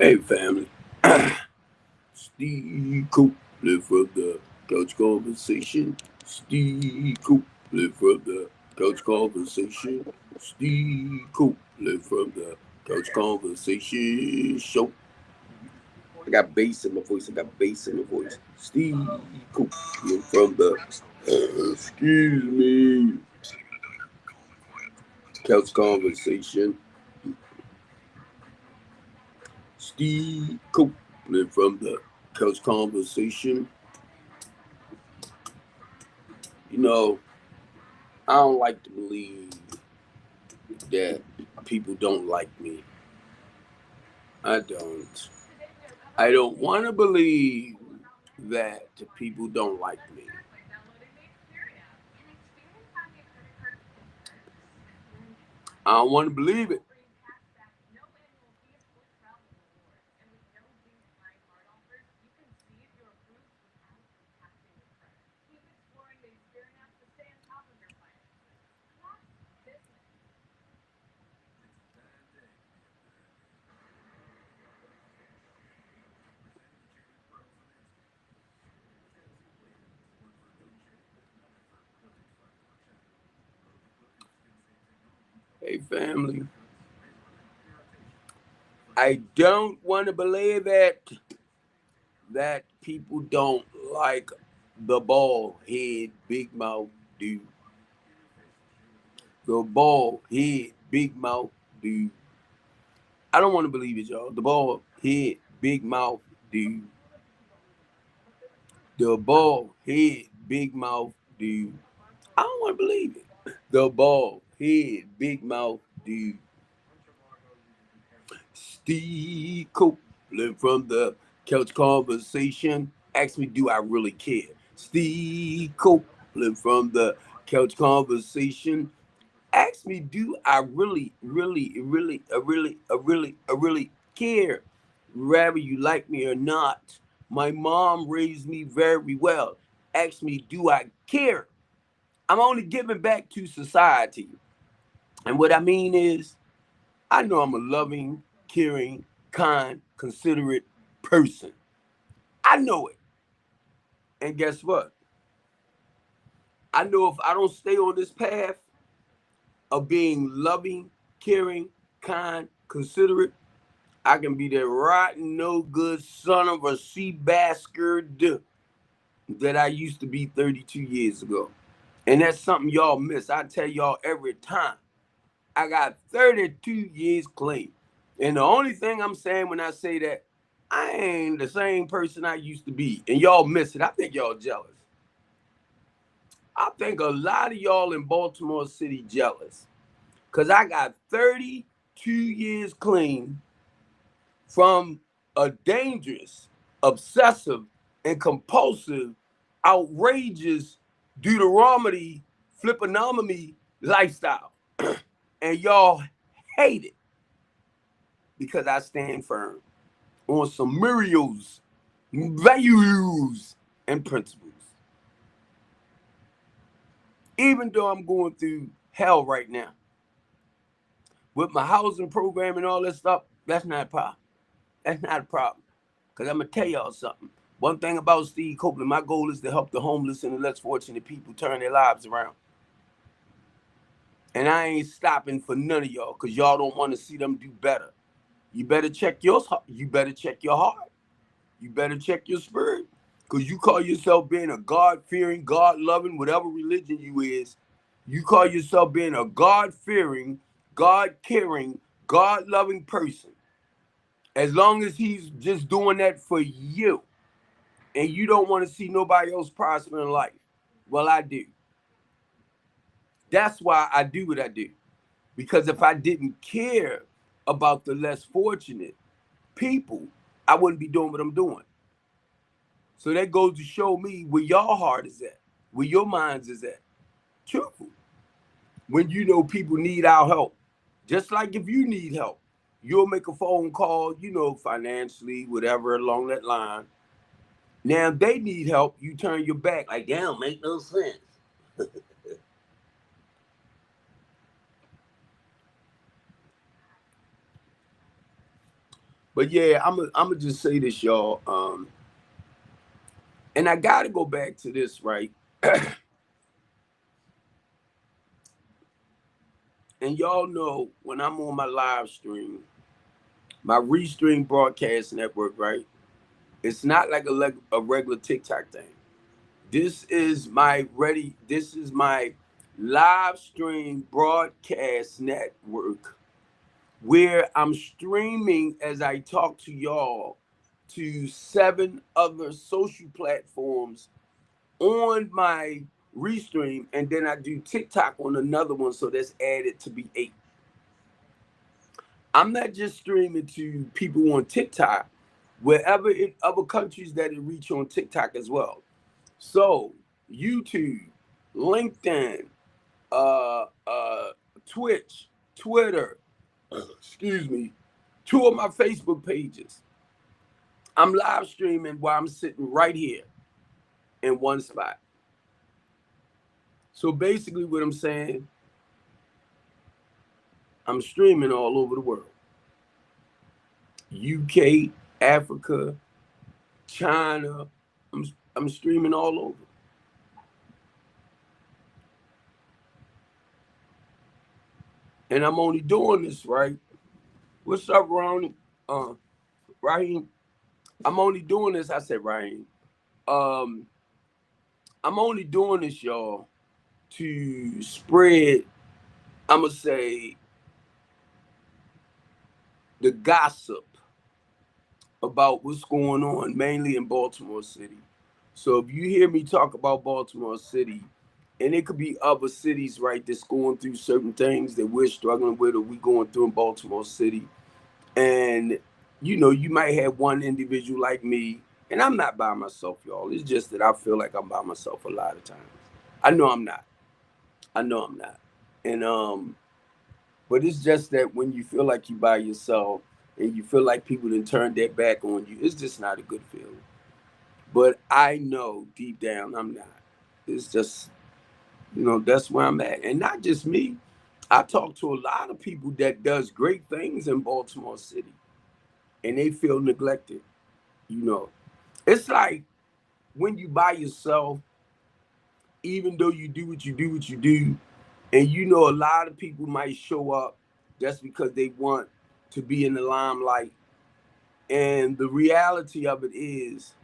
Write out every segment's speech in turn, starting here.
Hey, family. Steve Copeland from the Couch Conversation. Steve Copeland from the Couch Conversation. Steve Copeland from the Couch Conversation Show. I got bass in my voice. I got bass in my voice. Steve Copeland from the excuse me Couch Conversation. Steve Copeland from the Couch Conversation. You know, I don't like to believe that people don't like me. I don't. I don't want to believe that people don't like me. I don't want to believe it. Hey, family. I don't want to believe it that people don't like the bald head, big mouth dude. The bald head, big mouth dude. I don't want to believe it, y'all. The bald head, big mouth dude. The bald head, big mouth dude. I don't want to believe it. The bald head, big mouth dude. Steve Copeland from the Couch Conversation. Ask me, do I really care? Steve Copeland from the Couch Conversation. Ask me, do I really care? Whether you like me or not. My mom raised me very well. Ask me, do I care? I'm only giving back to society. And what I mean is, I know I'm a loving, caring, kind, considerate person. I know it. And guess what? I know if I don't stay on this path of being loving, caring, kind, considerate, I can be that rotten, no good son of a sea bastard that I used to be 32 years ago. And that's something y'all miss. I tell y'all every time. I got 32 years clean. And the only thing I'm saying when I say that, I ain't the same person I used to be. And y'all miss it. I think y'all jealous. I think a lot of y'all in Baltimore City jealous. Because I got 32 years clean from a dangerous, obsessive, and compulsive, outrageous Deuteronomy, flipponomy lifestyle. And y'all hate it because I stand firm on some morals, values, and principles. Even though I'm going through hell right now with my housing program and all that stuff, that's not a problem. That's not a problem. Because I'm going to tell y'all something. One thing about Steve Copeland, my goal is to help the homeless and the less fortunate people turn their lives around. And I ain't stopping for none of y'all because y'all don't want to see them do better. You better check your heart. You better check your heart. You better check your spirit. Because you call yourself being a God-fearing, God-loving, whatever religion you is. You call yourself being a God-fearing, God-caring, God-loving person. As long as he's just doing that for you. And you don't want to see nobody else prosper in life. Well, I do. That's why I do what I do. Because if I didn't care about the less fortunate people, I wouldn't be doing what I'm doing. So that goes to show me where your heart is at, where your minds is at. Truthful. When you know people need our help. Just like if you need help, you'll make a phone call, financially, whatever along that line. Now if they need help, you turn your back like, that don't make no sense. But yeah, I'm gonna just say this, y'all. And I gotta go back to this, right? And y'all know when I'm on my live stream, my Restream broadcast network, right? It's not like a regular TikTok thing. This is my live stream broadcast network where I'm streaming as I talk to y'all to 7 other social platforms on my Restream, and then I do TikTok on another one, so that's added to be 8. I'm not just streaming to people on TikTok, wherever in other countries that it reach on TikTok as well. So YouTube, LinkedIn, uh, uh, Twitch, Twitter, excuse me, 2 of my Facebook pages. I'm live streaming while I'm sitting right here in one spot. So basically, what I'm saying, I'm streaming all over the world. UK, Africa, China. I'm streaming all over. And I'm only doing this, right? What's up, Ronnie? Raheem. I'm only doing this. I said Raheem. Um, I'm only doing this, y'all, to spread, I'm gonna say, the gossip about what's going on, mainly in Baltimore City. So if you hear me talk about Baltimore City, and it could be other cities, right, that's going through certain things that we're struggling with or we going through in Baltimore City. And you might have one individual like me, and I'm not by myself, y'all. It's just that I feel like I'm by myself a lot of times. I know I'm not. I know I'm not. And but it's just that when you feel like you by yourself and you feel like people done turned their back on you, it's just not a good feeling. But I know deep down I'm not. It's just, that's where I'm at. And not just me. I talk to a lot of people that does great things in Baltimore City and they feel neglected, you know. It's like when you by yourself, even though you do what you do, and a lot of people might show up just because they want to be in the limelight. And the reality of it is,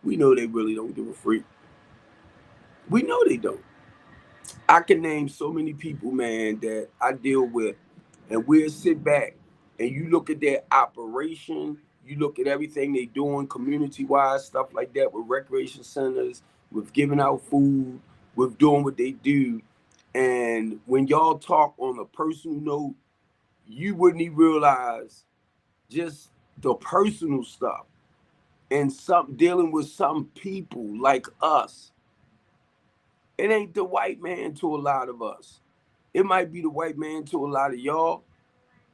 we know they really don't give a freak. We know they don't. I can name so many people, man, that I deal with, and we'll sit back and you look at their operation, you look at everything they doing community-wise, stuff like that, with recreation centers, with giving out food, with doing what they do. And when y'all talk on a personal note, you wouldn't even realize just the personal stuff and some dealing with some people like us. It ain't the white man to a lot of us. It might be the white man to a lot of y'all,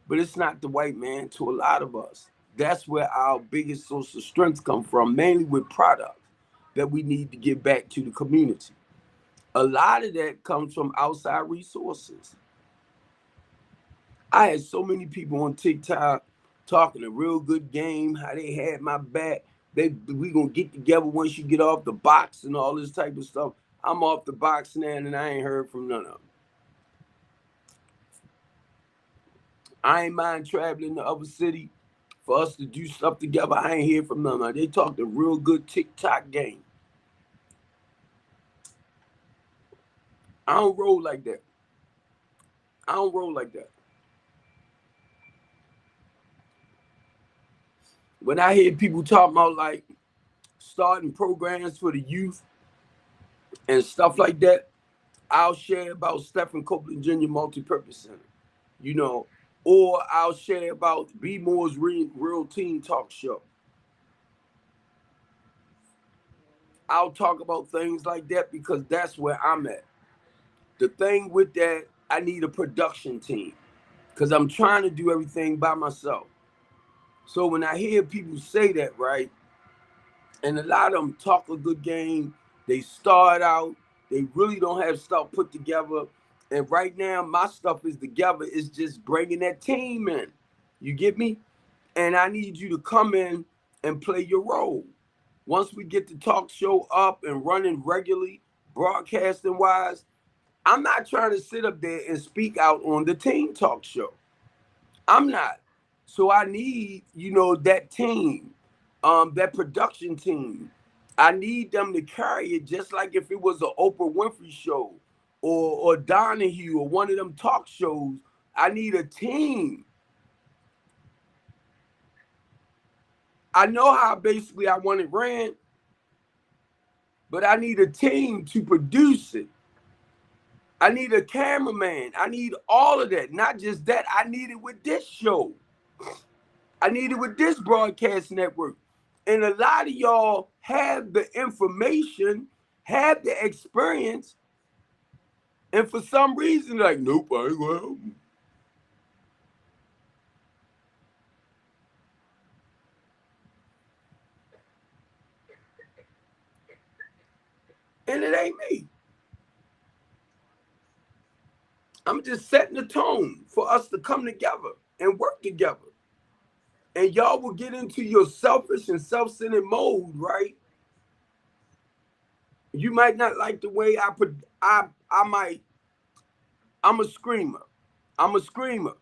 but it's not the white man to a lot of us. That's where our biggest source of strength come from, mainly with products that we need to give back to the community. A lot of that comes from outside resources. I had so many people on TikTok talking a real good game, how they had my back. We gonna get together once you get off the box and all this type of stuff. I'm off the box now and I ain't heard from none of them. I ain't mind traveling to other city for us to do stuff together. I ain't hear from none of them. They talked a real good TikTok game. I don't roll like that. I don't roll like that. When I hear people talking about like starting programs for the youth and stuff like that, I'll share about Stephen Copeland Jr. Multi-Purpose Center, you know, or I'll share about B Moore's Real Teen Talk Show. I'll talk about things like that because that's where I'm at. The thing with that, I need a production team because I'm trying to do everything by myself. So when I hear people say that, right, and a lot of them talk a good game, they start out, they really don't have stuff put together. And right now, my stuff is together. It's just bringing that team in. You get me? and I need you to come in and play your role. Once we get the talk show up and running regularly, broadcasting wise, I'm not trying to sit up there and speak out on the team talk show. I'm not. So I need, that team, that production team. I need them to carry it just like if it was an Oprah Winfrey show or Donahue or one of them talk shows. I need a team. I know how basically I want it ran, but I need a team to produce it. I need a cameraman. I need all of that. Not just that. I need it with this show. I need it with this broadcast network. And a lot of y'all have the information, have the experience, and for some reason, like, nope, I ain't gonna help you. And it ain't me. I'm just setting the tone for us to come together and work together. And y'all will get into your selfish and self-centered mode, right? You might not like the way I'm a screamer. I'm a screamer.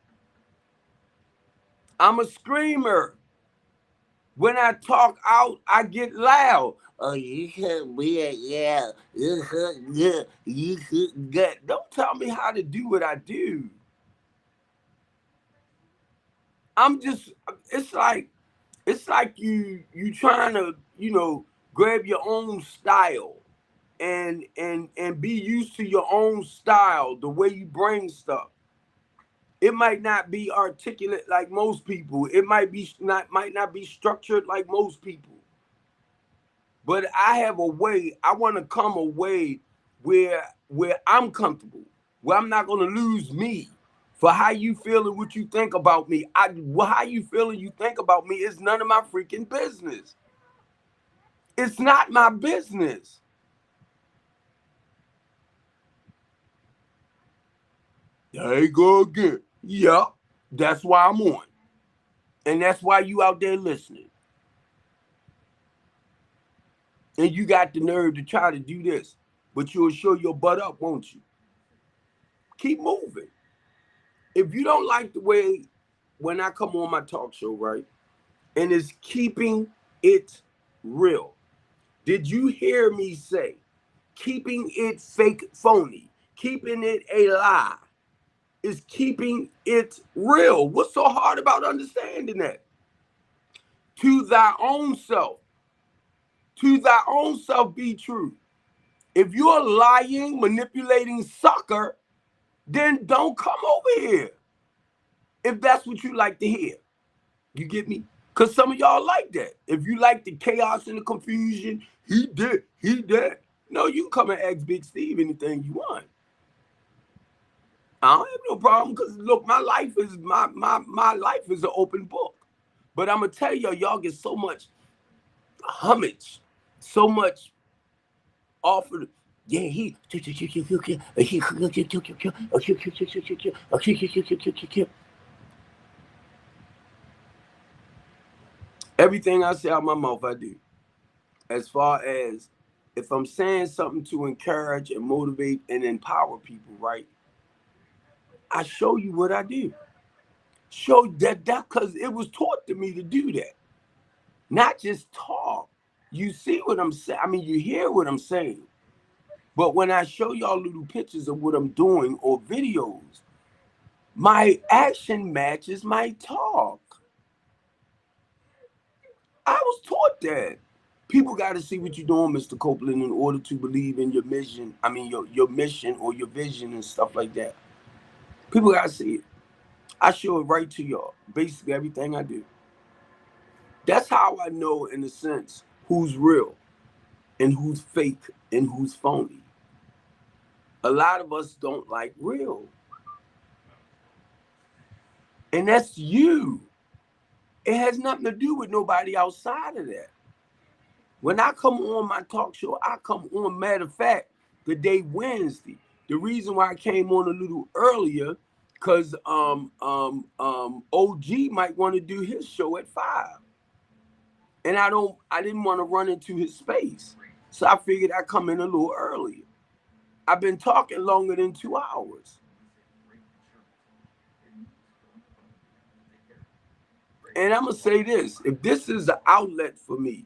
I'm a screamer. When I talk out, I get loud. Oh, you should be yeah. You should good. You should good. Don't tell me how to do what I do. I'm just. It's like you trying to grab your own style and be used to your own style, the way you bring stuff. It might not be articulate like most people. It might not be structured like most people. But I have a way. I want to come away where I'm comfortable, where I'm not going to lose me. For how you feel and what you think about me. How you feel and you think about me is none of my freaking business. It's not my business. There you go again. Yeah, that's why I'm on. And that's why you out there listening. And you got the nerve to try to do this. But you'll show your butt up, won't you? Keep moving. If you don't like the way when I come on my talk show, right, and it's keeping it real. Did you hear me say keeping it fake phony, keeping it a lie is keeping it real? What's so hard about understanding that? To thy own self be true. If you're a lying, manipulating sucker, then don't come over here. If that's what you like to hear. You get me? Because some of y'all like that. If you like the chaos and the confusion, he did. No, you can come and ask Big Steve anything you want. I don't have no problem because look, my life is my life is an open book. But I'm gonna tell y'all get so much homage, so much offered. Yeah, everything I say out my mouth, I do. As far as if I'm saying something to encourage and motivate and empower people, right? I show you what I do. Show that because it was taught to me to do that. Not just talk. You see what I'm saying? I mean, you hear what I'm saying. But when I show y'all little pictures of what I'm doing or videos, my action matches my talk. I was taught that. People got to see what you're doing, Mr. Copeland, in order to believe in your mission. I mean, your mission or your vision and stuff like that. People got to see it. I show it right to y'all. Basically, everything I do. That's how I know, in a sense, who's real and who's fake and who's phony. A lot of us don't like real. And that's you. It has nothing to do with nobody outside of that. When I come on my talk show, I come on, matter of fact, the day Wednesday. The reason why I came on a little earlier Cause OG might want to do his show at 5. And I didn't want to run into his space. So I figured I'd come in a little earlier. I've been talking longer than 2 hours. And I'm gonna say this: if this is an outlet for me,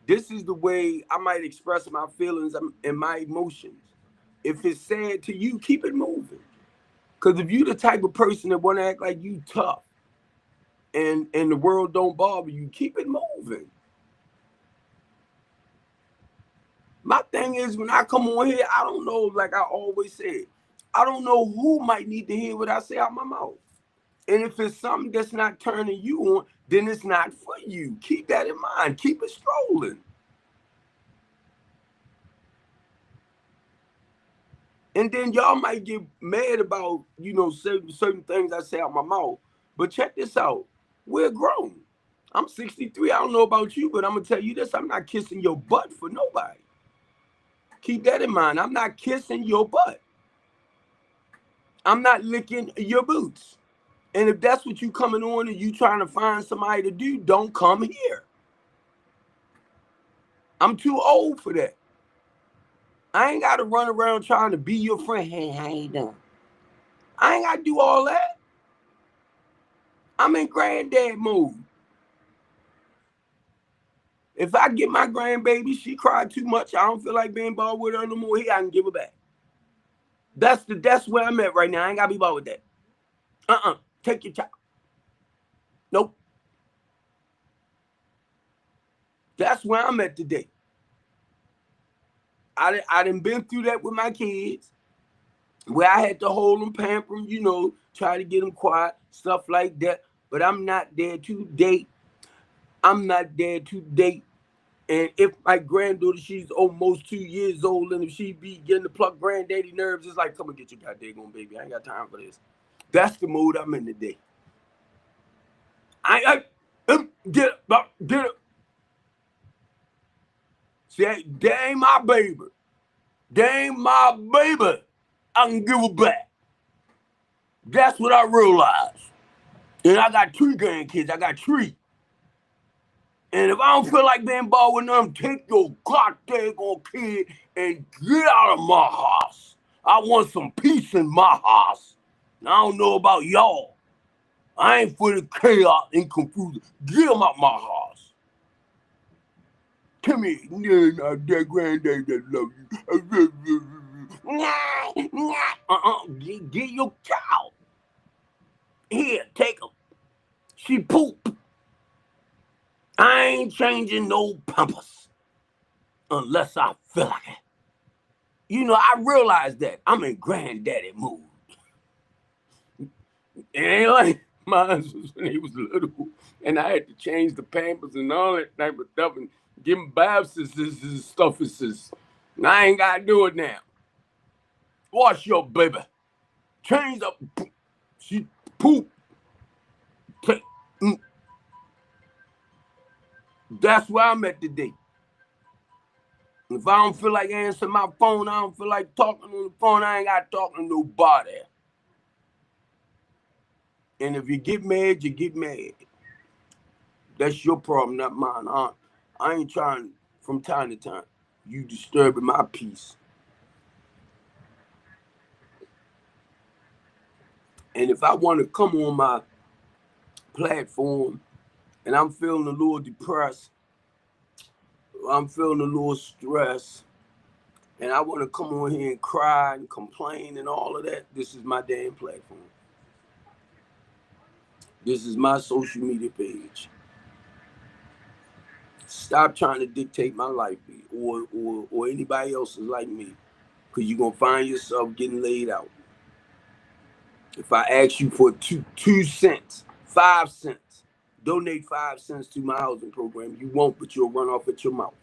this is the way I might express my feelings and my emotions. If it's sad to you, keep it moving. Cause if you the type of person that want to act like you tough and the world don't bother you, keep it moving. My thing is, when I come on here, I don't know, like I always said, I don't know who might need to hear what I say out my mouth. And if it's something that's not turning you on, then it's not for you. Keep that in mind. Keep it strolling. And then y'all might get mad about, certain things I say out my mouth. But check this out. We're grown. I'm 63. I don't know about you, but I'm going to tell you this. I'm not kissing your butt for nobody. Keep that in mind. I'm not kissing your butt. I'm not licking your boots. And if that's what you coming on and you trying to find somebody to do, don't come here. I'm too old for that. I ain't got to run around trying to be your friend. Hey, how you doing? I ain't got to do all that. I'm in granddad mode. If I get my grandbaby, she cried too much, I don't feel like being bothered with her no more, here I can give her back. That's where I'm at right now. I ain't got to be bothered with that. Take your child. Nope. That's where I'm at today. I done been through that with my kids, where I had to hold them, pamper them, try to get them quiet, stuff like that. But I'm not there to date. I'm not there to date. And if my granddaughter, she's almost 2 years old, and if she be getting to pluck granddaddy nerves, it's like, come and get your goddamn baby. I ain't got time for this. That's the mood I'm in today. Get it. See, that ain't my baby. That ain't my baby. I can give her back. That's what I realized. And I got 3 grandkids. I got 3. And if I don't feel like being bothered with them, take your goddamn kid and get out of my house. I want some peace in my house. And I don't know about y'all. I ain't for the chaos and confusion. Get them out my house. Come here. That granddad that love you. Get your child. Here, take him. She poop. I ain't changing no pampers unless I feel like it. I realize that I'm in granddaddy mood. It ain't like mine was when he was little, and I had to change the pampers and all that type of stuff and give him baths and stuff. And I ain't got to do it now. Wash your baby. Change up. She poop. That's where I'm at today. If I don't feel like answering my phone, I don't feel like talking on the phone, I ain't got to talk to nobody. And if you get mad, you get mad. That's your problem, not mine. I ain't trying from time to time. You disturbing my peace. And if I want to come on my platform and I'm feeling a little depressed, I'm feeling a little stressed, and I want to come on here and cry and complain and all of that, this is my damn platform. This is my social media page. Stop trying to dictate my life or anybody else's like me, because you're going to find yourself getting laid out. If I ask you for 2 cents, 5 cents, donate 5 cents to my housing program, you won't, but you'll run off at your mouth.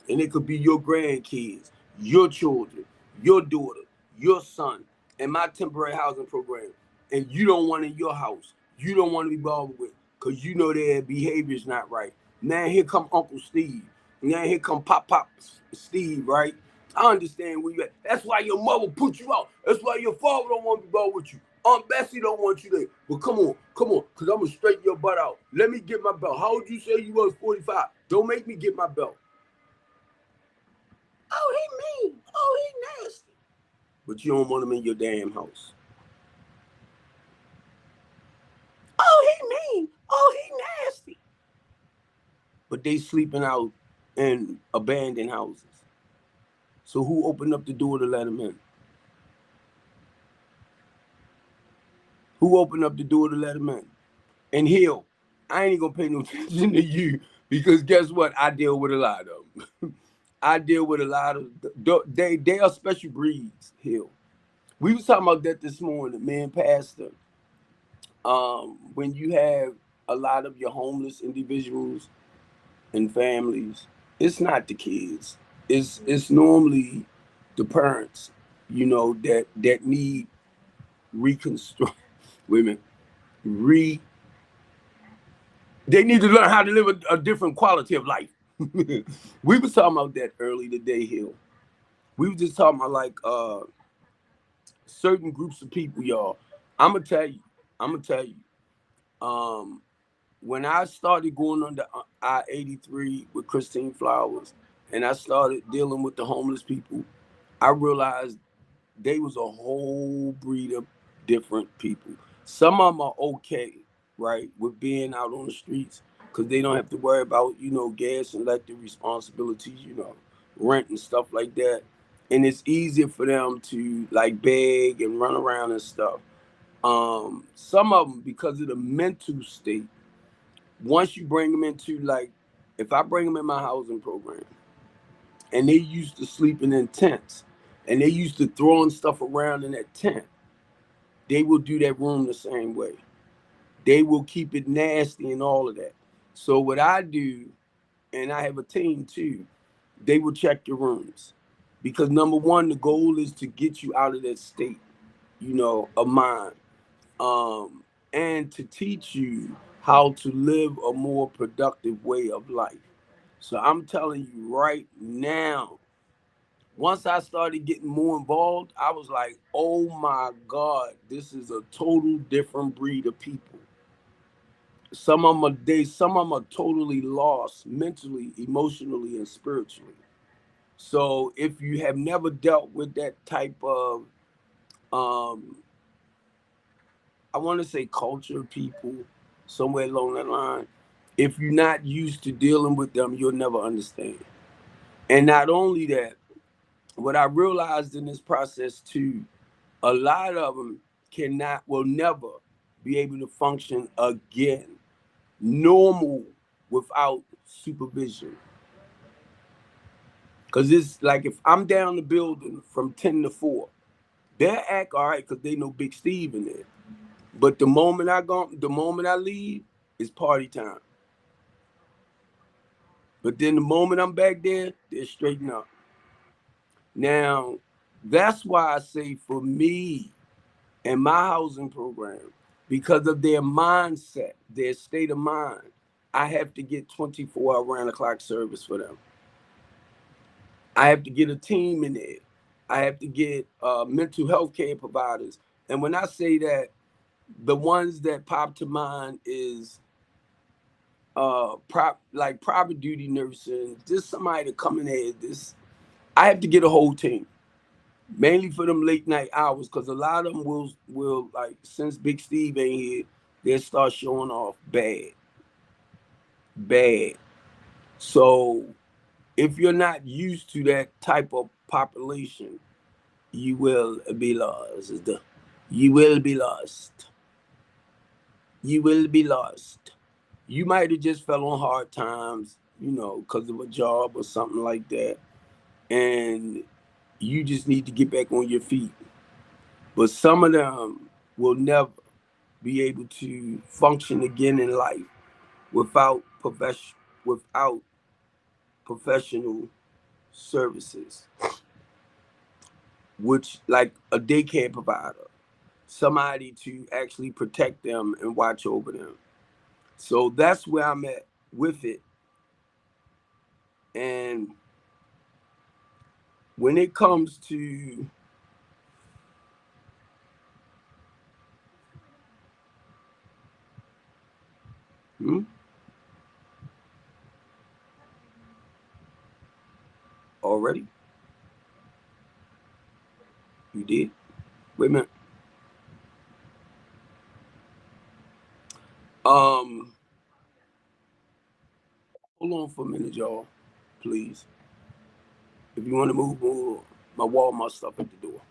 And it could be your grandkids, your children, your daughter, your son, and my temporary housing program. And you don't want in your house. You don't want to be bothered with, because you know their behavior is not right. Now here come Uncle Steve. Now here come Pop Steve, right? I understand where you at. That's why your mother put you out. That's why your father don't want to go with you. Aunt Bessie don't want you there. But come on, because I'm going to straighten your butt out. Let me get my belt. How old you say you was? 45. Don't make me get my belt. Oh, he mean. Oh, he nasty. But you don't want him in your damn house. Oh, he mean. Oh, he nasty. But they sleeping out in abandoned houses. So who opened up the door to let him in? Who opened up the door to let him in? And Hill, I ain't gonna pay no attention to you because guess what? I deal with a lot of them. I deal with a lot of they are special breeds. Hill. We was talking about that this morning, man, Pastor. When you have a lot of your homeless individuals and families, it's not the kids. It's normally the parents, that need reconstruct. Wait a minute, they need to learn how to live a different quality of life. We was talking about that early today, Hill. We was just talking about like certain groups of people, y'all. I'm gonna tell you. I'm gonna tell you. Um, when I started going on the I-83 with Christine Flowers, and I started dealing with the homeless people, I realized they was a whole breed of different people. Some of them are okay, right, with being out on the streets because they don't have to worry about, gas and electric responsibilities, rent and stuff like that. And it's easier for them to like beg and run around and stuff. Some of them, because of the mental state, once you bring them into like, if I bring them in my housing program, and they used to sleeping in tents, and they used to throwing stuff around in that tent, they will do that room the same way. They will keep it nasty and all of that. So what I do, and I have a team too, they will check your rooms. Because number one, the goal is to get you out of that state, of mind. And to teach you how to live a more productive way of life. So I'm telling you right now, once I started getting more involved, I was like, oh my God, this is a total different breed of people. Some of them are totally lost mentally, emotionally, and spiritually. So if you have never dealt with that type of um I want to say culture people somewhere along that line, if you're not used to dealing with them, you'll never understand. And not only that, what I realized in this process too, a lot of them will never be able to function again normal without supervision. Because it's like if I'm down the building from 10 to 4, they'll act all right because they know Big Steve in there. But the moment I leave, it's party time. But then the moment I'm back there, they're straighten up. Now, that's why I say for me and my housing program, because of their mindset, their state of mind, I have to get 24 around the clock service for them. I have to get a team in there. I have to get mental health care providers. And when I say that, the ones that pop to mind is like private duty nursing, just somebody to come in there. I have to get a whole team, mainly for them late night hours, because a lot of them will like since Big Steve ain't here, they'll start showing off bad, bad. So if you're not used to that type of population, you will be lost. You will be lost. You will be lost. You might have just fell on hard times, because of a job or something like that, and you just need to get back on your feet. But some of them will never be able to function again in life without without professional services, which like a daycare provider, somebody to actually protect them and watch over them. So that's where I'm at with it. And when it comes to hmm, already, you did. Wait a minute. Um, hold on for a minute, y'all, please. If you want to move, move my Walmart stuff at the door.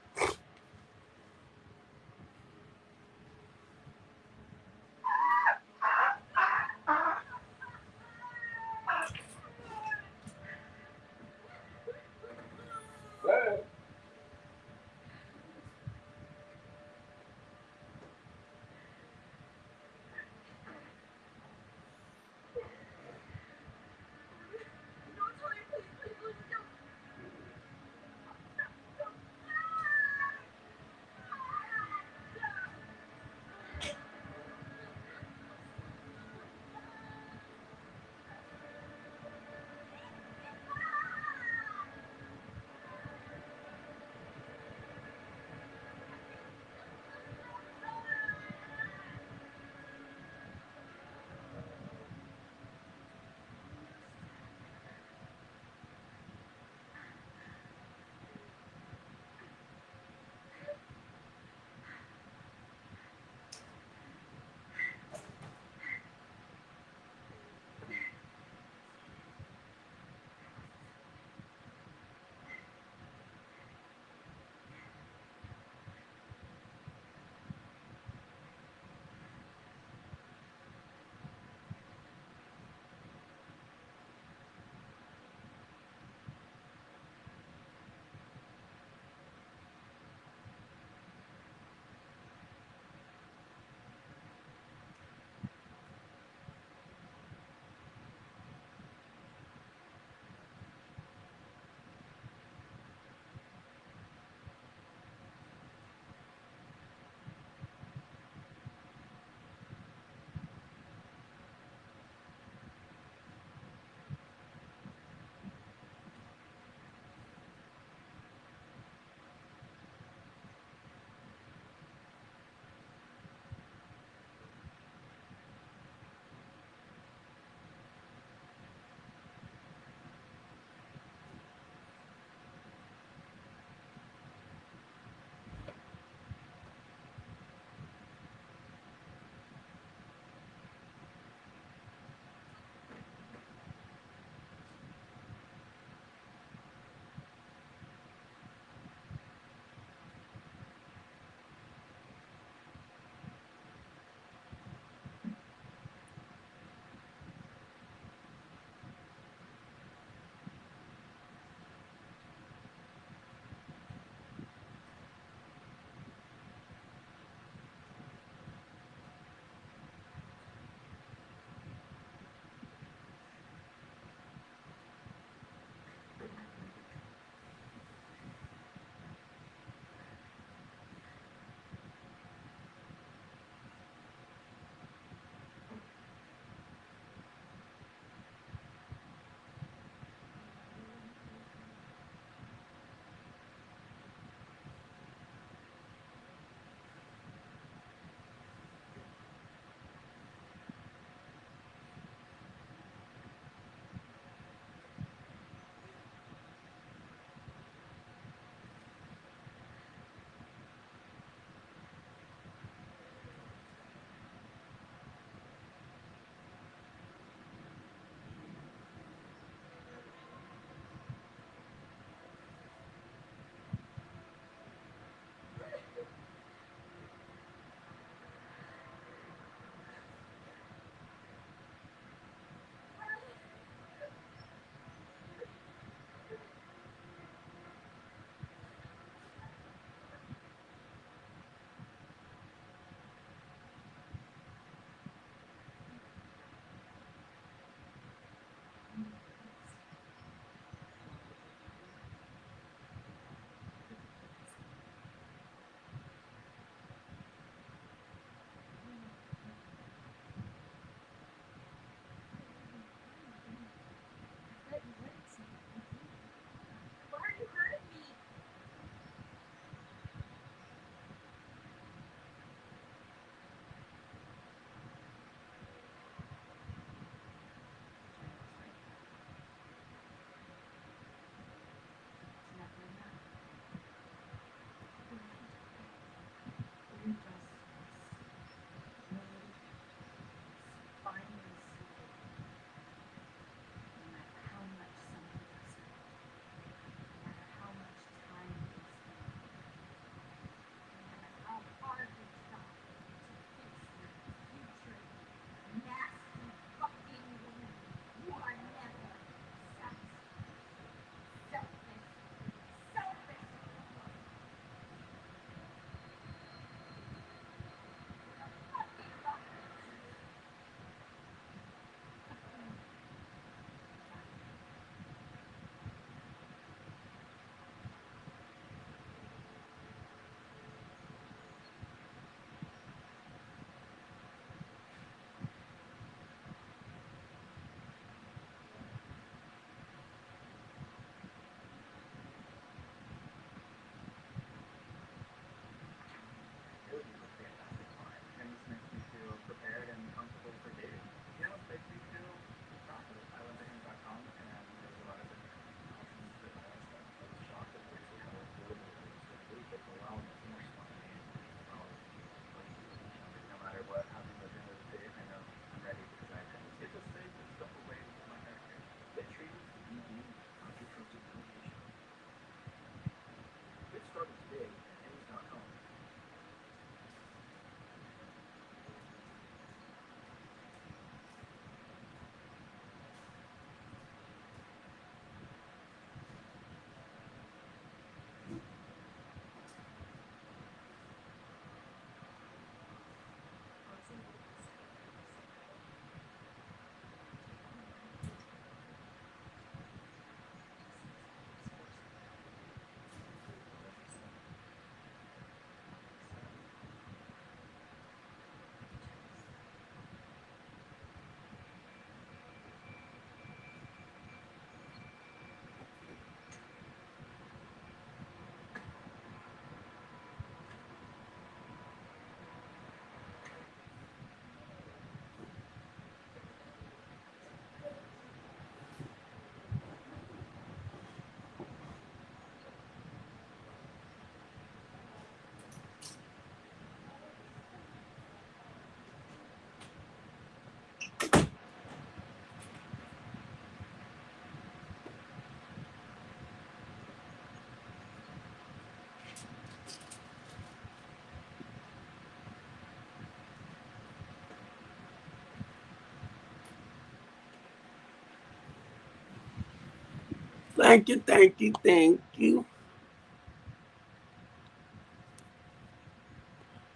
Thank you, thank you, thank you.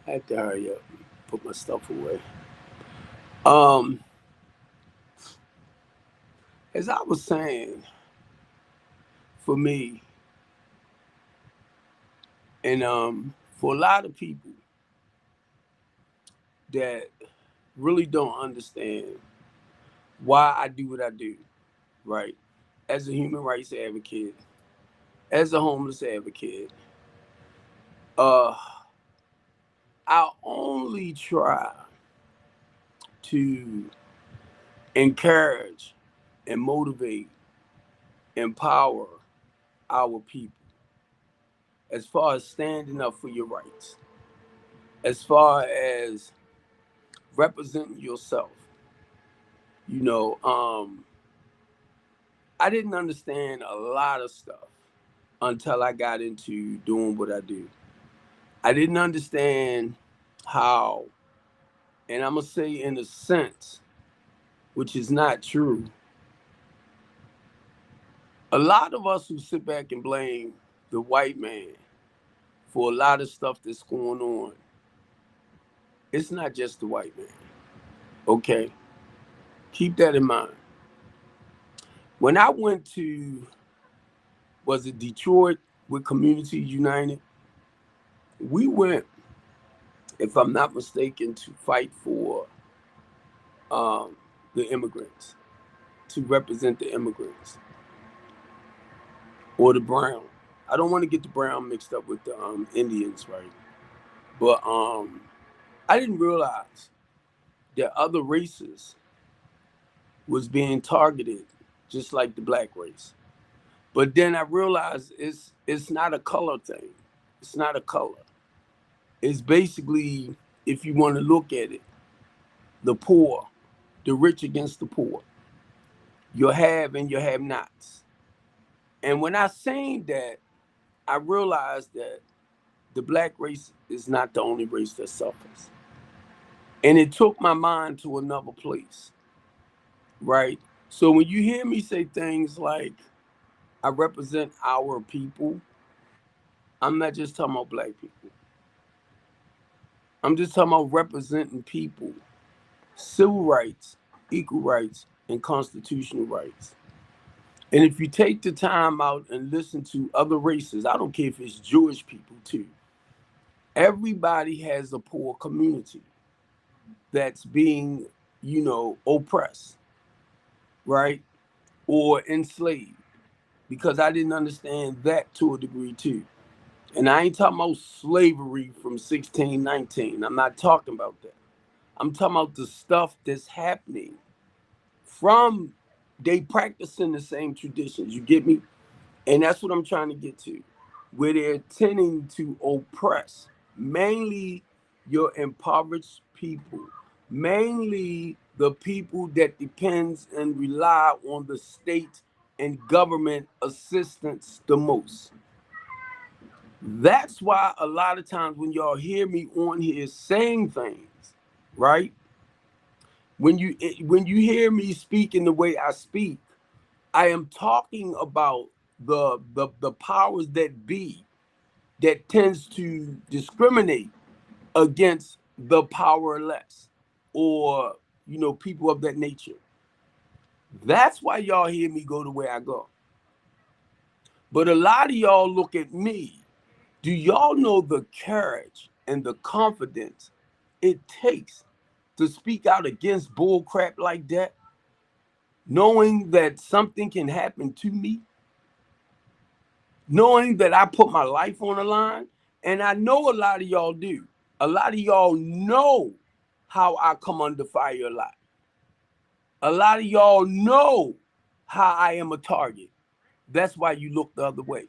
I had to hurry up and put my stuff away. Um, as I was saying, for me, and for a lot of people that really don't understand why I do what I do, right? As a human rights advocate, as a homeless advocate, uh, I only try to encourage and motivate, empower our people as far as standing up for your rights, as far as representing yourself. You know, I didn't understand a lot of stuff until I got into doing what I do. I didn't understand how, and I'm gonna say in a sense, which is not true, a lot of us who sit back and blame the white man for a lot of stuff that's going on, it's not just the white man. Okay? Keep that in mind. When I went to, was it Detroit with Community United? We went, if I'm not mistaken, to fight for um, the immigrants, to represent the immigrants or the brown. I don't want to get the brown mixed up with the Indians, right? But I didn't realize that other races was being targeted just like the black race. But then I realized it's not a color thing. It's not a color. It's basically, if you want to look at it, the poor, the rich against the poor, your have and your have nots. And when I seen that, I realized that the black race is not the only race that suffers. And it took my mind to another place, right? So when you hear me say things like, I represent our people, I'm not just talking about black people. I'm just talking about representing people, civil rights, equal rights, and constitutional rights. And if you take the time out and listen to other races, I don't care if it's Jewish people too, everybody has a poor community that's being, oppressed, right? Or enslaved. Because I didn't understand that to a degree too. And I ain't talking about slavery from 1619. I'm not talking about that. I'm talking about the stuff that's happening from they practicing the same traditions. You get me? And that's what I'm trying to get to. Where they're tending to oppress mainly your impoverished people, mainly the people that depends and rely on the state and government assistance the most. That's why a lot of times when y'all hear me on here saying things, right? When you hear me speaking the way I speak, I am talking about the powers that be that tends to discriminate against the powerless or people of that nature. That's why y'all hear me go the way I go. But a lot of y'all look at me. Do y'all know the courage and the confidence it takes to speak out against bull crap like that, knowing that something can happen to me, knowing that I put my life on the line? And I know a lot of y'all do. A lot of y'all know how I come under fire a lot. A lot of y'all know how I am a target. That's why you look the other way.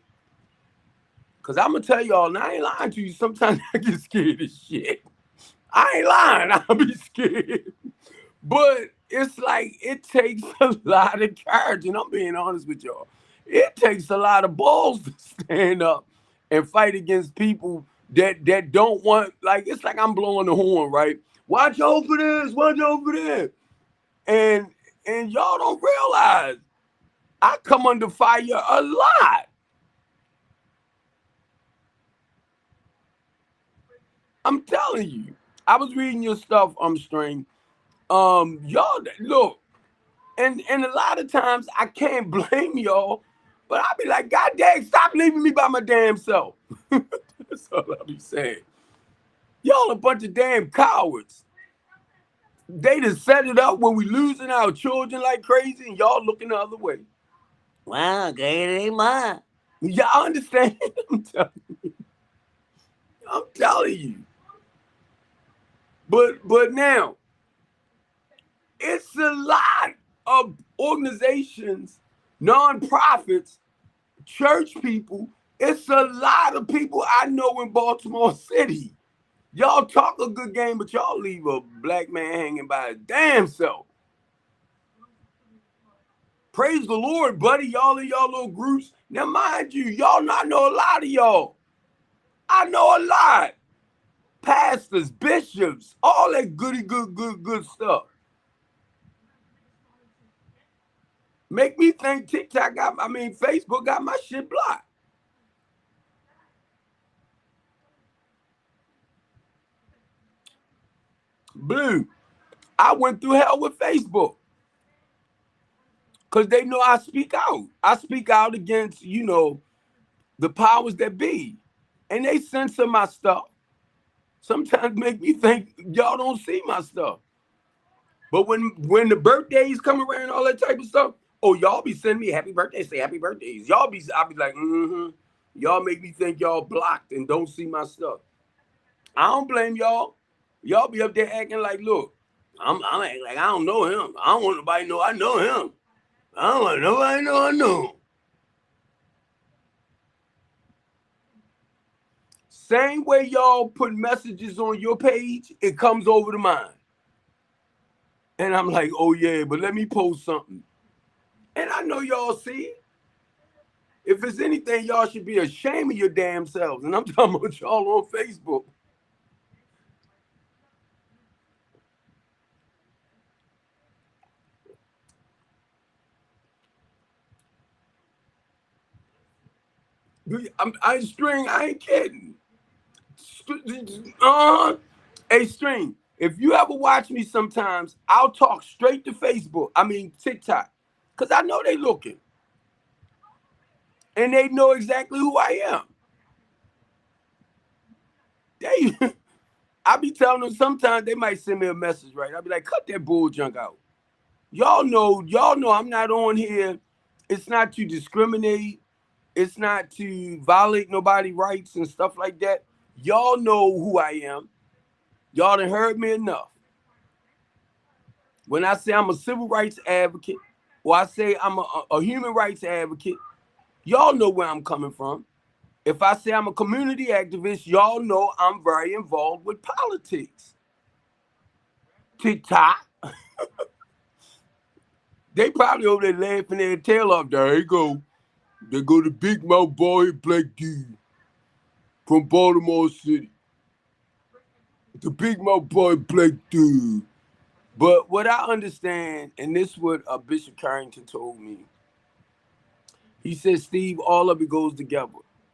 Because I'm going to tell y'all, and I ain't lying to you, sometimes I get scared as shit. I ain't lying, I'll be scared. But it's like it takes a lot of courage, and I'm being honest with y'all. It takes a lot of balls to stand up and fight against people that don't want, like, it's like I'm blowing the horn, right? Watch out for this, watch out for this. And y'all don't realize I come under fire a lot. I'm telling you. I was reading your stuff, String. Y'all look, and a lot of times I can't blame y'all, but I'll be like, God dang, stop leaving me by my damn self. That's all I'll be saying. Y'all a bunch of damn cowards. They just set it up when we losing our children like crazy, and y'all looking the other way. Well, okay, it ain't mine. Y'all understand? I'm telling you. But now it's a lot of organizations, nonprofits, church people. It's a lot of people I know in Baltimore City. Y'all talk a good game, but y'all leave a black man hanging by his damn self. Praise the Lord, buddy. Y'all in y'all little groups. Now, mind you, y'all not know a lot of y'all. I know a lot. Pastors, bishops, all that good stuff. Make me think Facebook got my shit blocked. Blue, I went through hell with Facebook. Because they know I speak out. I speak out against, the powers that be. And they censor my stuff. Sometimes make me think y'all don't see my stuff. But when the birthdays come around, all that type of stuff, oh, y'all be sending me happy birthdays, say happy birthdays. I'll be like, Y'all make me think y'all blocked and don't see my stuff. I don't blame y'all. Y'all be up there acting like, look, I'm acting like I don't know him. I don't want nobody to know I know him. I don't want nobody to know I know him. Same way y'all put messages on your page, it comes over to mine. And I'm like, oh yeah, but let me post something. And I know y'all see. If it's anything, y'all should be ashamed of your damn selves. And I'm talking about y'all on Facebook. I ain't kidding. Hey, String, if you ever watch me sometimes, I'll talk straight to TikTok. Because I know they looking. And they know exactly who I am. I be telling them sometimes they might send me a message, right? I'll be like, cut that bull junk out. Y'all know I'm not on here. It's not to discriminate. It's not to violate nobody's rights and stuff like that. Y'all know who I am. Y'all done heard me enough. When I say I'm a civil rights advocate, or I say I'm a human rights advocate, y'all know where I'm coming from. If I say I'm a community activist, y'all know I'm very involved with politics. TikTok. They probably over there laughing their tail off. There you go. They go the big mouth boy, black dude from Baltimore City. The big mouth boy, black dude. But what I understand, and this is what Bishop Carrington told me, he said, Steve, all of it goes together.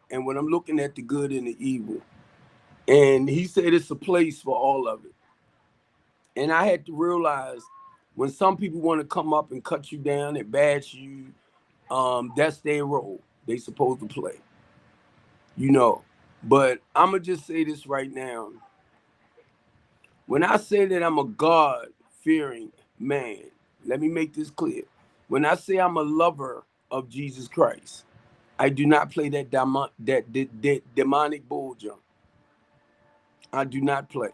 And when I'm looking at the good and the evil, and he said it's a place for all of it. And I had to realize when some people want to come up and cut you down and bash you, that's their role. They supposed to play. But I'm going to just say this right now. When I say that I'm a God-fearing man, let me make this clear. When I say I'm a lover of Jesus Christ, I do not play that demonic bull jump. I do not play.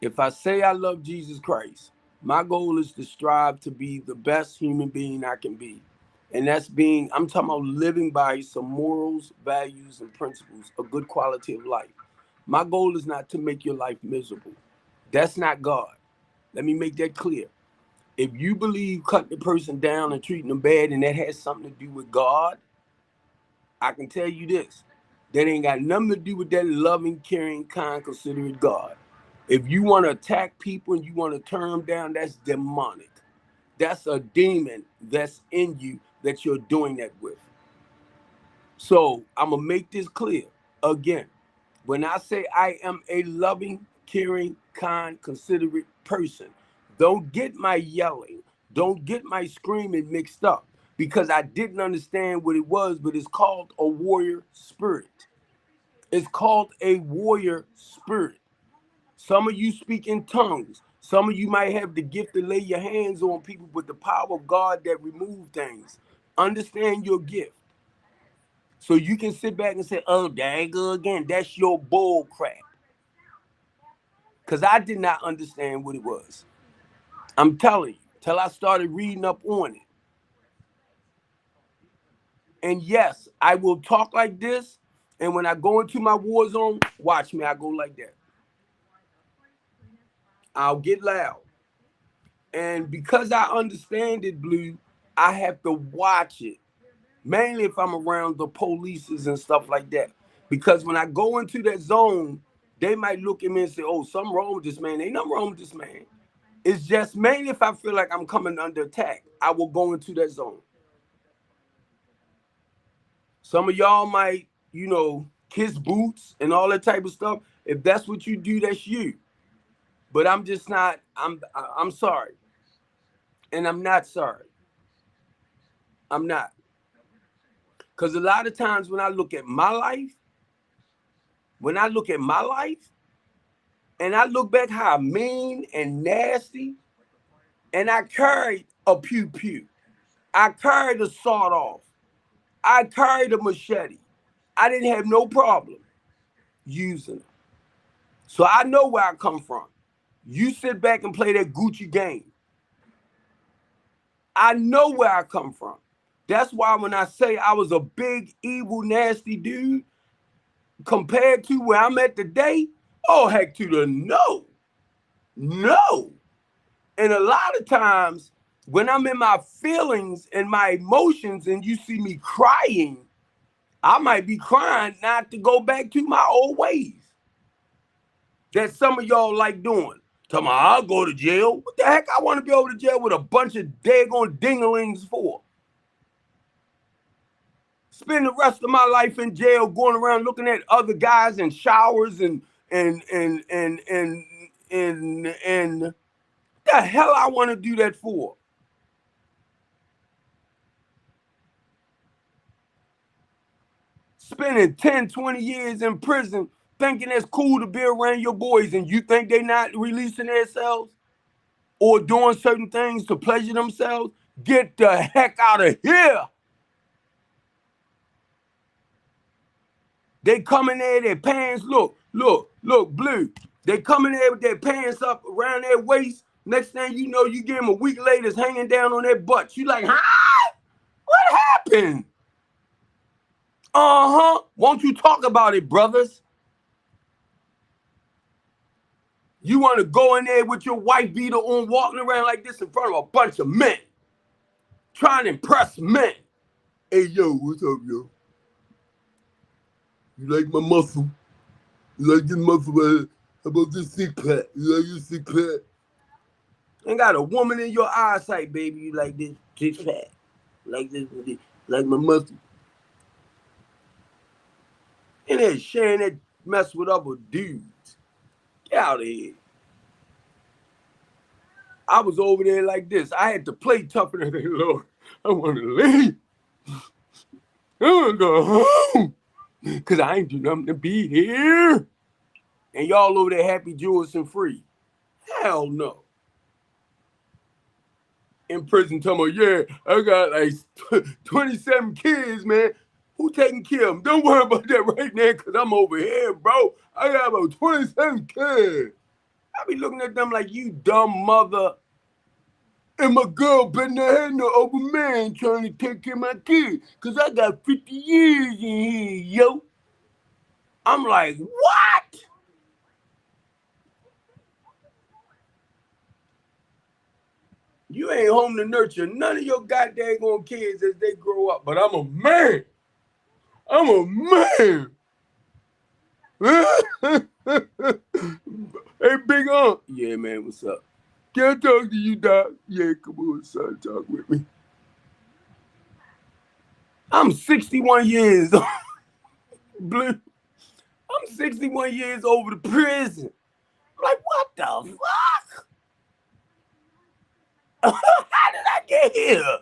If I say I love Jesus Christ, my goal is to strive to be the best human being I can be. And I'm talking about living by some morals, values, and principles, a good quality of life. My goal is not to make your life miserable. That's not God. Let me make that clear. If you believe cutting the person down and treating them bad and that has something to do with God, I can tell you this. That ain't got nothing to do with that loving, caring, kind, considerate God. If you want to attack people and you want to turn them down, that's demonic. That's a demon that's in you that you're doing that with. So I'm going to make this clear again. When I say I am a loving, caring, kind, considerate person, don't get my yelling, don't get my screaming mixed up, because I didn't understand what it was, but it's called a warrior spirit. It's called a warrior spirit. Some of you speak in tongues. Some of you might have the gift to lay your hands on people with the power of God that remove things. Understand your gift. So you can sit back and say, oh, there you go again. That's your bull crap. Because I did not understand what it was. I'm telling you, till I started reading up on it. And yes, I will talk like this. And when I go into my war zone, watch me, I go like that. I'll get loud. And because I understand it, Blue, I have to watch it. Mainly if I'm around the polices and stuff like that. Because when I go into that zone, they might look at me and say, oh, something wrong with this man. Ain't nothing wrong with this man. It's just mainly if I feel like I'm coming under attack, I will go into that zone. Some of y'all might, kiss boots and all that type of stuff. If that's what you do, that's you. But I'm just not, I'm sorry. And I'm not sorry. I'm not. Because a lot of times when I look at my life, and I look back how mean and nasty, and I carried a pew-pew. I carried a sawed-off. I carried a machete. I didn't have no problem using it. So I know where I come from. You sit back and play that Gucci game. I know where I come from. That's why when I say I was a big, evil, nasty dude, compared to where I'm at today, oh, heck to the no. No. And a lot of times, when I'm in my feelings and my emotions and you see me crying, I might be crying not to go back to my old ways that some of y'all like doing. Tell me, I'll go to jail. What the heck I want to be over to jail with a bunch of daggone dinglings for? Spend the rest of my life in jail going around looking at other guys in showers and the hell I want to do that for? Spending 10, 20 years in prison thinking it's cool to be around your boys and you think they not releasing themselves or doing certain things to pleasure themselves? Get the heck out of here. They come in there, their pants, look, Blue. They come in there with their pants up around their waist. Next thing you know, you get them a week later, it's hanging down on their butts. You like, huh? What happened? Won't you talk about it, brothers? You want to go in there with your white beater on, walking around like this in front of a bunch of men, trying to impress men. Hey, yo, what's up, yo? You like my muscle? You like this muscle right here? How about this six pack? You like this six pack? Ain't got a woman in your eyesight, baby. You like this six pack? Like this, like my muscle? And then sharing that mess with other dudes. Get out of here. I was over there like this. I had to play tougher than that, Lord. I want to leave. I want to go home. Because I ain't do nothing to be here. And y'all over there happy, joyous, and free. Hell no. In prison, talking about, yeah, I got like 27 kids, man. Who taking care of them? Don't worry about that right now, because I'm over here, bro. I got about 27 kids. I be looking at them like, you dumb mother. And my girl better not have no other man trying to take care of my kids, because I got 50 years in here, yo. I'm like, what? You ain't home to nurture none of your goddamn kids as they grow up, but I'm a man. I'm a man. Hey, big aunt. Yeah, man, what's up? Can I talk to you, Doc? Yeah, come on, son, talk with me. I'm 61 years old. Blue. I'm 61 years over the prison. I'm like, what the fuck? How did I get here?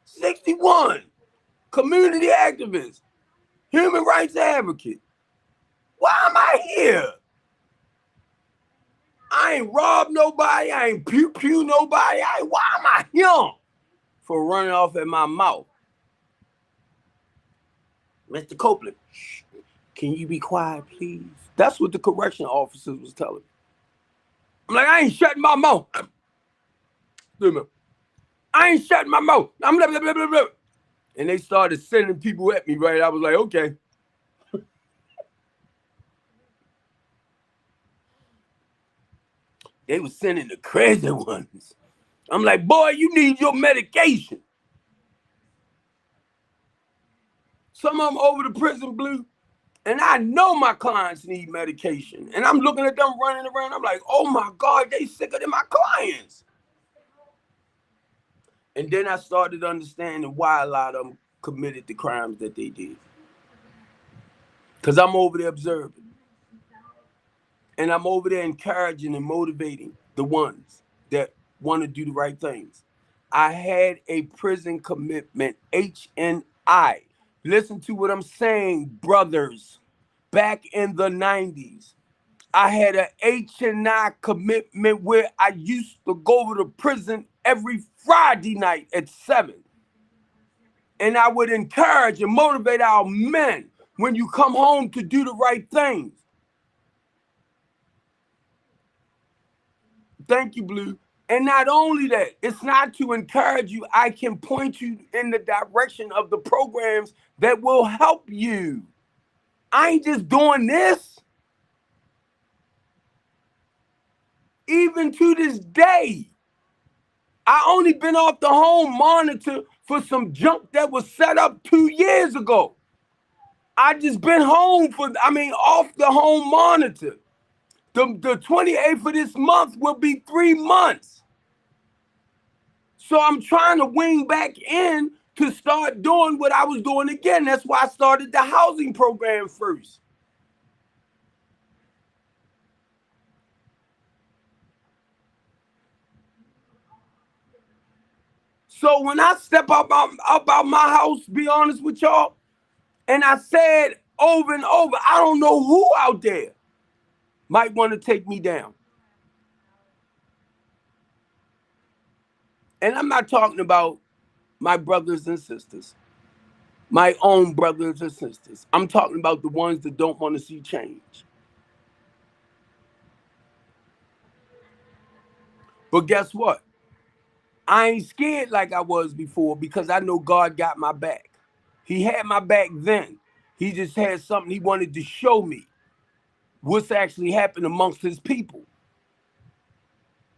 61. Community activist. Human rights advocate. Why am I here? I ain't robbed nobody. I ain't pew nobody. Why am I here? For running off at my mouth. Mr. Copeland, shh, can you be quiet, please? That's what the correction officers was telling me. I'm like, I ain't shutting my mouth. I ain't shutting my mouth. I'm blah, blah, blah, blah, blah. And they started sending people at me, right? I was like, okay. They were sending the crazy ones. I'm like, boy, you need your medication. Some of them over the prison, Blue, and I know my clients need medication. And I'm looking at them running around. I'm like, oh my God, they sicker than my clients. And then I started understanding why a lot of them committed the crimes that they did. Because I'm over there observing. And I'm over there encouraging and motivating the ones that want to do the right things. I had a prison commitment, HNI. Listen to what I'm saying, brothers. Back in the 90s, I had an HNI commitment where I used to go to the prison every Friday night at 7. And I would encourage and motivate our men when you come home to do the right things. Thank you, Blue. And not only that, it's not to encourage you. I can point you in the direction of the programs that will help you. I ain't just doing this. Even to this day, I only been off the home monitor for some junk that was set up 2 years ago. I just been home off the home monitor. The 28th of this month will be 3 months. So I'm trying to wing back in to start doing what I was doing again. That's why I started the housing program first. So when I step up out my house, be honest with y'all, and I said over and over, I don't know who out there might want to take me down. And I'm not talking about my brothers and sisters, my own brothers and sisters. I'm talking about the ones that don't want to see change. But guess what? I ain't scared like I was before because I know God got my back. He had my back then. He just had something he wanted to show me what's actually happened amongst his people.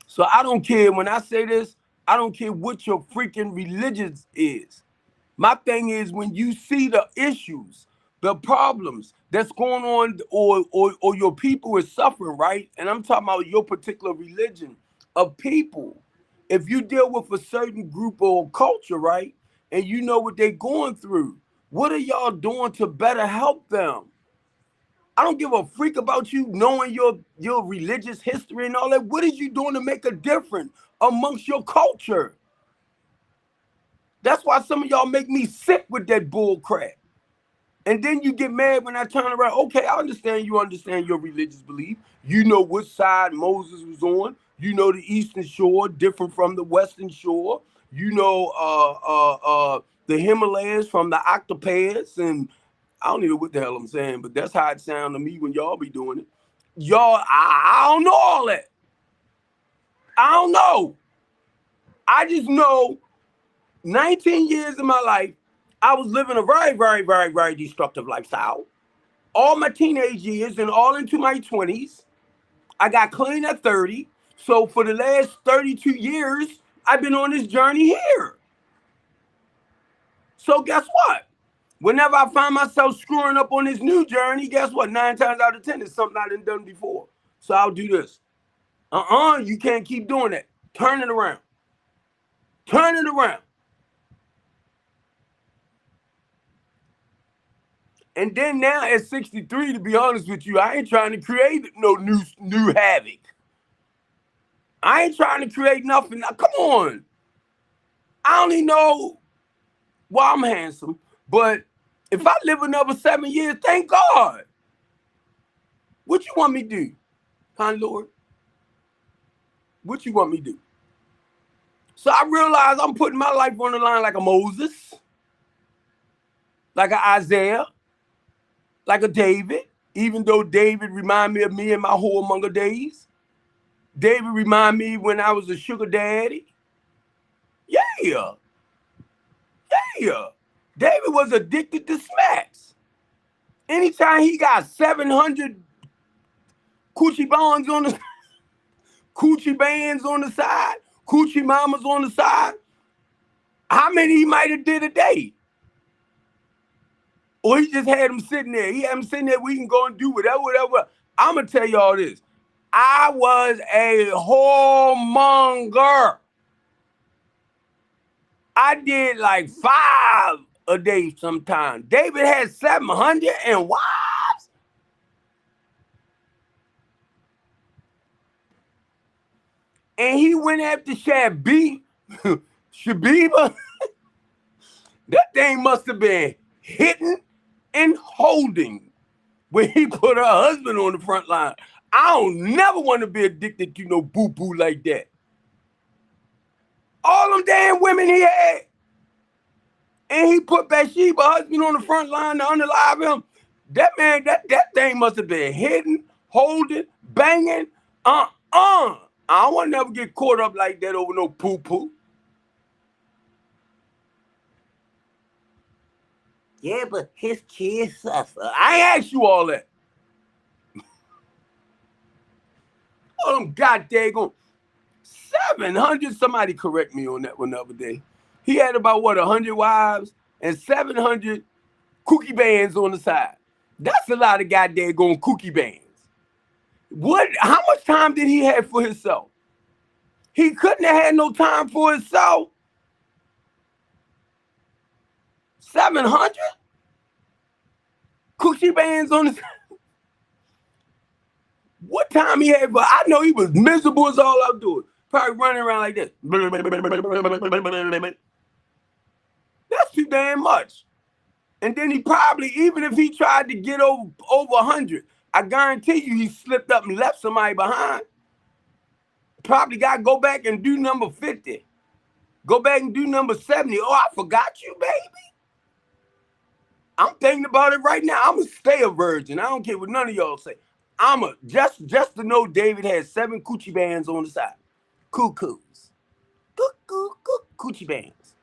So I don't care when I say this, I don't care what your freaking religion is. My thing is when you see the issues, the problems that's going on or your people is suffering, right? And I'm talking about your particular religion of people. If you deal with a certain group or culture, right? And you know what they're going through, what are y'all doing to better help them? I don't give a freak about you knowing your religious history and all that. What is you doing to make a difference amongst your culture? That's why some of y'all make me sick with that bull crap. And then you get mad when I turn around. Okay, I understand you understand your religious belief. You know which side Moses was on. You know the Eastern Shore different from the Western Shore. You know the Himalayas from the octopads, and I don't even know what the hell I'm saying, but that's how it sounds to me when y'all be doing it. Y'all, I don't know all that. I don't know. I just know 19 years of my life, I was living a very, very, very, very destructive lifestyle. All my teenage years and all into my 20s. I got clean at 30. So for the last 32 years, I've been on this journey here. So guess what? Whenever I find myself screwing up on this new journey, guess what? 9 times out of 10, it's something I done before. So I'll do this. You can't keep doing that. Turn it around. Turn it around. And then now at 63, to be honest with you, I ain't trying to create no new havoc. I ain't trying to create nothing. Now, come on. I only know why I'm handsome, but if I live another 7 years, thank God. What you want me to do, huh, Lord? What you want me to do? So I realize I'm putting my life on the line like a Moses, like an Isaiah, like a David, even though David remind me of me in my whoremonger days. David remind me when I was a sugar daddy. Yeah. David was addicted to smacks. Anytime he got 700 coochie bands on the side, coochie mamas on the side, how many he might have did a day? Or he just had them sitting there. He had them sitting there, we can go and do whatever. I'm going to tell y'all this. I was a whoremonger. I did like 5 a day sometimes. David had 700 and wives. And he went after Shabiba. That thing must have been hitting and holding when he put her husband on the front line. I don't never want to be addicted to no boo-boo like that. All them damn women he had. And he put Bathsheba husband on the front line to unalive him. That man, that thing must have been hitting, holding, banging. I don't want to never get caught up like that over no poo-poo. Yeah, but his kids suffer. I ain't asked you all that. Oh, them goddamn 700. Somebody correct me on that one the other day. He had about 100 wives and 700 cookie bands on the side. That's a lot of goddamn cookie bands. How much time did he have for himself? He couldn't have had no time for himself. 700 cookie bands on the side. What time he had? But I know he was miserable as all out doing. Probably running around like this. That's too damn much. And then he probably, even if he tried to get over 100, I guarantee you he slipped up and left somebody behind. Probably got to go back and do number 50. Go back and do number 70. Oh, I forgot you, baby. I'm thinking about it right now. I'm going to stay a virgin. I don't care what none of y'all say. Just to know David had 7 coochie bands on the side. Cuckoos. Coochie bands.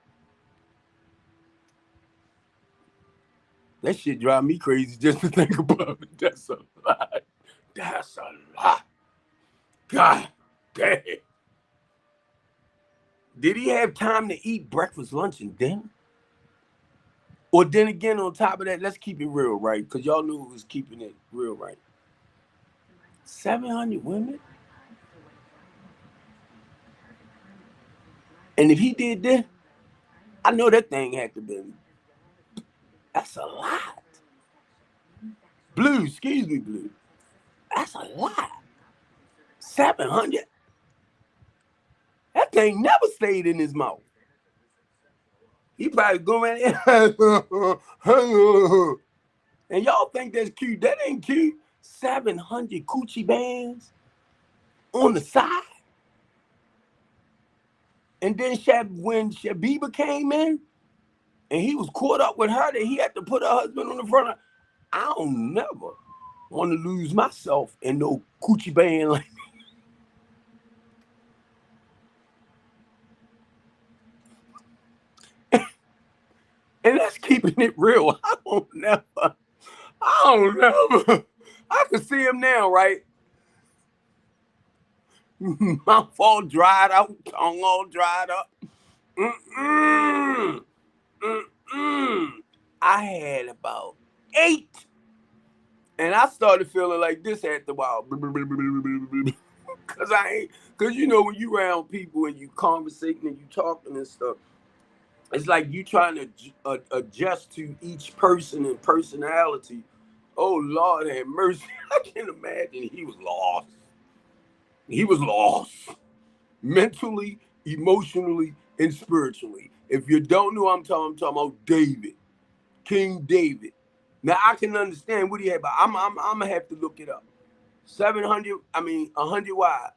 That shit drive me crazy just to think about it. That's a lot. That's a lot. God damn. Did he have time to eat breakfast, lunch, and dinner? Or then again, on top of that, let's keep it real, right? Because y'all knew who was keeping it real, right? 700 women? And if he did that, I know that thing had to be. That's a lot. Blue, excuse me, Blue. That's a lot. 700? That thing never stayed in his mouth. He probably go in there. And y'all think that's cute. That ain't cute. 700 coochie bands on the side. And then when Shabiba came in and he was caught up with her that he had to put her husband on the front. I don't never want to lose myself in no coochie band like that. And that's keeping it real. I don't never. I can see him now, right? Mouth all dried out, tongue all dried up. I had about 8. And I started feeling like this after a while. Cause I ain't, cause you know when you around people and you conversating and you talking and stuff, it's like you trying to adjust to each person and personality. Oh Lord have mercy. I can imagine he was lost. He was lost mentally, emotionally, and spiritually. If you don't know, I'm talking about David, King David. Now I can understand what he had, but I'm gonna have to look it up. 700, I mean 100 wives.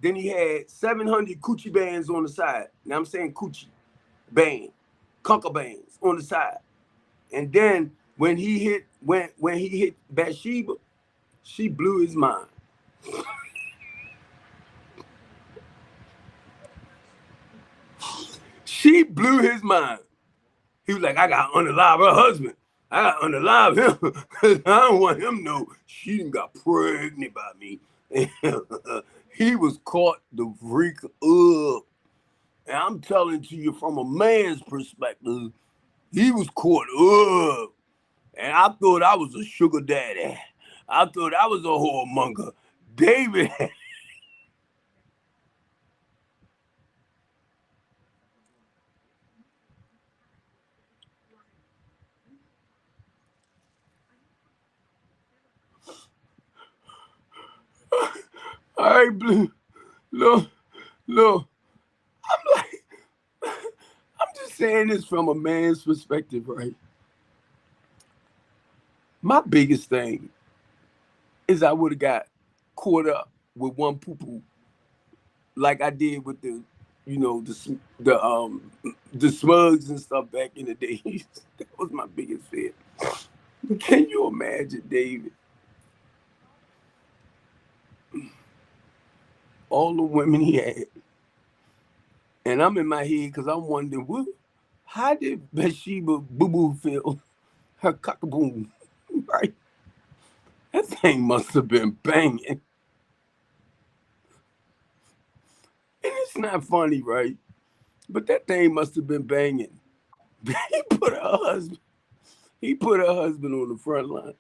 Then he had 700 coochie bands on the side. Now I'm saying coochie band, conker bands on the side. And then when he hit Bathsheba, she blew his mind. She blew his mind. He was like, I got to unalive her husband. I got to unalive him because I don't want him to know she done got pregnant by me. He was caught the freak up. And I'm telling to you from a man's perspective, he was caught up. And I thought I was a sugar daddy. I thought I was a whoremonger. David. All right, Blue. Look, look. I'm like, I'm just saying this from a man's perspective, right? My biggest thing is I would have got caught up with one poo poo like I did with the, you know, the smugs and stuff back in the days. That was my biggest fear. Can you imagine, David? All the women he had, and I'm in my head because I'm wondering, what? How did Bathsheba Boo Boo feel? Her cockaboom, right? That thing must have been banging, and it's not funny, right? But that thing must have been banging. he put her husband. He put her husband on the front line,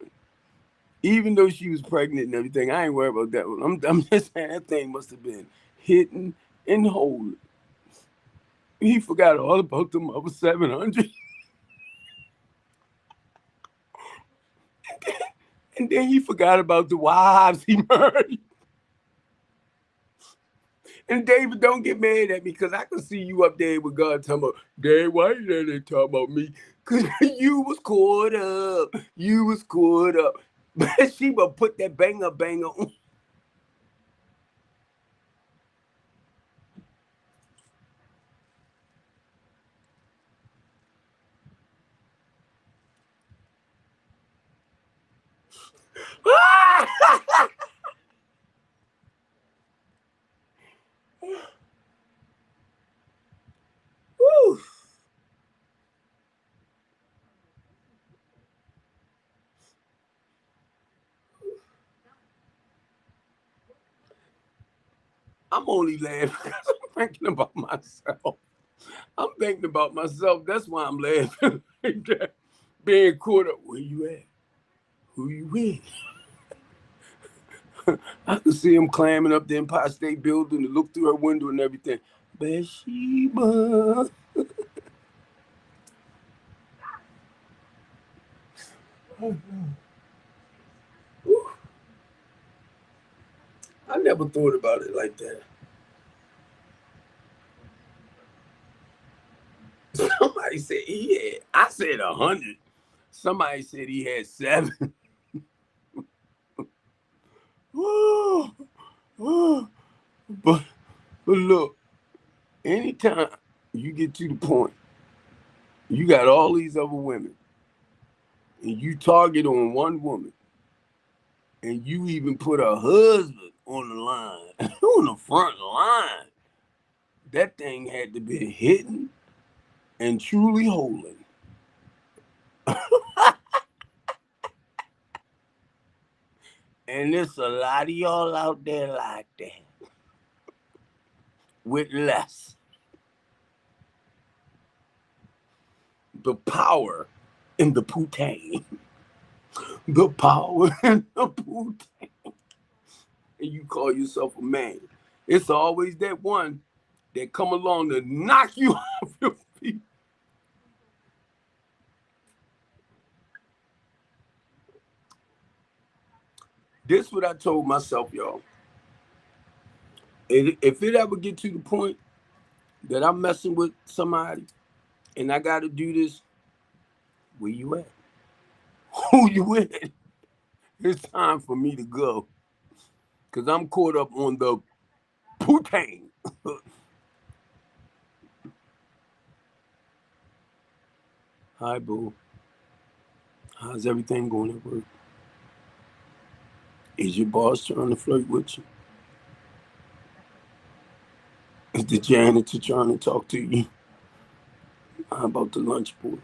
even though she was pregnant and everything. I ain't worried about that one. I'm just saying that thing must have been hitting and holding. He forgot all about them other 700. And then he forgot about the wives he murdered. And David, don't get mad at me because I can see you up there with God talking about, Dad, why you let they talk about me? Because you was caught up. You was caught up. But she would put that banger on. Woo. I'm only laughing because I'm thinking about myself. I'm thinking about myself. That's why I'm laughing. Being caught up. Where you at? Who you with? I could see him climbing up the Empire State Building to look through her window and everything. Bathsheba. I never thought about it like that. Somebody said he had, I said 100. Somebody said he had 7. but, but look, anytime you get to the point, you got all these other women, and you target on one woman, and you even put her husband on the line, on the front line, that thing had to be hitting and truly holding. And there's a lot of y'all out there like that with less. The power in the poutine. The power in the poutine. and you call yourself a man. It's always that one that come along to knock you off your feet. This what I told myself, y'all. If it ever get to the point that I'm messing with somebody and I got to do this, where you at? Who you with? It's time for me to go because I'm caught up on the poutine. Hi, boo. How's everything going at work? Is your boss trying to flirt with you? Is the janitor trying to talk to you? How about the lunch boy?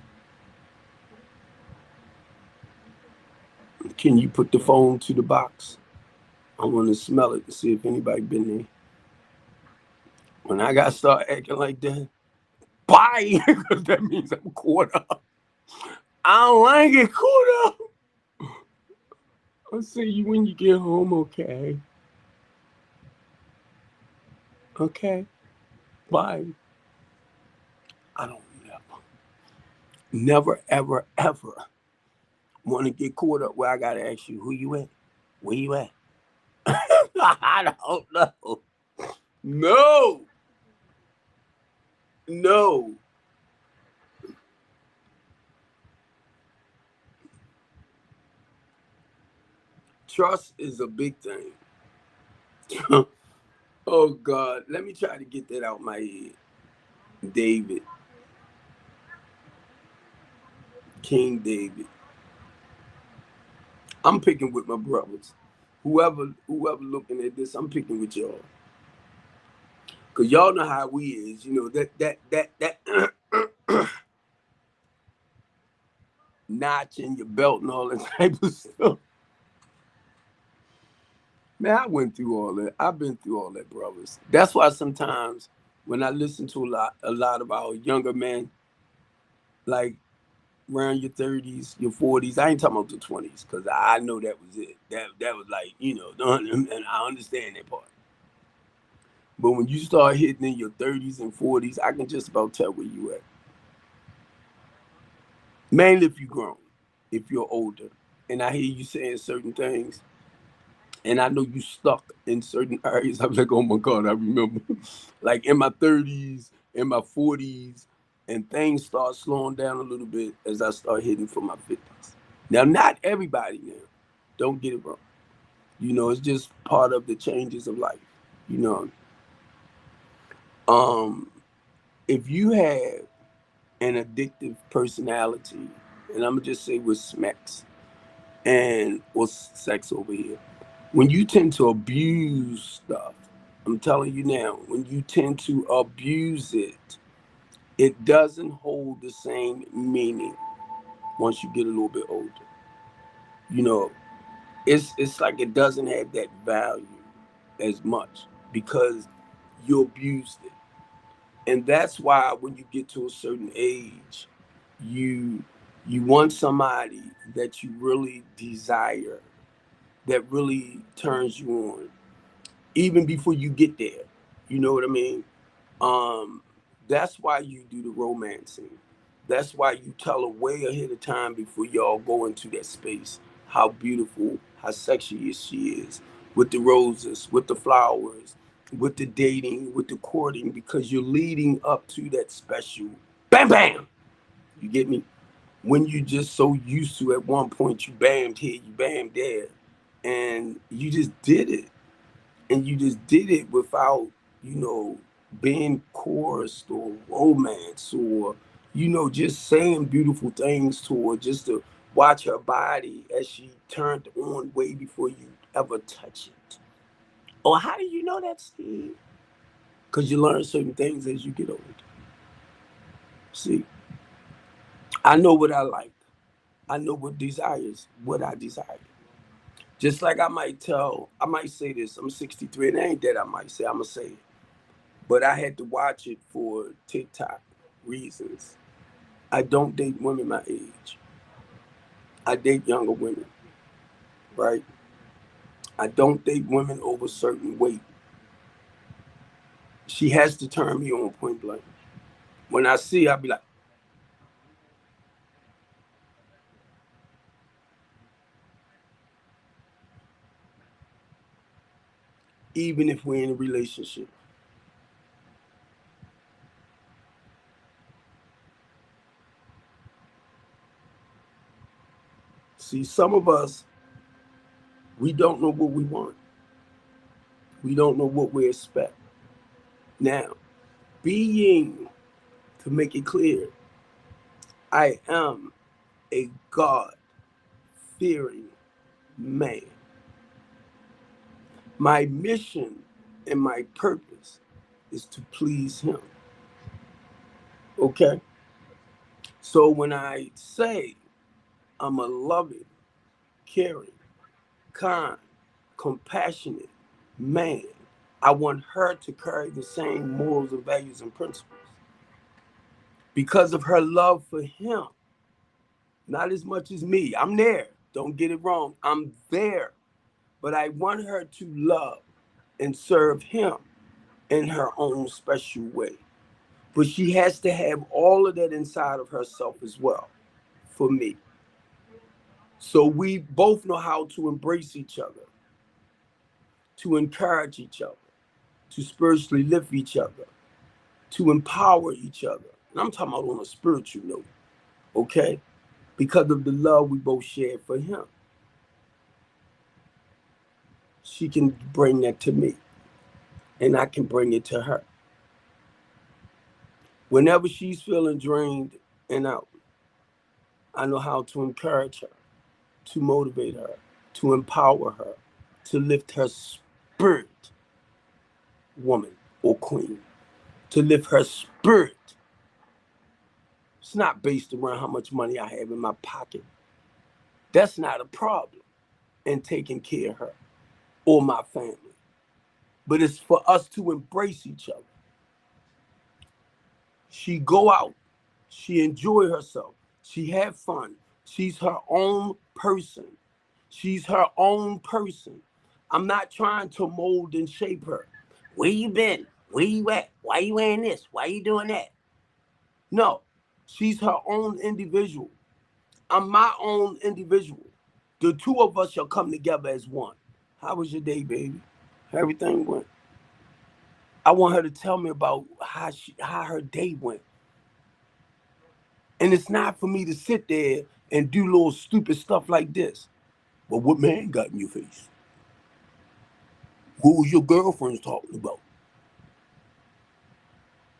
Can you put the phone to the box? I want to smell it to see if anybody been there. When I got to start acting like that, bye, because that means I'm caught up. I don't like it caught up. I'll see you when you get home, okay? Okay, bye. I don't never, ever, ever want to get caught up where I got to ask you, who you at? Where you at? I don't know. No, no. Trust is a big thing. Oh God, let me try to get that out my head. David, King David. I'm picking with my brothers. Whoever looking at this, I'm picking with y'all. Cause y'all know how we is, you know, that notch in your belt and all that type of stuff. Man, I went through all that. I've been through all that, brothers. That's why sometimes when I listen to a lot of our younger men, like around your 30s, your 40s, I ain't talking about the 20s, because I know that was it. That was like, and I understand that part. But when you start hitting in your 30s and 40s, I can just about tell where you at. Mainly if you're grown, if you're older. And I hear you saying certain things, and I know you stuck in certain areas. I'm like, oh my God, I remember. Like in my 30s, in my 40s, and things start slowing down a little bit as I start hitting for my 50s. Now, not everybody now. Don't get it wrong. It's just part of the changes of life. You know, um, if you have an addictive personality, and I'm gonna just say with smacks and or sex over here, when you tend to abuse stuff, I'm telling you now, when you tend to abuse it, it doesn't hold the same meaning once you get a little bit older. You know, it's like it doesn't have that value as much because you abused it. And that's why when you get to a certain age, you you want somebody that you really desire, that really turns you on even before you get there. You know what I mean? Um, that's why you do the romancing. That's why you tell her way ahead of time before y'all go into that space how beautiful, how sexy she is, with the roses, with the flowers, with the dating, with the courting, because you're leading up to that special bam bam. You get me? When you just so used to at one point you bammed here, you bammed there, and you just did it, and you just did it without, you know, being chorused or romance or, just saying beautiful things to her, just to watch her body as she turned on way before you ever touch it. Or how do you know that, Steve? Because you learn certain things as you get older. See, I know what I like. I know what I desire. Just like I might say this, I'm 63, and it ain't that I might say, I'm going to say it. But I had to watch it for TikTok reasons. I don't date women my age. I date younger women, right? I don't date women over certain weight. She has to turn me on point blank. When I see, I'll be like, even if we're in a relationship. See, some of us, we don't know what we want. We don't know what we expect. Now, being, to make it clear, I am a God fearing man. My mission and my purpose is to please Him. Okay? So when I say I'm a loving, caring, kind, compassionate man, I want her to carry the same morals and values and principles because of her love for Him, not as much as me. I'm there. Don't get it wrong. I'm there. But I want her to love and serve Him in her own special way. But she has to have all of that inside of herself as well for me. So we both know how to embrace each other, to encourage each other, to spiritually lift each other, to empower each other. And I'm talking about on a spiritual note, okay? Because of the love we both share for Him. She can bring that to me, and I can bring it to her. Whenever she's feeling drained and out, I know how to encourage her, to motivate her, to empower her, to lift her spirit, woman or queen, to lift her spirit. It's not based around how much money I have in my pocket. That's not a problem in taking care of her or my family. But it's for us to embrace each other. She go out, she enjoy herself, she have fun. She's her own person. She's her own person. I'm not trying to mold and shape her. Where you been? Where you at? Why you wearing this? Why you doing that? No, she's her own individual. I'm my own individual. The two of us shall come together as one. How was your day, baby? Everything went. I want her to tell me about how her day went. And it's not for me to sit there and do little stupid stuff like this. Well, what man got in your face? What was your girlfriends talking about?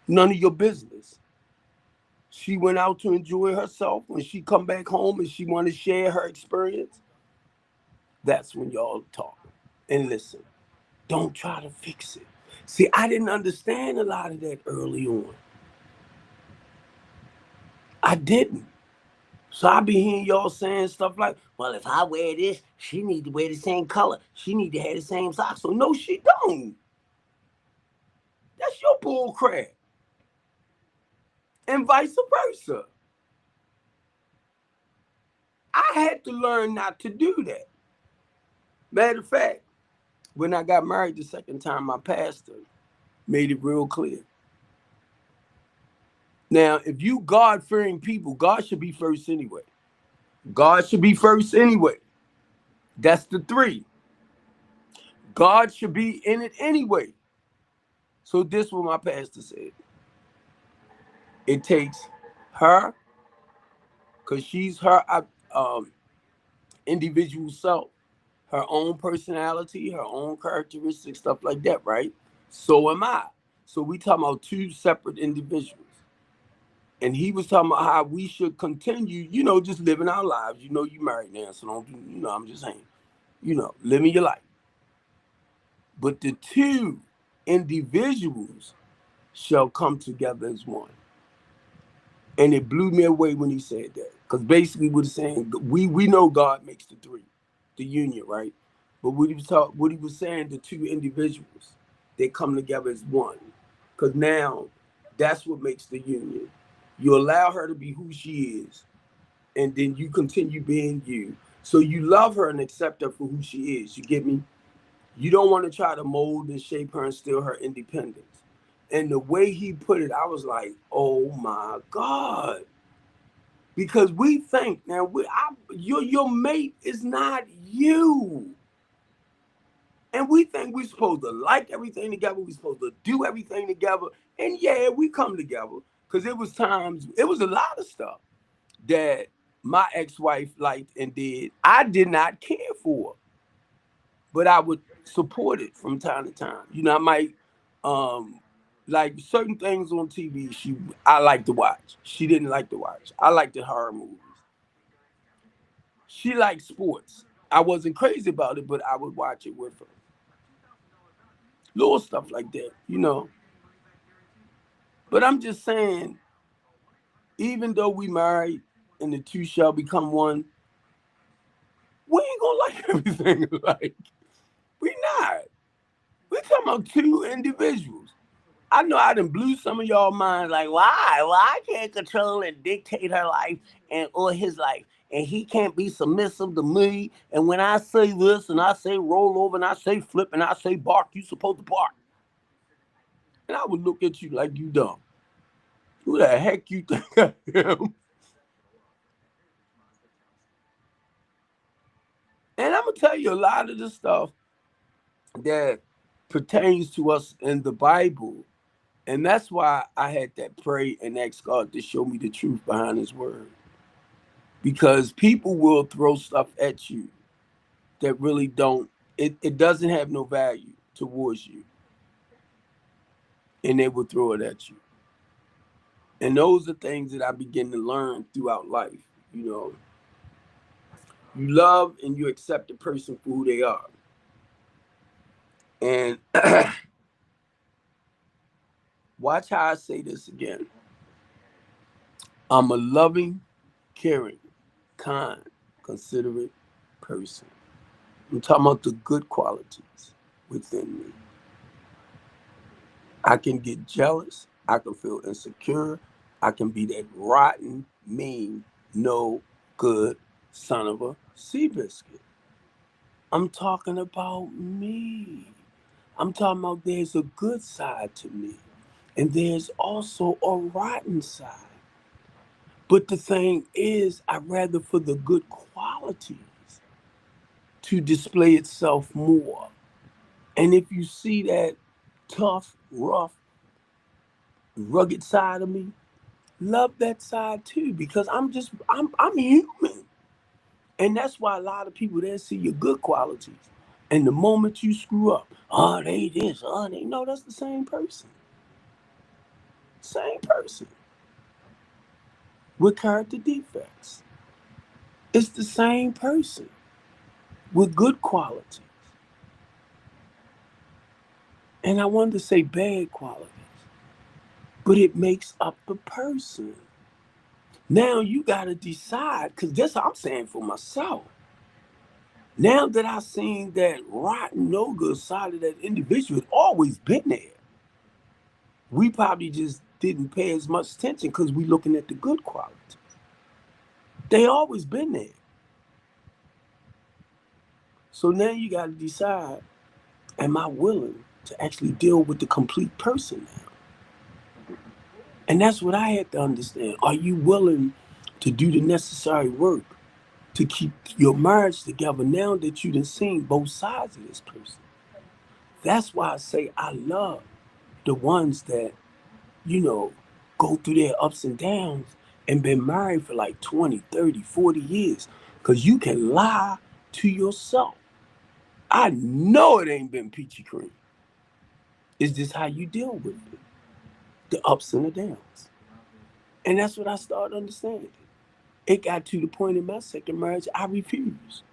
None of your business. She went out to enjoy herself. When she come back home and she want to share her experience, that's when y'all talk and listen. Don't try to fix it. See, I didn't understand a lot of that early on. I didn't. So I be hearing y'all saying stuff like, well, if I wear this, she need to wear the same color. She need to have the same socks. So no, she don't. That's your bull crap. And vice versa. I had to learn not to do that. Matter of fact, when I got married the second time, my pastor made it real clear. Now, if you God-fearing people, God should be first anyway. God should be first anyway. That's the three. God should be in it anyway. So this is what my pastor said. It takes her, because she's her individual self, her own personality, her own characteristics, stuff like that, right? So am I. So we talking about two separate individuals. And he was talking about how we should continue, just living our lives. You married now, so don't, I'm just saying, living your life. But the two individuals shall come together as one. And it blew me away when he said that. Because basically what he's saying, we know God makes the three, the union, right? But what he was saying, the two individuals, they come together as one. Because now that's what makes the union. You allow her to be who she is, and then you continue being you. So you love her and accept her for who she is. You get me? You don't want to try to mold and shape her and steal her independence. And the way he put it, I was like, oh my God. Because we think now, your mate is not you. And we think we're supposed to like everything together. We're supposed to do everything together. And yeah, we come together. Because it was a lot of stuff that my ex-wife liked and did. I did not care for, but I would support it from time to time. You know, I might like certain things on TV. I like to watch. She didn't like to watch. I like the horror movies. She liked sports. I wasn't crazy about it, but I would watch it with her. Little stuff like that, you know. But I'm just saying, even though we married and the two shall become one, we ain't gonna like everything alike. We not. We talking about two individuals. I know I done blew some of y'all minds like, why? Well, I can't control and dictate her life and or his life. And he can't be submissive to me. And when I say this and I say roll over and I say flip and I say bark, you supposed to bark. And I would look at you like you dumb. Who the heck you think I am? And I'm gonna tell you a lot of the stuff that pertains to us in the Bible. And that's why I had that pray and ask God to show me the truth behind his word. Because people will throw stuff at you that really it doesn't have no value towards you. And they will throw it at you. And those are things that I begin to learn throughout life. You know, you love and you accept the person for who they are. And watch how I say this again. I'm a loving, caring, kind, considerate person. I'm talking about the good qualities within me. I can get jealous. I can feel insecure. I can be that rotten, mean, no good son of a sea biscuit. I'm talking about me. I'm talking about there's a good side to me. And there's also a rotten side. But the thing is, I'd rather for the good qualities to display itself more. And if you see that tough, rough, rugged side of me, love that side too, because I'm human. And that's why a lot of people they see your good qualities. And the moment you screw up, oh, they this, oh, they no, that's the same person. Same person with character defects. It's the same person with good qualities. And I wanted to say bad qualities, but it makes up the person. Now you got to decide, because this I'm saying for myself. Now that I've seen that rotten, no good side of that individual, it's always been there. We probably just didn't pay as much attention because we looking at the good qualities. They always been there. So now you got to decide, am I willing to actually deal with the complete person now? And that's what I had to understand. Are you willing to do the necessary work to keep your marriage together now that you done seen both sides of this person? That's why I say I love the ones that, you know, go through their ups and downs and been married for like 20, 30, 40 years. Because you can lie to yourself. I know it ain't been peachy cream. It's just how you deal with it, the ups and the downs. And that's what I started understanding. It got to the point in my second marriage, I refused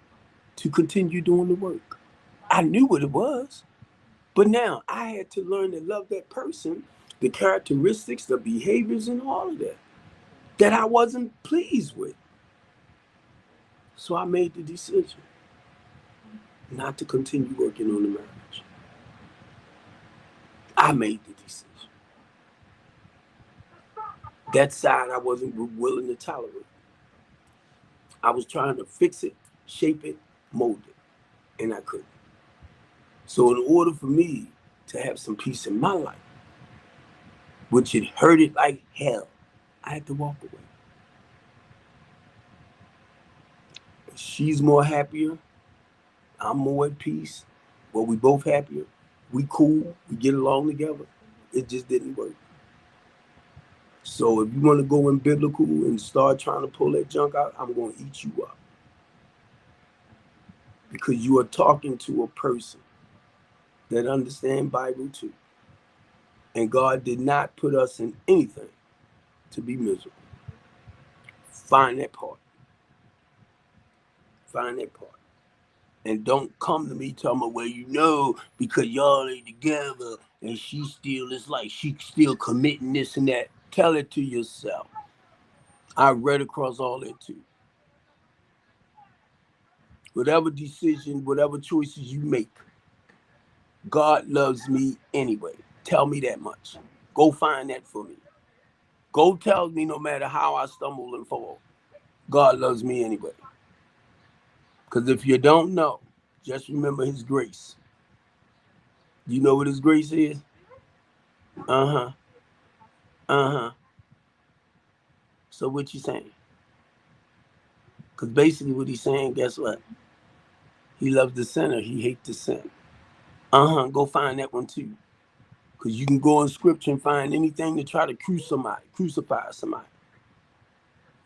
to continue doing the work. I knew what it was, but now I had to learn to love that person, the characteristics, the behaviors, and all of that I wasn't pleased with. So I made the decision not to continue working on the marriage. I made the decision. That side I wasn't willing to tolerate. I was trying to fix it, shape it, mold it, and I couldn't. So in order for me to have some peace in my life, which it hurted like hell, I had to walk away. She's more happier. I'm more at peace. Well, we both happier. We cool. We get along together. It just didn't work. So if you want to go in biblical and start trying to pull that junk out, I'm going to eat you up. Because you are talking to a person that understands Bible too. And God did not put us in anything to be miserable. Find that part. Find that part. And don't come to me talking about, well, you know, because y'all ain't together and she still, it's like she still committing this and that. Tell it to yourself. I read across all that too. Whatever decision, whatever choices you make, God loves me anyway. Tell me that much. Go find that for me. Go tell me no matter how I stumble and fall, God loves me anyway. Because if you don't know, just remember his grace. You know what his grace is? Uh-huh. Uh-huh. So what you saying? Because basically what he's saying, guess what? He loves the sinner. He hates the sin. Uh-huh. Go find that one too. Because you can go in scripture and find anything to try to crucify somebody.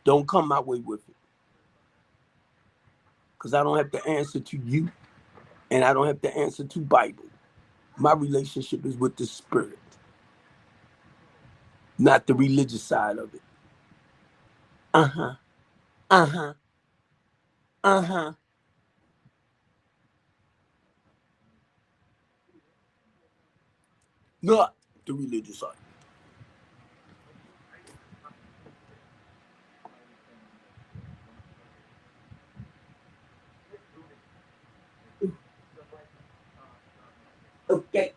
Don't come my way with it. Because I don't have to answer to you. And I don't have to answer to Bible. My relationship is with the spirit. Not the religious side of it. Uh-huh. Uh-huh. Uh-huh. Not the religious side. Okay.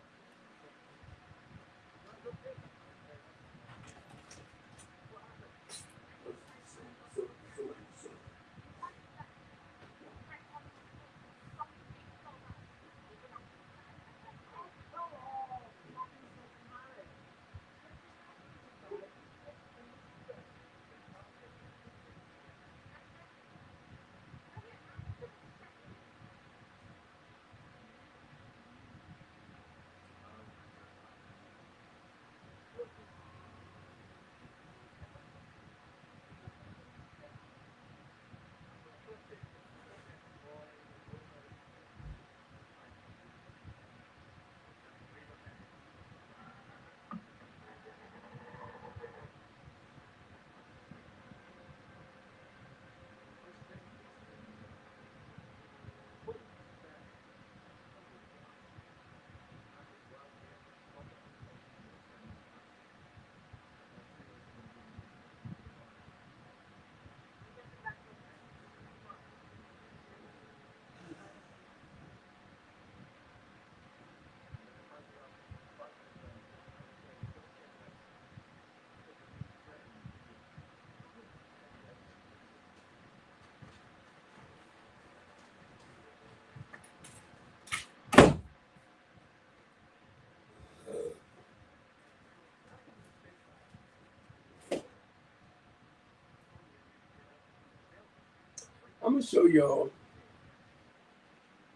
I'm gonna show y'all.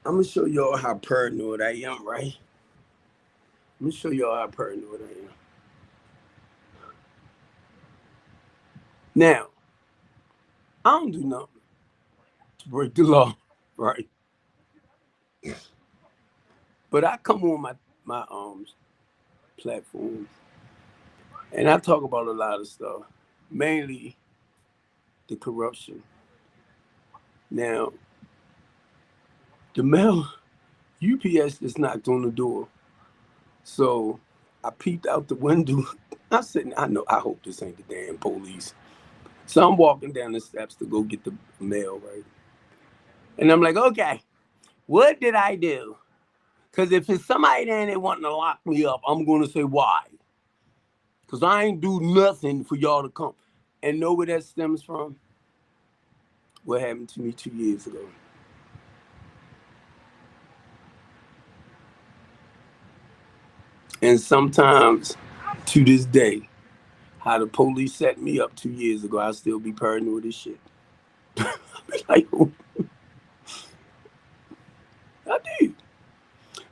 I'm gonna show y'all how paranoid I am, right? I'm gonna show y'all how paranoid I am. Now, I don't do nothing to break the law, right? But I come on my platforms and I talk about a lot of stuff, mainly the corruption. Now, the mail UPS just knocked on the door, so I peeped out the window. I said, I hope this ain't the damn police. So I'm walking down the steps to go get the mail, right? And I'm like, okay, what did I do? Because if it's somebody there and they wanting to lock me up, I'm going to say why. Because I ain't do nothing for y'all to come. And know where that stems from? What happened to me 2 years ago. And sometimes, to this day, how the police set me up 2 years ago, I still be paranoid as shit. Like, I do.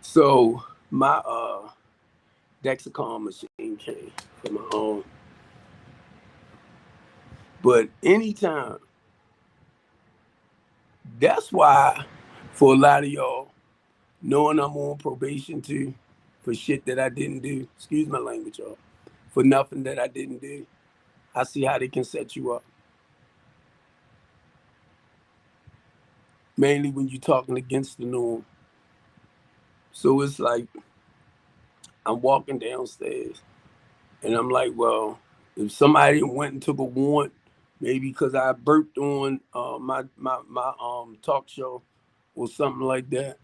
So my Dexicon machine came from my own. But anytime, that's why for a lot of y'all, knowing I'm on probation too, for shit that I didn't do, excuse my language, y'all, for nothing that I didn't do, I see how they can set you up. Mainly when you're talking against the norm. So it's like I'm walking downstairs and I'm like, well, if somebody went and took a warrant, maybe because I burped on my talk show or something like that,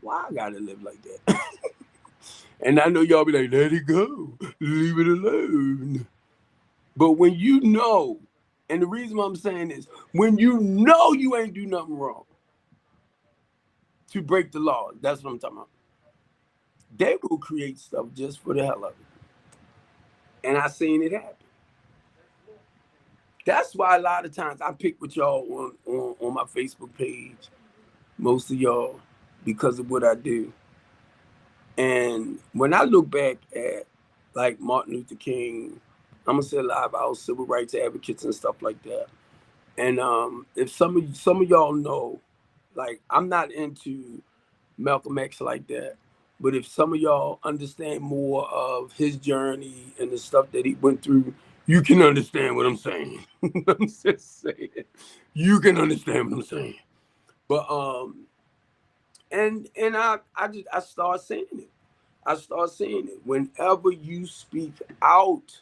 why I gotta live like that? And I know y'all be like, let it go, leave it alone. But when you know, and the reason why I'm saying is, when you know you ain't do nothing wrong to break the law, that's what I'm talking about. They will create stuff just for the hell of it. And I seen it happen. That's why a lot of times I pick with y'all on my Facebook page, most of y'all, because of what I do. And when I look back at like Martin Luther King, I'm gonna say a lot about civil rights advocates and stuff like that. And if some of y'all know, like I'm not into Malcolm X like that, but if some of y'all understand more of his journey and the stuff that he went through, you can understand what I'm saying. I'm just saying, you can understand what I'm saying. But and I start saying it. I start saying it. Whenever you speak out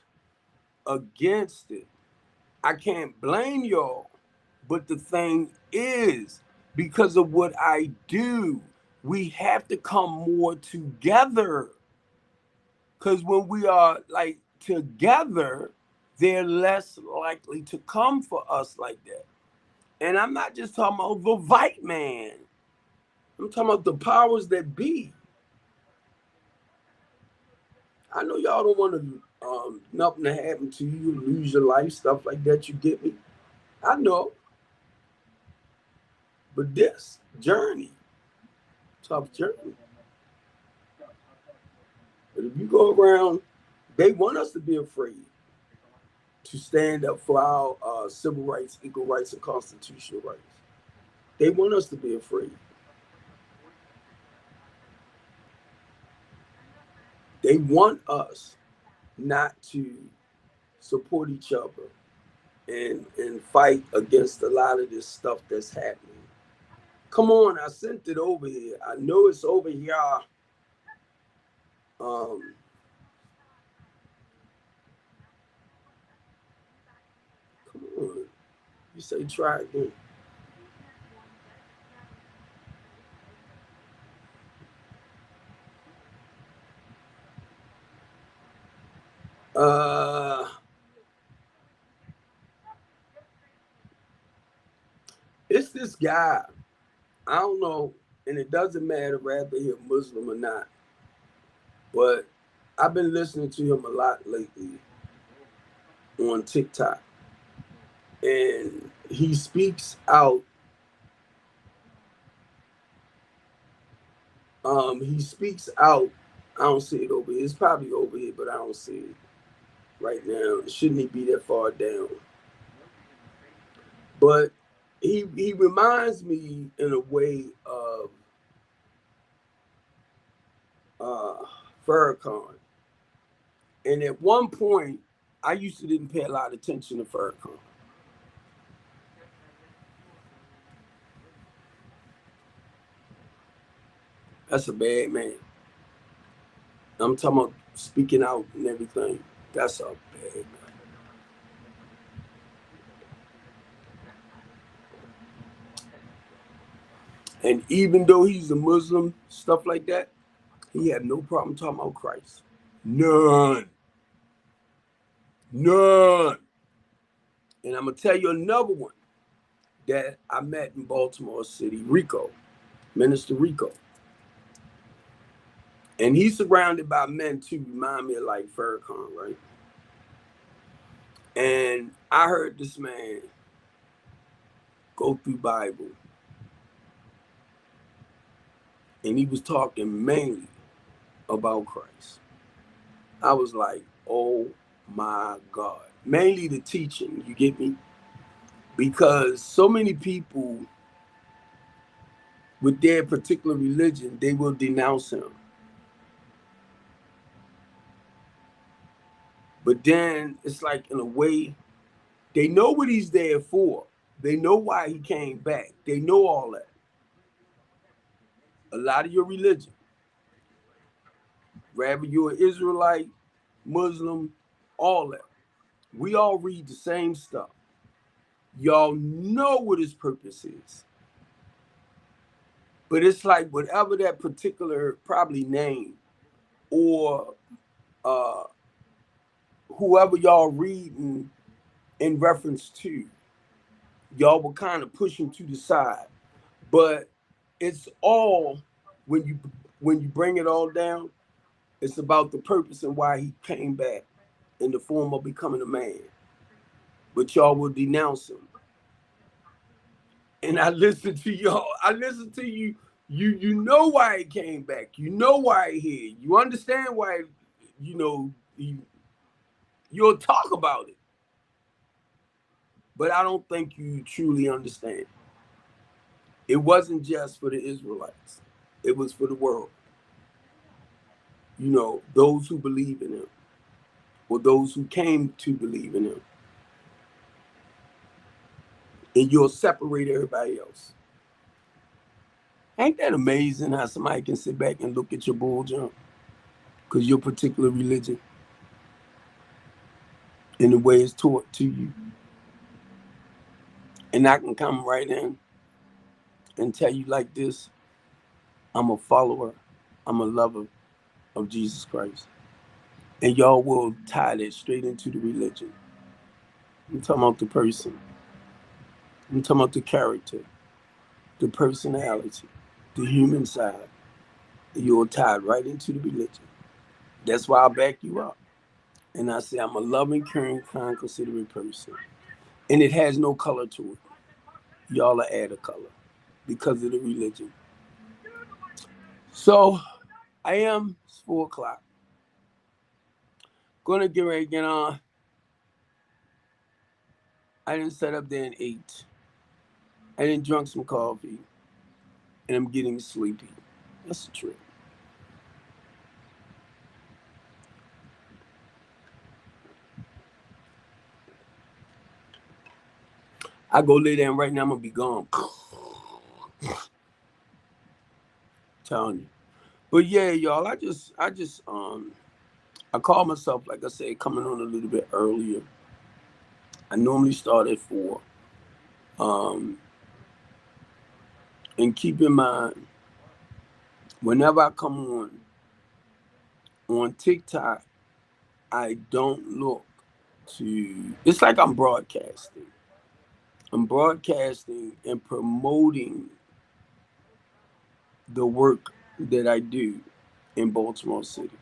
against it, I can't blame y'all. But the thing is, because of what I do, we have to come more together. Because when we are like together, they're less likely to come for us like that. And I'm not just talking about the white man. I'm talking about the powers that be. I know y'all don't want to nothing to happen to you, lose your life, stuff like that. You get me? I know, but this journey, tough journey. But if you go around, they want us to be afraid to stand up for our civil rights, equal rights, and constitutional rights. They want us to be afraid. They want us not to support each other and fight against a lot of this stuff that's happening. Come on, I sent it over here. I know it's over here. Um, come on. You say try again. Uh, it's this guy. I don't know, and it doesn't matter whether he's Muslim or not, but I've been listening to him a lot lately on TikTok, and he speaks out. He speaks out. I don't see it over here. It's probably over here, but I don't see it right now. Shouldn't he be that far down? But he reminds me in a way of uh, Farrakhan. And at one point, I used to didn't pay a lot of attention to Farrakhan. That's a bad man. I'm talking about speaking out and everything. That's a bad man. And even though he's a Muslim, stuff like that, he had no problem talking about Christ. None. None. And I'm gonna tell you another one that I met in Baltimore City, Rico, Minister Rico. And he's surrounded by men too, remind me of like Farrakhan, right? And I heard this man go through Bible, and he was talking mainly about Christ. I was like, oh my God. Mainly the teaching, you get me? Because so many people with their particular religion, they will denounce him. But then it's like, in a way, they know what he's there for. They know why he came back. They know all that. A lot of your religion, whether you're an Israelite, Muslim, all that, we all read the same stuff. Y'all know what his purpose is. But it's like whatever that particular probably name or uh, whoever y'all reading in reference to, y'all will kind of push him to the side. But it's all, when you bring it all down, it's about the purpose and why he came back in the form of becoming a man. But y'all will denounce him. And I listen to y'all. I listen to you. You know why he came back. You know why he here. You understand why, you'll talk about it. But I don't think you truly understand. It wasn't just for the Israelites. It was for the world. Those who believe in him, or those who came to believe in him. And you'll separate everybody else. Ain't that amazing how somebody can sit back and look at your bull jump? Because your particular religion and the way it's taught to you. And I can come right in and tell you like this: I'm a follower, I'm a lover of Jesus Christ. And y'all will tie that straight into the religion. I'm talking about the person. I'm talking about the character, the personality, the human side. You're tied right into the religion. That's why I back you up. And I say I'm a loving, caring, kind, considerate person. And it has no color to it. Y'all are add a color because of the religion. So it's 4:00. Gonna get ready to get on. I didn't set up there and ate. I didn't drink some coffee. And I'm getting sleepy. That's the trick. I go lay down right now, I'm gonna be gone. Telling you. But yeah, y'all, I call myself, like I said, coming on a little bit earlier. I normally start at 4. And keep in mind, whenever I come on TikTok, I don't look it's like I'm broadcasting. I'm broadcasting and promoting the work that I do in Baltimore City.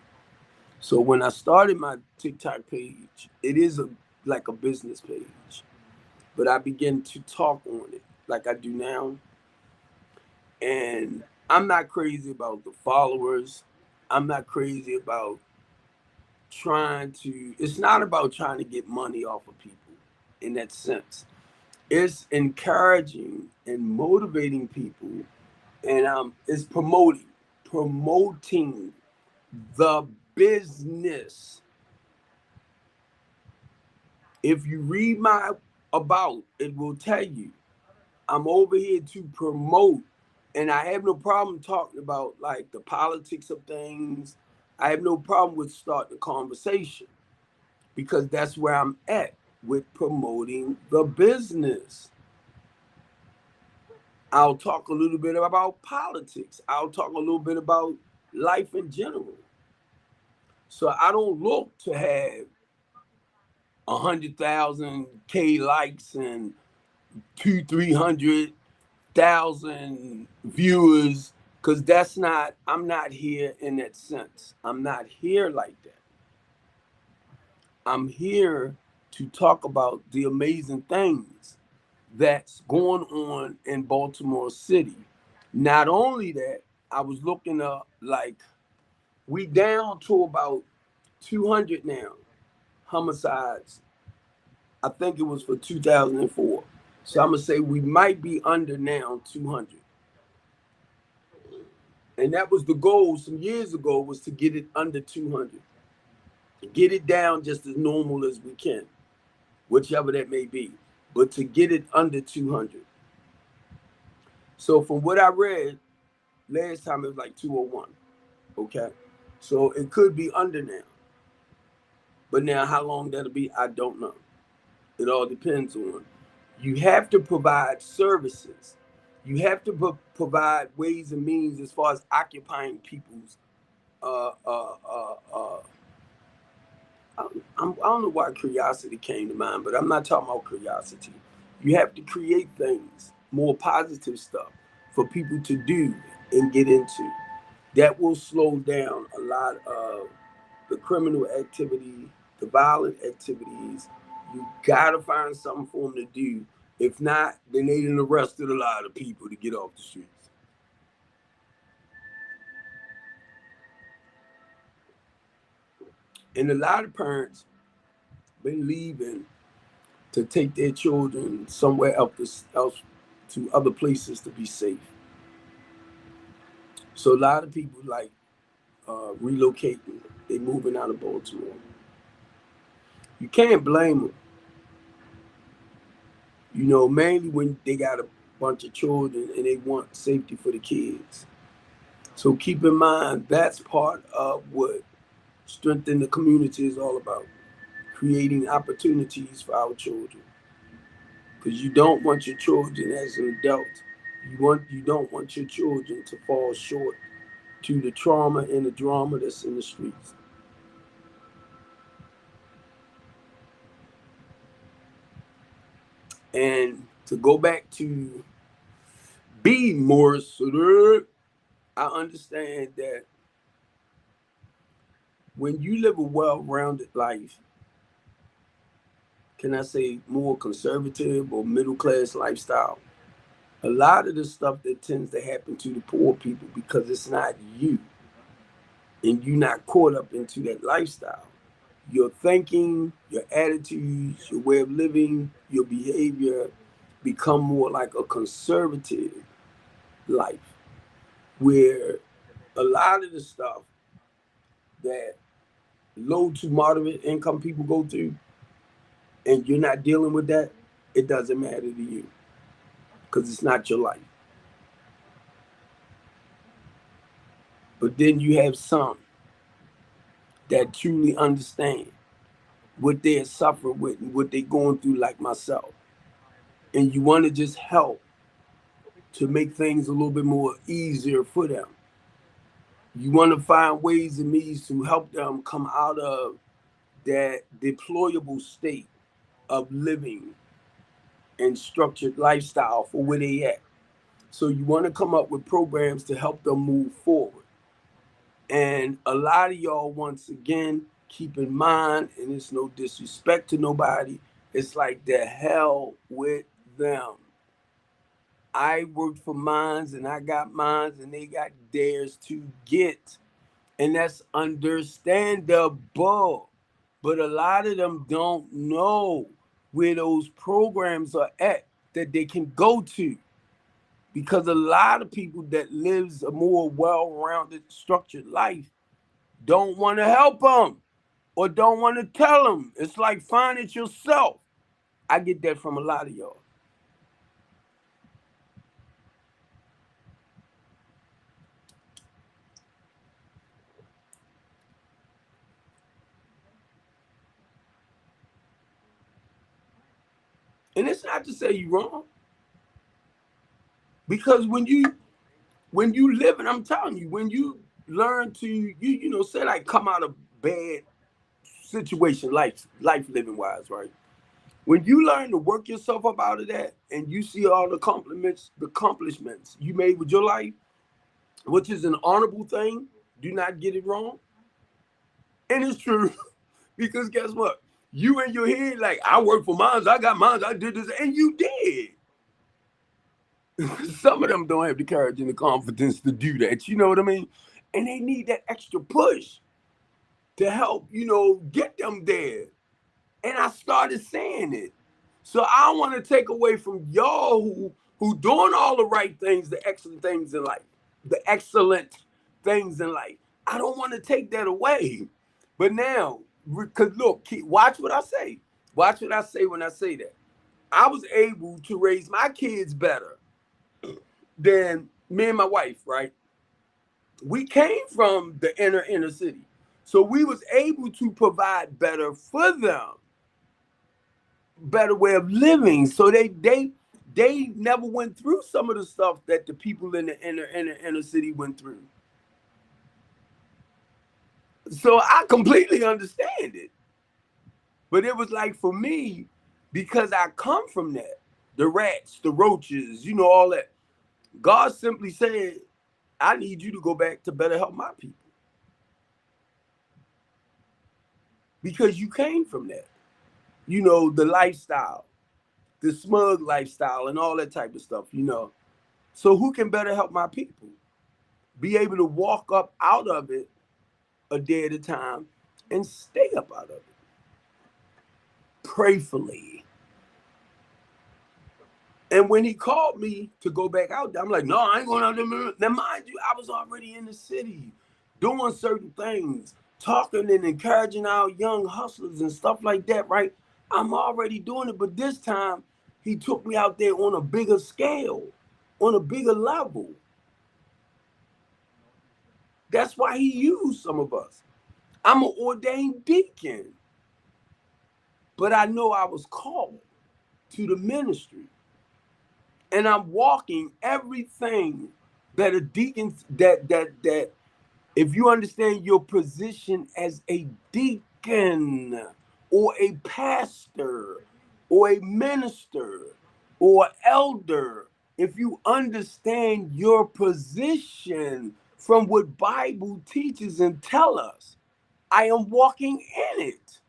So when I started my TikTok page, it is like a business page, but I begin to talk on it like I do now. And I'm not crazy about the followers. I'm not crazy about it's not about trying to get money off of people in that sense. It's encouraging and motivating people, and it's promoting the business. If you read my about, it will tell you I'm over here to promote, and I have no problem talking about like the politics of things. I have no problem with starting a conversation because that's where I'm at with promoting the business. I'll talk a little bit about politics. I'll talk a little bit about life in general. So I don't look to have 100,000 K likes and 200,000-300,000 viewers Because that's not, I'm not here in that sense. I'm not here like that. I'm here to talk about the amazing things that's going on in Baltimore City. Not only that, I was looking up, like, we down to about 200 now homicides. I think it was for 2004. So I'm gonna say we might be under now 200. And that was the goal some years ago, was to get it under 200. Get it down just as normal as we can, whichever that may be, but to get it under 200. So from what I read last time, it was like 201. Okay, so it could be under now, but now how long that'll be, I don't know. It all depends on, you have to provide services, you have to provide ways and means as far as occupying people's uh uh uh uh I don't know why curiosity came to mind, but I'm not talking about curiosity. You have to create things, more positive stuff for people to do and get into. That will slow down a lot of the criminal activity, the violent activities. You gotta find something for them to do. If not, then they done arrested a lot of people to get off the streets. And a lot of parents been leaving to take their children somewhere else to other places to be safe. So a lot of people like relocating. They moving out of Baltimore. You can't blame them. You know, mainly when they got a bunch of children and they want safety for the kids. So keep in mind that's part of what strengthening the community is all about. Creating opportunities for our children. Because you don't want your children as an adult. You don't want your children to fall short to the trauma and the drama that's in the streets. And to go back to be more sort, I understand that when you live a well-rounded life, can I say more conservative or middle-class lifestyle, a lot of the stuff that tends to happen to the poor people because it's not you and you're not caught up into that lifestyle. Your thinking, your attitudes, your way of living, your behavior become more like a conservative life where a lot of the stuff that low to moderate income people go through and you're not dealing with that, it doesn't matter to you because it's not your life. But then you have some that truly understand what they're suffering with and what they're going through, like myself. And you want to just help to make things a little bit more easier for them. You want to find ways and means to help them come out of that deployable state of living and structured lifestyle for where they at. So you want to come up with programs to help them move forward. And a lot of y'all, once again, keep in mind, and it's no disrespect to nobody, it's like the hell with them. I worked for mines and I got mines and they got theirs to get. And that's understandable. But a lot of them don't know where those programs are at that they can go to. Because a lot of people that lives a more well-rounded, structured life don't want to help them or don't want to tell them. It's like, find it yourself. I get that from a lot of y'all. And it's not to say you're wrong. Because when you live, and I'm telling you, when you learn to say like come out of bad situation, life living wise, right? When you learn to work yourself up out of that and you see all the accomplishments you made with your life, which is an honorable thing. Do not get it wrong. And it's true. Because guess what? You in your head, like, I work for mines, I got mines, I did this, and you did. Some of them don't have the courage and the confidence to do that. You know what I mean? And they need that extra push to help, get them there. And I started saying it. So I want to take away from y'all who doing all the right things, the excellent things in life, the excellent things in life. I don't want to take that away. But now, because look, watch what I say. Watch what I say when I say that. I was able to raise my kids better than me and my wife, right? We came from the inner city. So we was able to provide better for them, better way of living. So they never went through some of the stuff that the people in the inner city went through. So I completely understand it. But it was like for me, because I come from that, the rats, the roaches, all that. God simply said, I need you to go back to better help my people. Because you came from that. The lifestyle, the smug lifestyle and all that type of stuff, So who can better help my people? Be able to walk up out of it a day at a time and stay up out of it. Prayerfully. And when he called me to go back out there, I'm like, no, I ain't going out there. Now, mind you, I was already in the city doing certain things, talking and encouraging our young hustlers and stuff like that, right? I'm already doing it. But this time, he took me out there on a bigger scale, on a bigger level. That's why he used some of us. I'm an ordained deacon. But I know I was called to the ministry. And I'm walking everything that a deacon, that if you understand your position as a deacon or a pastor or a minister or elder, if you understand your position from what Bible teaches and tell us, I am walking in it.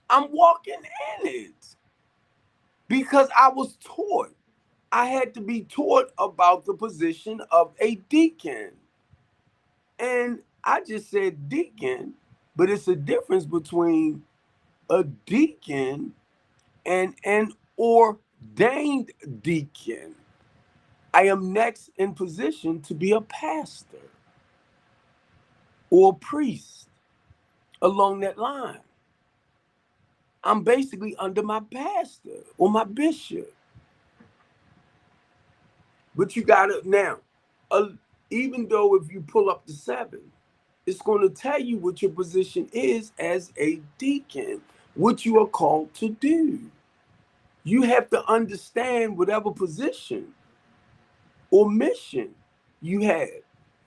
I'm walking in it because I was taught. I had to be taught about the position of a deacon. And I just said deacon, but it's a difference between a deacon and an ordained deacon. I am next in position to be a pastor or a priest along that line. I'm basically under my pastor or my bishop. But you got to now, even though if you pull up the 7, it's going to tell you what your position is as a deacon, what you are called to do. You have to understand whatever position or mission you have.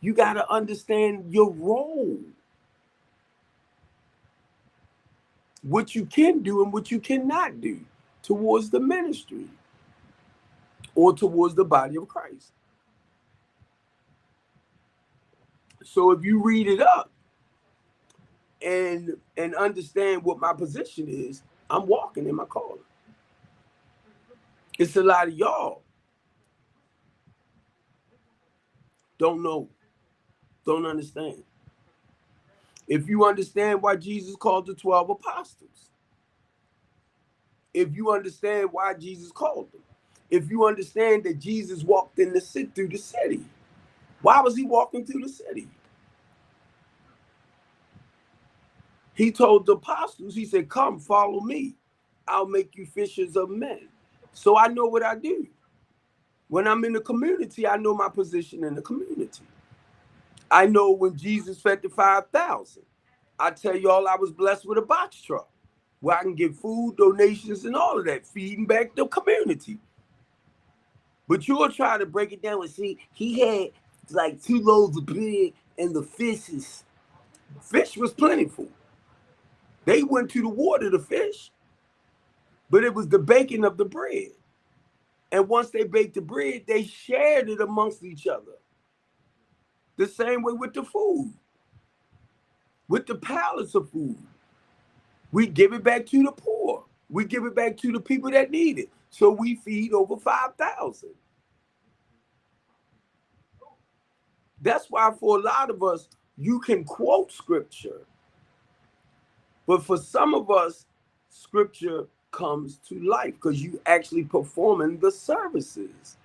You got to understand your role, what you can do and what you cannot do towards the ministry or towards the body of Christ. So if you read it up and understand what my position is, I'm walking in my calling. It's a lot of y'all don't know, don't understand. If you understand why Jesus called the 12 apostles, if you understand why Jesus called them, if you understand that Jesus walked through the city, why was he walking through the city? He told the apostles, he said, come, follow me. I'll make you fishers of men. So I know what I do. When I'm in the community, I know my position in the community. I know when Jesus fed the 5,000, I tell y'all I was blessed with a box truck where I can get food, donations, and all of that, feeding back the community. But you'll try to break it down and see, he had like 2 loaves of bread and the fishes. Fish was plentiful. They went to the water to fish, but it was the baking of the bread. And once they baked the bread, they shared it amongst each other. The same way with the food, with the pallets of food. We give it back to the poor. We give it back to the people that need it. So we feed over 5,000. That's why for a lot of us, you can quote scripture. But for some of us, scripture comes to life because you actually performing the services.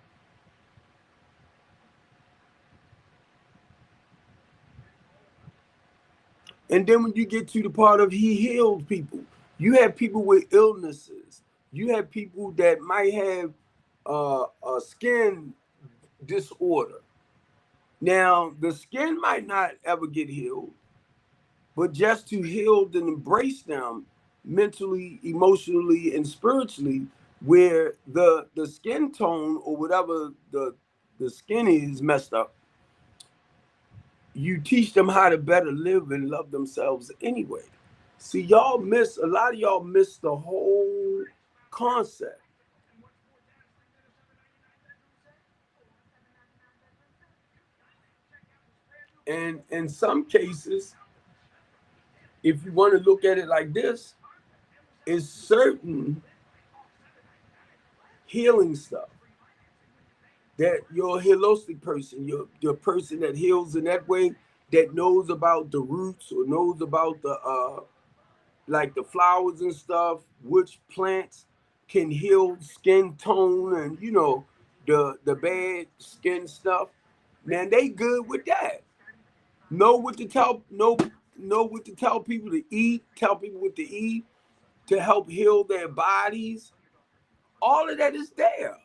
And then when you get to the part of he healed people, you have people with illnesses. You have people that might have a skin disorder. Now, the skin might not ever get healed, but just to heal and embrace them mentally, emotionally, and spiritually, where the skin tone or whatever the skin is messed up, you teach them how to better live and love themselves anyway. See, a lot of y'all miss the whole concept. And in some cases, if you want to look at it like this, is certain healing stuff that your holistic person, your person that heals in that way, that knows about the roots or knows about the like the flowers and stuff, which plants can heal skin tone and the bad skin stuff. Man, they good with that. Know what to tell know what to tell people to eat, tell people what to eat to help heal their bodies. All of that is there.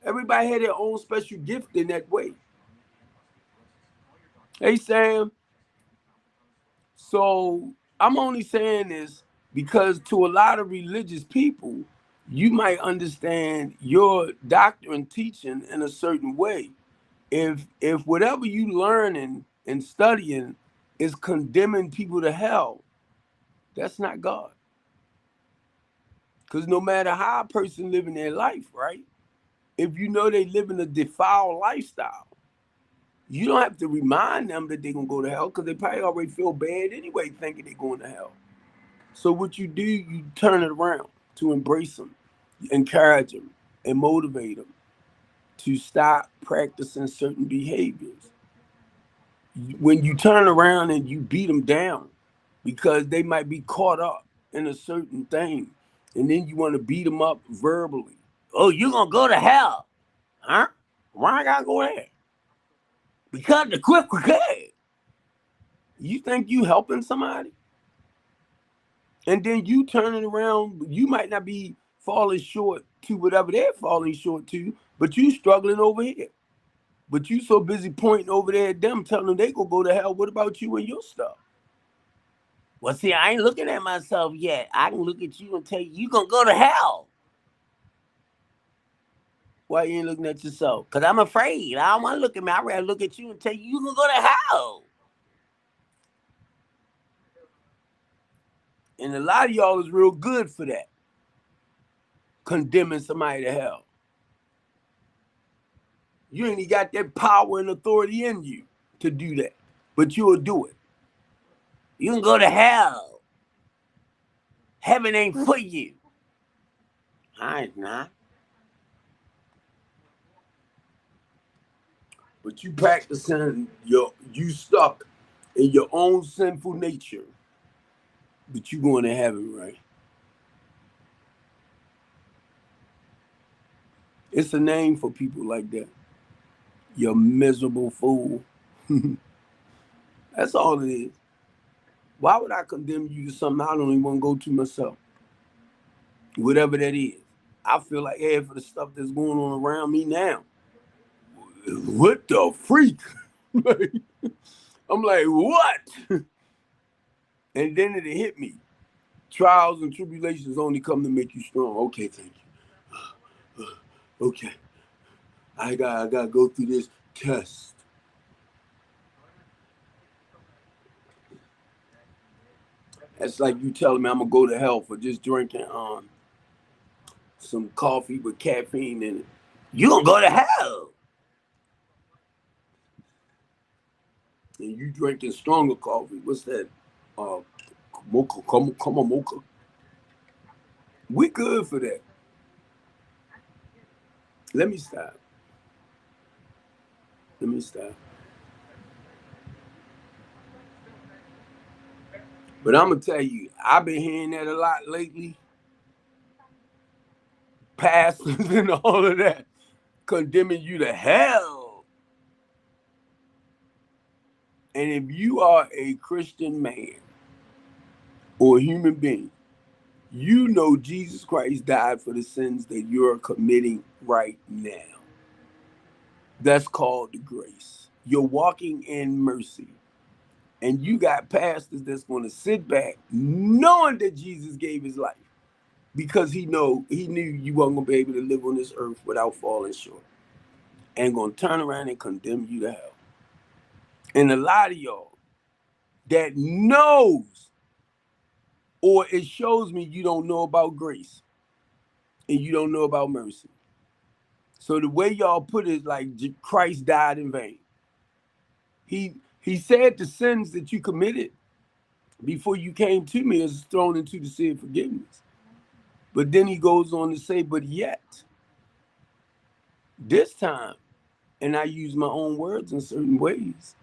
Everybody had their own special gift in that way. Hey Sam, so I'm only saying this because to a lot of religious people, you might understand your doctrine teaching in a certain way. If whatever you learning and studying is condemning people to hell, that's not God. Because no matter how a person living their life, right? If you know they living a defiled lifestyle, you don't have to remind them that they're gonna go to hell because they probably already feel bad anyway, thinking they're going to hell. So what you do, you turn it around to embrace them, encourage them, and motivate them to stop practicing certain behaviors. When you turn around and you beat them down because they might be caught up in a certain thing, and then you want to beat them up verbally. Oh, you're gonna go to hell, huh? Why I gotta go there? Because the quick cricket. You think you helping somebody? And then you turning around, you might not be falling short to whatever they're falling short to, but you struggling over here. But you so busy pointing over there at them, telling them they gonna go to hell. What about you and your stuff? Well, see, I ain't looking at myself yet. I can look at you and tell you gonna go to hell. Why you ain't looking at yourself? Because I'm afraid. I don't want to look at me. I'd rather look at you and tell you gonna go to hell. And a lot of y'all is real good for that. Condemning somebody to hell. You ain't got that power and authority in you to do that. But you'll do it. You can go to hell. Heaven ain't for you. I ain't not. But you practicing you stuck in your own sinful nature. But you going to heaven, right? It's a name for people like that. You miserable fool. That's all it is. Why would I condemn you to something I don't even want to go to myself? Whatever that is. I feel like half of the stuff that's going on around me now. What the freak? I'm like, what? And then it hit me. Trials and tribulations only come to make you strong. Okay, thank you. Okay. I gotta go through this test. That's like you telling me I'm gonna go to hell for just drinking some coffee with caffeine in it. You gonna go to hell. and you drinking stronger coffee. What's that? Uh, mocha, come on, mocha. We good for that. Let me stop. Let me stop. But I'm gonna tell you, I've been hearing that a lot lately. Pastors and all of that condemning you to hell. And if you are a Christian man or a human being, you know Jesus Christ died for the sins that you're committing right now. That's called the grace. You're walking in mercy. And you got pastors that's going to sit back knowing that Jesus gave his life because he knew you weren't going to be able to live on this earth without falling short, and going to turn around and condemn you to hell. And a lot of y'all that knows, or it shows me you don't know about grace and you don't know about mercy. So the way y'all put it is like Christ died in vain. He said the sins that you committed before you came to me is thrown into the sea of forgiveness. But then he goes on to say, but yet, this time, and I use my own words in certain ways,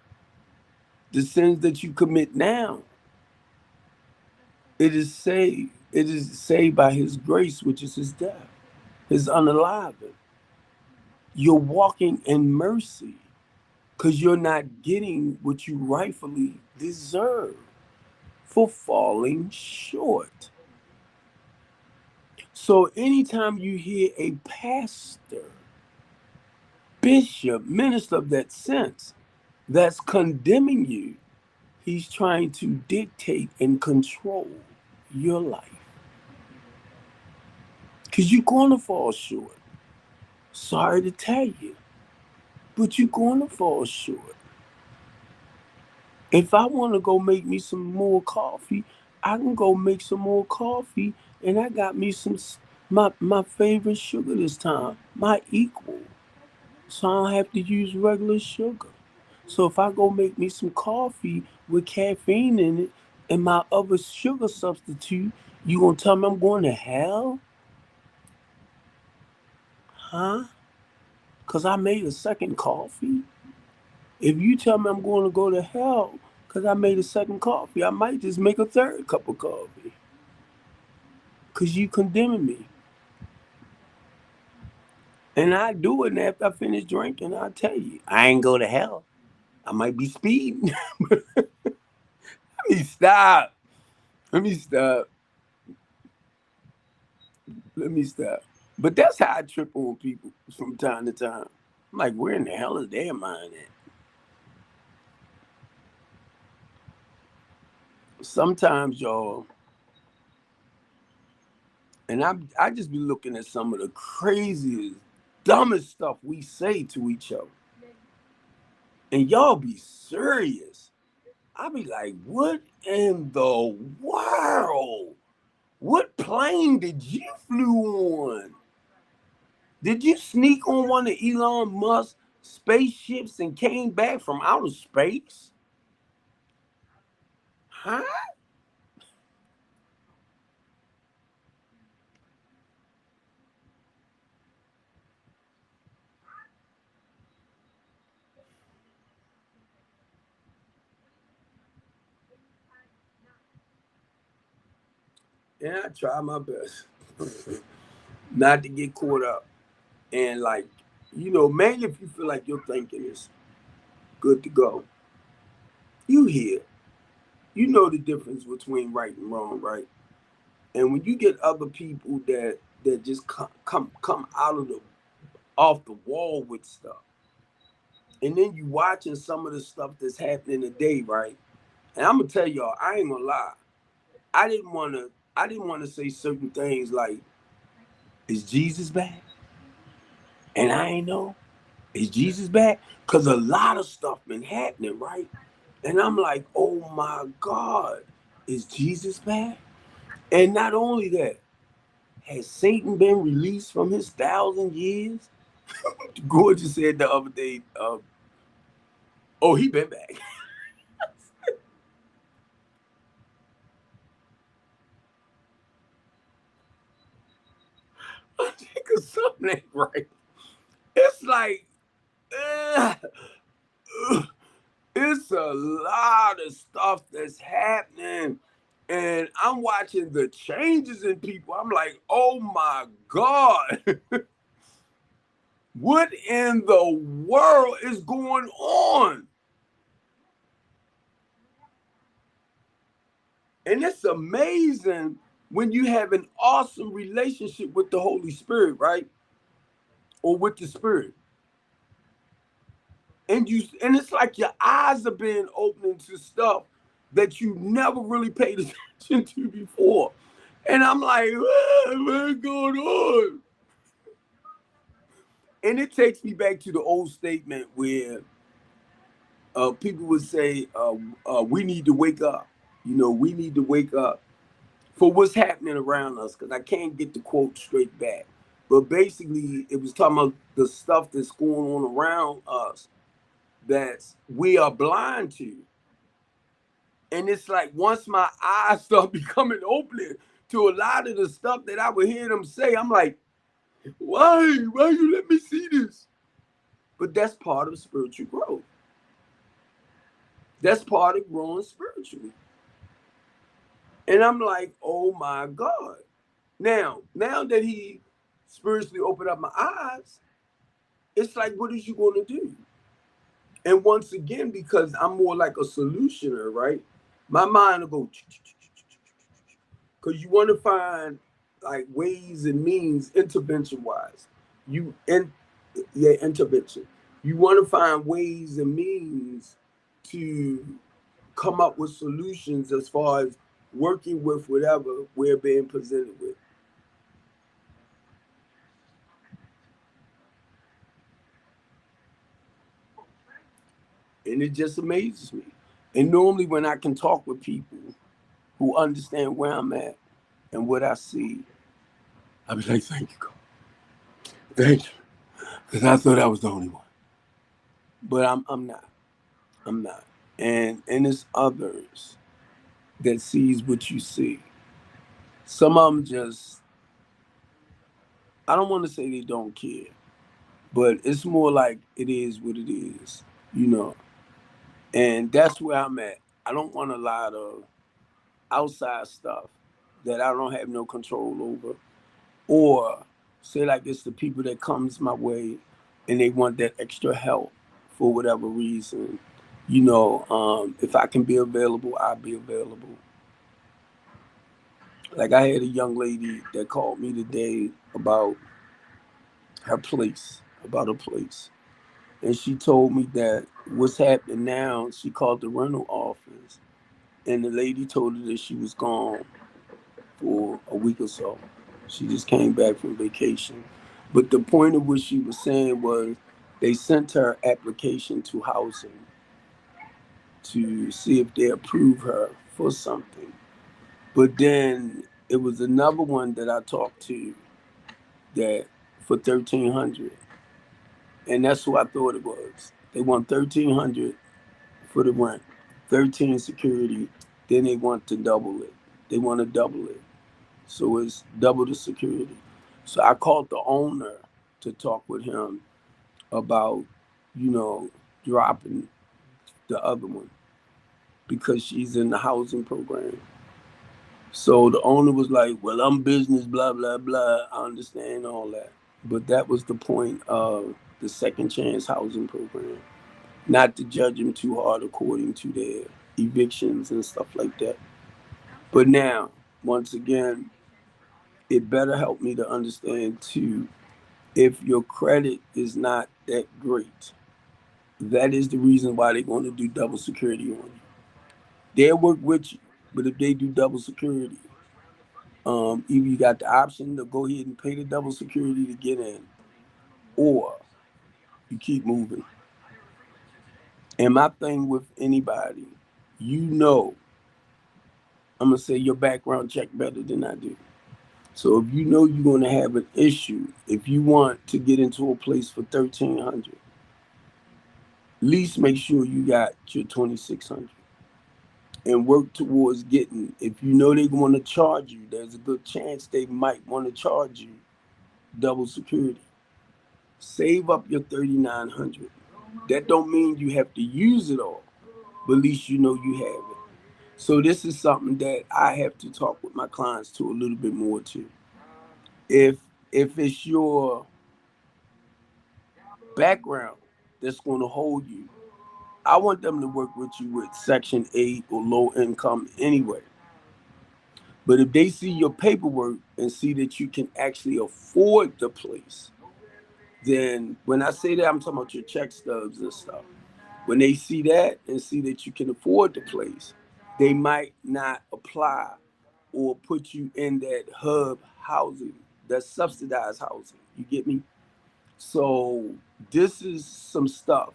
the sins that you commit now, it is saved by his grace, which is his death, his unaliving. You're walking in mercy because you're not getting what you rightfully deserve for falling short. So anytime you hear a pastor, bishop, minister of that sense that's condemning you, he's trying to dictate and control your life. Because you're going to fall short. Sorry to tell you, but you're going to fall short. If I want to go make me some more coffee, I can go make some more coffee, and I got me my favorite sugar this time, my equal. So I don't have to use regular sugar. So if I go make me some coffee with caffeine in it and my other sugar substitute, you gonna tell me I'm going to hell? Huh? Because I made a second coffee? If you tell me I'm going to go to hell because I made a second coffee, I might just make a third cup of coffee. Because you condemning me. And I do it, and after I finish drinking, I'll tell you, I ain't go to hell. I might be speeding. Let me stop. Let me stop. Let me stop. But that's how I trip on people from time to time. I'm like, where in the hell is their mind at? Sometimes, y'all, and I just be looking at some of the craziest, dumbest stuff we say to each other. And y'all be serious. I be like, what in the world? What plane did you flew on? Did you sneak on one of Elon Musk's spaceships and came back from outer space? Huh? And I try my best not to get caught up. And like, man, if you feel like your thinking is good to go, you hear. You know the difference between right and wrong, right? And when you get other people that just come out of the off the wall with stuff, and then you watching some of the stuff that's happening today, right? And I'm gonna tell y'all, I ain't gonna lie. I didn't wanna say certain things like, is Jesus back? And I ain't know. Is Jesus back? Because a lot of stuff been happening, right? And I'm like, oh my God, is Jesus back? And not only that, has Satan been released from his 1,000 years? Gorgeous said the other day, oh, he been back. I'm thinking something ain't right. It's like, uh, uh, it's a lot of stuff that's happening. And I'm watching the changes in people. I'm like, oh my God, what in the world is going on? And it's amazing when you have an awesome relationship with the Holy Spirit, right? Or with the Spirit. And it's like your eyes are being opened to stuff that you never really paid attention to before. And I'm like, what's going on? And it takes me back to the old statement where people would say, we need to wake up. We need to wake up for what's happening around us, because I can't get the quote straight back. But basically, it was talking about the stuff that's going on around us that we are blind to. And it's like once my eyes start becoming open to a lot of the stuff that I would hear them say, I'm like, why? Why you let me see this? But that's part of spiritual growth. That's part of growing spiritually. And I'm like, oh my God. Now that he spiritually opened up my eyes, it's like, what is you going to do? And once again, because I'm more like a solutioner, right? My mind will go, because you want to find like ways and means intervention wise. Intervention. You want to find ways and means to come up with solutions as far as working with whatever we're being presented with. And it just amazes me. And normally when I can talk with people who understand where I'm at and what I see, I be like, thank you, God. Thank you. Because I thought I was the only one. But I'm not. I'm not. And it's others that sees what you see. Some of them just, I don't want to say they don't care, but it's more like it is what it is, you know. And that's where I'm at. I don't want a lot of outside stuff that I don't have no control over, or say like it's the people that comes my way and they want that extra help for whatever reason. If I can be available, I'll be available. Like I had a young lady that called me today about about a place. And she told me that what's happening now, she called the rental office and the lady told her that she was gone for a week or so. She just came back from vacation. But the point of what she was saying was they sent her application to housing to see if they approve her for something. But then it was another one that I talked to that for 1,300, and that's who I thought it was. They want 1,300 for the rent, 13 security. Then they want to double it. They want to double it, so it's double the security. So I called the owner to talk with him about, you know, dropping the other one because she's in the housing program. So the owner was like, "Well, I'm business, blah blah blah. I understand all that." But that was the point of the second chance housing program. Not to judge them too hard according to their evictions and stuff like that. But now, once again, it better help me to understand too, if your credit is not that great, that is the reason why they're going to do double security on you. They'll work with you, but if they do double security, either you got the option to go ahead and pay the double security to get in, or you keep moving. And my thing with anybody, you know, I'm gonna say your background check better than I do. So if you know you're gonna have an issue, if you want to get into a place for 1,300, at least make sure you got your 2,600 and work towards getting. If you know they want to charge you, there's a good chance they might want to charge you double security. Save up your 3,900. That don't mean you have to use it all, but at least you know you have it. So this is something that I have to talk with my clients to a little bit more too. If it's your background that's going to hold you, I want them to work with you with Section 8 or low income anyway. But if they see your paperwork and see that you can actually afford the place, then when I say that, I'm talking about your check stubs and stuff. When they see that and see that you can afford the place, they might not apply or put you in that hub housing, that subsidized housing. You get me? So this is some stuff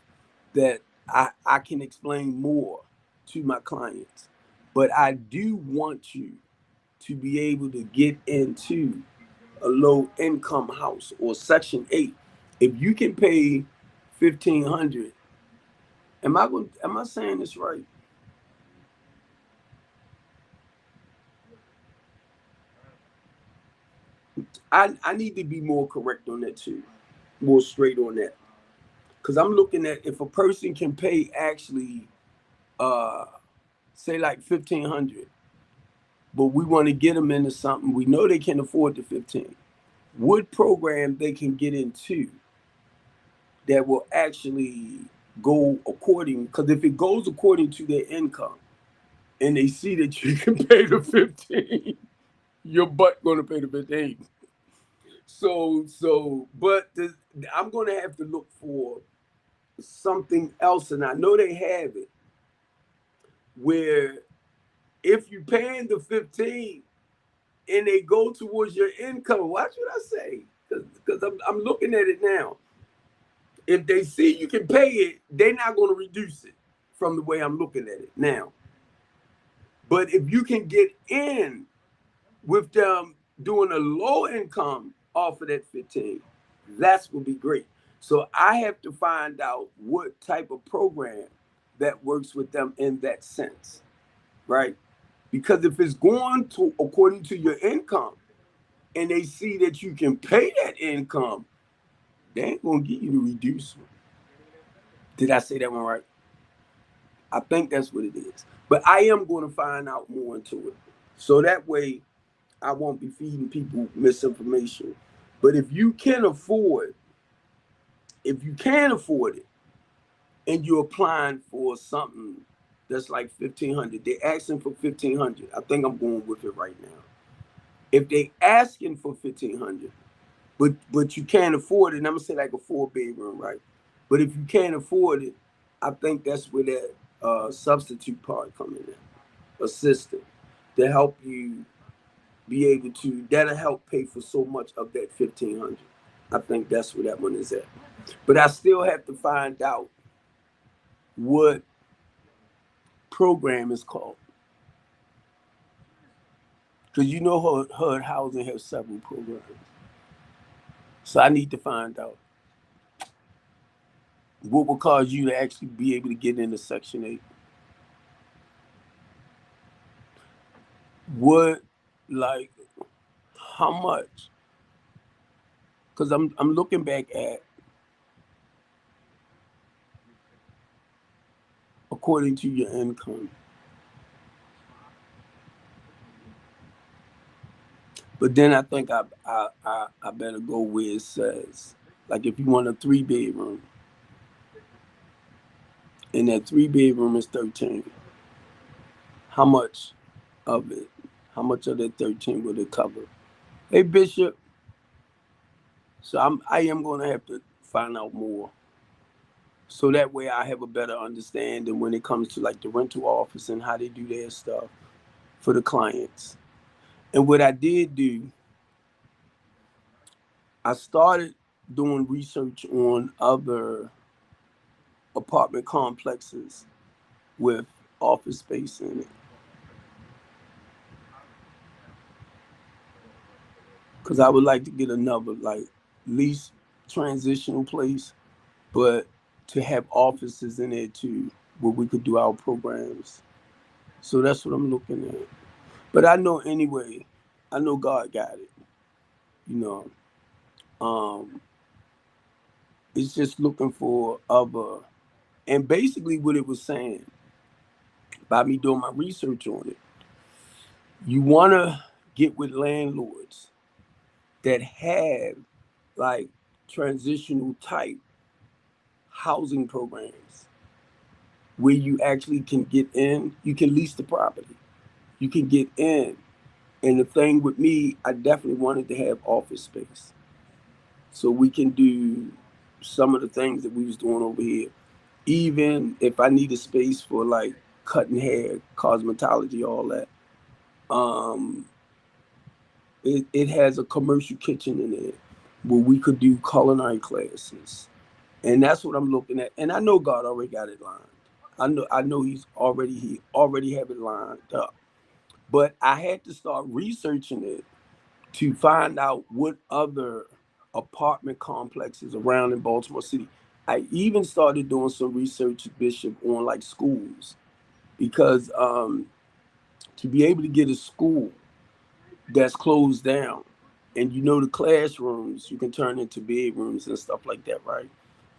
that I can explain more to my clients. But I do want you to be able to get into a low income house or Section 8. If you can pay 1,500, am I saying this right? I need to be more correct on that too, more straight on that. Because I'm looking at if a person can pay actually uh say like 1,500, but we want to get them into something we know they can afford the 15. What program they can get into that will actually go according, because if it goes according to their income and they see that you can pay the 15, your butt gonna pay the 15. But I'm gonna have to look for something else, and I know they have it, where if you paying the 15 and they go towards your income, watch what I say, because I'm looking at it now. If they see you can pay it, they're not going to reduce it from the way I'm looking at it now. But if you can get in with them doing a low income off of that 15, that's would be great. So I have to find out what type of program that works with them in that sense, right? Because if it's going to according to your income and they see that you can pay that income, they ain't gonna get you to reduce it. Did I say that one right? I think that's what it is. But I am going to find out more into it. So that way I won't be feeding people misinformation. But if you can afford it and you're applying for something that's like 1,500, they're asking for 1,500. I think I'm going with it right now. If they asking for 1,500, but you can't afford it, and I'm gonna say like a 4 bedroom, right? But if you can't afford it, I think that's where that substitute part coming in, assistant, to help you be able to. That'll help pay for so much of that 1,500. I think that's where that one is at. But I still have to find out what program is called, because you know HUD housing has several programs. So I need to find out what will cause you to actually be able to get into Section 8. What, like, how much? Because I'm looking back at according to your income. But then I think I better go where it says, like, if you want a 3 bedroom, and that 3 bedroom is 13, how much of it, how much of that 13 will it cover? Hey Bishop, so I am gonna have to find out more. So that way I have a better understanding when it comes to like the rental office and how they do their stuff for the clients. And what I did do, I started doing research on other apartment complexes with office space in it. Because I would like to get another like lease transitional place, but to have offices in there too, where we could do our programs. So that's what I'm looking at. But I know anyway, I know God got it, you know. Um, it's just looking for other, and basically what it was saying by me doing my research on it, you want to get with landlords that have like transitional type housing programs where you actually can get in, you can lease the property, you can get in. And the thing with me, I definitely wanted to have office space so we can do some of the things that we was doing over here. Even if I need a space for like cutting hair, cosmetology, all that. Um, it has a commercial kitchen in it where we could do culinary classes, and that's what I'm looking at. And I know God already got it lined. I know he already have it lined up. But I had to start researching it to find out what other apartment complexes around in Baltimore City. I even started doing some research, Bishop, on like schools because to be able to get a school that's closed down, and the classrooms you can turn into bedrooms and stuff like that, right?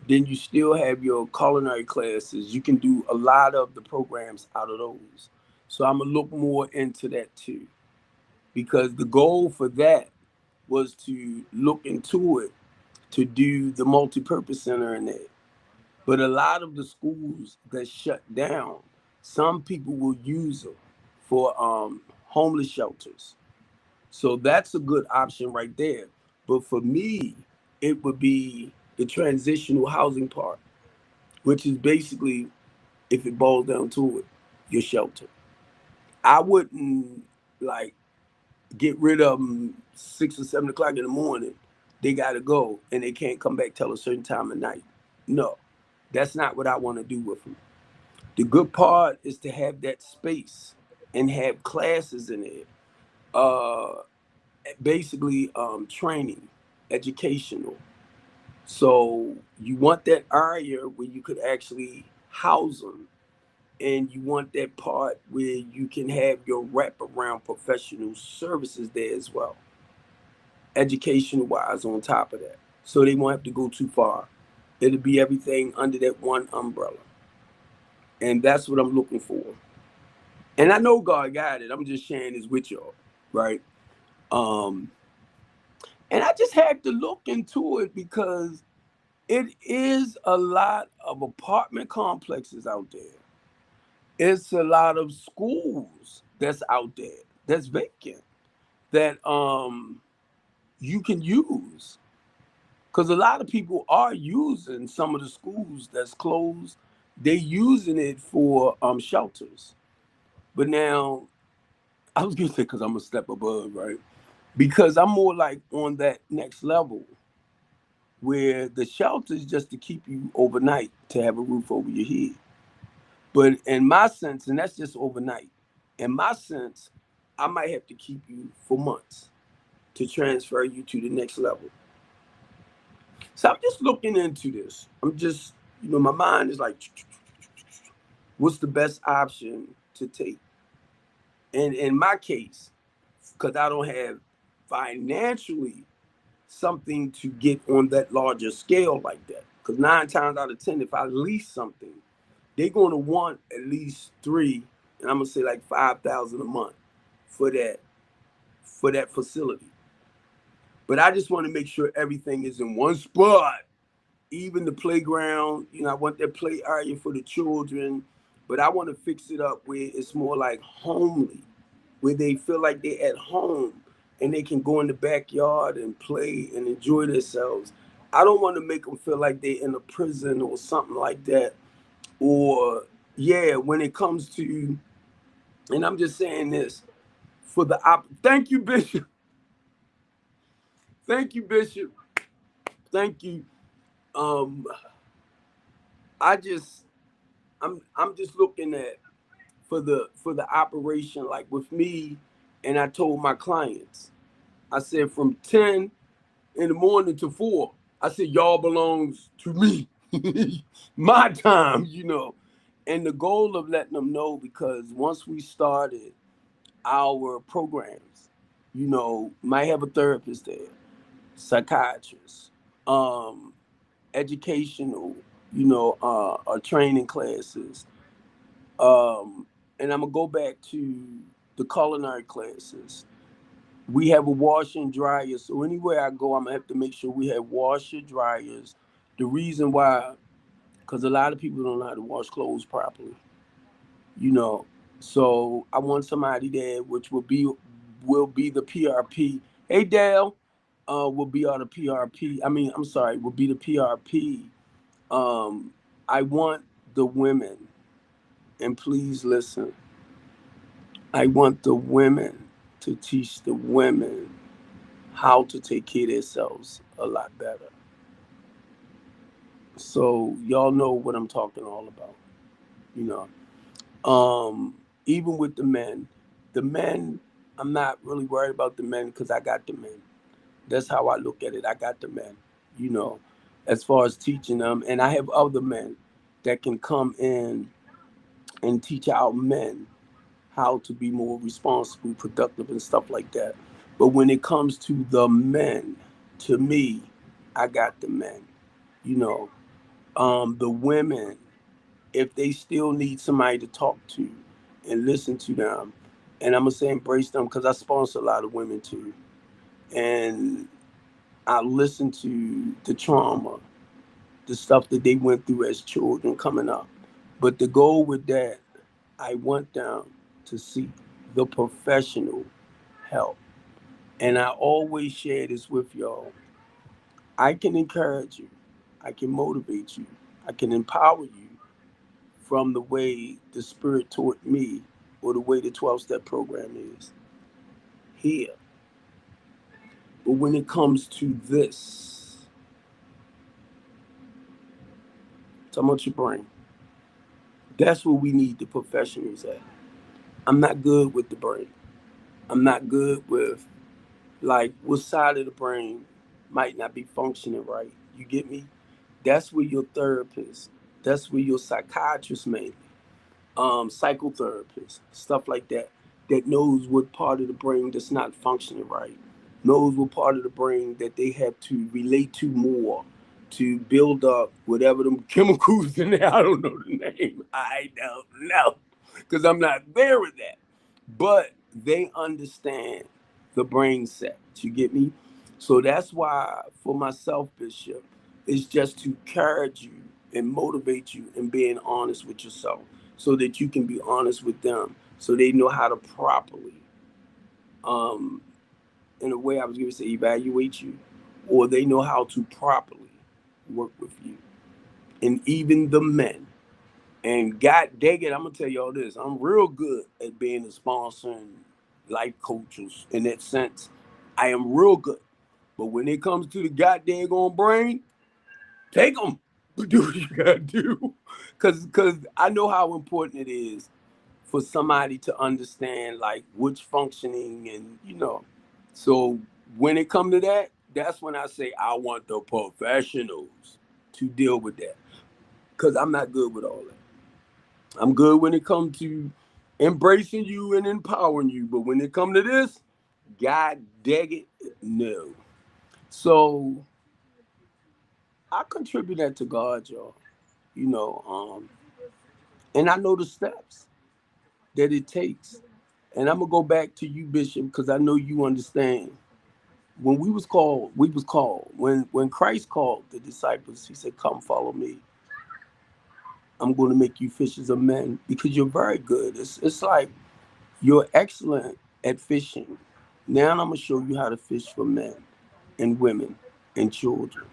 Then you still have your culinary classes. You can do a lot of the programs out of those. So I'm gonna look more into that too, because the goal for that was to look into it to do the multi-purpose center in there. But a lot of the schools that shut down, some people will use them for homeless shelters. So that's a good option right there. But for me, it would be the transitional housing part, which is basically, if it boils down to it, your shelter. I wouldn't like get rid of them 6 or 7 o'clock in the morning. They got to go and they can't come back till a certain time of night. No, that's not what I want to do with them. The good part is to have that space and have classes in it. Uh, basically, training, educational. So you want that area where you could actually house them, and you want that part where you can have your wraparound professional services there as well, education wise on top of that. So they won't have to go too far. It'll be everything under that one umbrella. And that's what I'm looking for. And I know God got it. I'm just sharing this with y'all, right? Um, and I just had to look into it because it is a lot of apartment complexes out there. It's a lot of schools that's out there that's vacant that you can use, because a lot of people are using some of the schools that's closed. They're using it for shelters. But now I was gonna say, because I'm a step above, right? Because I'm more like on that next level where the shelter is just to keep you overnight, to have a roof over your head. But in my sense, and that's just overnight, in my sense, I might have to keep you for months to transfer you to the next level. So I'm just looking into this. I'm just, my mind is like, what's the best option to take? And in my case, because I don't have financially something to get on that larger scale like that. Because 9 times out of 10, if I lease something, they're going to want at least three, and I'm gonna say like 5,000 a month for that facility. But I just want to make sure everything is in one spot, even the playground. I want that play area for the children, but I want to fix it up where it's more like homely, where they feel like they're at home and they can go in the backyard and play and enjoy themselves. I don't want to make them feel like they're in a prison or something like that. Or, yeah, when it comes to, and I'm just saying this for the thank you, Bishop. Thank you, Bishop. Thank you. Um, I just, I'm just looking at for the operation, like with me, and I told my clients, I said from 10 in the morning to 4, I said y'all belongs to me, my time. And the goal of letting them know, because once we started our programs, might have a therapist there. psychiatrists, um, educational, training classes. Um, and I'm gonna go back to the culinary classes. We have a washer and dryer, so anywhere I go, I'm gonna have to make sure we have washer dryers. The reason why, because a lot of people don't know how to wash clothes properly, you know. So I want somebody there, which will be the PRP. Hey Dale, will be on the PRP. I mean, I'm sorry, will be the PRP. Um, I want the women, and please listen. I want the women to teach the women how to take care of themselves a lot better. So y'all know what I'm talking all about, you know. Even with the men, I'm not really worried about the men because I got the men. That's how I look at it. I got the men, you know, as far as teaching them. And I have other men that can come in and teach our men how to be more responsible, productive, and stuff like that. But when it comes to the men, to me, I got the men, you know. The women, if they still need somebody to talk to and listen to them, and I'm gonna say embrace them because I sponsor a lot of women too, and I listen to the trauma, the stuff that they went through as children coming up. But the goal with that, I want them to seek the professional help. And I always share this with y'all. I can encourage you, I can motivate you, I can empower you from the way the Spirit taught me or the way the 12-step program is here. But when it comes to this, talking about your brain, that's where we need the professionals at. I'm not good with the brain. I'm not good with, like, what side of the brain might not be functioning right. You get me? That's where your therapist, that's where your psychiatrist may, psychotherapist, stuff like that, that knows what part of the brain that's not functioning right, knows what part of the brain that they have to relate to more to build up whatever them chemicals in there. I don't know the name. I don't know because I'm not there with that. But they understand the brain set. You get me? So that's why for myself, Bishop, it's just to encourage you and motivate you in being honest with yourself so that you can be honest with them so they know how to properly, um, in a way I was going to say evaluate you, or they know how to properly work with you. And even the men. And God dang it, I'm going to tell y'all this. I'm real good at being a sponsor and life coaches in that sense. I am real good. But when it comes to the goddamn on brain, take them. Do what you gotta do, cause I know how important it is for somebody to understand like which functioning and So when it come to that, that's when I say I want the professionals to deal with that, cause I'm not good with all that. I'm good when it comes to embracing you and empowering you, but when it come to this, God dang it, no. So I contribute that to God, y'all. You know, and I know the steps that it takes. And I'm gonna go back to you, Bishop, because I know you understand. When we was called. When Christ called the disciples, he said, "Come, follow me. I'm going to make you fishers of men because you're very good. It's like you're excellent at fishing. Now I'm gonna show you how to fish for men and women and children."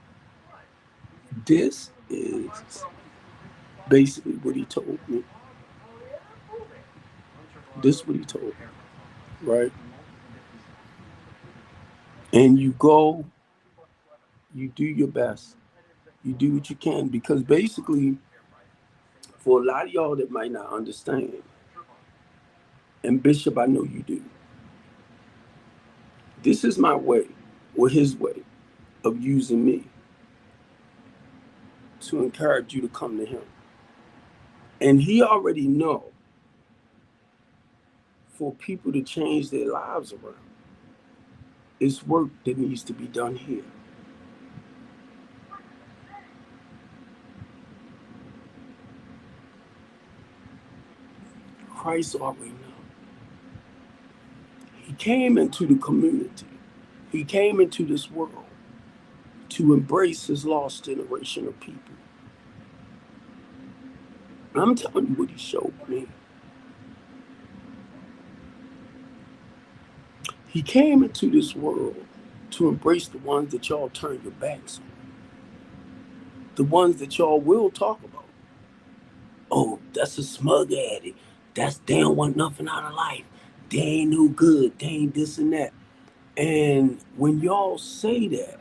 This is basically what he told me. This is what he told me, right? And you go, you do your best, you do what you can, because basically, for a lot of y'all that might not understand, and Bishop, I know you do, this is my way, or his way, of using me to encourage you to come to him. And he already know for people to change their lives around, It's work that needs to be done here. Christ already know. He came into the community. He came into this world to embrace his lost generation of people. I'm telling you what he showed me. He came into this world to embrace the ones that y'all turn your backs on, the ones that y'all will talk about. Oh, that's a smug addict. They don't want nothing out of life. They ain't no good. They ain't this and that. And when y'all say that,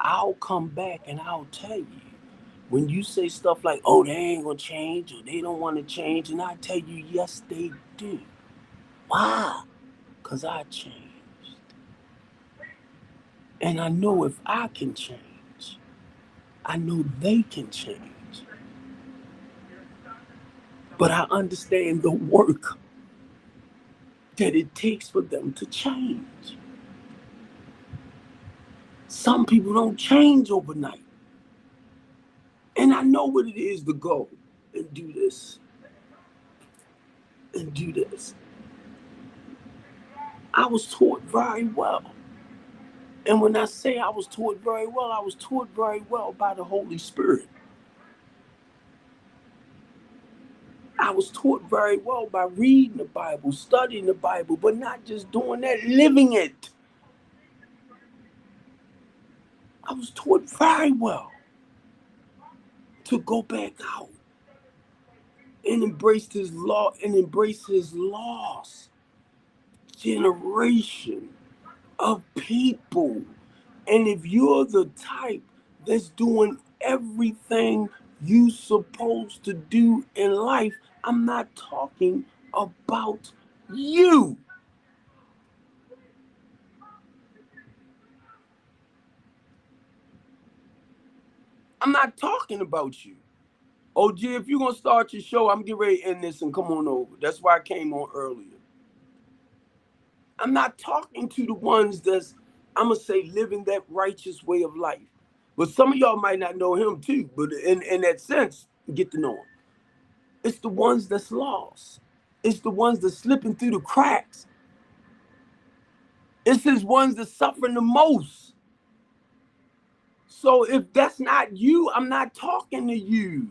I'll come back and I'll tell you. When you say stuff like, oh, they ain't gonna change or they don't want to change, and I tell you, yes, they do. Why? Because I changed. And I know if I can change, I know they can change. But I understand the work that it takes for them to change. Some people don't change overnight. And I know what it is to go and do this and do this. I was taught very well. And when I say I was taught very well, I was taught very well by the Holy Spirit. I was taught very well by reading the Bible, studying the Bible, but not just doing that, living it. I was taught very well to go back out and embrace his law and embrace his lost generation of people. And if you're the type that's doing everything you supposed to do in life, I'm not talking about you. I'm not talking about you. OG, if you're gonna start your show, I'm getting ready to end this and come on over. That's why I came on earlier. I'm not talking to the ones that's, I'm gonna say, living that righteous way of life. But some of y'all might not know him too, but in that sense, get to know him. It's the ones that's lost. It's the ones that's slipping through the cracks. It's his ones that's suffering the most. So if that's not you, I'm not talking to you.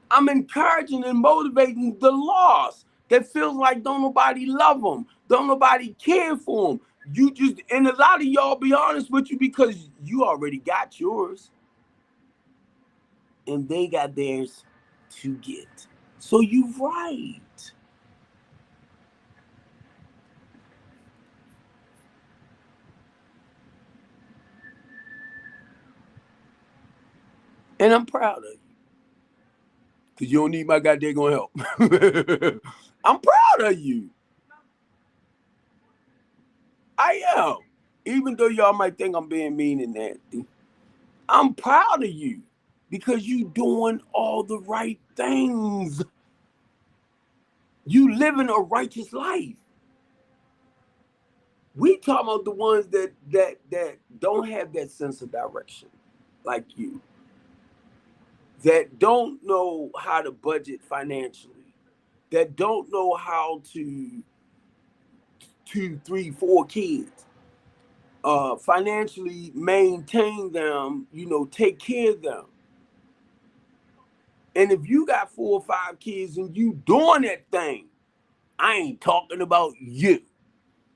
I'm encouraging and motivating the lost that feels like don't nobody love them, don't nobody care for them. You just, and a lot of y'all, be honest with you, because you already got yours and they got theirs to get. So you right. And I'm proud of you. Because you don't need my goddamn gonna help. I'm proud of you. I am. Even though y'all might think I'm being mean and nasty, I'm proud of you because you doing all the right things. You living a righteous life. We talking about the ones that don't have that sense of direction, like you, that don't know how to budget financially, that don't know how to 2, 3, 4 kids, financially maintain them, take care of them. And if you got 4 or 5 kids and you doing that thing, I ain't talking about you,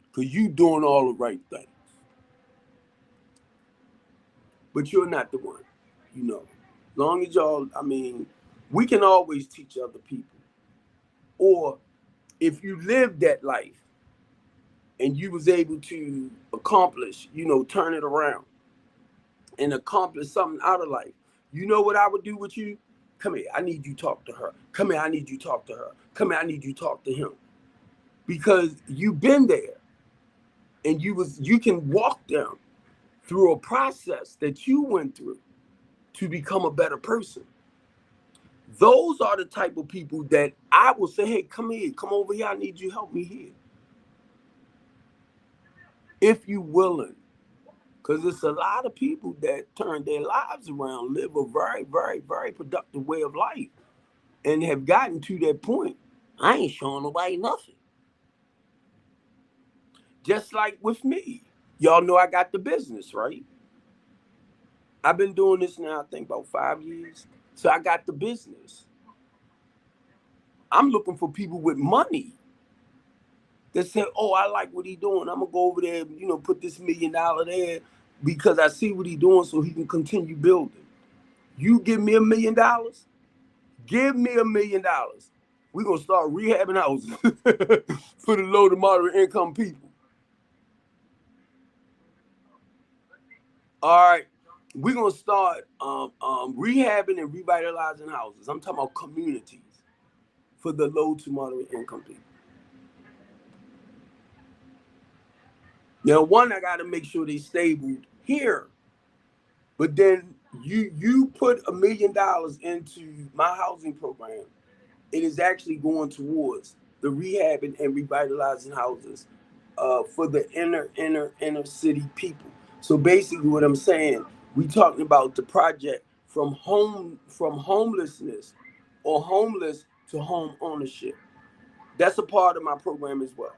because you doing all the right things. But you're not the one, you know. Long as y'all, we can always teach other people. Or if you lived that life and you was able to accomplish, turn it around and accomplish something out of life, you know what I would do with you? Come here, I need you to talk to her. Come here, I need you to talk to her. Come here, I need you to talk to him. Because you've been there and you can walk them through a process that you went through to become a better person. Those are the type of people that I will say, hey, come here, come over here. I need you to help me here. if you willing. Because it's a lot of people that turn their lives around, live a very, very, very productive way of life, and have gotten to that point. I ain't showing nobody nothing. Just like with me. Y'all know I got the business, right? I've been doing this now, I think about 5 years. So I got the business. I'm looking for people with money that say, oh, I like what he doing. I'm gonna go over there, put this $1 million there because I see what he doing so he can continue building. You give me $1 million, give me $1 million. We're gonna start rehabbing houses for the low to moderate income people. All right. We're gonna start rehabbing and revitalizing houses. I'm talking about communities for the low to moderate income people. Now, one, I got to make sure they stable here, but then you put $1 million into my housing program, it is actually going towards the rehabbing and revitalizing houses for the inner city people. So basically, what I'm saying, we talking about the project from homelessness or homeless to home ownership. That's a part of my program as well.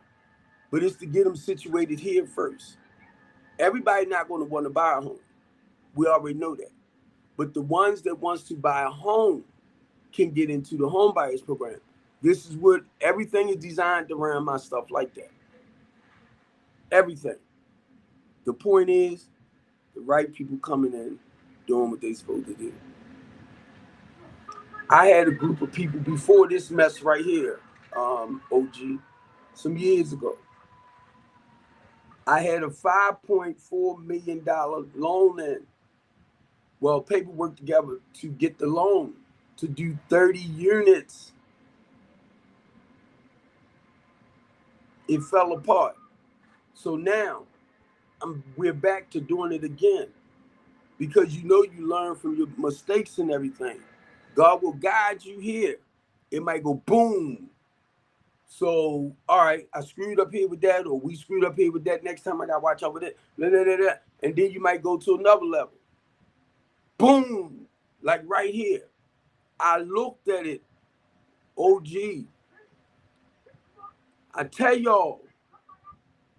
But it's to get them situated here first. Everybody not going to want to buy a home. We already know that. But the ones that wants to buy a home can get into the home buyers program. This is what everything is designed around my stuff like that. Everything. The point is, the right people coming in, doing what they supposed to do. I had a group of people before this mess right here, OG, some years ago. I had a $5.4 million loan in. Well, paperwork together to get the loan to do 30 units. It fell apart. So now we're back to doing it again because you learn from your mistakes and everything. God will guide you here. It might go boom. So, all right, I screwed up here with that, or we screwed up here with that. Next time I got to watch out for that. Blah, blah, blah, blah. And then you might go to another level. Boom. Like right here. I looked at it. OG. I tell y'all,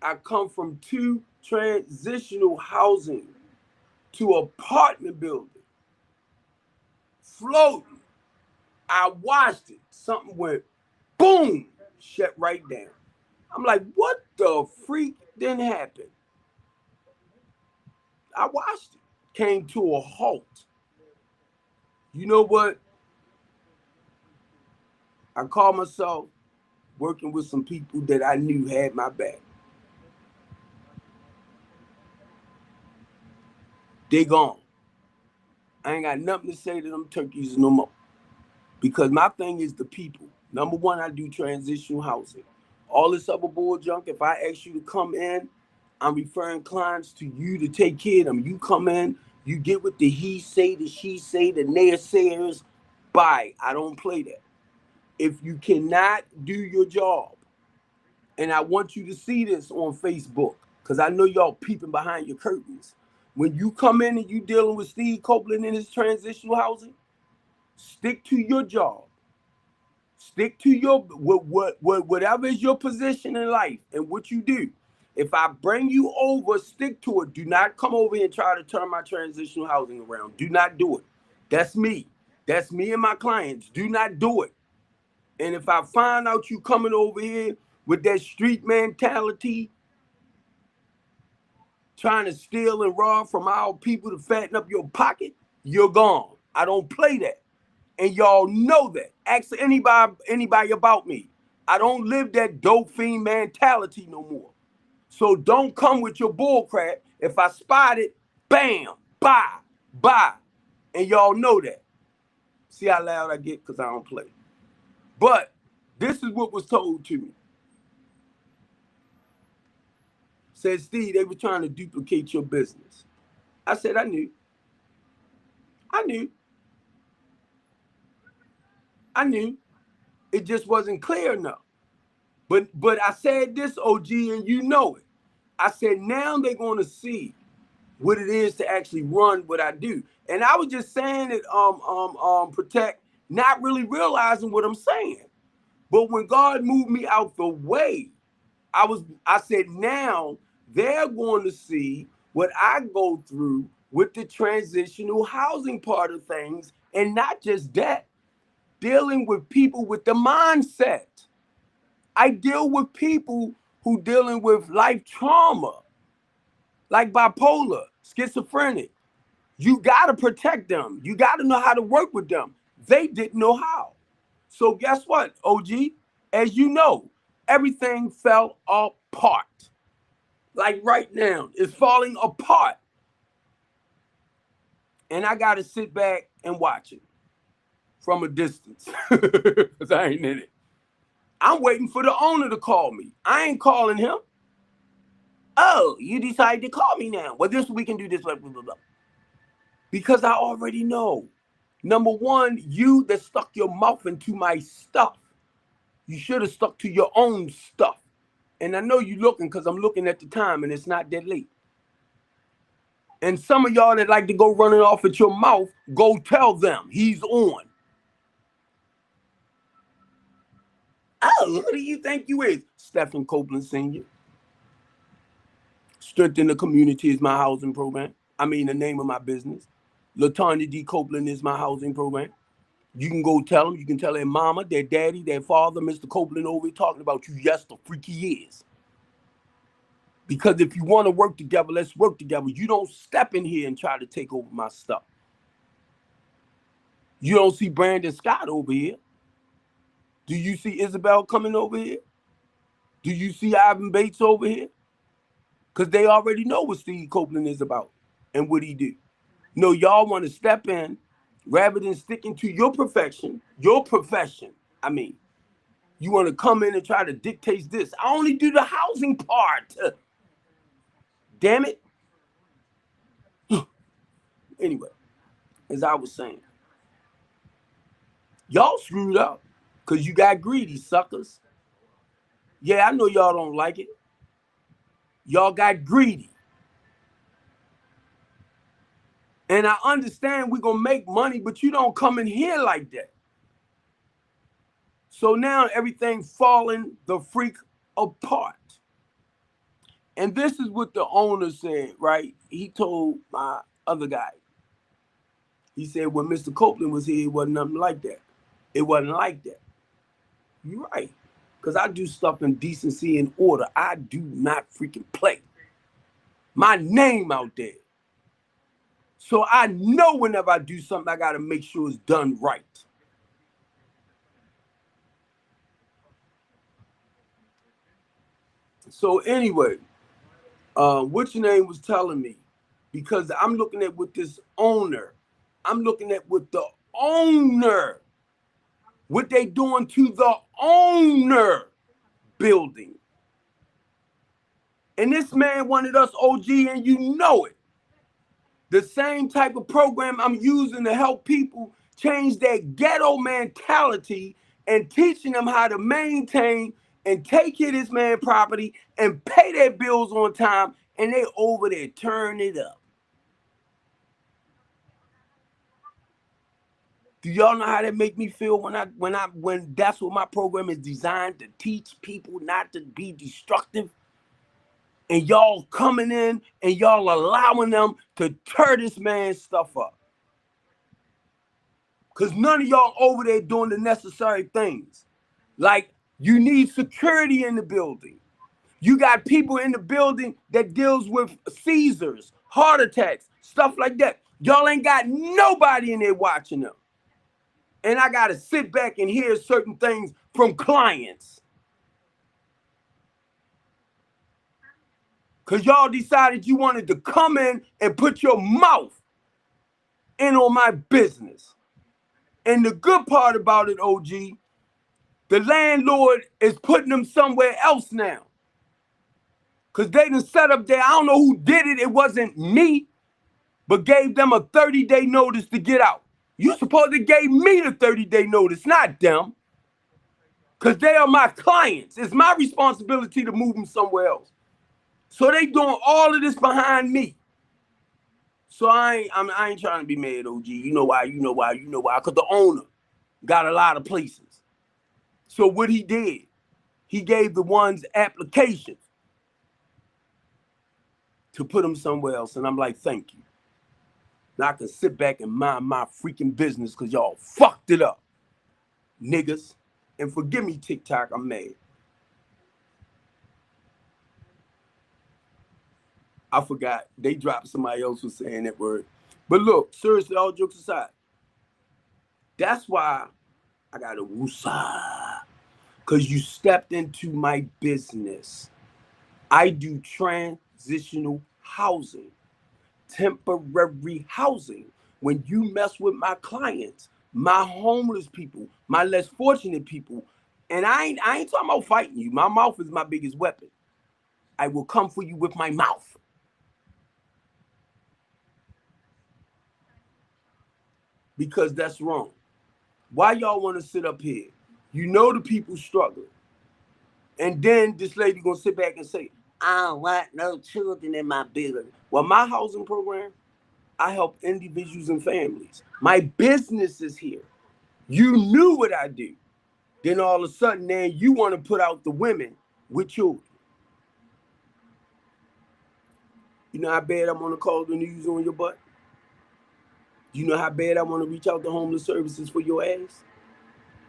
I come from 2 transitional housing to apartment building. Floating. I watched it. Something went boom, shut right down. I'm like, what the freak didn't happen? I watched it. Came to a halt. You know what? I called myself working with some people that I knew had my back. They gone. I ain't got nothing to say to them turkeys no more. Because my thing is the people. Number one, I do transitional housing. All this other bull junk, if I ask you to come in, I'm referring clients to you to take care of them. You come in, you get what the he say, the she say, the naysayers. Bye. I don't play that. If you cannot do your job, and I want you to see this on Facebook, because I know y'all peeping behind your curtains. When you come in and you dealing with Steve Copeland in his transitional housing, stick to your job. Stick to your whatever is your position in life and what you do. If I bring you over, stick to it. Do not come over here and try to turn my transitional housing around. Do not do it. That's me. That's me and my clients. Do not do it. And if I find out you coming over here with that street mentality, trying to steal and rob from our people to fatten up your pocket, you're gone. I don't play that. And y'all know that. Ask anybody about me. I don't live that dope fiend mentality no more. So don't come with your bull crap. If I spot it, bam, bye. And y'all know that. See how loud I get because I don't play. But this is what was told to me. Said, Steve, they were trying to duplicate your business. I said, I knew. It just wasn't clear enough. But I said this, OG, and you know it. I said, now they're going to see what it is to actually run what I do. And I was just saying it, protect, not really realizing what I'm saying. But when God moved me out the way, I said, now they're going to see what I go through with the transitional housing part of things. And not just that, dealing with people with the mindset. I deal with people who dealing with life trauma, like bipolar, schizophrenic. You got to protect them. You got to know how to work with them. They didn't know how. So guess what, OG? As you know, everything fell apart. Like right now, it's falling apart. And I got to sit back and watch it from a distance because I ain't in it. I'm waiting for the owner to call me. I ain't calling him. Oh, you decided to call me now. Well, this we can do this, blah, blah, blah, blah. Because I already know. Number one, you that stuck your mouth into my stuff, you should have stuck to your own stuff. And I know you're looking because I'm looking at the time and it's not that late. And some of y'all that like to go running off at your mouth, go tell them he's on. Oh, who do you think you is? Stephen Copeland Sr. Strengthen the Community is my housing program. I mean, the name of my business. Latanya D. Copeland is my housing program. You can go tell them. You can tell their mama, their daddy, their father, Mr. Copeland over here talking about you. Yes, the freak he is. Because if you want to work together, let's work together. You don't step in here and try to take over my stuff. You don't see Brandon Scott over here. Do you see Isabel coming over here? Do you see Ivan Bates over here? Because they already know what Steve Copeland is about and what he do. No, y'all want to step in rather than sticking to your profession, I mean, you want to come in and try to dictate this. I only do the housing part. Damn it. Anyway, as I was saying, y'all screwed up because you got greedy, suckers. Yeah, I know y'all don't like it. Y'all got greedy. And I understand we're going to make money, but you don't come in here like that. So now everything falling the freak apart. And this is what the owner said, right? He told my other guy. He said, when Mr. Copeland was here, it wasn't nothing like that. It wasn't like that. You're right. Because I do stuff in decency and order. I do not freaking play. My name out there. So I know whenever I do something, I got to make sure it's done right. So anyway, what's your name was telling me, because I'm looking at what this owner, I'm looking at what the owner, what they doing to the owner building. And this man wanted us OG, and you know it. The same type of program I'm using to help people change their ghetto mentality and teaching them how to maintain and take care of this man property and pay their bills on time, and they over there turn it up. Do y'all know how that make me feel when that's what my program is designed to teach people, not to be destructive? And y'all coming in and y'all allowing them to tear this man's stuff up. Because none of y'all over there doing the necessary things. Like, you need security in the building. You got people in the building that deals with seizures, heart attacks, stuff like that. Y'all ain't got nobody in there watching them. And I got to sit back and hear certain things from clients. Because y'all decided you wanted to come in and put your mouth in on my business. And the good part about it, OG, the landlord is putting them somewhere else now. Because they done set up there. I don't know who did it. It wasn't me, but gave them a 30-day notice to get out. You supposed to gave me the 30-day notice, not them. Because they are my clients. It's my responsibility to move them somewhere else. So they doing all of this behind me. So I ain't trying to be mad, OG. You know why? You know why? You know why? Because the owner got a lot of places. So what he did, he gave the ones applications to put them somewhere else. And I'm like, thank you. Now I can sit back and mind my freaking business because y'all fucked it up, niggas. And forgive me, TikTok, I'm mad. I forgot. They dropped somebody else was saying that word. But look, seriously, all jokes aside, that's why I got a woosah. Because you stepped into my business. I do transitional housing, temporary housing. When you mess with my clients, my homeless people, my less fortunate people, and I ain't talking about fighting you. My mouth is my biggest weapon. I will come for you with my mouth. Because that's wrong. Why y'all want to sit up here? You know the people struggling. And then this lady gonna sit back and say, I don't want no children in my building. Well, my housing program, I help individuals and families. My business is here. You knew what I do. Then all of a sudden, then you want to put out the women with children. You know how bad I want to call the news on your butt? You know how bad I want to reach out to homeless services for your ass?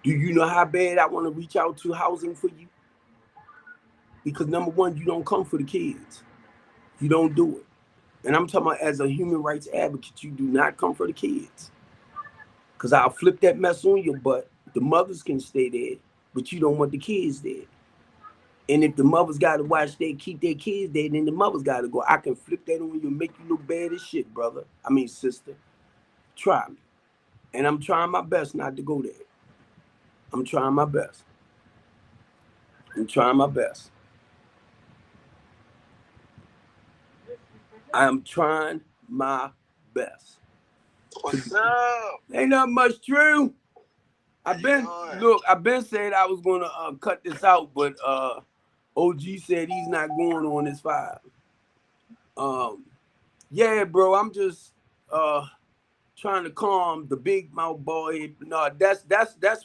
Do you know how bad I want to reach out to housing for you? Because number one, you don't come for the kids. You don't do it. And I'm talking about as a human rights advocate, you do not come for the kids. Because I'll flip that mess on your butt. The mothers can stay there, but you don't want the kids there. And if the mothers got to watch they keep their kids there, then the mothers got to go. I can flip that on you and make you look bad as shit, brother. I mean, sister. Try me. And I'm trying my best not to go there. I'm trying my best. I'm trying my best. I'm trying my best. What's up? Ain't not much true. I've been saying I was gonna cut this out, but OG said he's not going on this 5. Yeah, bro, I'm just trying to calm the big mouth boy. No, that's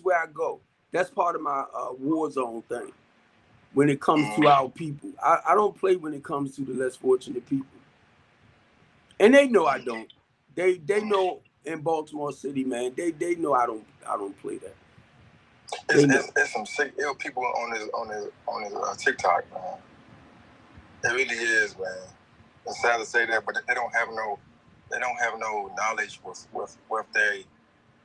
where I go. That's part of my war zone thing. When it comes to our people, I don't play when it comes to the less fortunate people, and they know I don't. They know in Baltimore City, man. They know I don't play that. It's some sick ill people on his TikTok, man. It really is, man. It's sad to say that, but they don't have no knowledge with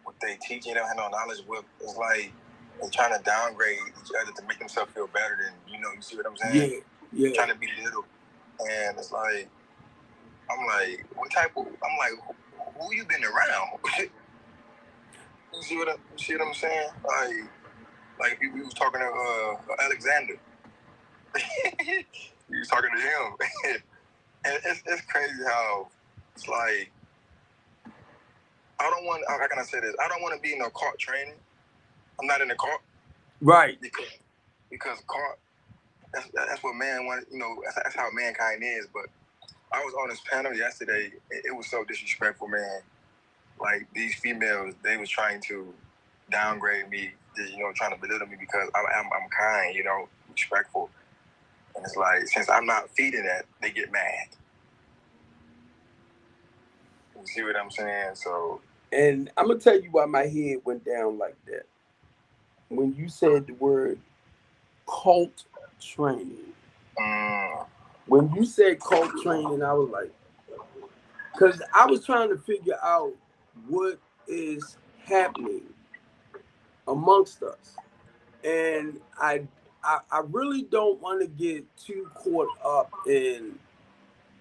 what they teach. They don't have no knowledge with. It's like they're trying to downgrade each other to make themselves feel better than you see what I'm saying? Yeah. Trying to be little, and it's like I'm like, who you been around? You see what I'm saying? Like we was talking to Alexander. We was talking to him. And it's crazy how it's like how can I say this? I don't want to be in no cart training. I'm not in the cart. Right. Because cart that's what man want, that's how mankind is. But I was on this panel yesterday. It was so disrespectful, man. Like these females, they was trying to downgrade me, trying to belittle me because I'm kind, respectful. And it's like, since I'm not feeding that, they get mad. You see what I'm saying? So, and I'm gonna tell you why my head went down like that. When you said the word cult training. When you said cult training, I was like, because I was trying to figure out what is happening amongst us. And I really don't want to get too caught up in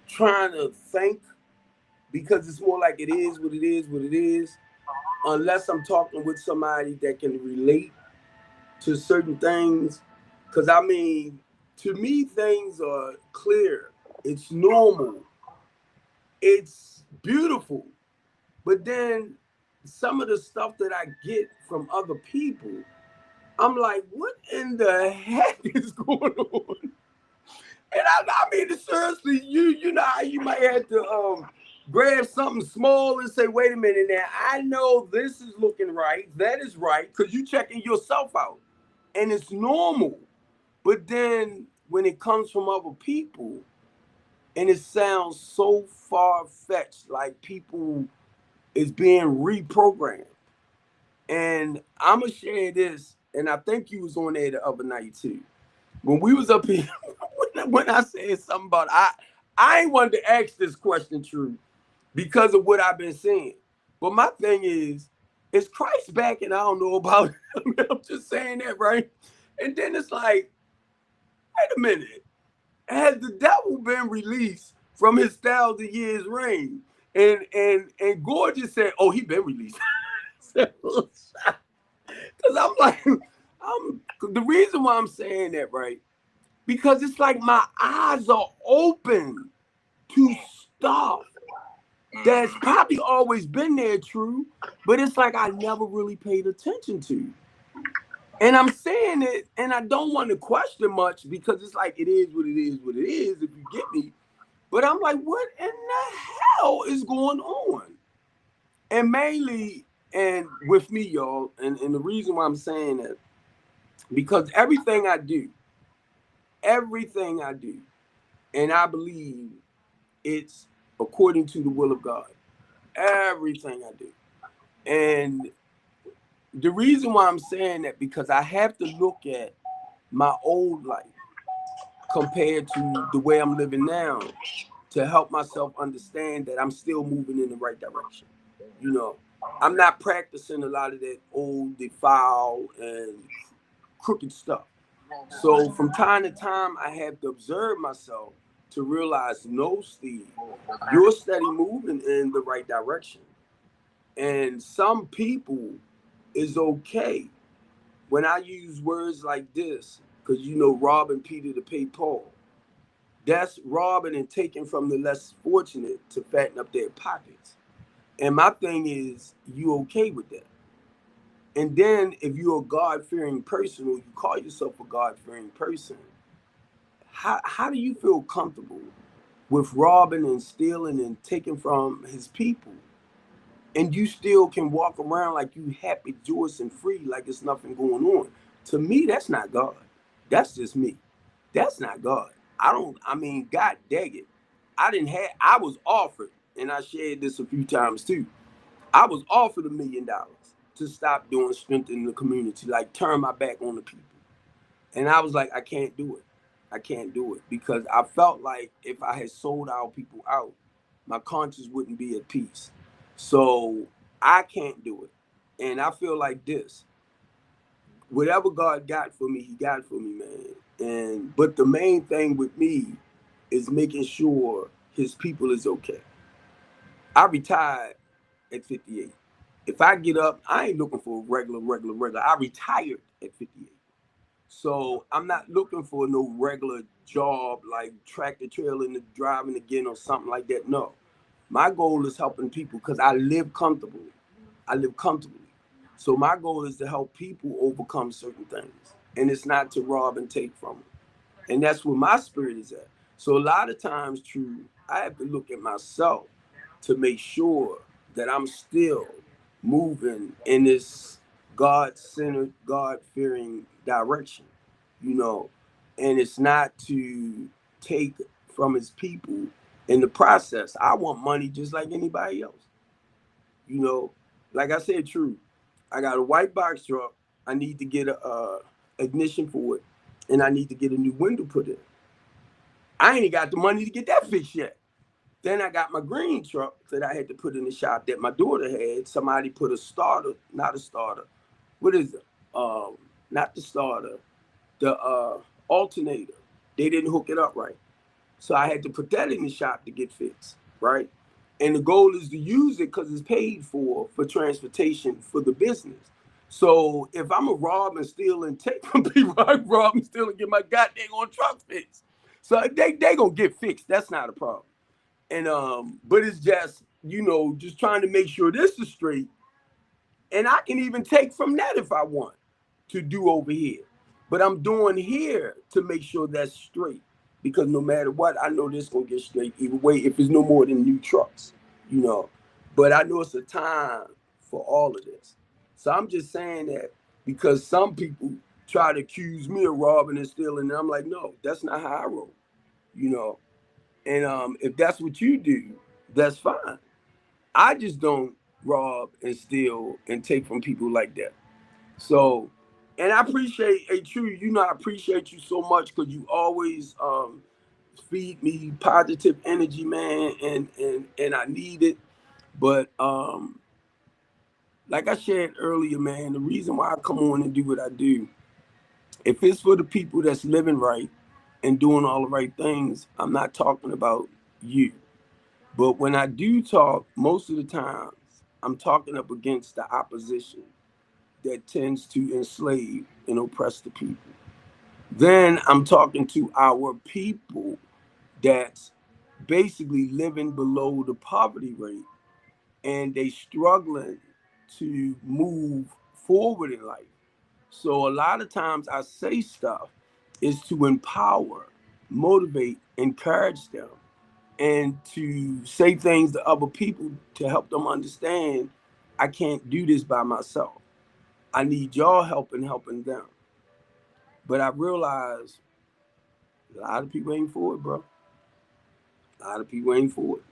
trying to think, because it's more like it is what it is, unless I'm talking with somebody that can relate to certain things. Because I mean, to me, things are clear. It's normal. It's beautiful. But then some of the stuff that I get from other people, I'm like, what in the heck is going on? And I mean, seriously, you know how you might have to grab something small and say, wait a minute now, I know this is looking right, that is right, because you checking yourself out. And it's normal. But then when it comes from other people and it sounds so far fetched, like people is being reprogrammed. And I'ma share this, and I think you was on there the other night too. When we was up here, when I said something about I ain't wanted to ask this question, True, because of what I've been saying. But my thing is Christ back? And I don't know about him. I'm just saying that, right? And then it's like, wait a minute, has the devil been released from his 1,000 years reign? And Gorgeous said, oh, he been released. Because I'm like, I'm the reason why I'm saying that, right? Because it's like my eyes are open to stuff that's probably always been there, True, but it's like I never really paid attention to. And I'm saying it, and I don't want to question much because it's like it is what it is, what it is, if you get me. But I'm like, what in the hell is going on? And mainly, and with me, y'all, and the reason why I'm saying that, because everything I do, and I believe it's according to the will of God. Everything I do. And the reason why I'm saying that, because I have to look at my old life compared to the way I'm living now to help myself understand that I'm still moving in the right direction. You know, I'm not practicing a lot of that old defile and crooked stuff. So from time to time, I have to observe myself to realize, no, Steve, you're steady moving in the right direction. And some people is okay when I use words like this, because you know, robbing Peter to pay Paul. That's robbing and taking from the less fortunate to fatten up their pockets. And my thing is, you okay with that? And then if you're a God fearing person, or you call yourself a God fearing person, how do you feel comfortable with robbing and stealing and taking from his people? And you still can walk around like you happy, joyous, and free, like it's nothing going on. To me, that's not God. That's just me. That's not God. I mean, God dang it. I was offered, and I shared this a few times too. I was offered $1 million to stop doing strength in the community, like turn my back on the people. And I was like, I can't do it. I can't do it because I felt like if I had sold our people out, my conscience wouldn't be at peace. So I can't do it. And I feel like this. Whatever God got for me, he got for me, man. And but the main thing with me is making sure his people is okay. I retired at 58. If I get up, I ain't looking for a regular. I retired at 58. So I'm not looking for no regular job like tractor trailer and driving again or something like that. No. My goal is helping people because I live comfortably. I live comfortably. So my goal is to help people overcome certain things. And it's not to rob and take from them. And that's where my spirit is at. So a lot of times, True, I have to look at myself to make sure that I'm still moving in this God-centered, God-fearing direction, you know. And it's not to take from his people in the process. I want money just like anybody else, you know. Like I said, True, I got a white box truck. I need to get a ignition for it, and I need to get a new window put in. I ain't got the money to get that fixed yet. Then I got my green truck that I had to put in the shop that my daughter had. Somebody put a starter, not a starter. What is it? Not the starter, the alternator. They didn't hook it up right. So I had to put that in the shop to get fixed, right? And the goal is to use it because it's paid for transportation for the business. So if I'm a rob and steal and take from people, I rob and steal and get my goddamn on truck fixed. So they gonna get fixed. That's not a problem. And but it's just, you know, just trying to make sure this is straight. And I can even take from that if I want to do over here. But I'm doing here to make sure that's straight. because no matter what, I know this gonna get straight either way if it's no more than new trucks, you know. But I know it's a time for all of this. So I'm just saying that because some people try to accuse me of robbing and stealing, and I'm like, no, that's not how I roll, you know. And if that's what you do, that's fine. I just don't rob and steal and take from people like that. So, and I appreciate, hey, true, you know, I appreciate you so much because you always feed me positive energy, man, and I need it. But like I shared earlier, man, the reason why I come on and do what I do, if it's for the people that's living right and doing all the right things, I'm not talking about you. But when I do talk, most of the times I'm talking up against the opposition that tends to enslave and oppress the people. Then I'm talking to our people that's basically living below the poverty rate and they struggling to move forward in life. So a lot of times I say stuff is to empower, motivate, encourage them, and to say things to other people to help them understand I can't do this by myself. I need y'all help in helping them. But I realize a lot of people ain't for it, bro. A lot of people ain't for it.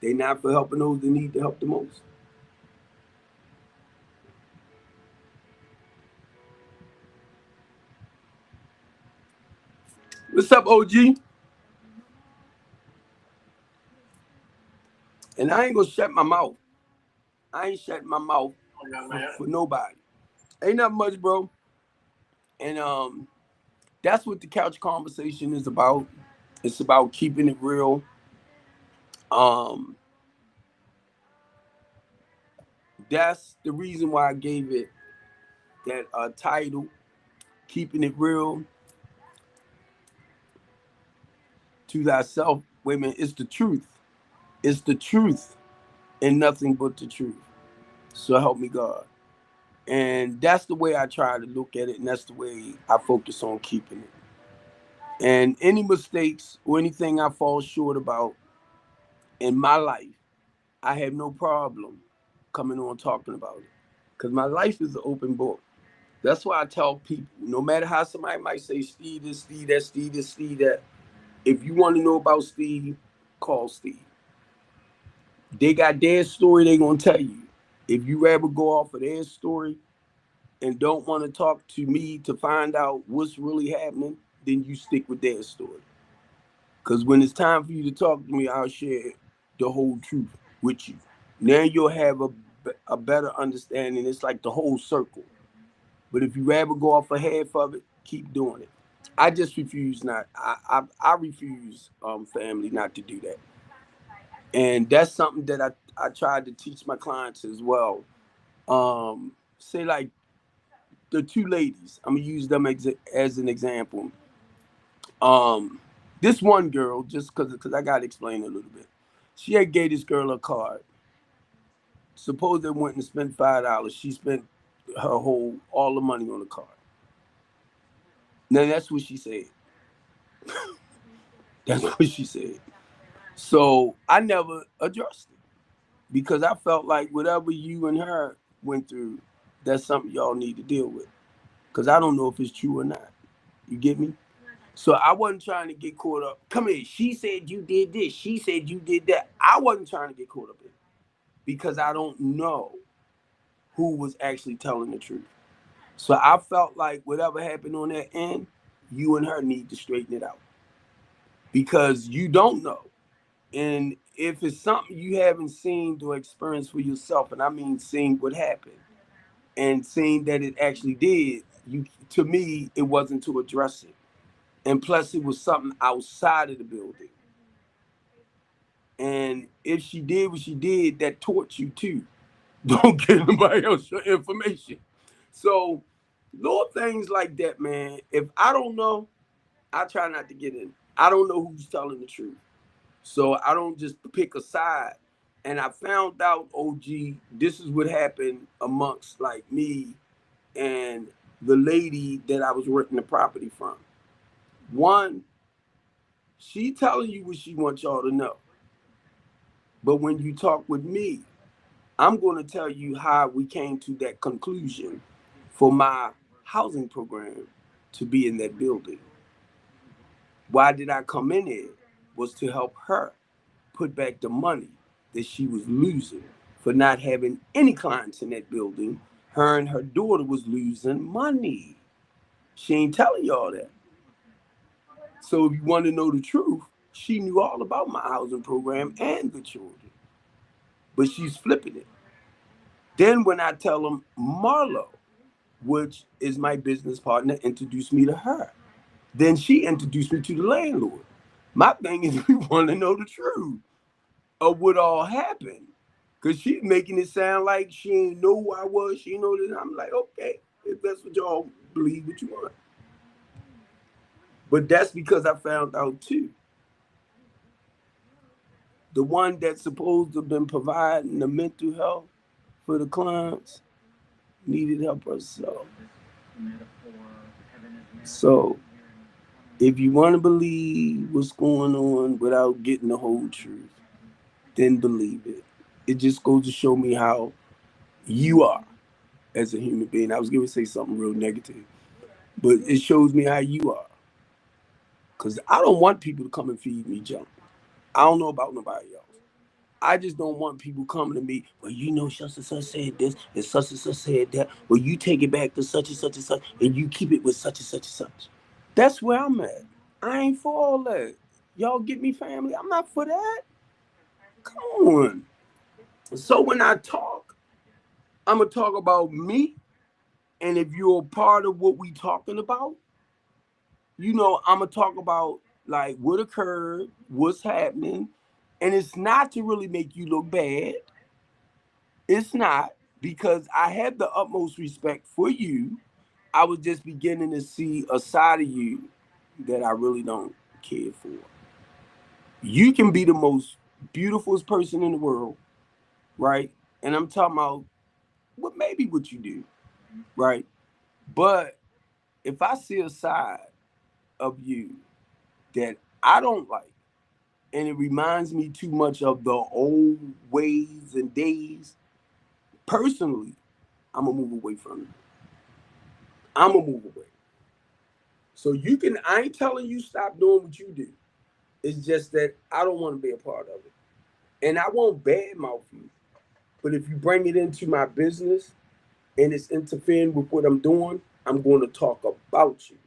They not for helping those that need to help the most. What's up, OG? And I ain't gonna shut my mouth. I ain't shutting my mouth for nobody. Ain't nothing much, bro. And that's what the couch conversation is about. It's about keeping it real. Um, that's the reason why I gave it that title, keeping it real to thyself. Wait a minute, it's the truth. It's the truth and nothing but the truth. So help me God. And that's the way I try to look at it, and that's the way I focus on keeping it. And any mistakes or anything I fall short about in my life, I have no problem coming on talking about it. Because my life is an open book. That's why I tell people, no matter how somebody might say Steve this, Steve that, Steve this, Steve that, if you want to know about Steve, call Steve. They got their story they gonna tell you. If you ever go off of their story and don't want to talk to me to find out what's really happening, then you stick with their story. Because when it's time for you to talk to me, I'll share the whole truth with you. Now you'll have a better understanding. It's like the whole circle. But if you ever go off a half of it, keep doing it. I just refuse not. I refuse, family, not to do that. And that's something that I tried to teach my clients as well. Say like the two ladies. I'm gonna use them as an example. Um, this one girl, just because I gotta explain a little bit. She had gave this girl a card. Suppose they went and spent $5. She spent her whole all the money on the card. Now that's what she said. That's what she said. So I never addressed it because I felt like whatever you and her went through, that's something y'all need to deal with. Because I don't know if it's true or not. You get me? So I wasn't trying to get caught up. Come here. She said you did this. She said you did that. I wasn't trying to get caught up in it because I don't know who was actually telling the truth. So I felt like whatever happened on that end, you and her need to straighten it out because you don't know. And if it's something you haven't seen or experienced for yourself, and I mean seeing what happened and seeing that it actually did, you to me it wasn't to address it. And plus it was something outside of the building. And if she did what she did, that taught you too. Don't give anybody else your information. So little things like that, man. If I don't know, I try not to get in. I don't know who's telling the truth. So I don't just pick a side. And I found out, OG, this is what happened amongst like me and the lady that I was renting the property from. One, She telling you what she wants y'all to know. But when you talk with me, I'm going to tell you how we came to that conclusion for my housing program to be in that building. Why did I come in there? Was to help her put back the money that she was losing for not having any clients in that building. Her and her daughter was losing money. She ain't telling y'all that. So if you want to know the truth, she knew all about my housing program and the children, but she's flipping it. Then when I tell them Marlo, which is my business partner, introduced me to her. Then she introduced me to the landlord. My thing is we want to know the truth of what all happened. Cause she's making it sound like she ain't know who I was. She know that. I'm like, okay, if that's what y'all believe, what you want. But that's because I found out too. The one that's supposed to have been providing the mental health for the clients needed help herself. So if you want to believe what's going on without getting the whole truth, then believe it. It just goes to show me how you are as a human being. I was going to say something real negative, but it shows me how you are. Because I don't want people to come and feed me junk. I don't know about nobody else. I just don't want people coming to me, well, you know, such and such said this, and such said that. Well, you take it back to such and such, and you keep it with such and such and such. That's where I'm at. I ain't for all that. Y'all get me, family? I'm not for that. Come on. So when I talk, I'm going to talk about me. And if you're a part of what we talking about, you know, I'm going to talk about like what occurred, what's happening. And it's not to really make you look bad. It's not, because I have the utmost respect for you. I was just beginning to see a side of you that I really don't care for. You can be the most beautiful person in the world, right? And I'm talking about what maybe what you do, right? But if I see a side of you that I don't like, and it reminds me too much of the old ways and days, personally, I'm gonna move away from it. I'm gonna move away. So you can, I ain't telling you stop doing what you do. It's just that I don't want to be a part of it. And I won't badmouth you. But if you bring it into my business and it's interfering with what I'm doing, I'm going to talk about you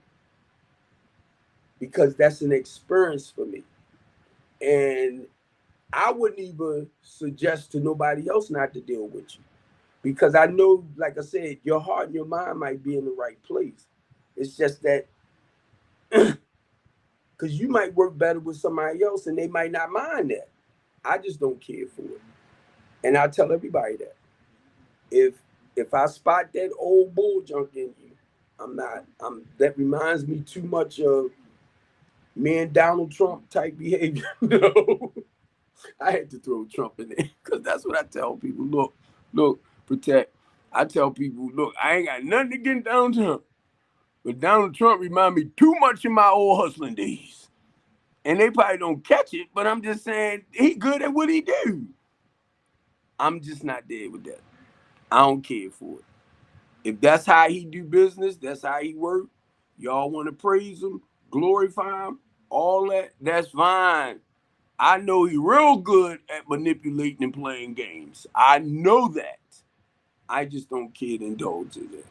because that's an experience for me. And I wouldn't even suggest to nobody else not to deal with you because I know, like I said, your heart and your mind might be in the right place. It's just that because you might work better with somebody else and they might not mind that. I just don't care for it. And I tell everybody that. If if I spot that old bull junk in you, I'm not. I'm that reminds me too much of me and Donald Trump type behavior. No, I had to throw Trump in there because that's what I tell people. Look, protect. I tell people, look, I ain't got nothing against Donald Trump, but Donald Trump remind me too much of my old hustling days. And they probably don't catch it, but I'm just saying he good at what he do. I'm just not there with that. I don't care for it. If that's how he do business, that's how he work. Y'all want to praise him, glorify him, all that, that's fine. I know he real good at manipulating and playing games. I know that. I just don't care to indulge in that.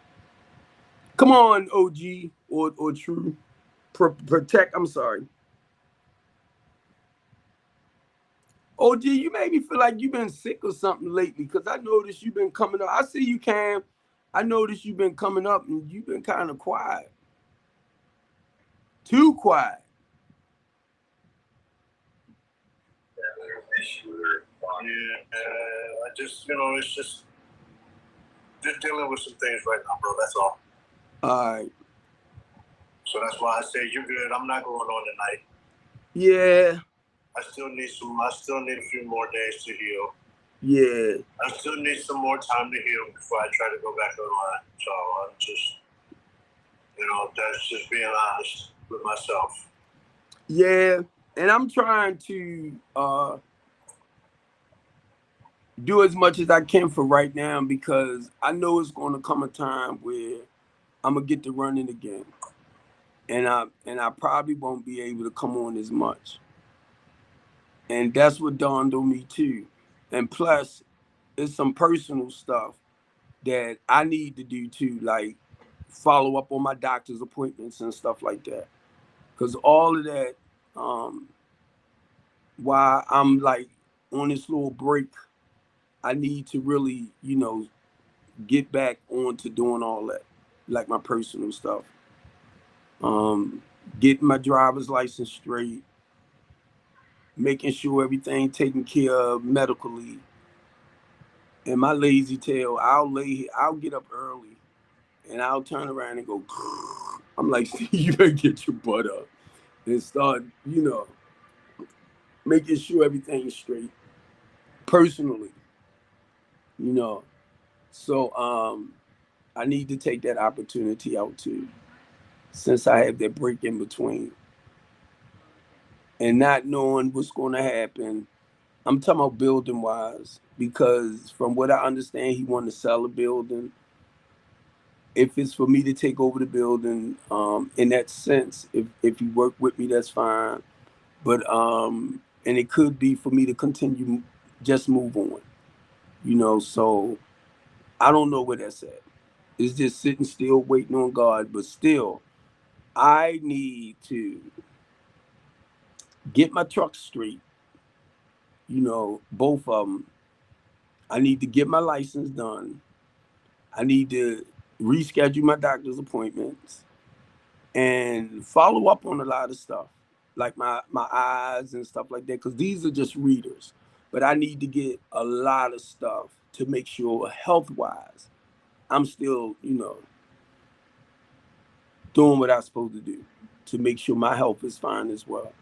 Come on, OG or True. Protect, I'm sorry. OG, you made me feel like you've been sick or something lately because I noticed you've been coming up. I see you, Cam. I noticed you've been coming up and you've been kind of quiet. Too quiet. Yeah, I just, it's just dealing with some things right now, bro. That's all. All right. So that's why I say you're good. I'm not going on tonight. Yeah. I still need a few more days to heal. Yeah. I still need some more time to heal before I try to go back online. So I'm just, that's just being honest with myself. Yeah. And I'm trying to do as much as I can for right now because I know it's going to come a time where I'm gonna get to running again, and I probably won't be able to come on as much. And that's what dawned on me too. And plus, it's some personal stuff that I need to do too, like follow up on my doctor's appointments and stuff like that. Because all of that, um, while I'm like on this little break, I need to really, get back on to doing all that, like my personal stuff. Um, Getting my driver's license straight, making sure everything taken care of medically. And my lazy tail, I'll get up early and I'll turn around and go. I'm like, you better get your butt up and start, making sure everything's straight personally, you know. So I need to take that opportunity out too, since I have that break in between and not knowing what's going to happen. I'm talking about building wise because from what I understand, he wanted to sell a building. If it's for me to take over the building, in that sense, if you work with me, that's fine. But and it could be for me to continue, just move on, So I don't know where that's at. It's just sitting still, waiting on God. But still, I need to get my truck straight. Both of them. I need to get my license done. I need to reschedule my doctor's appointments and follow up on a lot of stuff, like my eyes and stuff like that, because these are just readers. But I need to get a lot of stuff to make sure, health wise, I'm still, doing what I'm supposed to do to make sure my health is fine as well.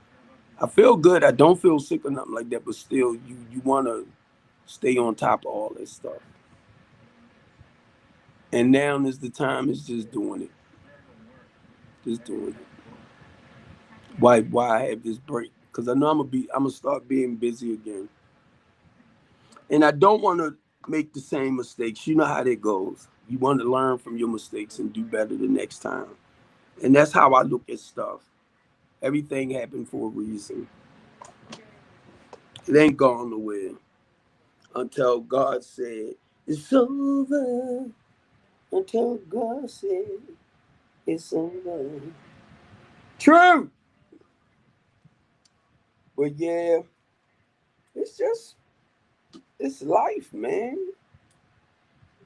I feel good. I don't feel sick or nothing like that, but still, you want to stay on top of all this stuff. And now is the time. Is just doing it, just doing it. Why I have this break? Because I know I'm gonna start being busy again, and I don't want to make the same mistakes. You know how that goes. You want to learn from your mistakes and do better the next time. And that's how I look at stuff. Everything happened for a reason. It ain't gone nowhere until God said it's over. Until God said it's over. True. But yeah, it's just it's life, man.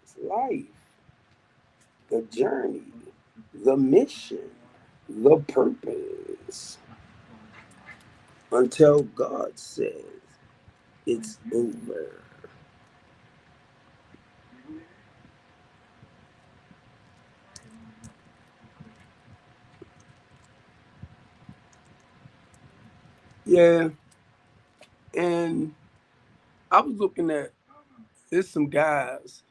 It's life. The journey, the mission, the purpose. Until God says it's over. Yeah, and I was looking at there's some guys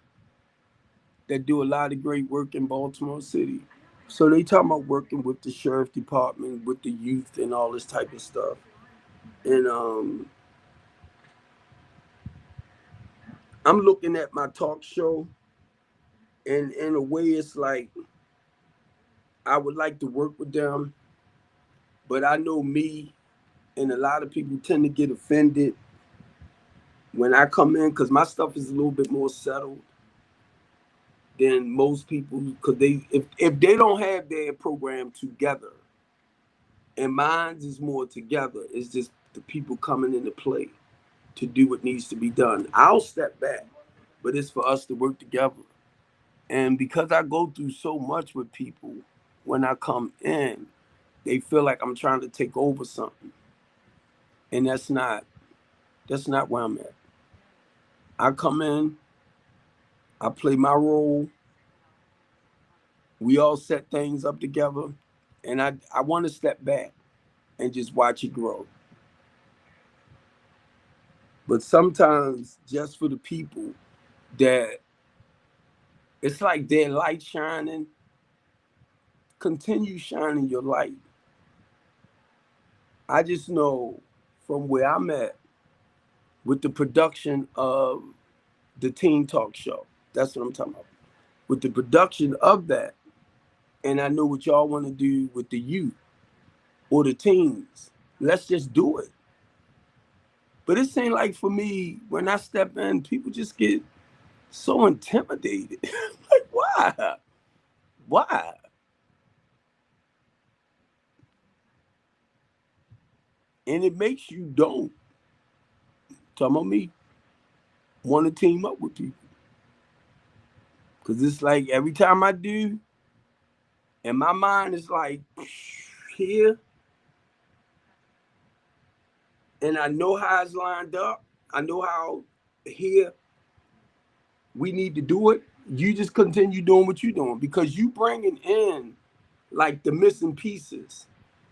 that do a lot of great work in Baltimore City. So they talking about working with the sheriff department, with the youth, and all this type of stuff. And I'm looking at my talk show, and in a way, it's like I would like to work with them, but I know me, and a lot of people tend to get offended when I come in because my stuff is a little bit more settled than most people. Because if they don't have their program together, and mine is more together, it's just the people coming into play to do what needs to be done. I'll step back, but it's for us to work together. And because I go through so much with people, when I come in, they feel like I'm trying to take over something, and that's not where I'm at. I come in, I play my role, we all set things up together, and I want to step back and just watch it grow. But sometimes, just for the people that it's like their light shining, continue shining your light. I just know from where I'm at with the production of the Teen Talk Show. That's what I'm talking about. With the production of that, and I know what y'all want to do with the youth or the teens. Let's just do it. But it seems like for me, when I step in, people just get so intimidated. Like, why? Why? And it makes you don't, talking about me, want to team up with people. Because it's like every time I do, and my mind is like here, and I know how it's lined up. I know how here we need to do it. You just continue doing what you're doing because you bringing in like the missing pieces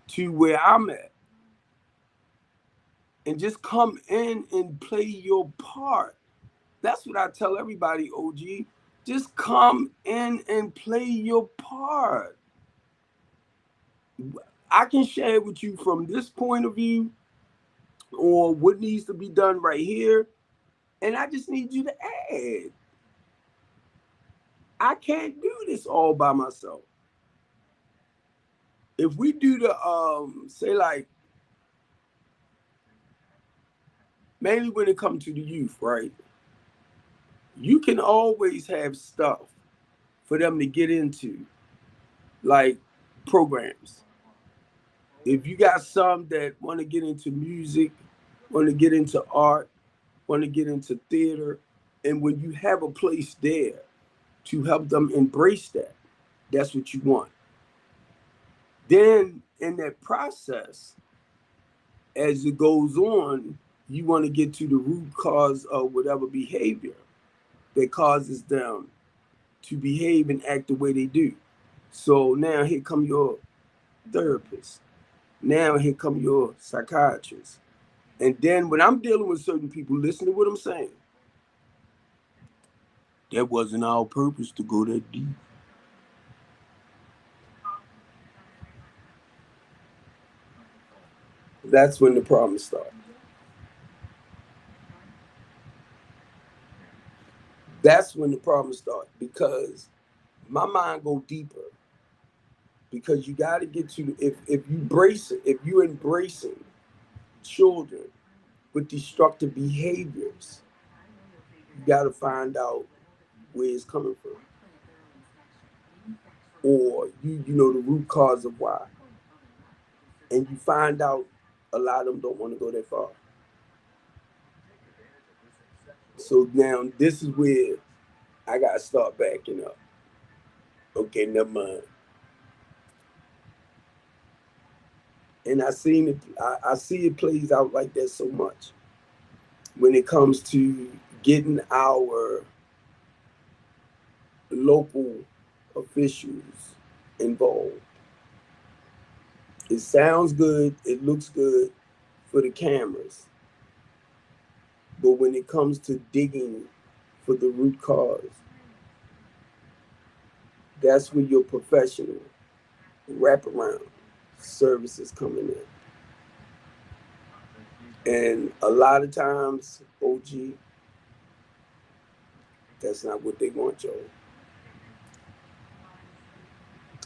to where I'm at, and just come in and play your part. That's what I tell everybody, OG. Just come in and play your part. I can share with you from this point of view or what needs to be done right here. And I just need you to add. I can't do this all by myself. If we do the say like mainly when it comes to the youth, right? You can always have stuff for them to get into, like programs. If you got some that want to get into music, want to get into art, want to get into theater, and when you have a place there to help them embrace that, that's what you want. Then in that process, as it goes on, you want to get to the root cause of whatever behavior that causes them to behave and act the way they do. So now here come your therapist. Now here come your psychiatrist. And then when I'm dealing with certain people, listen to what I'm saying. That wasn't our purpose to go that deep. That's when the problems start. That's when the problems start because my mind go deeper. Because you got to get to if you brace it, if you embracing children with destructive behaviors, you got to find out where it's coming from, or you know the root cause of why, and you find out a lot of them don't want to go that far. So now this is where I got to start backing up. Okay, never mind. And I seen it. I see it plays out like that so much when it comes to getting our local officials involved. It sounds good, it looks good for the cameras, but when it comes to digging for the root cause, that's where your professional wraparound services coming in. And a lot of times, OG, that's not what they want, y'all.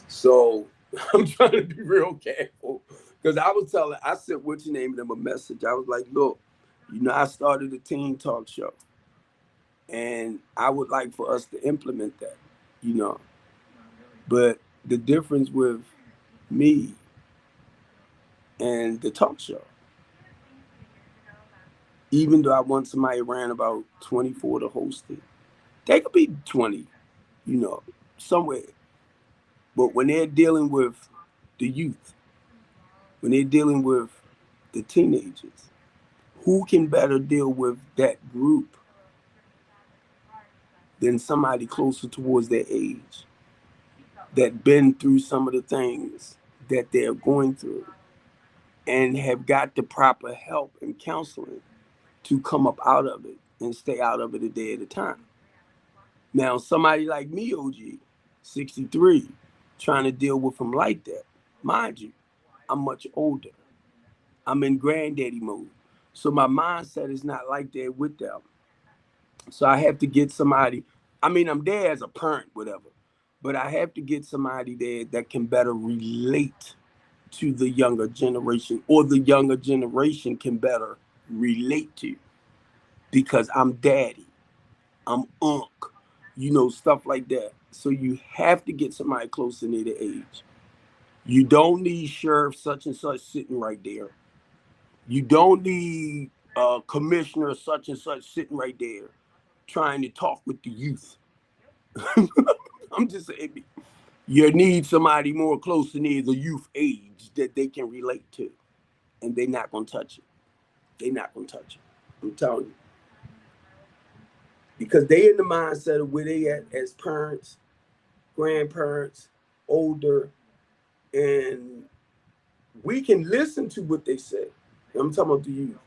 So I'm trying to be real careful because I sent what's your name them a message. I was like, look, I started a teen talk show, and I would like for us to implement that, you know. But the difference with me and the talk show, even though I want somebody around about 24 to host it, they could be 20, you know, somewhere. But when they're dealing with the youth, when they're dealing with the teenagers, who can better deal with that group than somebody closer towards their age that been through some of the things that they're going through and have got the proper help and counseling to come up out of it and stay out of it a day at a time. Now, somebody like me, OG, 63, trying to deal with them like that, mind you, I'm much older. I'm in granddaddy mode. So my mindset is not like that with them. So I have to get somebody. I mean, I'm there as a parent, whatever, but I have to get somebody there that can better relate to the younger generation, or the younger generation can better relate to, because I'm daddy, I'm stuff like that. So you have to get somebody close in their age. You don't need sheriff such and such sitting right there. You don't need commissioner such and such sitting right there trying to talk with the youth. I'm just saying, you need somebody more close to near the youth age that they can relate to, and they're not gonna touch it. They're not gonna touch it. I'm telling you, because they in the mindset of where they at as parents, grandparents, older, and we can listen to what they say. I'm talking about the youth.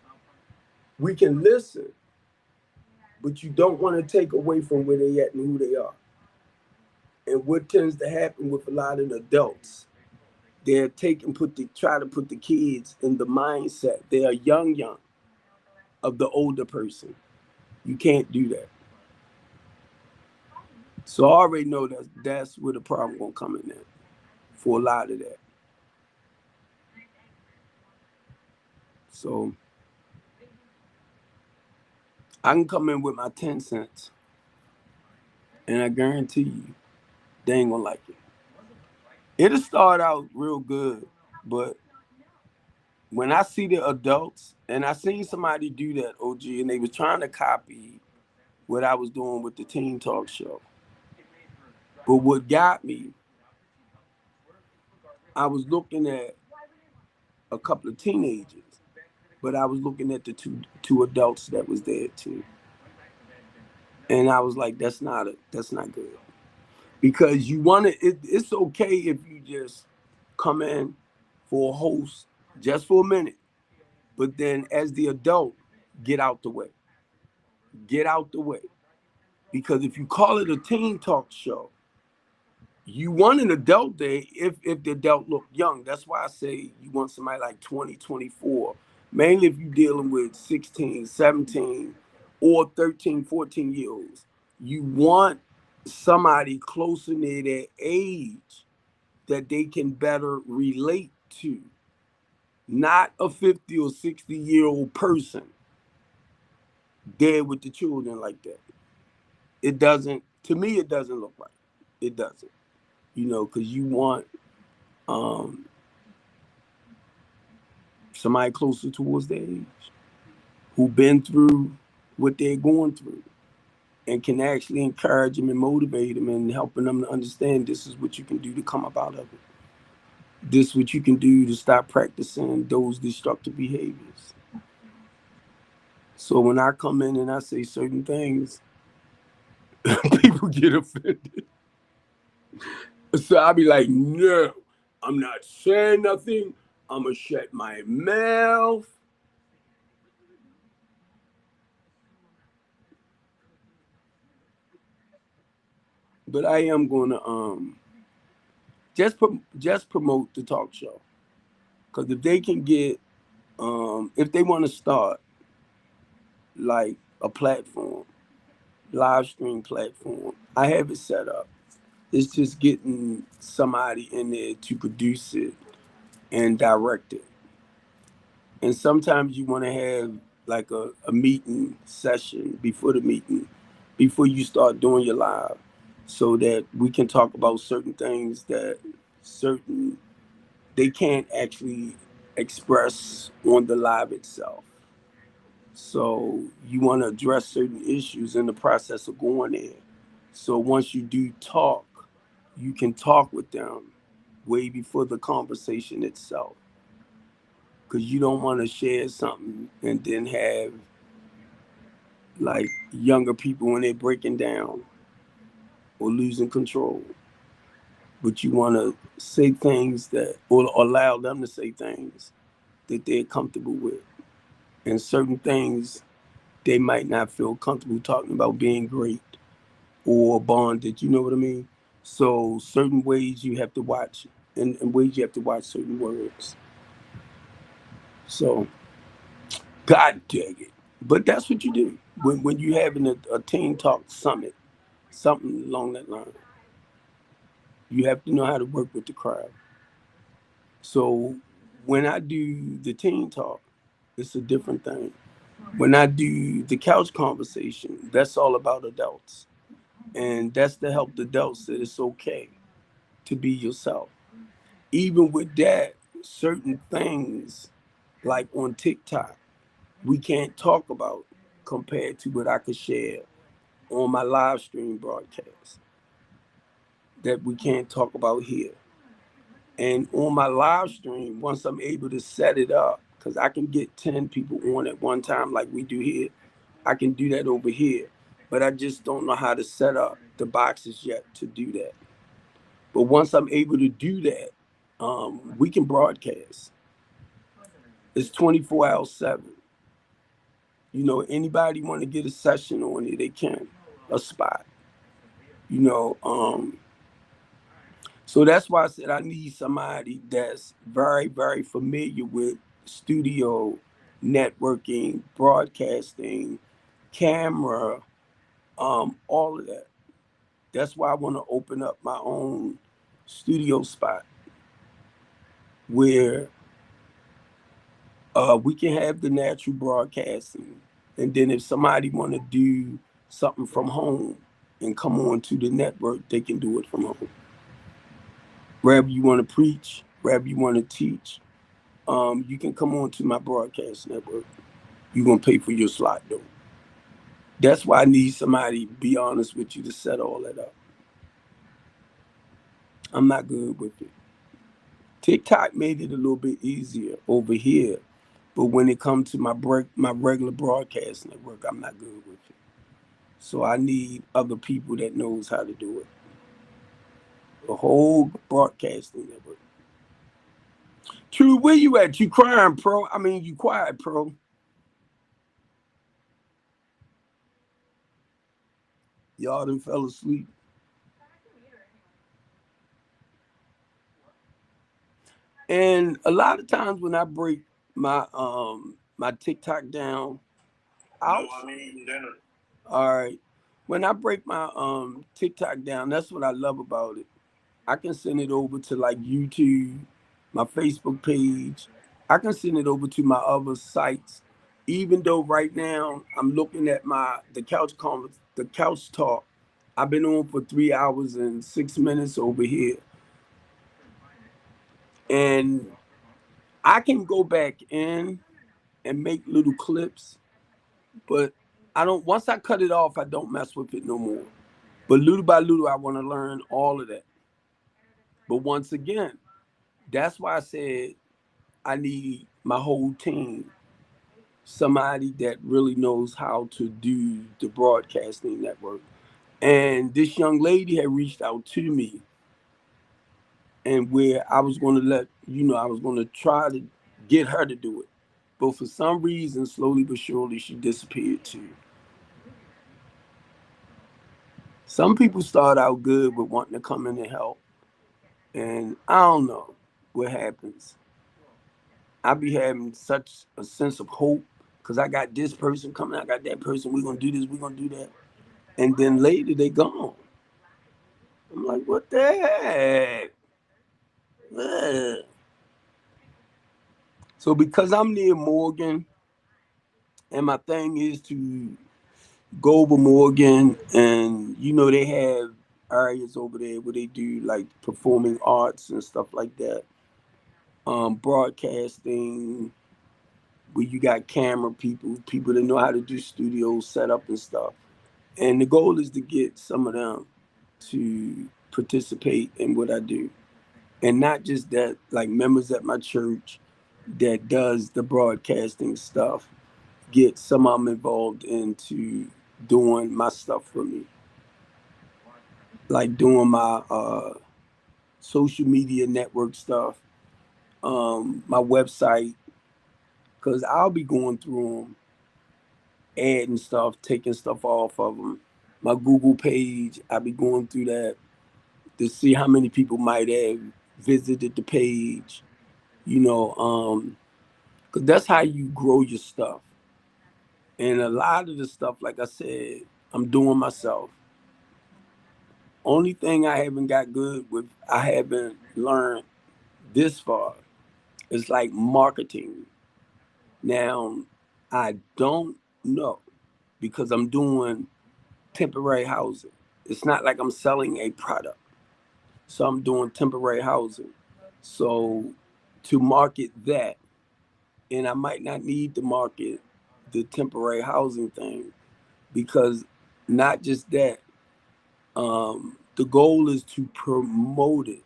We can listen, but you don't want to take away from where they at and who they are. And what tends to happen with a lot of the adults, they're try to put the kids in the mindset. They are young of the older person. You can't do that. So I already know that's where the problem gonna come in at for a lot of that. So I can come in with my 10 cents, and I guarantee you they ain't gonna like it. It'll start out real good, but when I see the adults, and I seen somebody do that, OG, and they was trying to copy what I was doing with the Teen Talk Show. But what got me, I was looking at a couple of teenagers, but I was looking at the two adults that was there too, and I was like, that's not good, because you want to. It's okay if you just come in for a host just for a minute, but then as the adult, get out the way. Get out the way. Because if you call it a teen talk show, you want an adult there if the adult look young. That's why I say you want somebody like 20, 24. Mainly if you're dealing with 16, 17, or 13, 14 year olds. You want somebody closer near their age that they can better relate to. Not a 50 or 60-year-old person there with the children like that. It doesn't, to me, it doesn't look right. It doesn't. Because you want um, somebody closer towards their age, who been through what they're going through, and can actually encourage them and motivate them and helping them to understand this is what you can do to come up out of it. This is what you can do to stop practicing those destructive behaviors. So when I come in and I say certain things, people get offended. So I'll be like, no, I'm not saying nothing. I'm going to shut my mouth. But I am going to just promote the talk show. Because if they can get, if they want to start like a platform, live stream platform, I have it set up. It's just getting somebody in there to produce it and direct it. And sometimes you want to have like a meeting session before the meeting, before you start doing your live, so that we can talk about certain things that certain they can't actually express on the live itself. So you want to address certain issues in the process of going there. So once you do talk, you can talk with them way before the conversation itself. Because you don't want to share something and then have like younger people when they're breaking down or losing control. But you want to say things that, or allow them to say things that they're comfortable with. And certain things they might not feel comfortable talking about being great or bonded, you know what I mean? So certain ways you have to watch, and ways you have to watch certain words. So, God dang it. But that's what you do when you having a team talk summit, something along that line. You have to know how to work with the crowd. So when I do the team talk, it's a different thing. When I do the couch conversation, that's all about adults. And that's to help the adults that it's okay to be yourself. Even with that, certain things like on TikTok, we can't talk about compared to what I could share on my live stream broadcast that we can't talk about here. And on my live stream, once I'm able to set it up, because I can get 10 people on at one time like we do here, I can do that over here. But I just don't know how to set up the boxes yet to do that. But once I'm able to do that, we can broadcast. It's 24 hours 7. You know, anybody want to get a session on it, they can, a spot. You know, so that's why I said I need somebody that's very, very familiar with studio networking, broadcasting, camera, all of that. That's why I want to open up my own studio spot where we can have the natural broadcasting, and then if somebody want to do something from home and come on to the network, they can do it from home. Wherever you want to preach, wherever you want to teach, you can come on to my broadcast network. You're gonna pay for your slot though. That's why I need somebody, be honest with you, to set all that up. I'm not good with it. TikTok made it a little bit easier over here, but when it comes to my regular broadcast network, I'm not good with it. So I need other people that knows how to do it. The whole broadcasting network. True, where you at? You crying, pro? I mean, you quiet, pro. Y'all done fell asleep. And a lot of times when I break my TikTok down, I'll all right. When I break my TikTok down, that's what I love about it. I can send it over to like YouTube, my Facebook page. I can send it over to my other sites. Even though right now I'm looking at the couch talk. I've been on for 3 hours and 6 minutes over here, and I can go back in and make little clips, but I don't. Once I cut it off, I don't mess with it no more. But little by little, I want to learn all of that. But once again, that's why I said I need my whole team, somebody that really knows how to do the broadcasting network. And this young lady had reached out to me, and where I was going to I was going to try to get her to do it. But for some reason, slowly but surely, she disappeared too. Some people start out good with wanting to come in and help, and I don't know what happens. I be having such a sense of hope because I got this person coming, I got that person. We're gonna do this, we're gonna do that, and then later they gone. I'm like, what the heck? Ugh. So because I'm near Morgan, and my thing is to go over Morgan, and they have areas over there where they do like performing arts and stuff like that, broadcasting, where you got camera people, people that know how to do studio setup and stuff. And the goal is to get some of them to participate in what I do. And not just that, like members at my church that does the broadcasting stuff, get some of them involved into doing my stuff for me. Like doing my social media network stuff, my website, because I'll be going through them, adding stuff, taking stuff off of them. My Google page, I'll be going through that to see how many people might have visited the page. You know, because that's how you grow your stuff. And a lot of the stuff, like I said, I'm doing myself. Only thing I haven't got good with, I haven't learned this far, is like marketing. Now, I don't know because I'm doing temporary housing. It's not like I'm selling a product. So I'm doing temporary housing. So to market that, and I might not need to market the temporary housing thing because not just that, the goal is to promote it,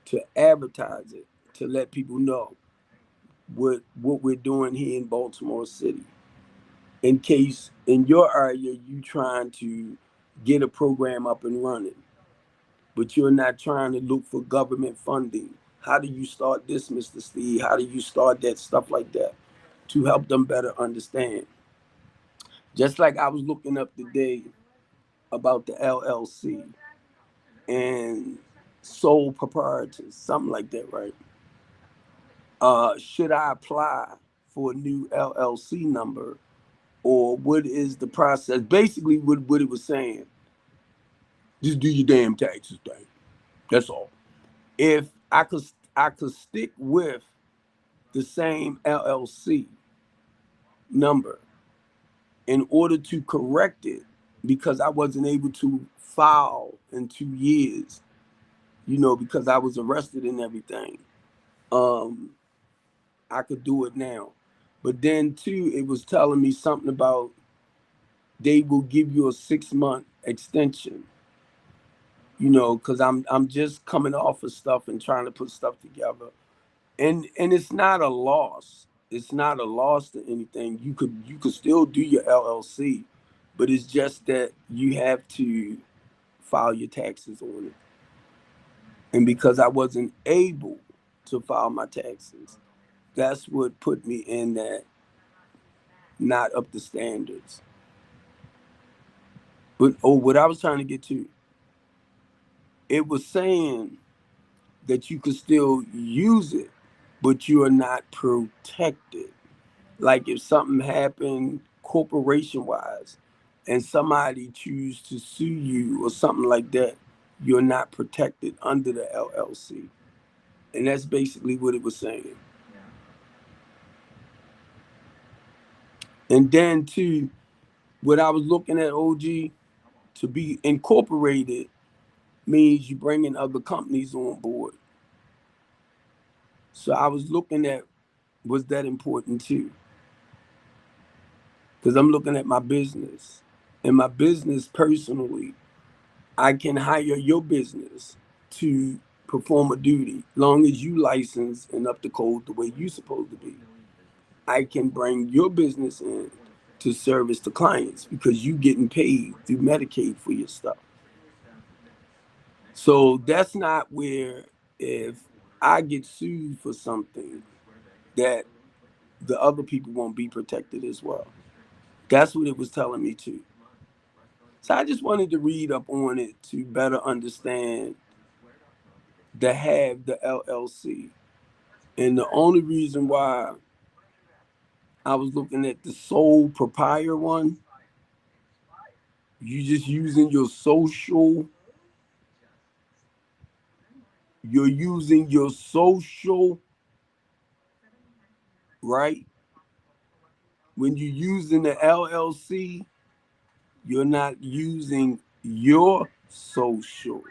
to advertise it, to let people know what we're doing here in Baltimore City. In case in your area you trying to get a program up and running, but you're not trying to look for government funding. How do you start this, Mr. Steve? How do you start that? Stuff like that to help them better understand. Just like I was looking up today about the LLC and sole proprietors, something like that, right? Should I apply for a new LLC number, or what is the process? Basically, what it was saying, just do your damn taxes thing. That's all. If I could stick with the same LLC number in order to correct it because I wasn't able to file in 2 years, because I was arrested and everything. Um, I could do it now. But then too, it was telling me something about they will give you a 6 month extension. Because I'm just coming off of stuff and trying to put stuff together, and it's not a loss. It's not a loss to anything. You could still do your LLC, but it's just that you have to file your taxes on it. And because I wasn't able to file my taxes, that's what put me in that not up to standards. But what I was trying to get to, it was saying that you could still use it, but you are not protected. Like if something happened corporation wise and somebody choose to sue you or something like that, you're not protected under the LLC. And that's basically what it was saying. And then too, what I was looking at, OG, to be incorporated means you bringing other companies on board. So I was looking at, was that important too? Because I'm looking at my business. And my business personally, I can hire your business to perform a duty, long as you license and up to code the way you supposed to be. I can bring your business in to service the clients because you getting paid through Medicaid for your stuff. So that's not where, if I get sued for something, that the other people won't be protected as well. That's what it was telling me too. So I just wanted to read up on it to better understand to have the LLC. And the only reason why I was looking at the sole proprietor one, you just using your social, you're using your social, right? When you're using the LLC, you're not using your social.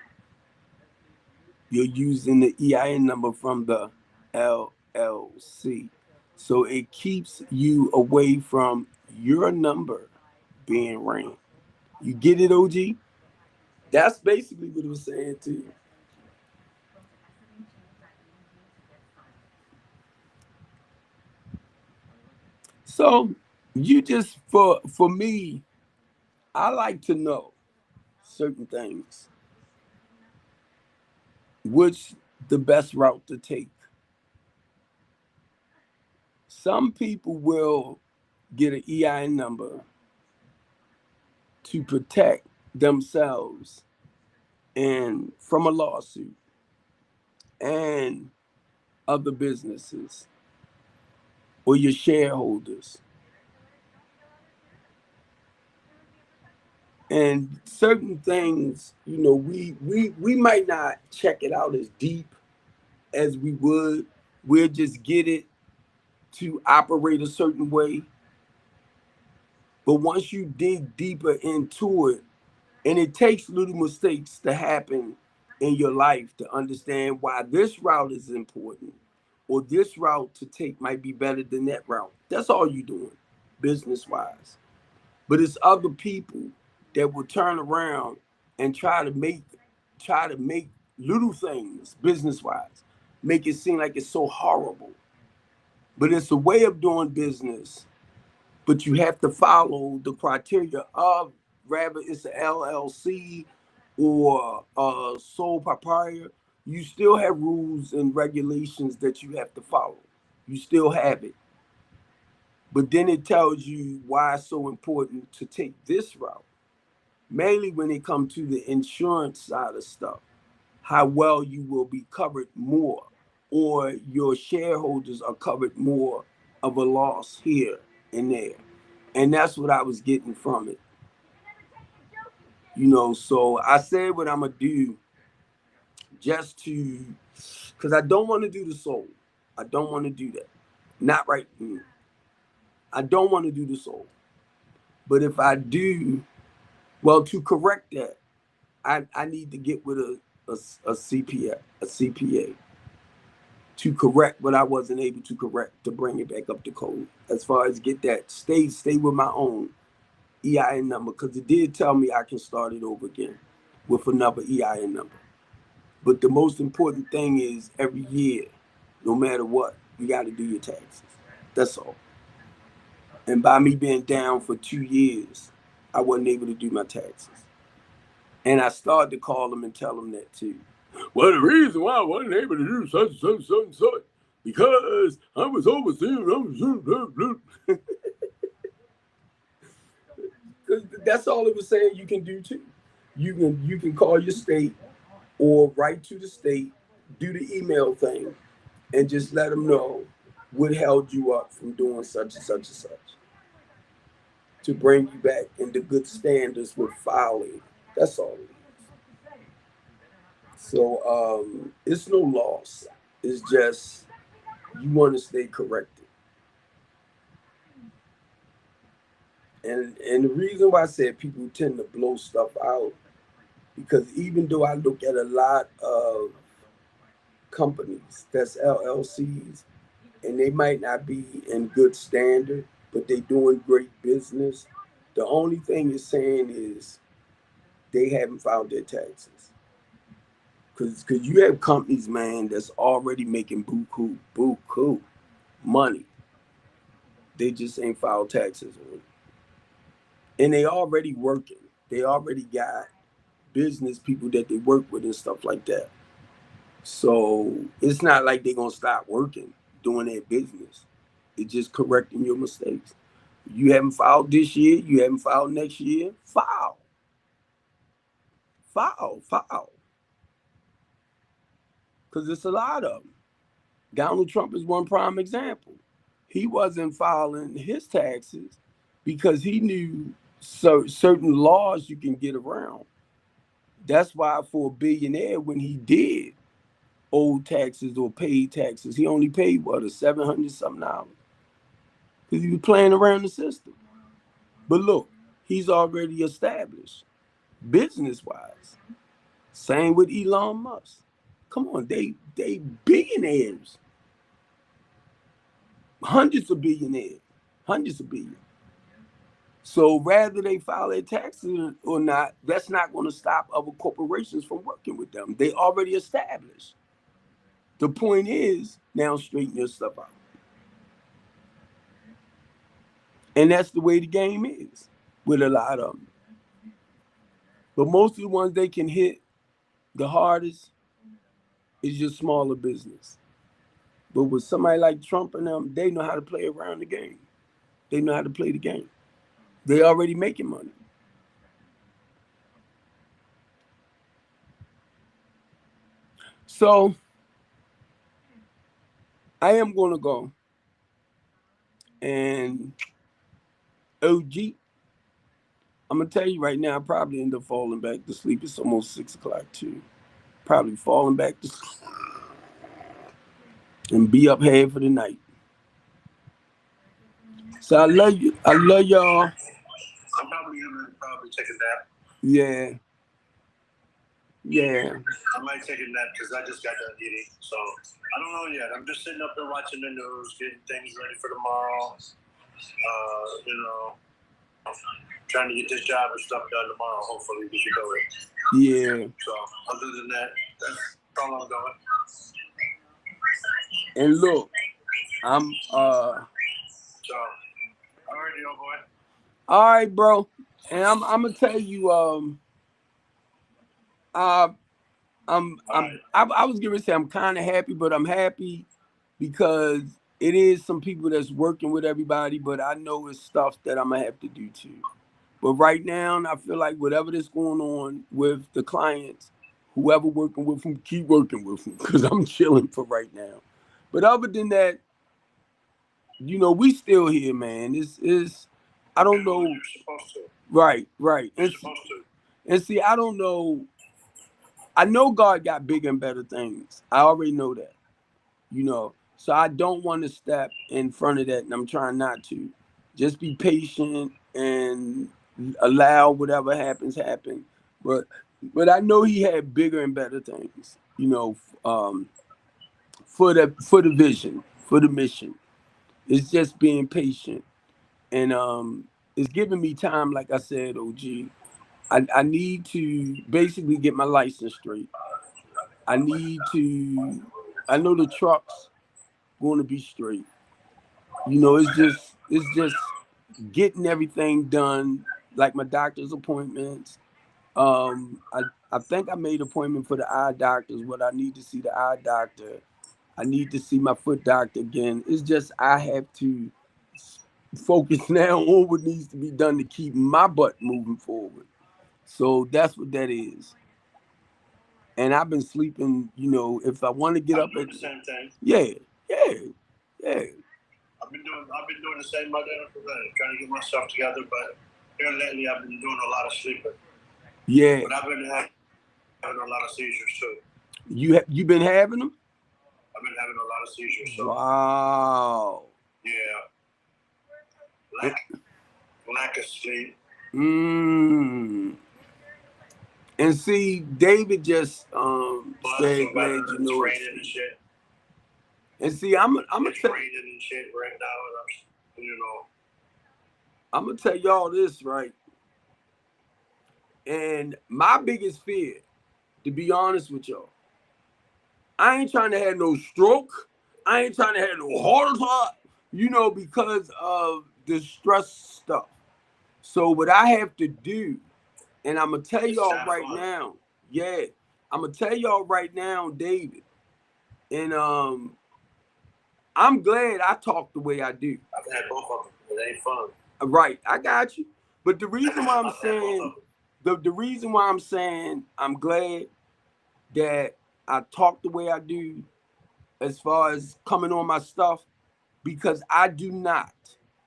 You're using the EIN number from the LLC. So it keeps you away from your number being ran. You get it, OG? That's basically what it was saying to you. So you just for me, I like to know certain things, which the best route to take. Some people will get an EIN number to protect themselves and from a lawsuit and other businesses. or your shareholders. And certain things, we might not check it out as deep as we would. We'll just get it to operate a certain way. But once you dig deeper into it, and it takes little mistakes to happen in your life to understand why this route is important or this route to take might be better than that route. That's all you're doing, business wise. But it's other people that will turn around and try to make little things business wise, make it seem like it's so horrible. But it's a way of doing business, but you have to follow the criteria of whether it's an LLC or a sole proprietor. You still have rules and regulations that you have to follow. You still have it. But then it tells you why it's so important to take this route, mainly when it comes to the insurance side of stuff, how well you will be covered more, or your shareholders are covered more of a loss here and there. And that's what I was getting from it. So I said what I'm gonna do just to, because I don't want to do the soul. I don't want to do that. Not right. I don't want to do the soul. But if I do, well, to correct that, I need to get with a CPA to correct what I wasn't able to correct, to bring it back up to code. As far as get that, stay with my own EIN number, because it did tell me I can start it over again with another EIN number. But the most important thing is every year, no matter what, you got to do your taxes. That's all. And by me being down for 2 years, I wasn't able to do my taxes. And I started to call them and tell them that too. Well, the reason why I wasn't able to do such and such and such and such, because I was overseeing. Because that's all it was saying you can do too. You can call your state or write to the state, do the email thing, and just let them know what held you up from doing such and such and such to bring you back into good standards with filing. That's all it is. So it's no loss. It's just you want to stay corrected. And the reason why I said people tend to blow stuff out, because even though I look at a lot of companies that's LLCs, and they might not be in good standard, but they doing great business. The only thing it's saying is they haven't filed their taxes. Cause you have companies, man, that's already making buku money. They just ain't filed taxes on it. And they already working. They already got business people that they work with and stuff like that. So it's not like they're gonna stop working, doing their business. It's just correcting your mistakes. You haven't filed this year, you haven't filed next year, file. Because it's a lot of them. Donald Trump is one prime example. He wasn't filing his taxes because he knew certain laws you can get around. That's why for a billionaire, when he did owe taxes or paid taxes, he only paid what, a 700 something dollars, because he was playing around the system. But look, he's already established business wise. Same with Elon Musk. Come on, they billionaires, hundreds of billionaires, hundreds of billions. So rather they file their taxes or not, that's not going to stop other corporations from working with them. They already established. The point is now straighten your stuff out, and that's the way the game is with a lot of them. But most of the ones they can hit the hardest is your smaller business. But with somebody like Trump and them, they know how to play around the game. They know how to play the game. They already making money. So I am gonna go. And OG, I'm gonna tell you right now, I probably end up falling back to sleep. It's almost 6 o'clock too. Probably falling back to sleep and be up half for the night. So I love you. I love y'all. I'm probably gonna probably take a nap. Yeah. Yeah. I might take a nap because I just got done eating. So I don't know yet. I'm just sitting up there watching the news, getting things ready for tomorrow. You know, trying to get this job and stuff done tomorrow. Hopefully we can do it. Yeah. So other than that, that's all I'm doing. And look, I'm So all right, yo boy. all right, bro. And I'm gonna tell you, uh I was gonna say I'm kind of happy, but I'm happy because it is some people that's working with everybody, but I know it's stuff that I'm gonna have to do too. But right now, I feel like whatever that's going on with the clients, whoever working with them, keep working with them because I'm chilling for right now. But other than that, we still here, man. It's I don't know. You're supposed to. Right, right. You're supposed to. And see, I don't know. I know God got bigger and better things. I already know that. So I don't want to step in front of that, and I'm trying not to. Just be patient and allow whatever happens happen. But but I know He had bigger and better things. For the vision, for the mission. It's just being patient, and it's giving me time. Like I said, OG, I need to basically get my license straight. I need to. I know the truck's going to be straight. It's just getting everything done, like my doctor's appointments. I think I made an appointment for the eye doctors. What I need to see the eye doctor. I need to see my foot doctor again. It's just I have to focus now on what needs to be done to keep my butt moving forward. So that's what that is. And I've been sleeping. If I want to get up at the same thing. Yeah, yeah, yeah. I've been doing the same identical thing, trying to get myself together, but here lately I've been doing a lot of sleeping. Yeah. But I've been having a lot of seizures too. You been having them? I've been having a lot of seizures. So. Wow. Yeah. Lack of sleep. And see, David just said, "Glad you know it's raining and shit." And see, I'm gonna tell raining and shit right now, and I'm gonna tell y'all this, right? And my biggest fear, to be honest with y'all, I ain't trying to have no stroke. I ain't trying to have no heart attack, because of the stress stuff. So what I have to do, and I'm gonna tell y'all right now, I'm gonna tell y'all right now, David, and I'm glad I talk the way I do. I've had both of them. It ain't fun. Right, I got you. But the reason why I'm saying, the reason why I'm saying I'm glad that I talk the way I do, as far as coming on my stuff, because I do not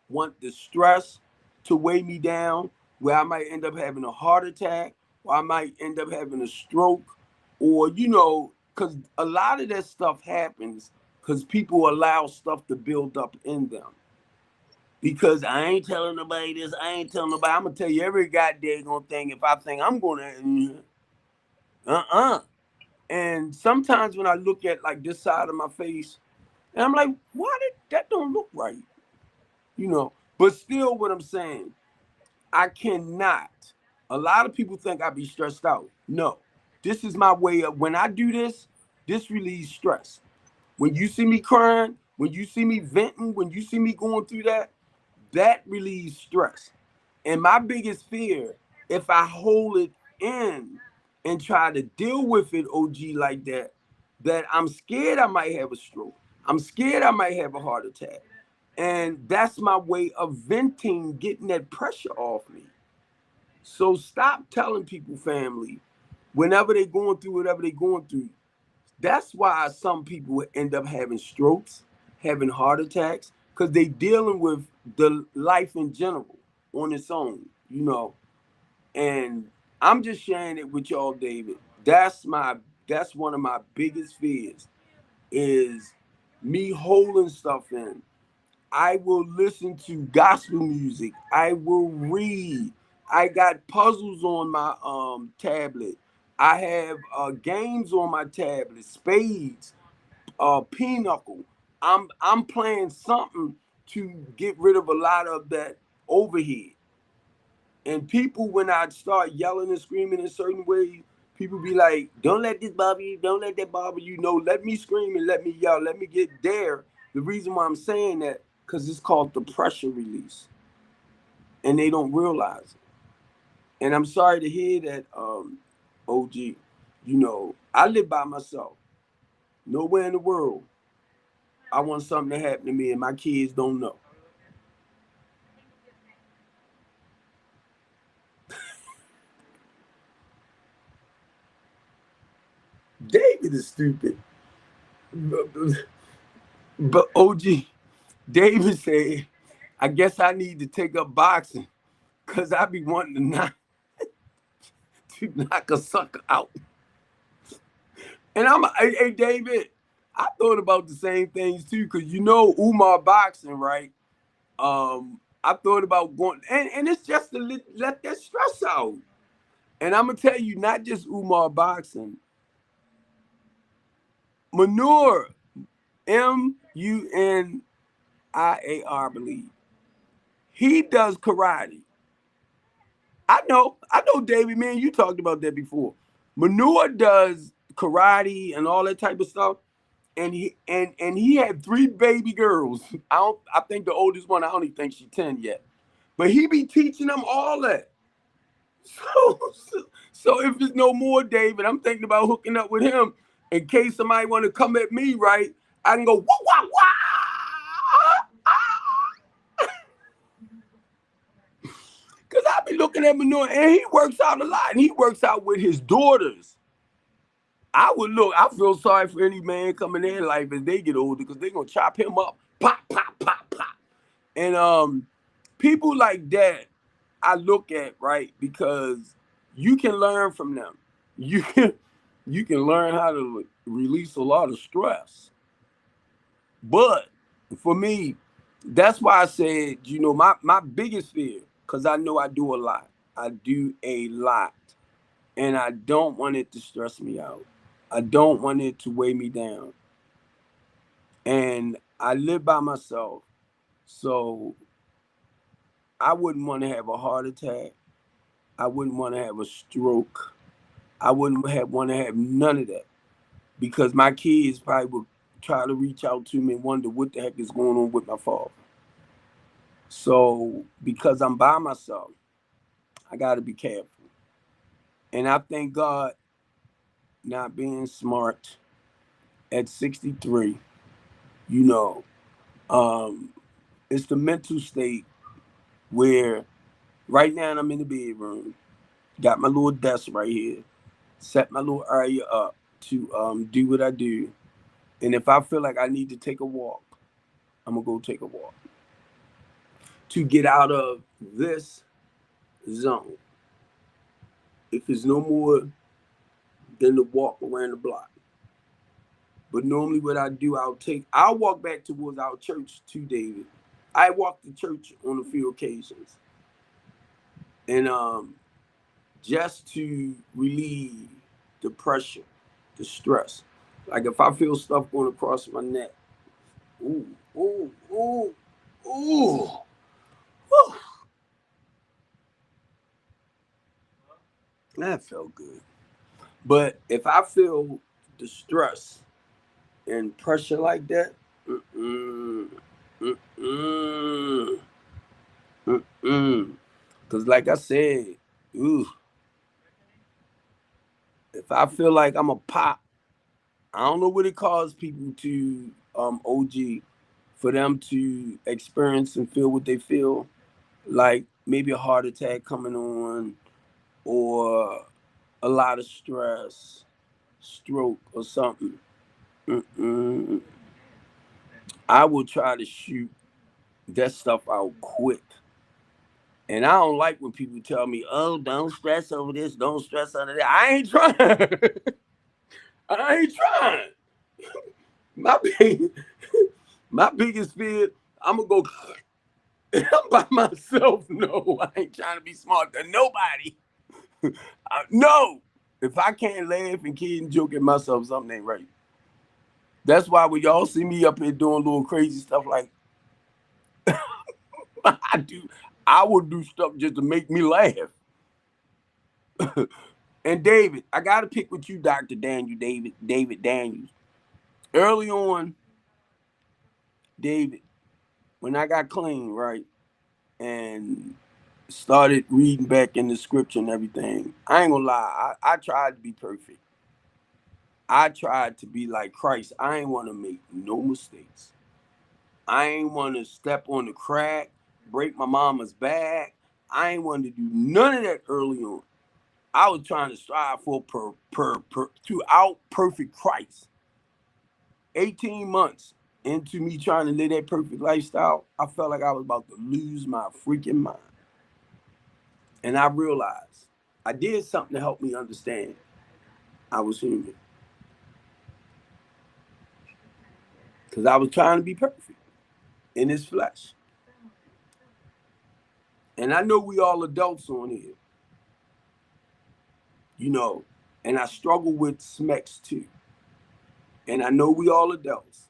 want the stress to weigh me down, where I might end up having a heart attack, or I might end up having a stroke, or because a lot of that stuff happens because people allow stuff to build up in them. Because I ain't telling nobody this, I ain't telling nobody. I'm gonna tell you every goddamn thing if I think I'm gonna. And sometimes when I look at like this side of my face, and I'm like, why that don't look right? But still, what I'm saying, I cannot. A lot of people think I be stressed out. No, this is my way of when I do this. This relieves stress. When you see me crying, when you see me venting, when you see me going through that relieves stress. And my biggest fear, if I hold it in and try to deal with it, OG, like that I'm scared I might have a stroke. I'm scared I might have a heart attack. And that's my way of venting, getting that pressure off me. So stop telling people, family, whenever they're going through whatever they're going through. That's why some people end up having strokes, having heart attacks, because they dealing with the life in general on its own, you know. And I'm just sharing it with y'all, David. That's one of my biggest fears is me holding stuff in. I will listen to gospel music. I will read. I got puzzles on my tablet. I have games on my tablet, spades, pinochle. I'm playing something to get rid of a lot of that overhead. And people, when I start yelling and screaming in certain ways, people be like, "Don't let this bother you. Don't let that bother you." No, let me scream and let me yell. Let me get there. The reason why I'm saying that, because it's called the pressure release, and they don't realize it. And I'm sorry to hear that, OG. You know, I live by myself. Nowhere in the world I want something to happen to me, and my kids don't know. David is stupid. But OG, David said, I guess I need to take up boxing because I be wanting to knock a sucker out. And hey, David, I thought about the same things too, because you know Umar boxing, right? I thought about going, and it's just to let that stress out. And I'm gonna tell you, not just Umar boxing, Manure, Muniar, I believe. He does karate. I know, David, man, you talked about that before. Manure does karate and all that type of stuff. And he had three baby girls. I think the oldest one, I don't even think she's 10 yet. But he be teaching them all that. So if it's no more, David, I'm thinking about hooking up with him in case somebody want to come at me, right? I can go wah wah wah. Cause I be looking at Manure and he works out a lot. And he works out with his daughters. I feel sorry for any man coming in life as they get older because they're gonna chop him up. Pop, pop, pop, pop. And people like that I look at, right, because you can learn from them. You can you can learn how to release a lot of stress. But for me, that's why I said, my biggest fear, because I know I do a lot. I do a lot. And I don't want it to stress me out. I don't want it to weigh me down. And I live by myself. So I wouldn't want to have a heart attack. I wouldn't want to have a stroke. I wouldn't want to have none of that because my kids probably would try to reach out to me and wonder what the heck is going on with my father. So because I'm by myself, I got to be careful. And I thank God not being smart at 63, you know, um, it's the mental state where right now I'm in the bedroom, got my little desk right here, set my little area up to do what I do. And if I feel like I need to take a walk, I'm gonna go take a walk to get out of this zone. If it's no more than the walk around the block. But normally what I do, I'll walk back towards our church too, David. I walk to church on a few occasions. And just to relieve the pressure, the stress. Like if I feel stuff going across my neck, ooh, ooh, ooh, ooh, whew, that felt good. But if I feel the stress and pressure like that, mm-mm, mm-mm, mm-mm. Cause like I said, ooh, if I feel like I'm a pop, I don't know what it causes people to OG for them to experience and feel what they feel, like maybe a heart attack coming on or a lot of stress, stroke or something. Mm-mm. I will try to shoot. that stuff out quick. And I don't like when people tell me, "Oh, don't stress over this, don't stress over that." I ain't trying. I ain't trying. My big, my biggest fear, I'm gonna go. I'm by myself. No, I ain't trying to be smart to nobody. No, if I can't laugh and kid and joke at myself, something ain't right. That's why when y'all see me up here doing little crazy stuff like I do, I will do stuff just to make me laugh. And David, I got to pick with you, Dr. Daniel, David Daniels. Early on, David, when I got clean, right, and started reading back in the scripture and everything, I ain't gonna lie, I tried to be perfect. I tried to be like Christ. I ain't want to make no mistakes. I ain't want to step on the crack, break my mama's back. I ain't want to do none of that early on. I was trying to strive for to out perfect Christ. 18 months into me trying to live that perfect lifestyle, I felt like I was about to lose my freaking mind. And I realized I did something to help me understand I was human. Because I was trying to be perfect in his flesh. And I know we all adults on here, you know, and I struggle with smecks too. And I know we all adults.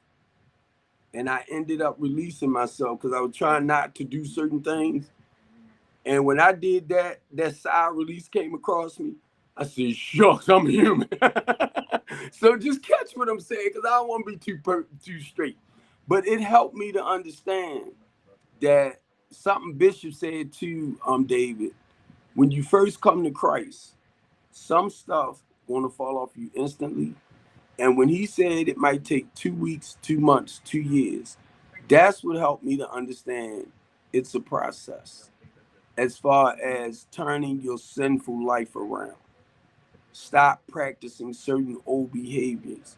And I ended up releasing myself because I was trying not to do certain things. And when I did that, that sigh release came across me. I said, shucks, I'm human. So just catch what I'm saying because I don't want to be too straight. But it helped me to understand that something Bishop said to David, when you first come to Christ, some stuff gonna fall off you instantly. And when he said it might take 2 weeks, 2 months, 2 years, that's what helped me to understand it's a process as far as turning your sinful life around. Stop practicing certain old behaviors,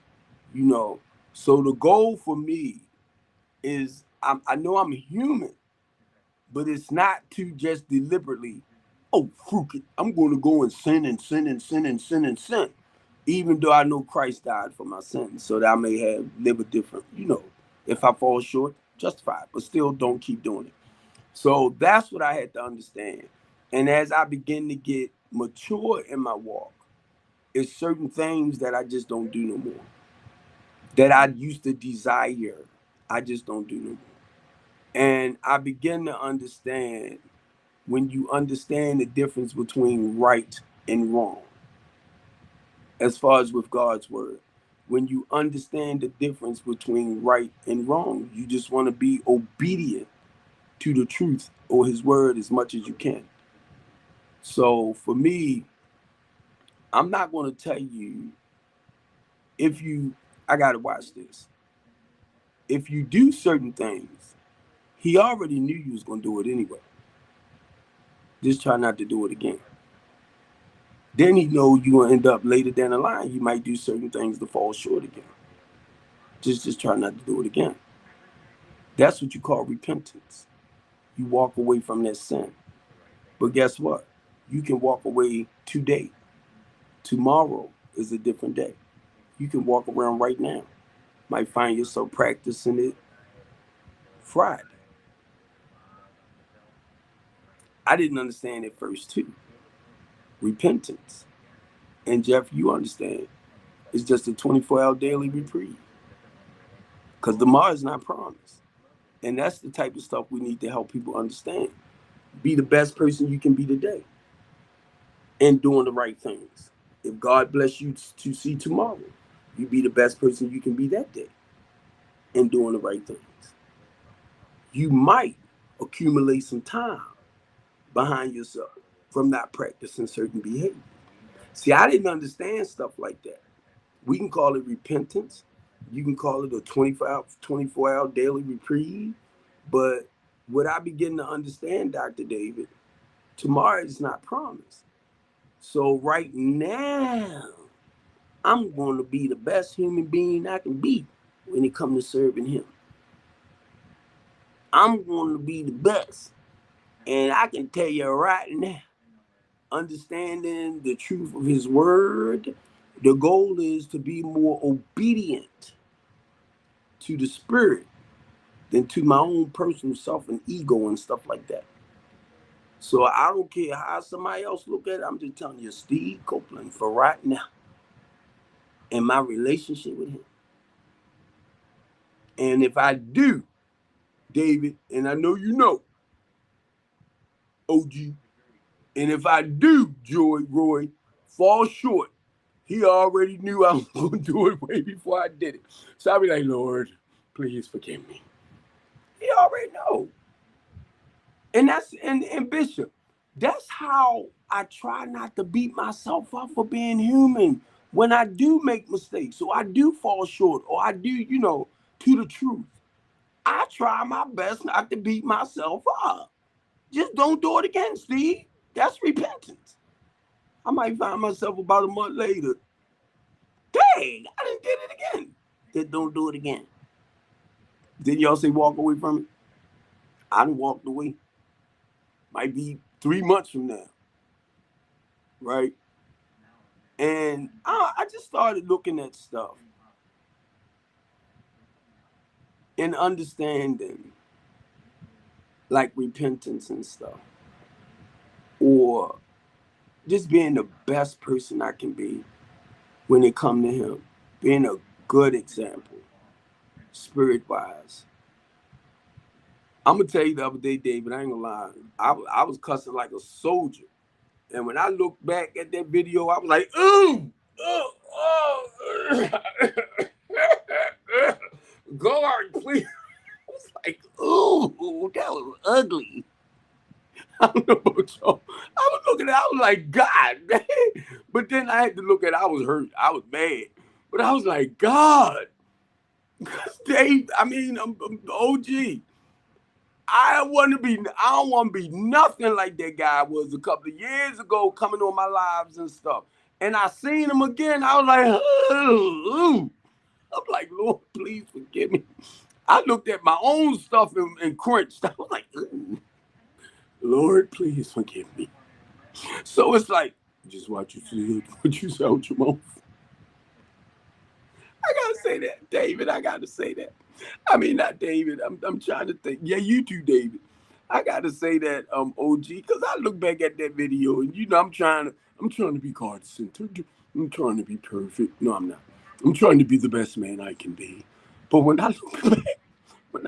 you know. So the goal for me is I know I'm human, but it's not to just deliberately, oh, fuck it, I'm going to go and sin and sin and sin and sin and sin, even though I know Christ died for my sins, so that I may have live a different, you know, if I fall short, justified, but still don't keep doing it. So that's what I had to understand. And as I begin to get mature in my walk, it's certain things that I just don't do no more. That I used to desire, I just don't do no more. And I begin to understand when you understand the difference between right and wrong, as far as with God's word. When you understand the difference between right and wrong, you just want to be obedient to the truth or his word as much as you can. So for me, I'm not going to tell you if you, I got to watch this. If you do certain things, he already knew you was going to do it anyway. Just try not to do it again. Then he know you're going to end up later down the line. You might do certain things to fall short again. Just try not to do it again. That's what you call repentance. You walk away from that sin. But guess what? You can walk away today. Tomorrow is a different day. You can walk around right now. Might find yourself practicing it Friday. I didn't understand it first too. Repentance. And Jeff, you understand. It's just a 24-hour daily reprieve. Because tomorrow is not promised. And that's the type of stuff we need to help people understand. Be the best person you can be today and doing the right things. If God bless you to see tomorrow, you be the best person you can be that day and doing the right things. You might accumulate some time behind yourself from not practicing certain behavior. See, I didn't understand stuff like that. We can call it repentance. You can call it a 24-hour daily reprieve. But what I begin to understand, Dr. David, tomorrow is not promised. So right now, I'm going to be the best human being I can be when it comes to serving him. I'm going to be the best. And I can tell you right now, understanding the truth of his word, the goal is to be more obedient to the spirit than to my own personal self and ego and stuff like that. So I don't care how somebody else look at it. I'm just telling you, Steve Copeland, for right now, in my relationship with him. And if I do, David, and I know you know, OG, and if I do, Roy, fall short, he already knew I was going to do it way before I did it. So I'll be like, Lord, please forgive me. He already know. And and Bishop, that's how I try not to beat myself up for being human when I do make mistakes or I do fall short or I do, to the truth. I try my best not to beat myself up. Just don't do it again, Steve. That's repentance. I might find myself about a month later. Dang, I didn't did it again. Just don't do it again. Didn't y'all say walk away from it? I done walked away. Might be 3 months from now, right? And I just started looking at stuff and understanding, like repentance and stuff, or just being the best person I can be when it come to him, being a good example, spirit wise. I'm gonna tell you the other day, David. I ain't gonna lie. I was cussing like a soldier, and when I look back at that video, I was like, ooh, oh, oh. Guard, please. I was like, ooh, that was ugly. I don't know about y'all. I was looking at it, I was like, God, man. But then I had to look at it, I was hurt. I was mad. But I was like, God. Dave, I mean, I'm OG. I don't want to be nothing like that guy was a couple of years ago coming on my lives and stuff. And I seen him again. I was like, ooh. I'm like, Lord, please forgive me. I looked at my own stuff and cringed. I was like, ooh, Lord, please forgive me. So it's like, just watch you say what you say out your mouth. I gotta say that, David. I gotta say that. I mean, not David. I'm trying to think. Yeah, you too, David. I gotta say that, OG, because I look back at that video and I'm trying to be God centered. I'm trying to be perfect. No, I'm not. I'm trying to be the best man I can be. But when I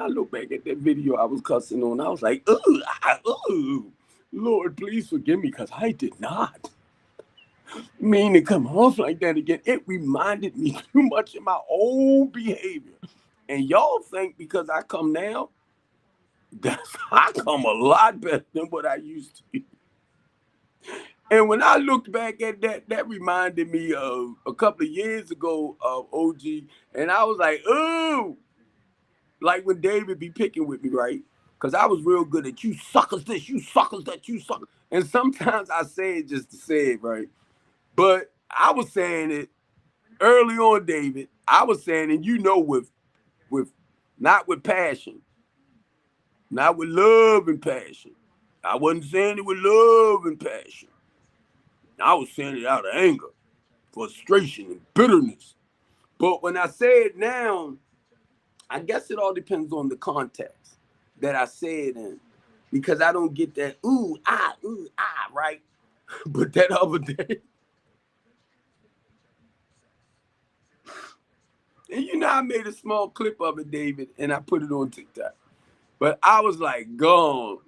look back at that video I was cussing on, I was like, ooh, Lord, please forgive me, because I did not mean to come off like that again. It reminded me too much of my old behavior. And y'all think because I come now, that's I come a lot better than what I used to be. And when I looked back at that, that reminded me of a couple of years ago of OG. And I was like, ooh, like when David be picking with me, right? Because I was real good at you suckers this, you suckers that, you suckers. And sometimes I say it just to say it, right? But I was saying it early on, David. I was saying, and with not with passion, not with love and passion. I wasn't saying it with love and passion. I was saying it out of anger, frustration, and bitterness. But when I say it now, I guess it all depends on the context that I say it in. Because I don't get that ooh, ah, right? But that other day, and I made a small clip of it, David, and I put it on TikTok. But I was like, gone.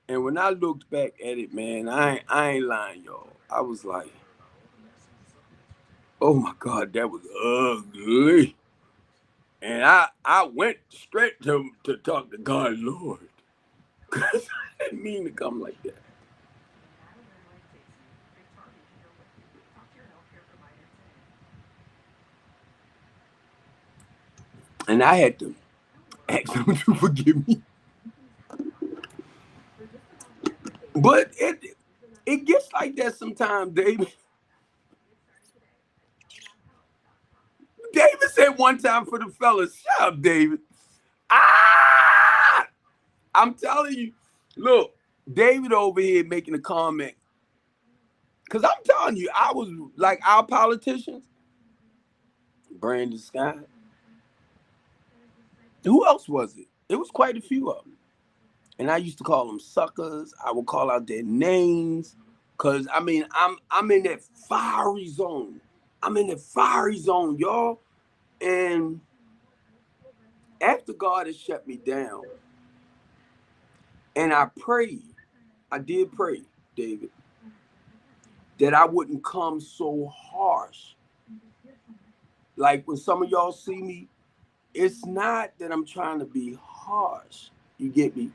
And when I looked back at it, man, I ain't lying, y'all. I was like, oh my God, that was ugly. And I went straight to talk to God, Lord. Because I didn't mean to come like that. And I had to ask him to forgive me. But it gets like that sometimes, David. David said one time for the fellas, shut up, David. Ah! I'm telling you, look, David over here making a comment. Because I'm telling you, I was like our politicians, Brandon Scott. Who else was it? It was quite a few of them. And I used to call them suckers. I would call out their names. Cause I mean, I'm in that fiery zone. I'm in the fiery zone, y'all. And after God has shut me down, and I prayed, I did pray, David, that I wouldn't come so harsh. Like when some of y'all see me, it's not that I'm trying to be harsh. You get me?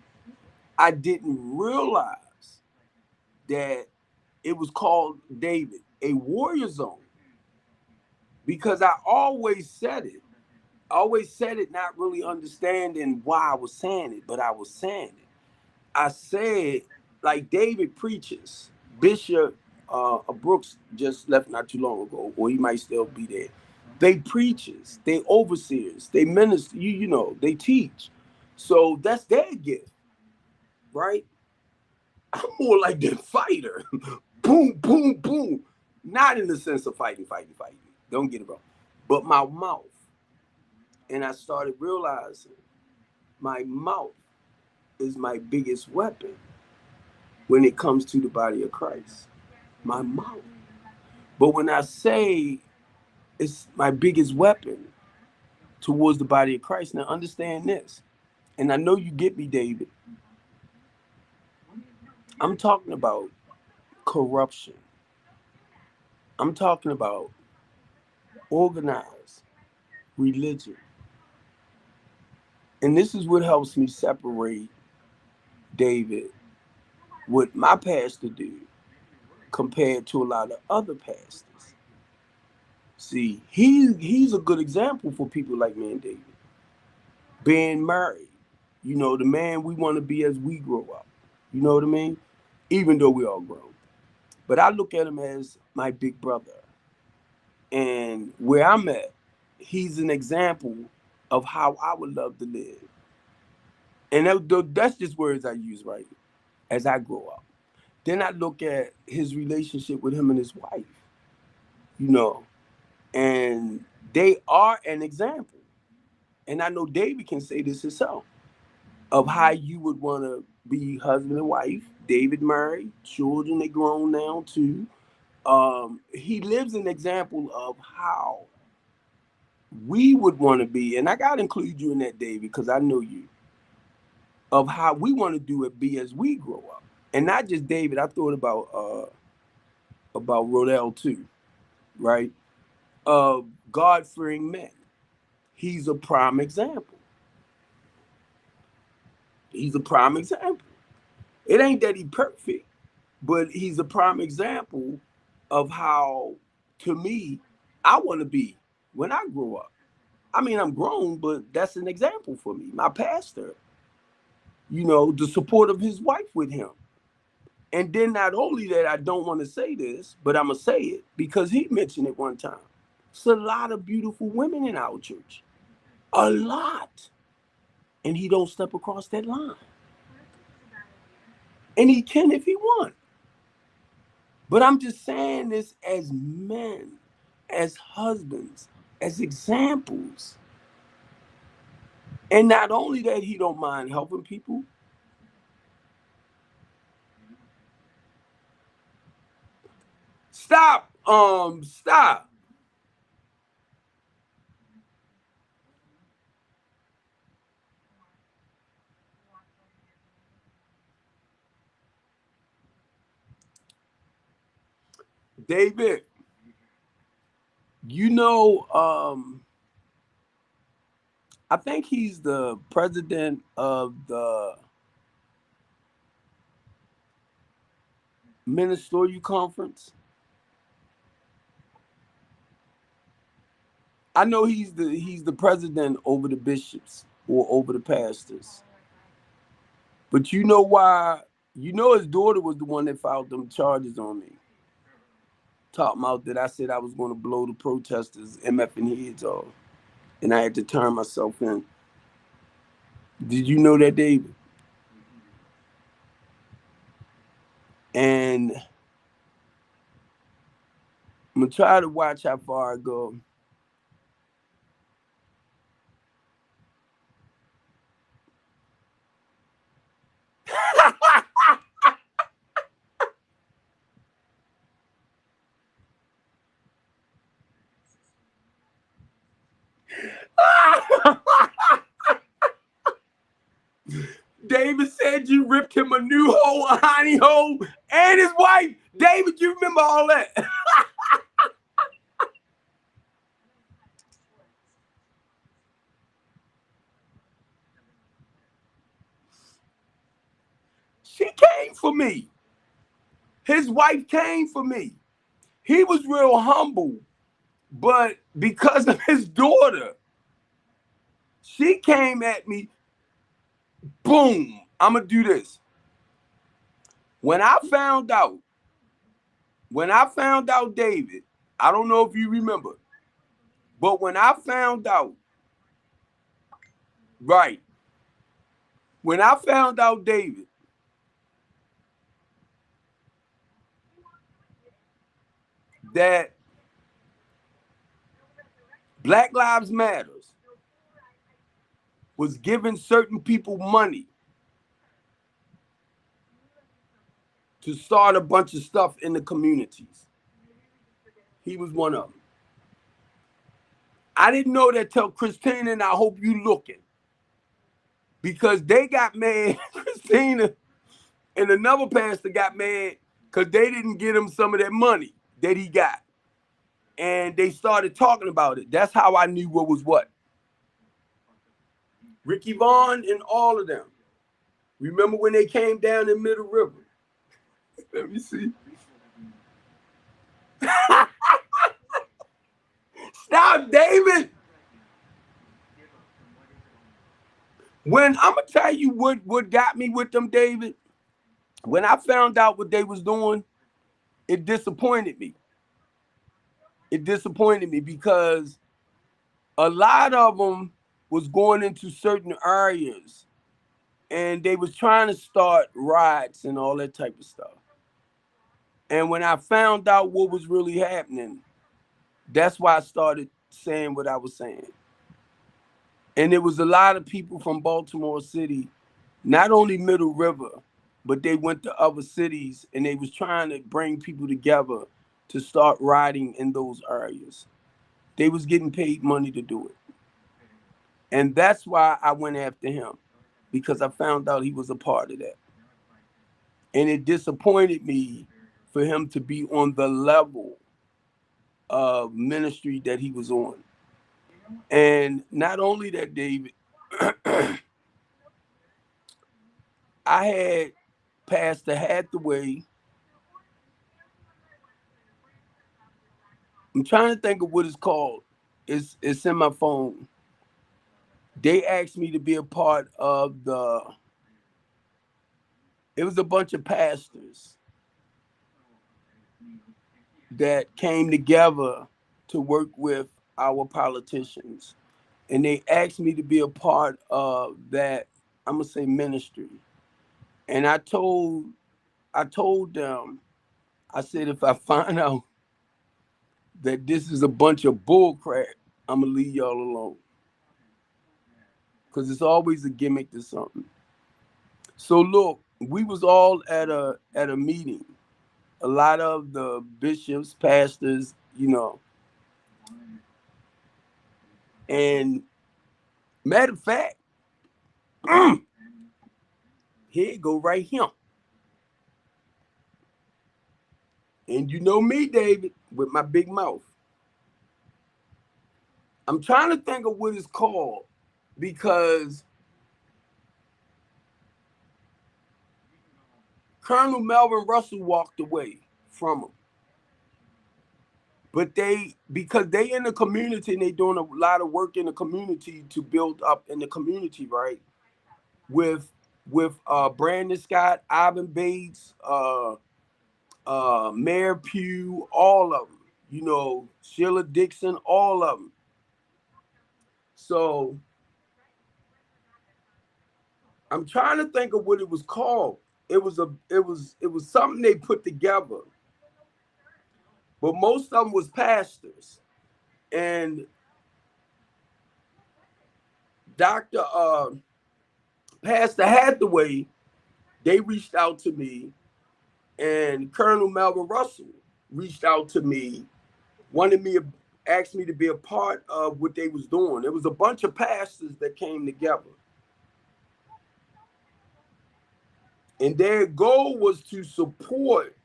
I didn't realize that it was called, David, a warrior zone, because I always said it. I always said it not really understanding why I was saying it, but I was saying it. I said, like David preaches, Bishop Brooks just left not too long ago, or he might still be there. They preachers, they overseers, they minister, you know, they teach. So that's their gift, right? I'm more like the fighter. Boom, boom, boom. Not in the sense of fighting, fighting, fighting. Don't get it wrong. But my mouth. And I started realizing my mouth is my biggest weapon when it comes to the body of Christ. My mouth. But when I say it's my biggest weapon towards the body of Christ, now understand this. And I know you get me, David. I'm talking about corruption. I'm talking about organized religion. And this is what helps me separate, David, what my pastor do compared to a lot of other pastors. See, he's a good example for people like me and David. Being married, you know, the man we want to be as we grow up. You know what I mean? Even though we all grown. But I look at him as my big brother. And where I'm at, he's an example of how I would love to live. And that's just words I use right as I grow up. Then I look at his relationship with him and his wife, you know, and they are an example. And I know David can say this himself of how you would want to be husband and wife. David married, children, they grown now too. He lives an example of how we would want to be. And I got to include you in that, David, because I know you, of how we want to do it be as we grow up. And not just David, I thought about Rodell too, right? God-fearing men. He's a prime example. He's a prime example. It ain't that he's perfect, but he's a prime example of how, to me, I want to be when I grow up. I mean, I'm grown, but that's an example for me. My pastor, you know, the support of his wife with him. And then not only that, I don't want to say this, but I'm going to say it because he mentioned it one time. It's a lot of beautiful women in our church. A lot. And he don't step across that line. And he can if he want. But I'm just saying this as men, as husbands, as examples. And not only that, he don't mind helping people. Stop. David, you know, I think he's the president of the Ministerial Conference. I know he's the president over the bishops or over the pastors. But you know why? You know his daughter was the one that filed them charges on me. Talking about that I said I was going to blow the protesters MFing heads off. And I had to turn myself in. Did you know that, David? And I'm gonna try to watch how far I go. David said you ripped him a new hole, a honey hole, and his wife. David, you remember all that? She came for me. His wife came for me. He was real humble, but because of his daughter, she came at me. Boom. I'm gonna do this. When I found out, when I found out David, I don't know if you remember, but when I found out, right, when I found out David, that Black Lives Matters was giving certain people money to start a bunch of stuff in the communities. He was one of them. I didn't know that till Christina, and I hope you looking. Because they got mad, Christina and another pastor got mad because they didn't get him some of that money that he got. And they started talking about it. That's how I knew what was what. Ricky Vaughn and all of them. Remember when they came down in Middle River? Let me see. Stop, David. When I'm gonna tell you what got me with them, David. When I found out what they was doing, it disappointed me. It disappointed me because a lot of them was going into certain areas and they was trying to start riots and all that type of stuff. And when I found out what was really happening, that's why I started saying what I was saying. And there was a lot of people from Baltimore City, not only Middle River, but they went to other cities and they was trying to bring people together to start rioting in those areas. They was getting paid money to do it. And that's why I went after him, because I found out he was a part of that. And it disappointed me for him to be on the level of ministry that he was on. And not only that, David, I had Pastor Hathaway. I'm trying to think of what it's called. It's in my phone. They asked me to be a part of the. It was a bunch of pastors that came together to work with our politicians, and they asked me to be a part of that. I'm gonna say ministry, and I told them, I said if I find out that this is a bunch of bull crap, I'm gonna leave y'all alone, because it's always a gimmick to something. So look, we was all at a meeting. A lot of the bishops, pastors, and matter of fact, here it go right here. And you know me, David, with my big mouth. I'm trying to think of what it's called because Colonel Melvin Russell walked away from him. But because they in the community and they doing a lot of work in the community to build up in the community, right? With Brandon Scott, Ivan Bates, Mayor Pugh, all of them. Sheila Dixon, all of them. So I'm trying to think of what it was called. it was something they put together, but most of them was pastors. And Dr. Pastor Hathaway, they reached out to me, and Colonel Melvin Russell reached out to me, wanted me, asked me to be a part of what they was doing. It was a bunch of pastors that came together, and their goal was to support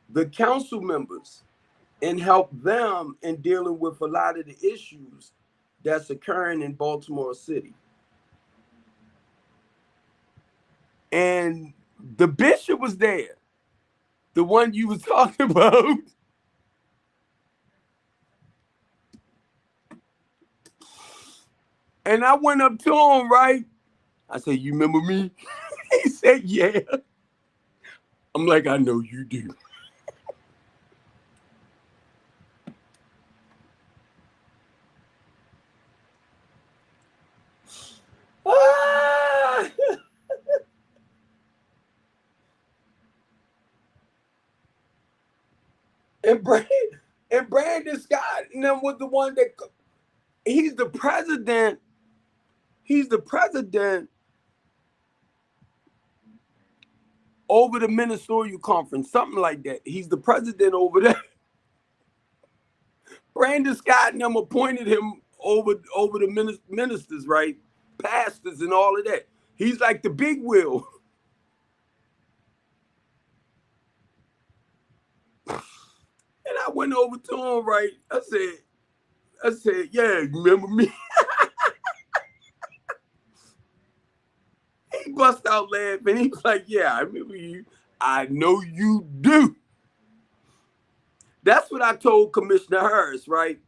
the council members and help them in dealing with a lot of the issues that's occurring in Baltimore City. And the bishop was there, the one you was talking about. And I went up to him, right? I said, "You remember me?" He said, "Yeah." I'm like, "I know you do." Ah! And Brandon Scott and them was the one that he's the president. He's the president over the ministerial conference, something like that. He's the president over there. Brandon Scott and them appointed him over the ministers, right? Pastors and all of that. He's like the big wheel. And I went over to him, right? I said, "Yeah, you remember me?" He bust out laughing. He was like, "Yeah, I remember you. I know you do." That's what I told Commissioner Harris, right?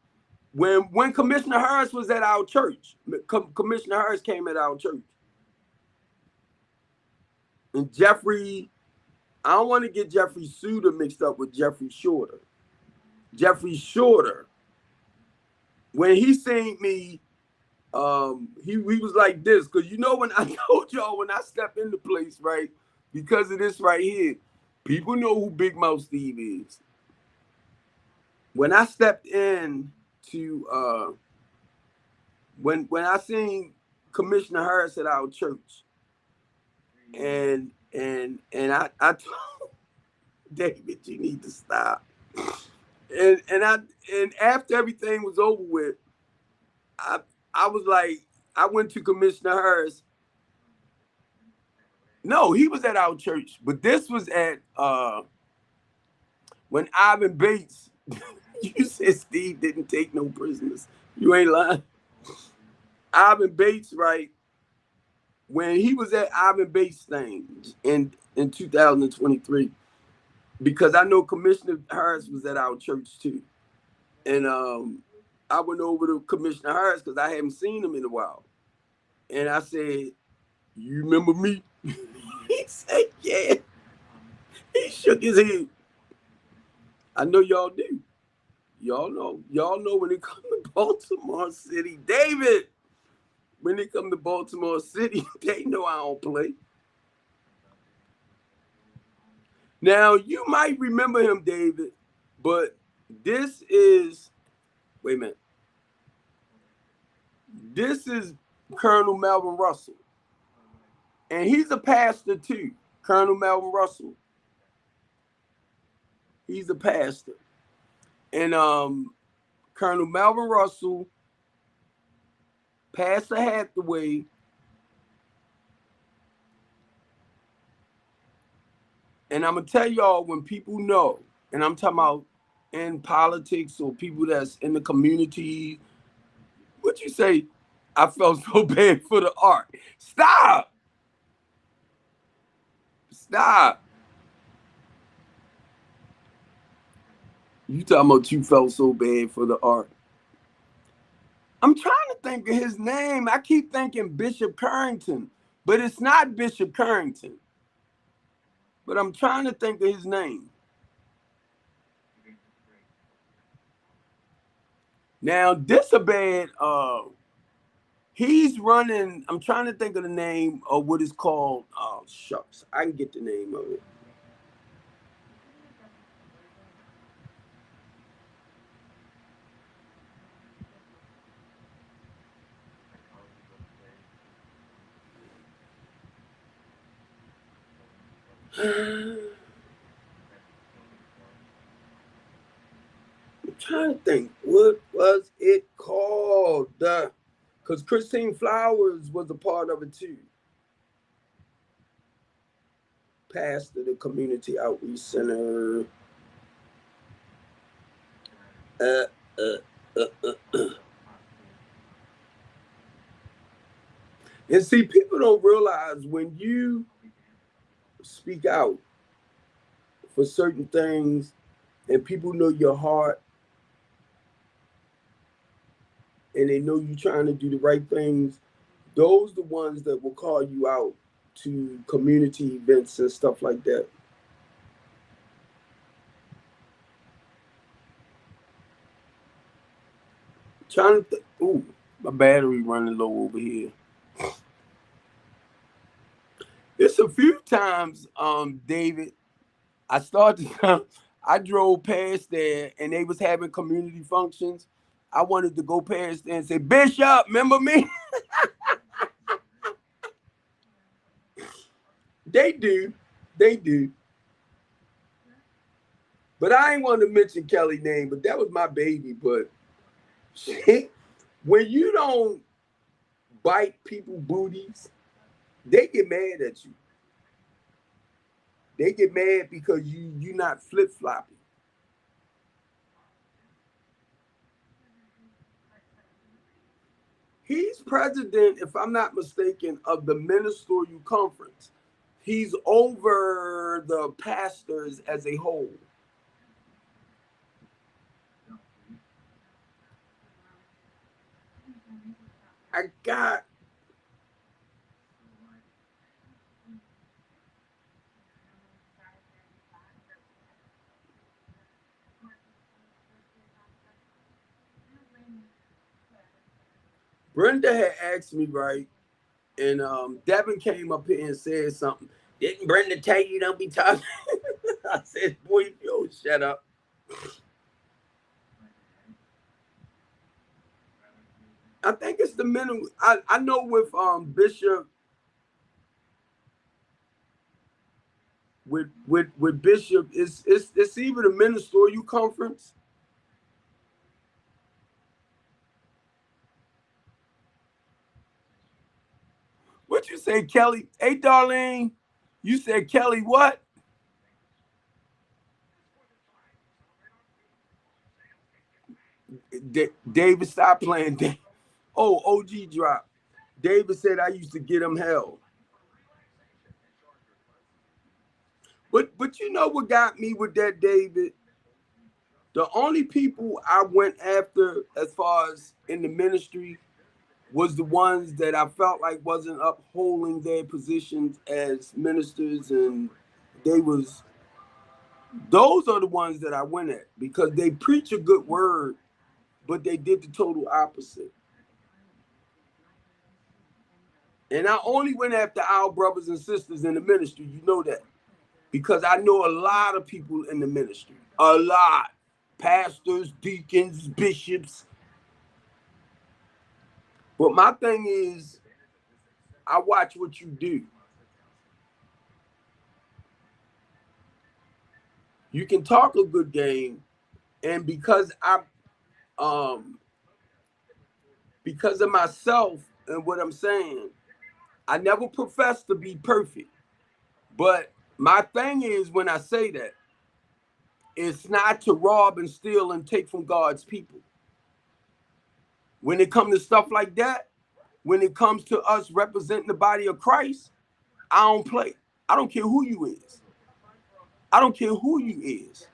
When Commissioner Harris was at our church, Commissioner Harris came at our church. And Jeffrey, I don't want to get Jeffrey Suter mixed up with Jeffrey Shorter. Jeffrey Shorter, when he seen me, he was like this, because when I told y'all when I step in the place, right, because of this right here, people know who Big Mouth Steve is. When I stepped in to when I seen Commissioner Harris at our church, and I told David, "You need to stop." And after everything was over with, I I was like, I went to Commissioner Harris. No, he was at our church, but this was at when Ivan Bates. You said Steve didn't take no prisoners. You ain't lying. Ivan Bates, right? When he was at Ivan Bates thing in 2023, because I know Commissioner Harris was at our church too, and I went over to Commissioner Harris because I hadn't seen him in a while, and I said, "You remember me?" He said, "Yeah." He shook his head. I know y'all do. Y'all know when it comes to Baltimore City, David. When it comes to Baltimore City, they know I don't play. Now you might remember him, David, but this is wait a minute. This is Colonel Melvin Russell, and he's a pastor too. Colonel Melvin Russell, he's a pastor, and Colonel Melvin Russell, Pastor Hathaway, and I'm gonna tell y'all when people know, and I'm talking about in politics or people that's in the community. What you say? I felt so bad for the art. Stop! Stop! You talking about you felt so bad for the art? I'm trying to think of his name. I keep thinking Bishop Carrington, but it's not Bishop Carrington. But I'm trying to think of his name. Now, this a bad He's running. I'm trying to think of the name of what it's called. Oh shucks, I can get the name of it. I'm trying to think. What was it called? Because Christine Flowers was a part of it too. Pastor, the Community Outreach Center. Uh, uh, and see, people don't realize when you speak out for certain things and people know your heart and they know you're trying to do the right things, those the ones that will call you out to community events and stuff like that. Trying to ooh, my battery running low over here. It's a few times, David, I started I drove past there and they was having community functions. I wanted to go past there and say, Bishop, remember me? They do. They do. But I ain't want to mention Kelly's name, but that was my baby. But when you don't bite people booties, they get mad at you. They get mad because you not flip flopping. He's president, if I'm not mistaken, of the ministerial conference. He's over the pastors as a whole. I got Brenda had asked me, right, and Devin came up here and said something. Didn't Brenda tell you don't be talking? I said, boy, yo, shut up. I think it's the minimum. I know with Bishop with Bishop, it's even a ministerial conference. What you say, Kelly? Hey, Darlene, you said Kelly what? David, stop playing. Oh, OG drop. David said I used to get him hell. But you know what got me with that, David? The only people I went after as far as in the ministry was the ones that I felt like wasn't upholding their positions as ministers, and they was those are the ones that I went at because they preach a good word, but they did the total opposite. And I only went after our brothers and sisters in the ministry. You know that because I know a lot of people in the ministry, a lot, pastors, deacons, bishops. But my thing is, I watch what you do. You can talk a good game, and um because of myself and what I'm saying, I never profess to be perfect. But my thing is when I say that, it's not to rob and steal and take from God's people. When it comes to stuff like that, when it comes to us representing the body of Christ, I don't play. I don't care who you is. I don't care who you is.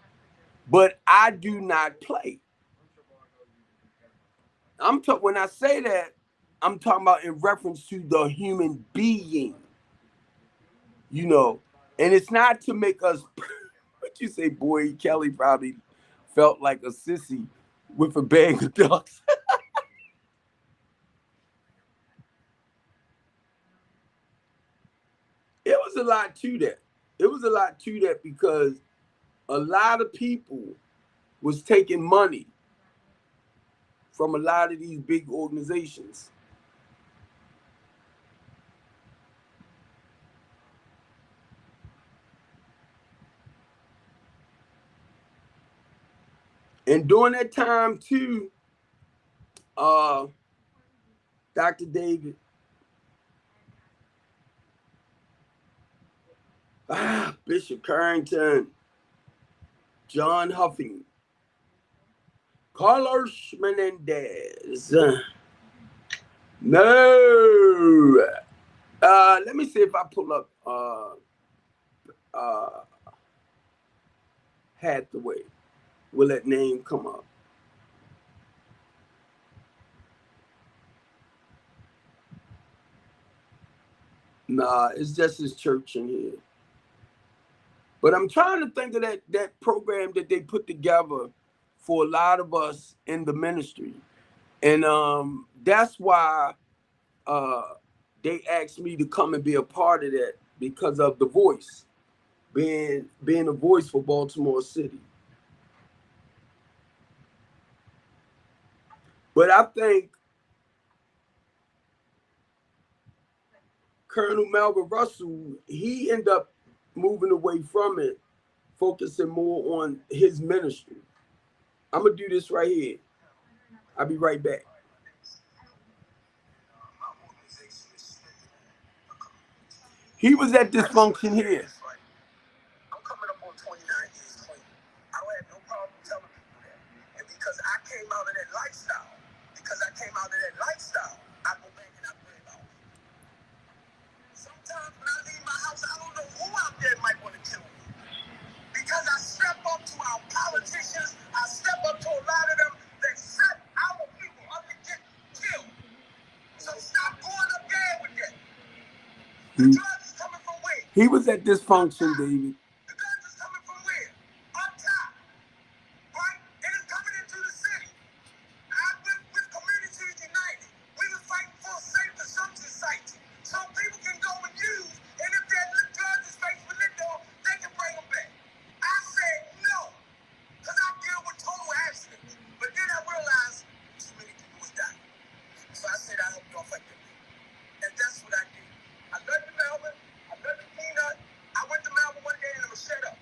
But I do not play. I'm talking when I say that, I'm talking about in reference to the human being, you know. And it's not to make us what you say, boy, Kelly probably felt like a sissy with a bag of ducks. was a lot to that. It was a lot to that because a lot of people was taking money from a lot of these big organizations. And during that time too, uh, Dr. David, Bishop Carrington, John Huffing, Carlos Menendez. No. Let me see if I pull up uh, Hathaway. Will that name come up? Nah, it's just his church in here. But I'm trying to think of that program that they put together for a lot of us in the ministry. And that's why uh, they asked me to come and be a part of that because of the voice, being a voice for Baltimore City. But I think Colonel Melvin Russell, he ended up moving away from it, focusing more on his ministry. I'm gonna do this right here. I'll be right back. He was at this function here. I'm coming up on 29 years clean. I don't have no problem telling people that. And because I came out of that lifestyle, I go back and I pray about it. Sometimes when I leave my house, I don't know who out there might want to kill me. Because I step up to our politicians, I step up to a lot of them that set our people up to get killed. So stop going up there with that. The drugs is coming from where? He was at this function, David. The guns is coming from where? Up top. Right? It is coming into the city. I've been with Communities United. We were fighting for safe consumption sites. So people can go and use. And if that drugs is faced with liquor, they can bring them back. I said no. Because I deal with total accidents. But then I realized too many people was dying. So I said I hope you don't fight them. And that's what I did. I left the Melvin. I left the Peanut. I went to Melvin one day and I was shut up.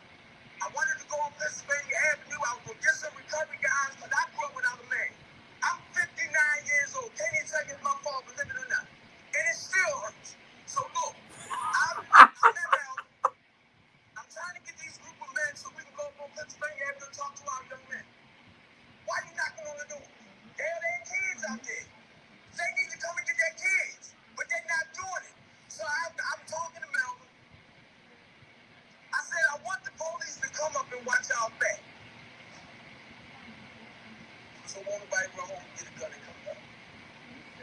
I wanted to go on Pennsylvania Avenue. I was going to get some recovery guys because I grew up without a man. I'm 59 years old. Can't even tell you it's my fault, believe it or not. And it still hurts. So look, I'm trying to get these group of men so we can go up on Pennsylvania Avenue and talk to our young men. Why you knocking on the door? Hell, there are kids out there. They need to come and get their kids, but they're not doing it. So I'm talking to Melvin. I said, I want the police to come up and watch our back. So won't nobody run home and get a gun and come back.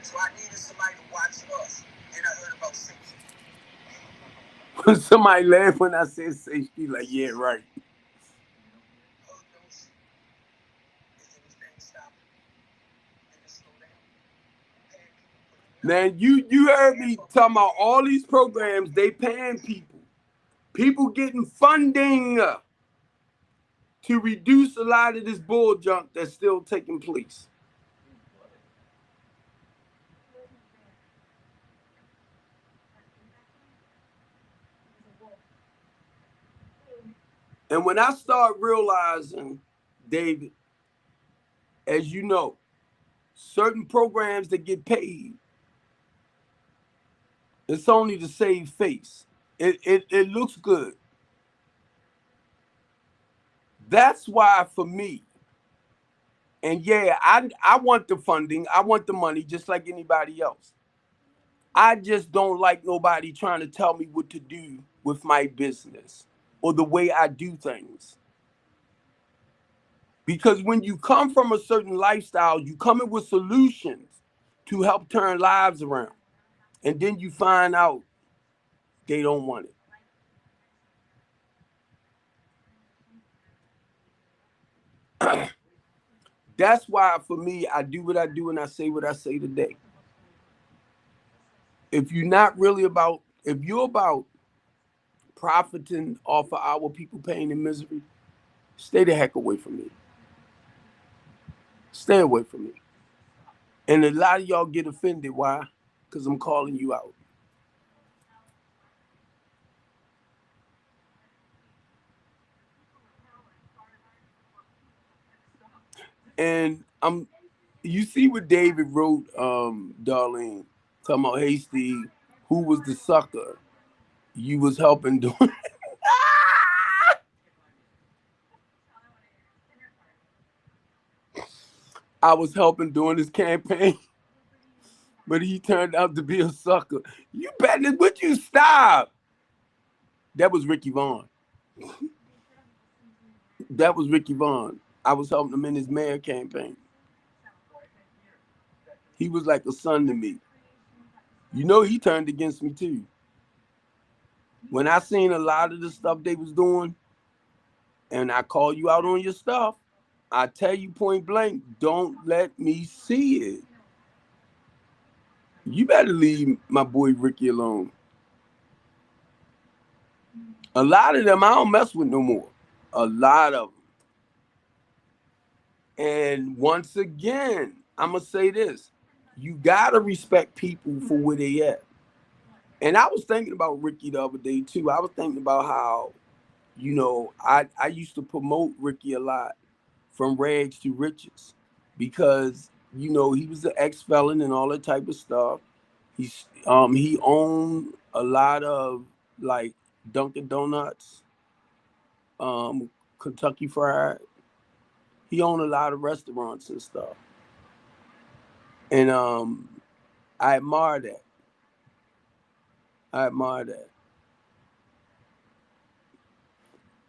So I needed somebody to watch us. Then I heard about safety. Somebody laughed when I said safety, like, yeah, right. Man, you heard me talking about all these programs, they paying people. People getting funding to reduce a lot of this bull junk that's still taking place. And when I start realizing, David, as you know, certain programs that get paid, it's only to save face. It looks good. That's why for me, and yeah, I want the funding, I want the money just like anybody else. I just don't like nobody trying to tell me what to do with my business or the way I do things. Because when you come from a certain lifestyle, you come in with solutions to help turn lives around. And then you find out they don't want it. That's why for me, I do what I do and I say what I say today. If you're not really about, if you're about profiting off of our people pain and misery, stay the heck away from me. Stay away from me. And a lot of y'all get offended. Why? Because I'm calling you out. And you see what David wrote, Darlene, talking about, hey Steve, who was the sucker you was helping doing? I was helping during his campaign, but he turned out to be a sucker. You better, would you stop? That was Ricky Vaughn. That was Ricky Vaughn. I was helping him in his mayor campaign. He was like a son to me. You know, he turned against me too. When I seen a lot of the stuff they was doing, and I call you out on your stuff, I tell you point blank, don't let me see it. You better leave my boy Ricky alone. A lot of them I don't mess with no more. A lot of them. And once again, I'm gonna say this: you gotta respect people for where they at. And I was thinking about Ricky the other day too. I was thinking about how, I used to promote Ricky a lot from rags to riches because he was an ex-felon and all that type of stuff. He owned a lot of like Dunkin' Donuts, um, Kentucky Fried. He owned a lot of restaurants and stuff, and I admire that. I admire that.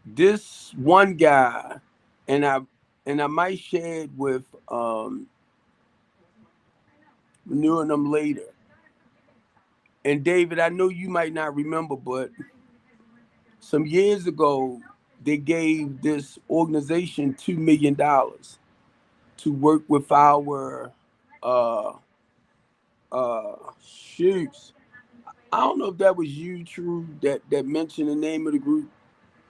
This one guy, and I might share it with Manu and them later. And David, I know you might not remember, but some years ago, they gave this organization $2 million to work with our uh shoots. I don't know if that was you, True, that mentioned the name of the group,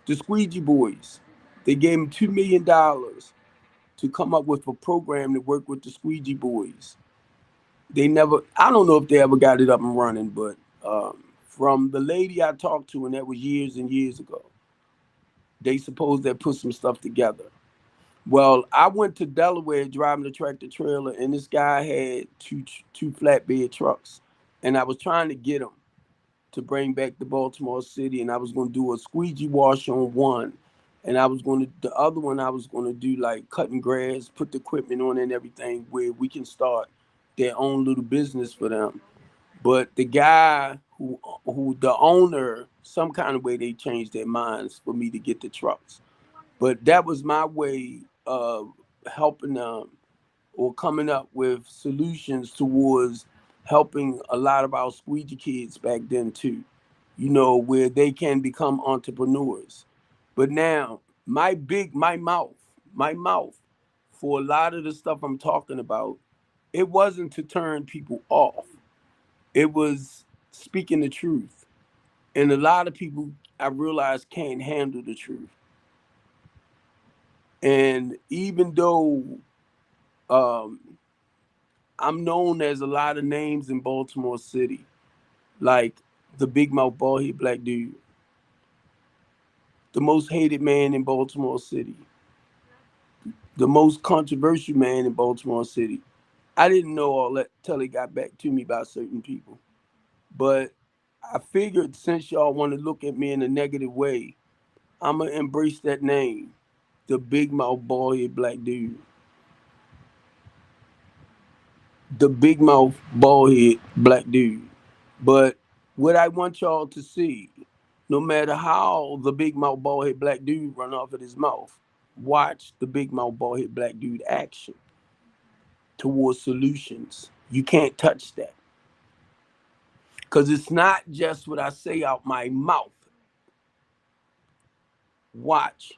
the Squeegee Boys. They gave them $2 million to come up with a program to work with the Squeegee Boys. They never, I don't know if they ever got it up and running, but from the lady I talked to, and that was years and years ago, they supposed they put some stuff together. Well, I went to Delaware driving the tractor trailer, and this guy had two flatbed trucks, and I was trying to get him to bring back to Baltimore City, and I was going to do a squeegee wash on one, and I was going to the other one I was going to do like cutting grass, put the equipment on and everything where we can start their own little business for them. But the guy who the owner, some kind of way they changed their minds for me to get the trucks. But that was my way of helping them or coming up with solutions towards helping a lot of our squeegee kids back then too, where they can become entrepreneurs. But now my mouth for a lot of the stuff I'm talking about, it wasn't to turn people off. It was speaking the truth. And a lot of people I realize can't handle the truth. And even though um, I'm known as a lot of names in Baltimore City, like the big mouth bald head black dude, the most hated man in Baltimore City, the most controversial man in Baltimore City. I didn't know all that till it got back to me by certain people. But I figured since y'all want to look at me in a negative way, I'm going to embrace that name, the big mouth bald head black dude. The big mouth bald head black dude. But what I want y'all to see, no matter how the big mouth bald head black dude run off of his mouth, watch the big mouth bald head black dude action towards solutions. You can't touch that. Because it's not just what I say out my mouth. Watch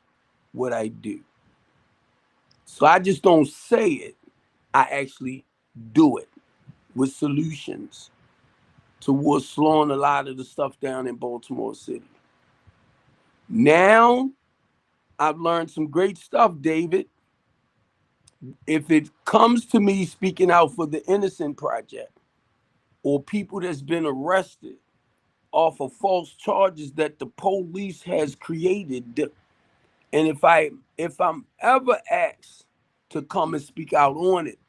what I do. So I just don't say it. I actually do it with solutions towards slowing a lot of the stuff down in Baltimore City. Now I've learned some great stuff, David. If it comes to me speaking out for the Innocent Project or people that's been arrested off of false charges that the police has created, and if I'm ever asked to come and speak out on it,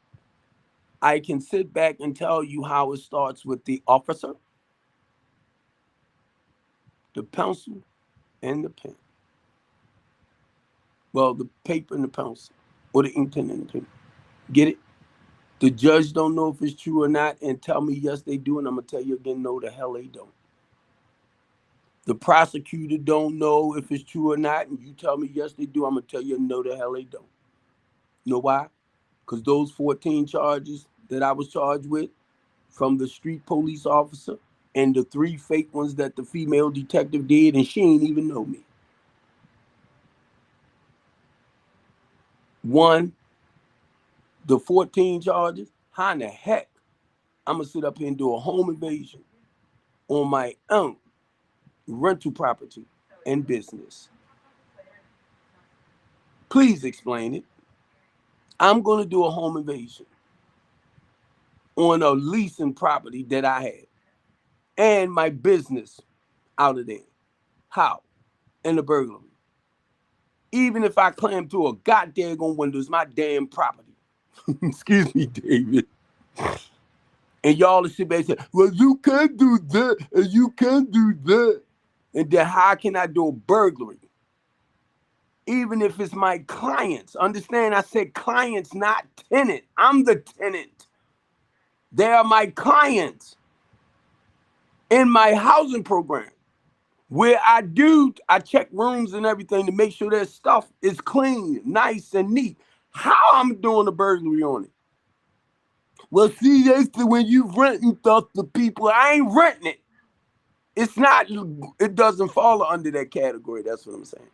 I can sit back and tell you how it starts with the officer, the pencil, and the pen. Well, the paper and the pencil, or the ink pen and the pen. Get it? The judge don't know if it's true or not, and tell me yes they do, and I'm gonna tell you again no the hell they don't. The prosecutor don't know if it's true or not, and you tell me yes they do, I'm gonna tell you no the hell they don't. You know why? Because those 14 charges that I was charged with from the street police officer and the 3 fake ones that the female detective did, and she ain't even know me. One, the 14 charges, how in the heck I'm gonna sit up here and do a home invasion on my own rental property and business? Please explain it. I'm gonna do a home invasion on a leasing property that I had and my business out of there. How? In a burglary. Even if I climb through a goddamn window, it's my damn property. Excuse me, David. And y'all will sit back and say, well, you can do that, and you can do that. And then how can I do a burglary? Even if it's my clients. Understand, I said clients, not tenant. I'm the tenant. They are my clients in my housing program. Where I check rooms and everything to make sure their stuff is clean, nice, and neat. How I'm doing a burglary on it? Well, see, that's when you renting stuff to people. I ain't renting it. It's not. It doesn't fall under that category. That's what I'm saying.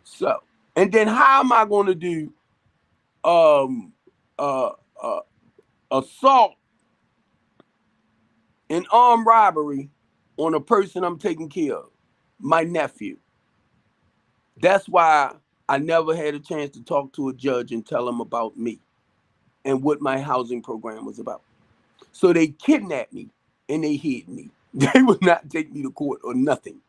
So, and then how am I going to do um uh, uh assault and armed robbery on a person I'm taking care of, my nephew? That's why I never had a chance to talk to a judge and tell him about me and what my housing program was about. So they kidnapped me and they hid me. They would not take me to court or nothing.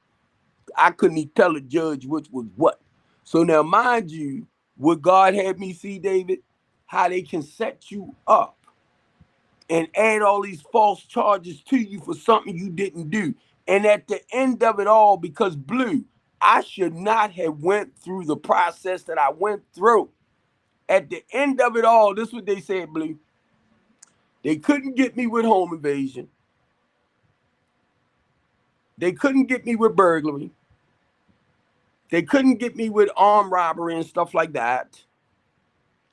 I couldn't even tell a judge which was what. So now, mind you, what God had me see, David, how they can set you up and add all these false charges to you for something you didn't do. And at the end of it all, because Blue, I should not have went through the process that I went through. At the end of it all, this is what they said, Blue. They couldn't get me with home invasion. They couldn't get me with burglary. They couldn't get me with armed robbery and stuff like that.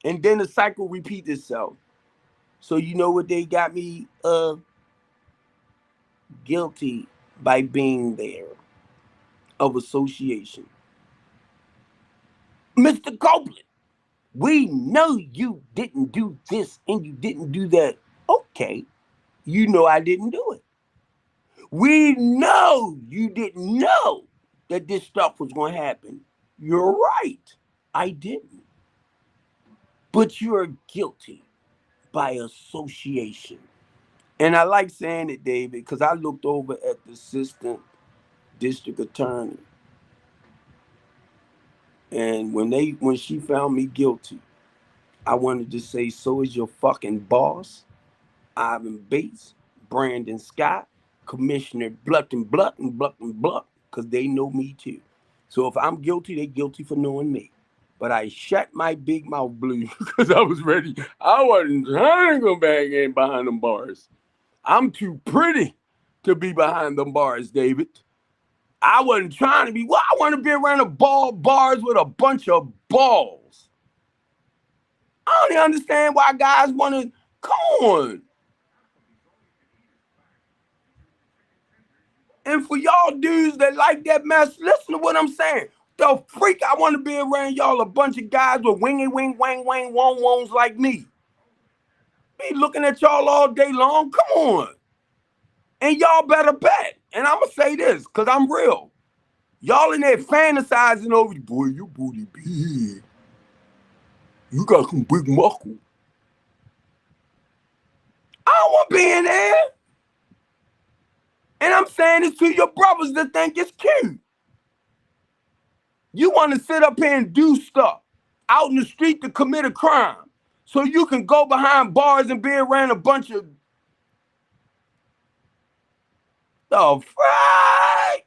And then the cycle repeats itself. So you know what they got me guilty by being there of association. Mr. Copeland, we know you didn't do this and you didn't do that. Okay, you know I didn't do it. We know you didn't know that this stuff was going to happen. You're right. I didn't. But you're guilty by association. And I like saying it, David, because I looked over at the assistant district attorney. And when she found me guilty, I wanted to say, so is your fucking boss, Ivan Bates, Brandon Scott, Commissioner Blunt and Blunt and Blunt and Blunt, because they know me too. So if I'm guilty, they guilty for knowing me. But I shut my big mouth, Blue, because I was ready. I wasn't trying to go back in behind them bars. I'm too pretty to be behind them bars, David. I wasn't trying to be. Well, I want to be around the bars with a bunch of balls. I don't even understand why guys want to. Come on. And for y'all dudes that like that mess, listen to what I'm saying. The freak, I want to be around y'all a bunch of guys with wingy wing wang wang wong wongs like me. Be looking at y'all all day long. Come on. And y'all better bet. And I'm going to say this because I'm real. Y'all in there fantasizing over, boy, your booty big. You got some big muscle. I don't want to be in there. And I'm saying this to your brothers that think it's cute. You want to sit up here and do stuff out in the street to commit a crime so you can go behind bars and be around a bunch of the fright.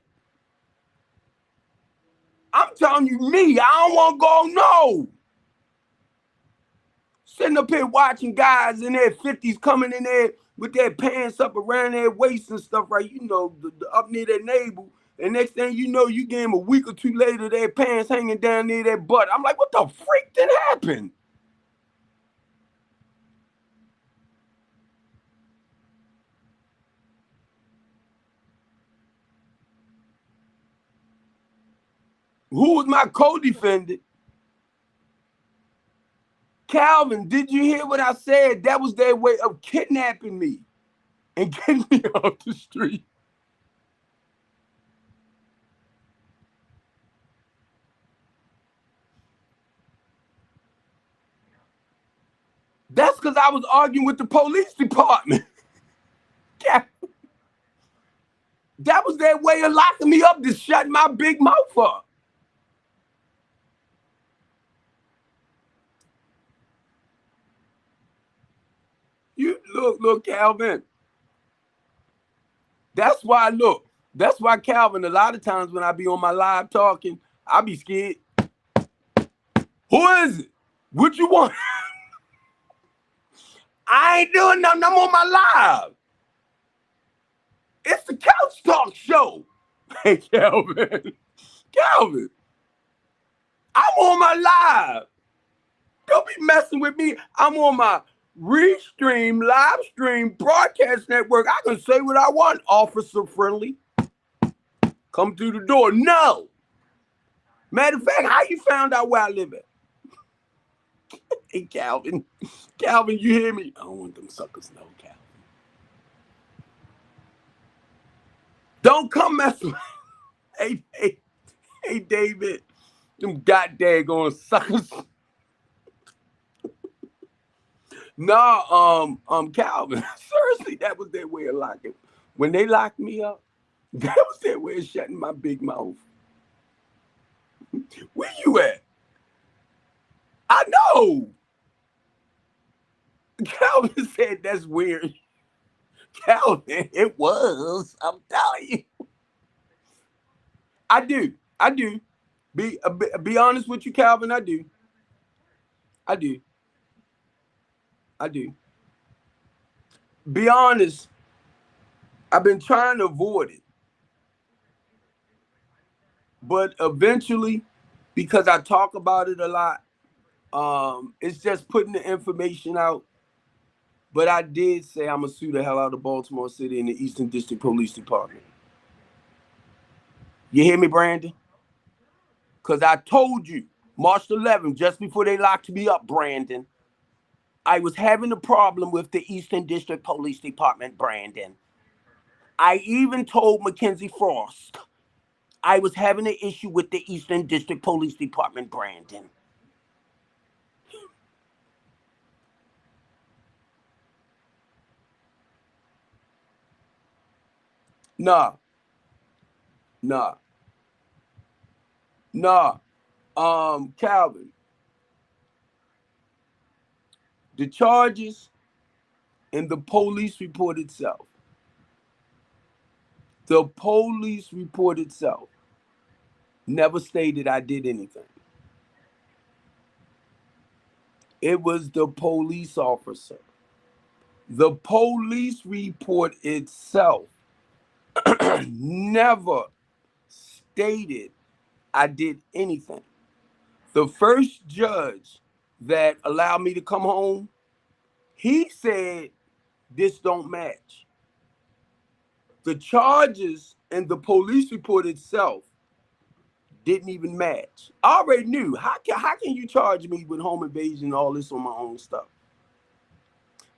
I'm telling you, me, I don't want to go, no. Sitting up here watching guys in their 50s coming in there with their pants up around their waist and stuff, right? You know, up near their navel. And next thing you know, you get them a week or two later, their pants hanging down near their butt. I'm like, what the freak did happen? Who was my co-defendant? Calvin, did you hear what I said? That was their way of kidnapping me and getting me off the street. That's because I was arguing with the police department. That was their way of locking me up, to shut my big mouth up. You look, Calvin. That's why, Calvin, a lot of times when I be on my live talking, I be scared. Who is it? What you want? I ain't doing nothing. I'm on my live. It's the Couch Talk Show. Hey, Calvin. Calvin. I'm on my live. Don't be messing with me. I'm on my Restream, live stream, broadcast network. I can say what I want. Officer friendly. Come through the door. No. Matter of fact, how you found out where I live at? Hey, Calvin. Calvin, you hear me? I don't want them suckers to know, Calvin. Don't come mess with me. Hey, David. Them goddamn suckers. No, Calvin. Seriously, that was their way of locking. When they locked me up, that was their way of shutting my big mouth. Where you at? I know. Calvin said that's weird. Calvin, it was. I'm telling you. I do. Be honest with you, Calvin. I do. I do. I do. Be honest. I've been trying to avoid it. But eventually, because I talk about it a lot, it's just putting the information out. But I did say I'm gonna sue the hell out of Baltimore City and the Eastern District Police Department. You hear me, Brandon? Because I told you, March 11th, just before they locked me up, Brandon, I was having a problem with the Eastern District Police Department, Brandon. I even told Mackenzie Frost I was having an issue with the Eastern District Police Department, Brandon. Nah. Nah. Nah. Calvin, the charges in the police report itself. The police report itself never stated I did anything. It was the police officer. The police report itself never stated I did anything. The first judge that allowed me to come home, he said this don't match. The charges and the police report itself didn't even match. I already knew. How can you charge me with home invasion and all this on my own stuff?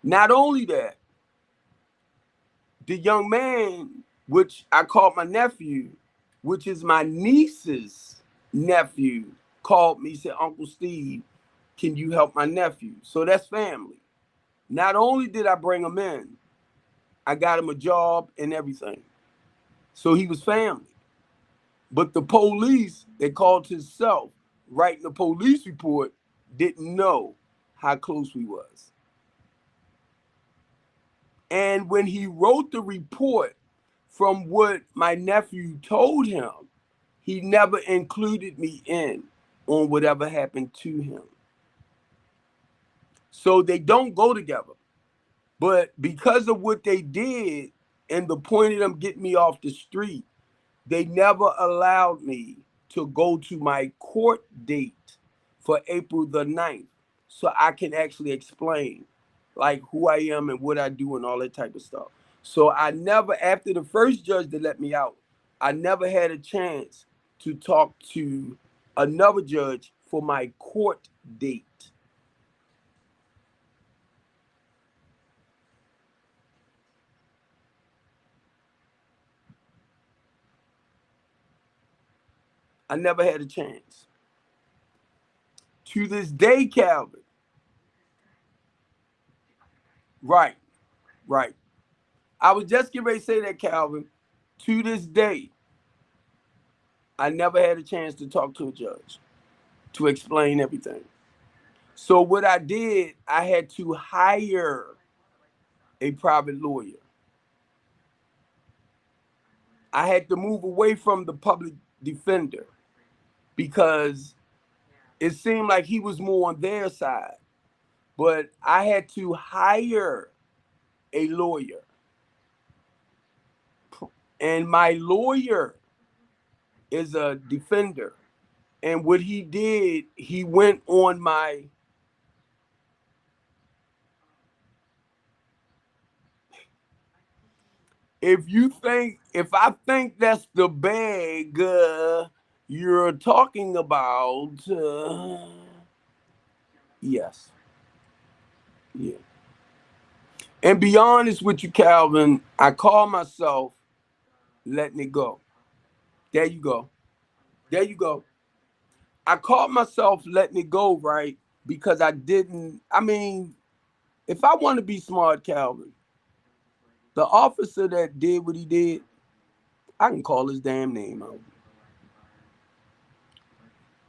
Not only that, the young man, which I called my nephew, which is my niece's nephew, called me, said, Uncle Steve, can you help my nephew? So that's family. Not only did I bring him in, I got him a job and everything. So he was family. But the police that called himself writing the police report didn't know how close we was. And when he wrote the report, from what my nephew told him, he never included me in on whatever happened to him. So they don't go together. But because of what they did and the point of them getting me off the street, they never allowed me to go to my court date for April the 9th so I can actually explain like who I am and what I do and all that type of stuff. So I never, after the first judge that let me out, I never had a chance to talk to another judge for my court date. I never had a chance. To this day, Calvin, right, right. I was just getting ready to say that, Calvin. To this day, I never had a chance to talk to a judge to explain everything. So what I did, I had to hire a private lawyer. I had to move away from the public defender because it seemed like he was more on their side. But I had to hire a lawyer. And my lawyer is a defender. And what he did, he went on my, if I think that's the bag you're talking about, yes, yeah. And be honest with you, Calvin, I call myself letting it go. There you go. There you go. I caught myself letting it go, right? Because I didn't, I mean, if I want to be smart, Calvin, the officer that did what he did, I can call his damn name out.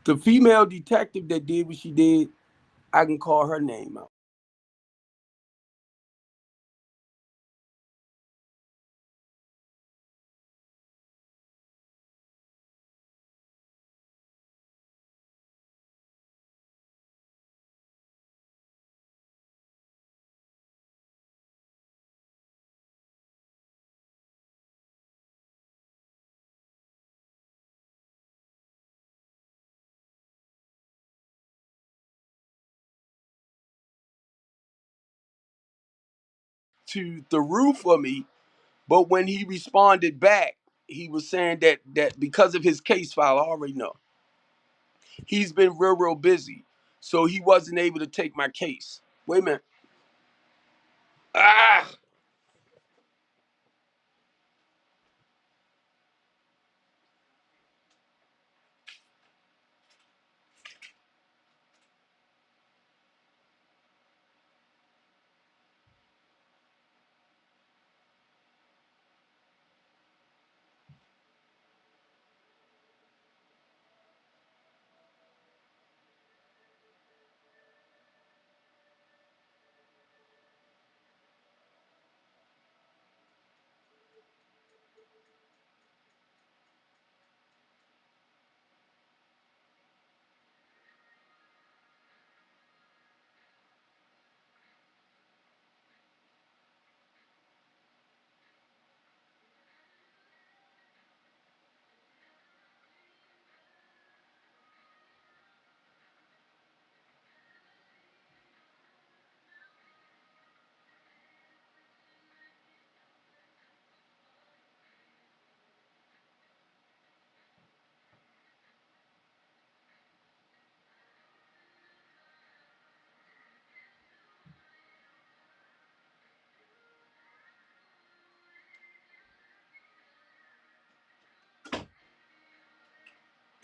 The female detective that did what she did, I can call her name out. To the roof for me, but when he responded back, he was saying that because of his case file, I already know he's been real busy, so he wasn't able to take my case. Wait a minute. Ah,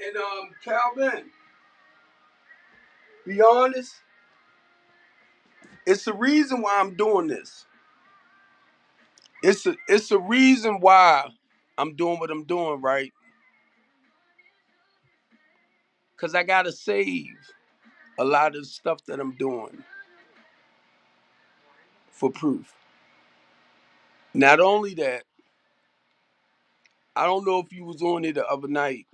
And Calvin, be honest, it's the reason why I'm doing this. It's a reason why I'm doing what I'm doing, right? Cause I gotta save a lot of stuff that I'm doing for proof. Not only that, I don't know if you was on it the other night.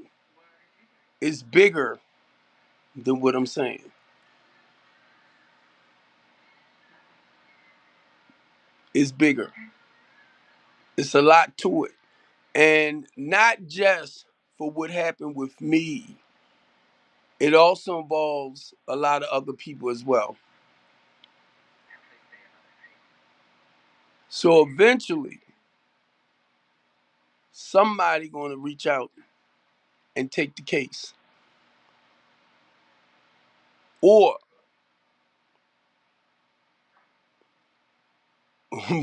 It's bigger than what I'm saying. It's bigger. It's a lot to it. And not just for what happened with me, it also involves a lot of other people as well. So eventually, somebody going to reach out and take the case. Or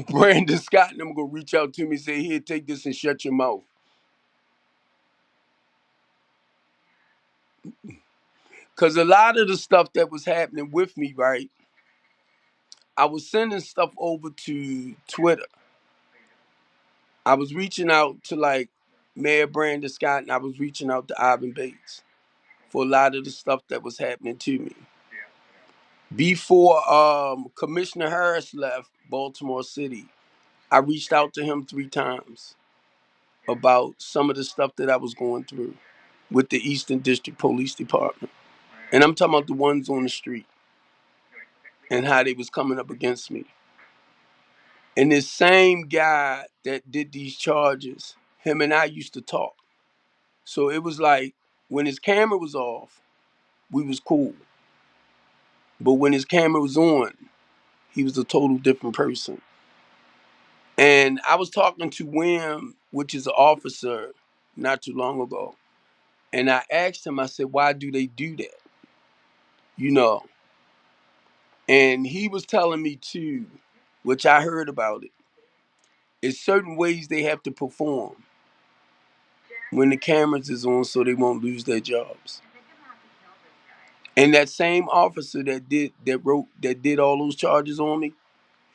Brandon Scott and them going to reach out to me and say, here, take this and shut your mouth. Because a lot of the stuff that was happening with me, right, I was sending stuff over to Twitter. I was reaching out to like Mayor Brandon Scott and I was reaching out to Ivan Bates for a lot of the stuff that was happening to me. Before Commissioner Harris left Baltimore City, I reached out to him 3 times about some of the stuff that I was going through with the Eastern District Police Department. And I'm talking about the ones on the street and how they was coming up against me. And this same guy that did these charges, him and I used to talk. So it was like when his camera was off, we was cool. But when his camera was on, he was a total different person. And I was talking to Wim, which is an officer, not too long ago. And I asked him, I said, why do they do that? You know. And he was telling me too, which I heard about it, is certain ways they have to perform when the cameras is on so they won't lose their jobs. And that same officer that did all those charges on me,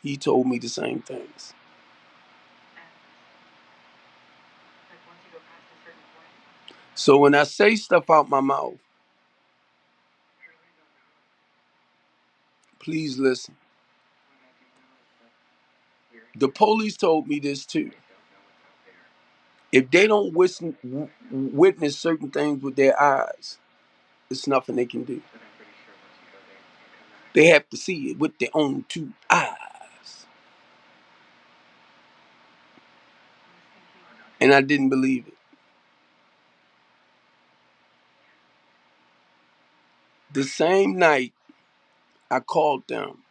he told me the same things. So when I say stuff out my mouth, please listen. The police told me this too. If they don't witness certain things with their eyes, there's nothing they can do. They have to see it with their own 2 eyes. And I didn't believe it. The same night, I called them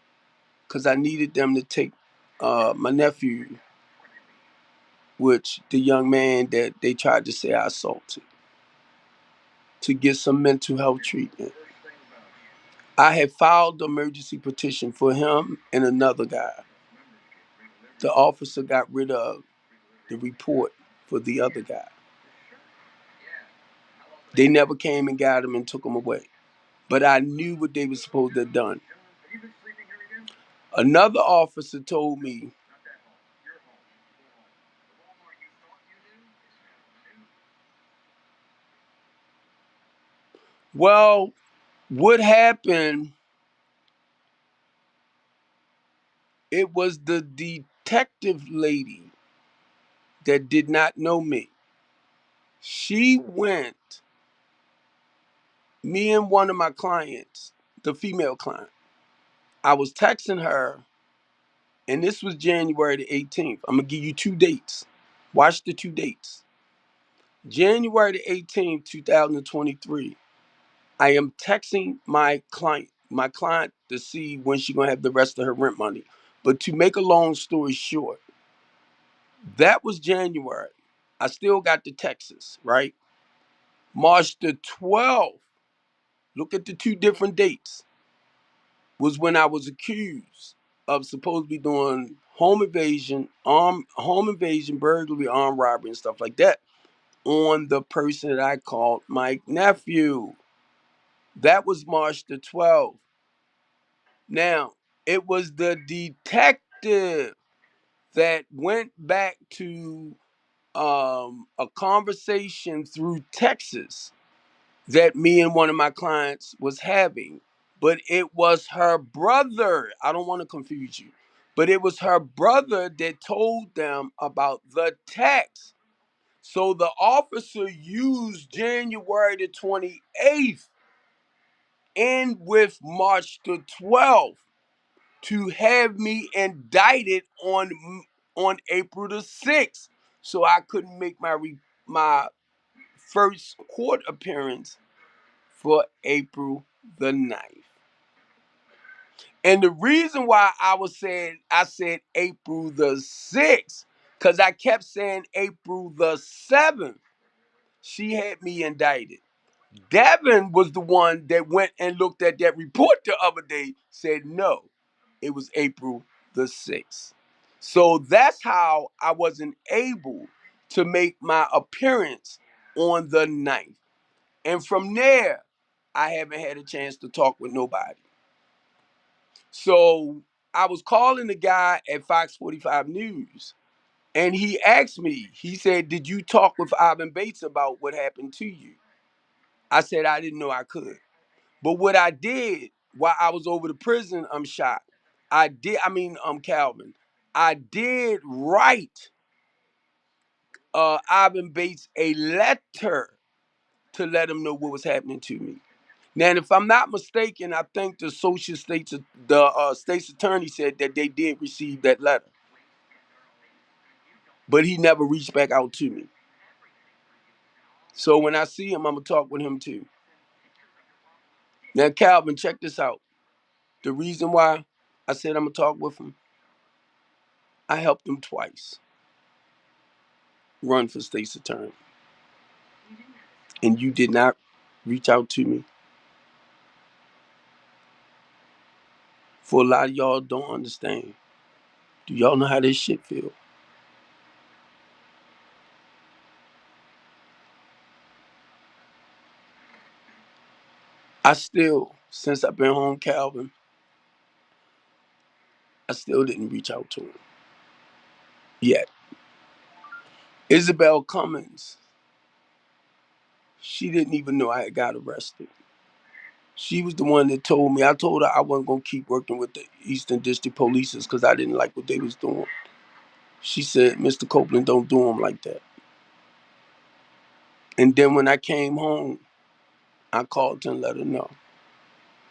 because I needed them to take my nephew, which the young man that they tried to say I assaulted, to get some mental health treatment. I had filed the emergency petition for him and another guy. The officer got rid of the report for the other guy. They never came and got him and took him away. But I knew what they were supposed to have done. Another officer told me, well, what happened, it was the detective lady that did not know me. She went, me and one of my clients, the female client, I was texting her, and this was January the 18th. I'm going to give you 2 dates. Watch the 2 dates. January the 18th, 2023. I am texting my client to see when she's gonna have the rest of her rent money. But to make a long story short, that was January. I still got the Texas, right? March the 12th, look at the 2 different dates, was when I was accused of supposedly doing home invasion, burglary, armed robbery, and stuff like that on the person that I called my nephew. That was March the 12th. Now, it was the detective that went back to a conversation through Texas that me and one of my clients was having, but it was her brother. I don't want to confuse you, but it was her brother that told them about the text. So the officer used January the 28th and with March the 12th to have me indicted on April the 6th. So I couldn't make my first court appearance for April the 9th. And the reason why I said April the 6th, because I kept saying April the 7th, she had me indicted. Devin was the one that went and looked at that report the other day, said no, it was April the 6th. So that's how I wasn't able to make my appearance on the 9th. And from there, I haven't had a chance to talk with nobody. So I was calling the guy at Fox 45 News, and he asked me, he said, "Did you talk with Ivan Bates about what happened to you?" I said, "I didn't know I could." But what I did while I was over the prison, I'm shot. Calvin. I did write Ivan Bates a letter to let him know what was happening to me. Now, if I'm not mistaken, I think the state's attorney said that they did receive that letter, but he never reached back out to me. So when I see him, I'm gonna talk with him too. Now, Calvin, check this out. The reason why I said I'm gonna talk with him, I helped him twice run for state's attorney, and you did not reach out to me. For a lot of y'all don't understand. Do y'all know how this shit feel? I still, since I've been home, Calvin, I still didn't reach out to him yet. Isabel Cummins, she didn't even know I had got arrested. She was the one that told me. I told her I wasn't gonna keep working with the Eastern District Police because I didn't like what they was doing. She said, "Mr. Copeland, don't do them like that." And then when I came home, I called her and let her know.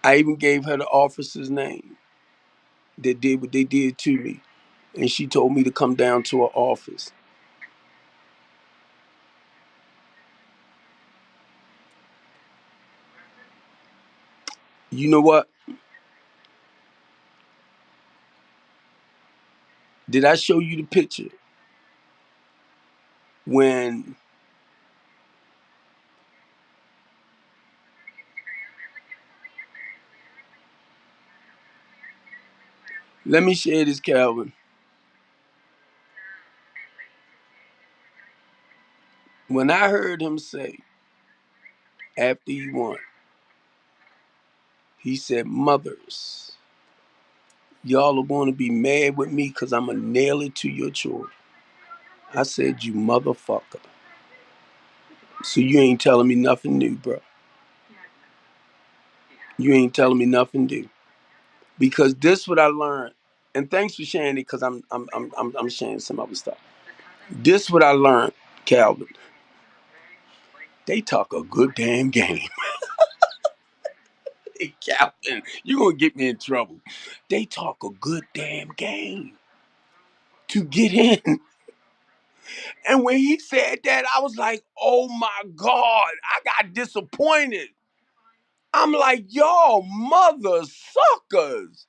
I even gave her the officer's name that did what they did to me, and she told me to come down to her office. You know what? Did I show you the picture when? Let me share this, Calvin. When I heard him say after he won, he said, "Mothers, y'all are going to be mad with me because I'm going to nail it to your children." I said, "You motherfucker. So you ain't telling me nothing new, bro. You ain't telling me nothing new." Because this what I learned. And thanks for sharing it because I'm sharing some other stuff. This what I learned, Calvin. They talk a good damn game. Hey, Calvin, you going to get me in trouble. They talk a good damn game to get in. And when he said that, I was like, oh my God, I got disappointed. I'm like, y'all mother suckers.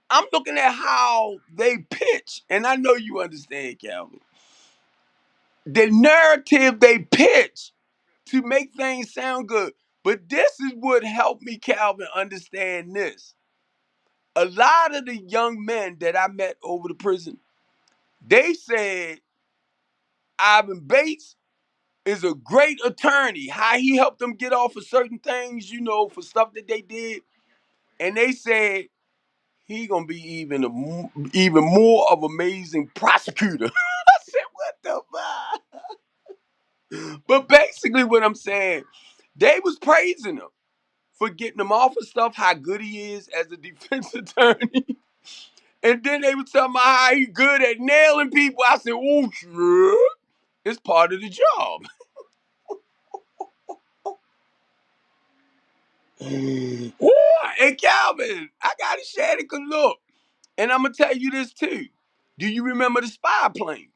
I'm looking at how they pitch, and I know you understand, Calvin. The narrative they pitch to make things sound good. But this is what helped me, Calvin, understand this. A lot of the young men that I met over the prison, they said Ivan Bates is a great attorney. How he helped them get off of certain things, for stuff that they did. And they said he gonna be even more of amazing prosecutor. I said, what the fuck? But basically what I'm saying, they was praising him for getting him off of stuff, how good he is as a defense attorney. And then they were telling me how he good at nailing people. I said, oh shit. It's part of the job. Ooh, and Calvin, I gotta share it, cause look, and I'm gonna tell you this too. Do you remember the spy plane?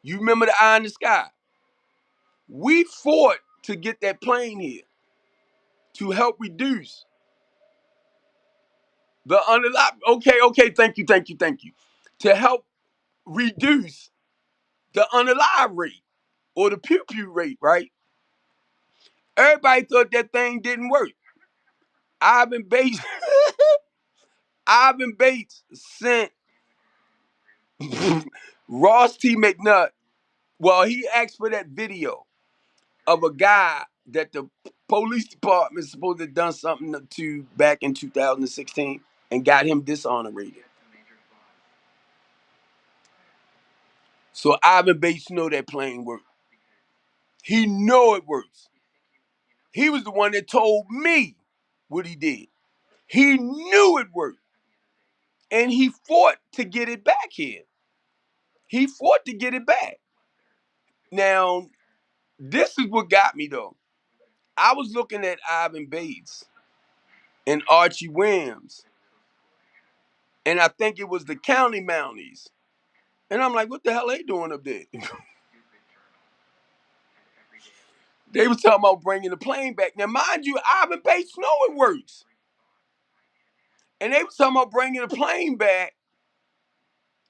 You remember the eye in the sky? We fought to get that plane here to help reduce the unalive. Okay, thank you. To help reduce the unalive rate or the pew pew rate, right? Everybody thought that thing didn't work. Ivan Bates, Ivan Bates sent Ross T. McNutt. Well, he asked for that video of a guy that the police department is supposed to have done something to back in 2016 and got him dishonorated. So Ivan Bates know that plane worked. He know it works. He was the one that told me what he did. He knew it worked. And he fought to get it back here. He fought to get it back. Now, this is what got me though. I was looking at Ivan Bates and Archie Williams, and I think it was the County Mounties. And I'm like, what the hell are they doing up there? They was talking about bringing the plane back. Now, mind you, Ivan Bates know it works. And they was talking about bringing the plane back.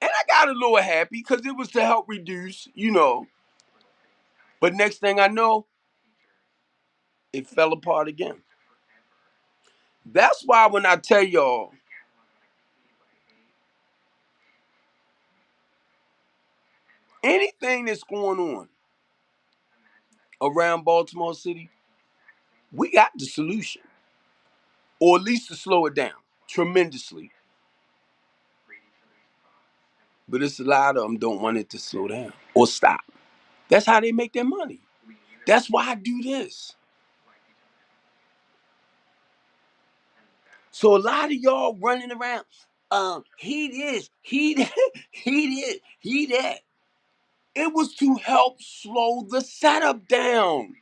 And I got a little happy because it was to help reduce. But next thing I know, it fell apart again. That's why when I tell y'all, anything that's going on around Baltimore City, we got the solution. Or at least to slow it down tremendously. But it's a lot of them don't want it to slow down or stop. That's how they make their money. That's why I do this. So a lot of y'all running around, he this, he that, he this, he that. It was to help slow the setup down.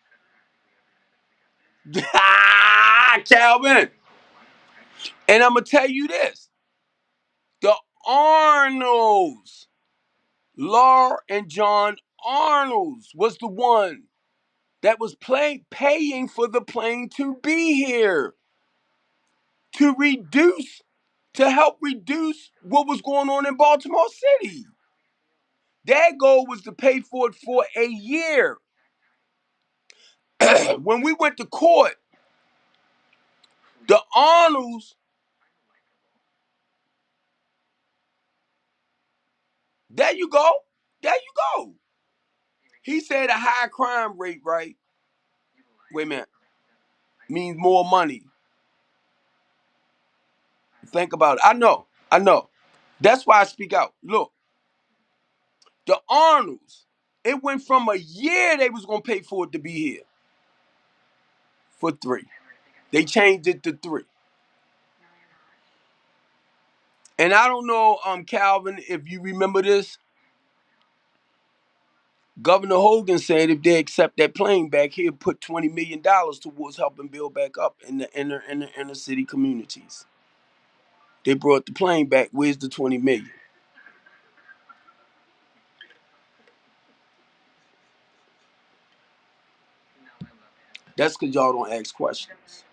Calvin. And I'm gonna tell you this: the Arnolds, Laura and John Arnolds, was the one that was paying for the plane to be here to reduce, to help reduce what was going on in Baltimore City. Their goal was to pay for it for a year. When we went to court, the Arnolds, there you go. There you go. He said a high crime rate, right? Wait a minute. Means more money. Think about it. I know. That's why I speak out. Look, the Arnolds, it went from a year they was gonna pay for it to be here for 3. They changed it to 3. And I don't know, Calvin, if you remember this. Governor Hogan said if they accept that plane back, he'll put $20 million towards helping build back up in the inner city communities. They brought the plane back. Where's the 20 million? That's because y'all don't ask questions.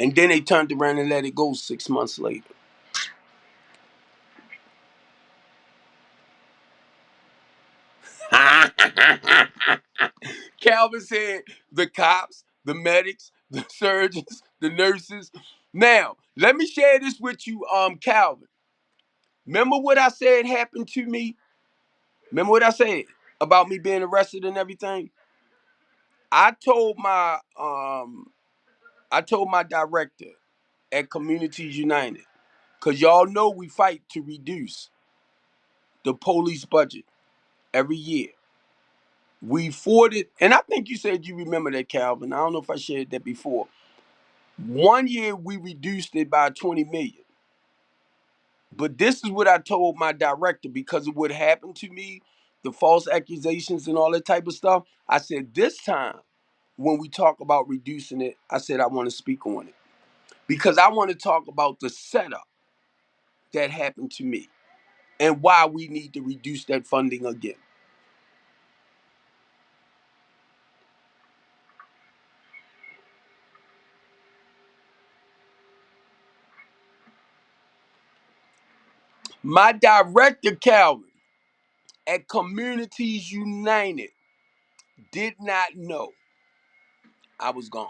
And then they turned around and let it go 6 months later. Calvin said the cops, the medics, the surgeons, the nurses. Now, let me share this with you, Calvin. Remember what I said happened to me? Remember what I said about me being arrested and everything? I told my I told my director at Communities United, because y'all know we fight to reduce the police budget every year. We fought it, and I think you said you remember that, Calvin. I don't know if I shared that before. One year we reduced it by 20 million. But this is what I told my director because of what happened to me, the false accusations and all that type of stuff. I said, this time when we talk about reducing it, I said, I want to speak on it because I want to talk about the setup that happened to me and why we need to reduce that funding again. My director, Calvin, at Communities United did not know I was gone.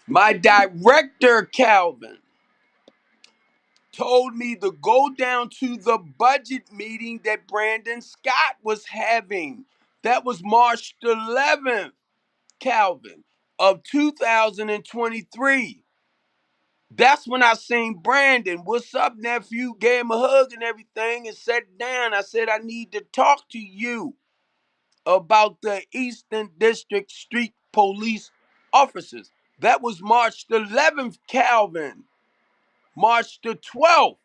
My director, Calvin, told me to go down to the budget meeting that Brandon Scott was having. That was March the 11th, Calvin, of 2023. That's when I seen Brandon. What's up, nephew? Gave him a hug and everything and sat down. I said, I need to talk to you about the Eastern District Street Police officers. That was March the 11th, Calvin. March the 12th,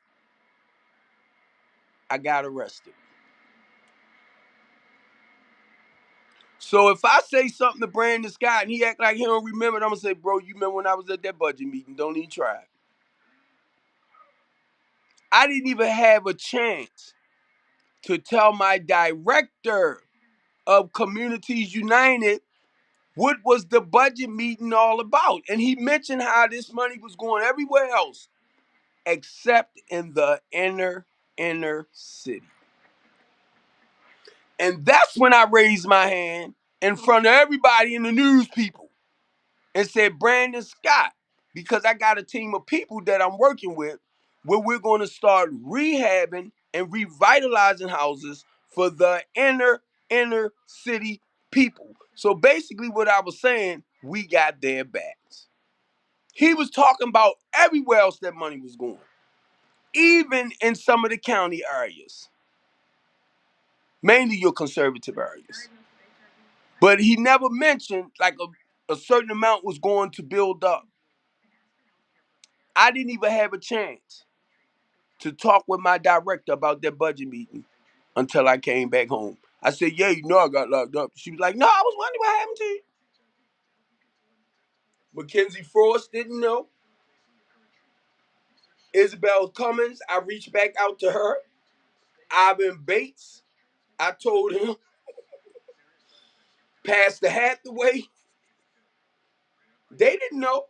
I got arrested. So if I say something to Brandon Scott and he act like he don't remember it, I'm gonna say, bro, you remember when I was at that budget meeting? Don't even try it. I didn't even have a chance to tell my director of Communities United what was the budget meeting all about. And he mentioned how this money was going everywhere else except in the inner city. And that's when I raised my hand in front of everybody in the news people and said, Brandon Scott, because I got a team of people that I'm working with where we're going to start rehabbing and revitalizing houses for the inner city people. So basically what I was saying, we got their backs. He was talking about everywhere else that money was going, even in some of the county areas, mainly your conservative areas. But he never mentioned like a certain amount was going to build up. I didn't even have a chance to talk with my director about that budget meeting until I came back home. I said, yeah, you know I got locked up. She was like, no, I was wondering what happened to you. Mackenzie Frost didn't know. Isabel Cummins, I reached back out to her. Ivan Bates, I told him. Pastor Hathaway, they didn't know.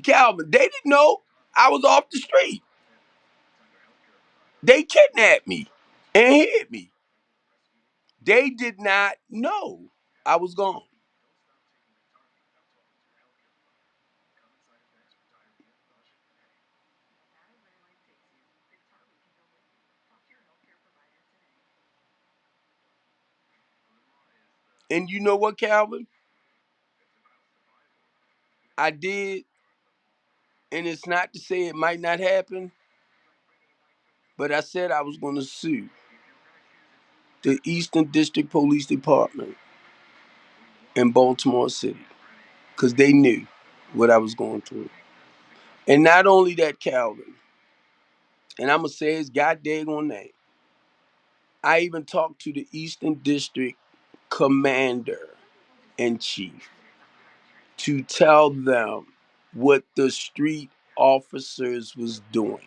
Calvin, they didn't know I was off the street. They kidnapped me and hid me. They did not know I was gone. And you know what, Calvin? I did, and it's not to say it might not happen, but I said I was going to sue the Eastern District Police Department in Baltimore City because they knew what I was going through. And not only that, Calvin, and I'm going to say his goddamn name, I even talked to the Eastern District Commander in Chief to tell them what the street officers was doing.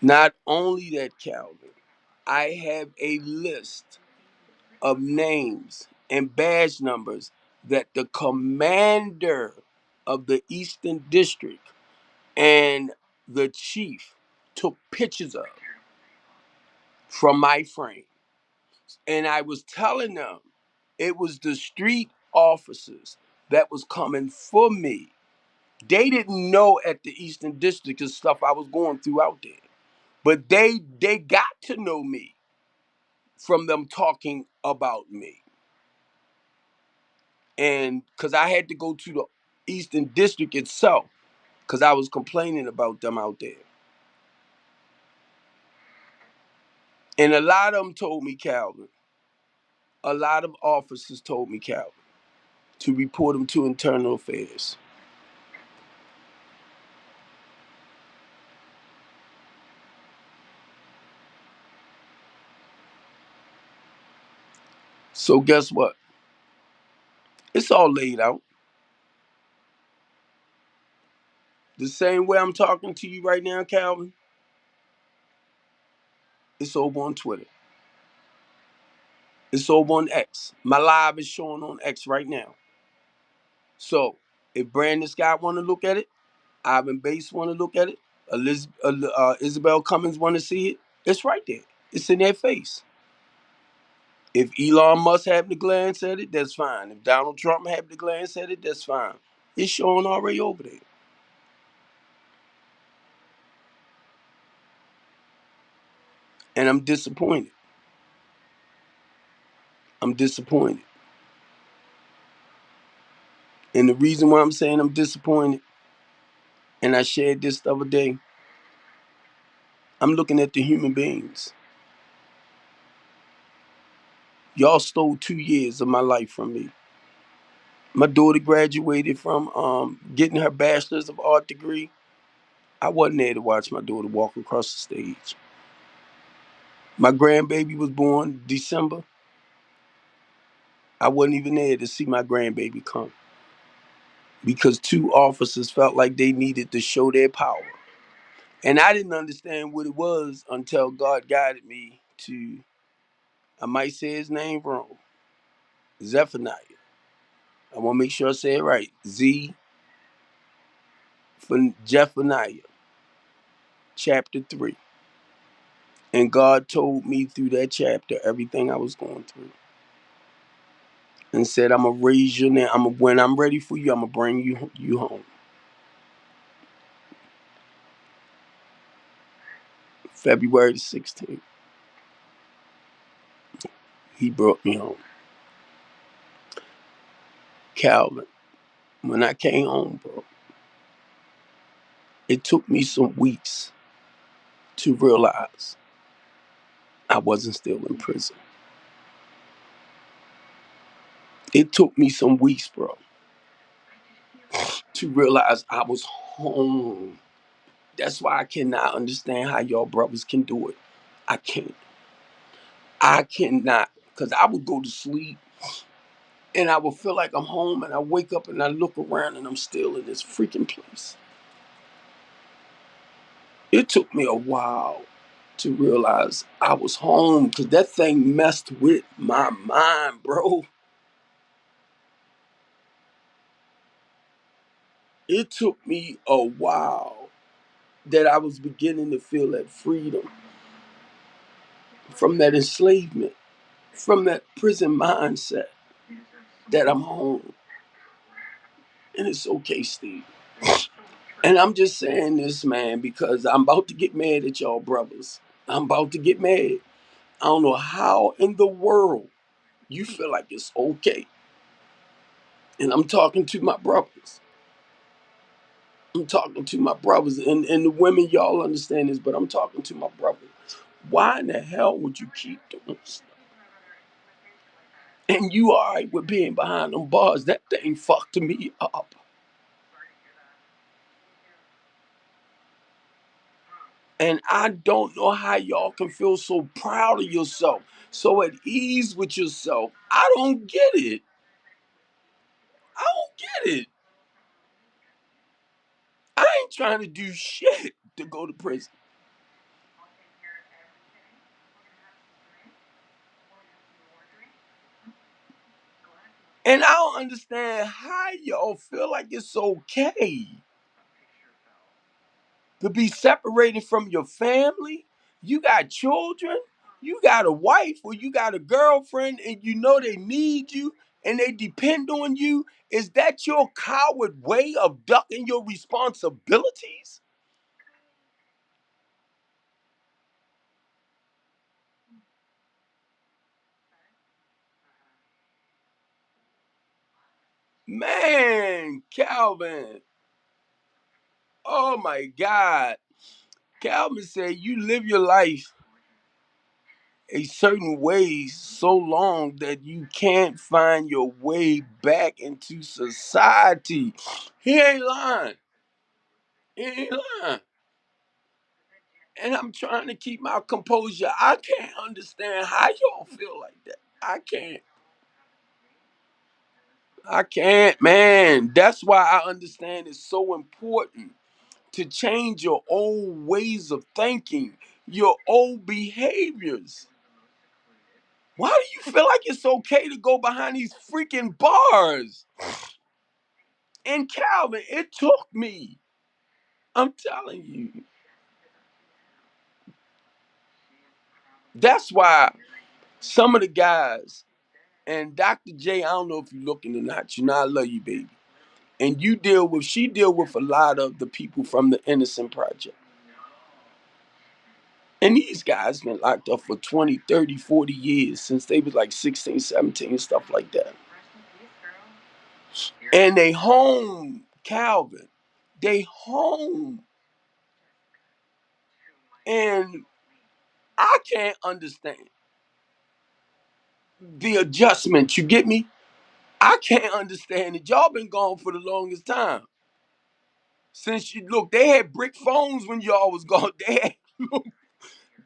Not only that, Calvin, I have a list of names and badge numbers that the commander of the Eastern District and the chief took pictures of from my frame. And I was telling them it was the street officers that was coming for me They didn't know at the Eastern District of stuff I was going through out there. But they got to know me from them talking about me. And because I had to go to the Eastern District itself, because I was complaining about them out there. And a lot of them told me, Calvin, a lot of officers told me, Calvin, to report them to internal affairs. So guess what? It's all laid out. The same way I'm talking to you right now, Calvin, it's over on Twitter. It's over on X. My live is showing on X right now. So if Brandon Scott want to look at it, Ivan Bates want to look at it, Isabel Cummings want to see it, it's right there. It's in their face. If Elon Musk have the glance at it, that's fine. If Donald Trump have the glance at it, that's fine. It's showing already over there. And I'm disappointed. I'm disappointed. And the reason why I'm saying I'm disappointed, and I shared this the other day, I'm looking at the human beings. Y'all stole 2 years of my life from me. My daughter graduated from getting her bachelor's of art degree. I wasn't there to watch my daughter walk across the stage. My grandbaby was born December. I wasn't even there to see my grandbaby come because two officers felt like they needed to show their power. And I didn't understand what it was until God guided me to, I might say his name wrong, Zephaniah. I want to make sure I say it right. Z for Zephaniah, chapter 3. And God told me through that chapter everything I was going through. And said, I'm gonna raise your name. When I'm ready for you, I'm gonna bring you home. February the 16th, he brought me home. Calvin, when I came home, bro, it took me some weeks to realize I wasn't still in prison. It took me some weeks, bro, to realize I was home. That's why I cannot understand how y'all brothers can do it. I can't. I cannot. Because I would go to sleep and I would feel like I'm home and I wake up and I look around and I'm still in this freaking place. It took me a while to realize I was home because that thing messed with my mind, bro. It took me a while that I was beginning to feel that freedom from that enslavement, from that prison mindset that I'm home. And it's okay, Steve. And I'm just saying this, man, because I'm about to get mad at y'all brothers. I'm about to get mad. I don't know how in the world you feel like it's okay. And I'm talking to my brothers. I'm talking to my brothers and the women, y'all understand this, but I'm talking to my brothers. Why in the hell would you keep doing stuff? And you all right with being behind them bars? That thing fucked me up. And I don't know how y'all can feel so proud of yourself, so at ease with yourself. I don't get it. I don't get it. I ain't trying to do shit to go to prison. And I don't understand how y'all feel like it's okay to be separated from your family. You got children, you got a wife or you got a girlfriend, and you know they need you, and they depend on you, is that your coward way of ducking your responsibilities? Man, Calvin. Oh my God. Calvin said you live your life a certain way so long that you can't find your way back into society. He ain't lying. He ain't lying. And I'm trying to keep my composure. I can't understand how y'all feel like that. I can't. I can't, man. That's why I understand it's so important to change your old ways of thinking, your old behaviors. Why do you feel like it's okay to go behind these freaking bars? And Calvin, it took me. I'm telling you. That's why some of the guys, and Dr. J, I don't know if you're looking or not. You know, I love you, baby. And she deal with a lot of the people from the Innocent Project. And these guys been locked up for 20, 30, 40 years since they was like 16, 17, and stuff like that. And they home, Calvin. They home. And I can't understand the adjustment. You get me? I can't understand it. Y'all been gone for the longest time. Since you look, they had brick phones when y'all was gone.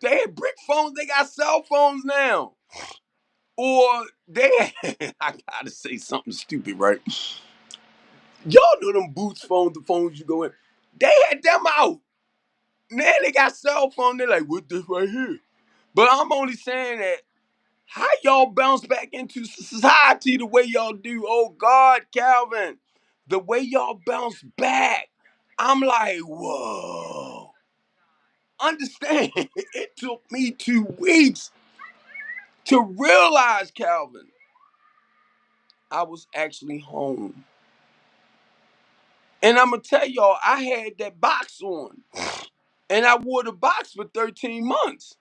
They had brick phones. They got cell phones now. Or I gotta say something stupid, right? Y'all know them boots phones, the phones you go in. They had them out. Now they got cell phone. They're like, what this right here? But I'm only saying that how y'all bounce back into society the way y'all do. Oh God, Calvin, the way y'all bounce back. I'm like, whoa. Understand? It took me 2 weeks to realize, Calvin, I was actually home. And I'm gonna tell y'all, I had that box on. And I wore the box for 13 months.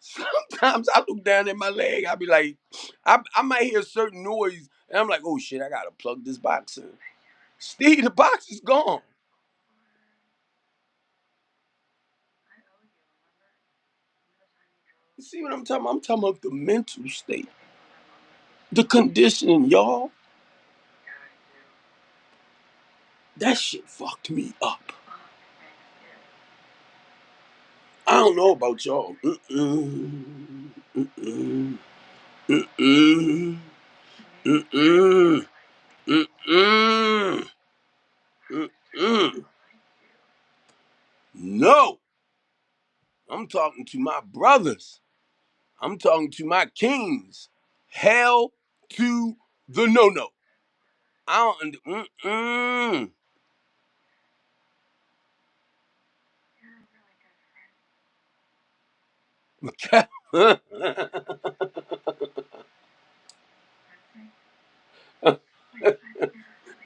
Sometimes I look down at my leg, I be like, I might hear a certain noise, and I'm like, oh shit, I gotta plug this box in. Steve, the box is gone. You see what I'm talking about? I'm talking about the mental state, the conditioning, y'all. That shit fucked me up. I don't know about y'all. Mm-mm. Mm-mm. Mm-mm. Mm-mm. Mm-mm. Mm-mm. No. I'm talking to my brothers. I'm talking to my kings. Hell to the no. I don't. Mm-mm.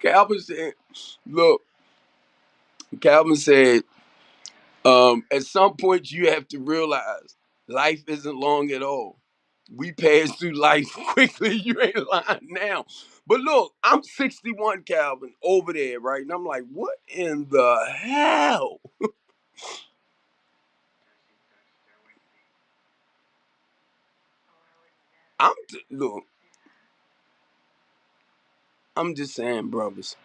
Calvin said, "Look, Calvin said, at some point you have to realize life isn't long at all. We pass through life quickly. You ain't lying now. But look, I'm 61, Calvin, over there, right? And I'm like, what in the hell? Look, I'm just saying, brothers.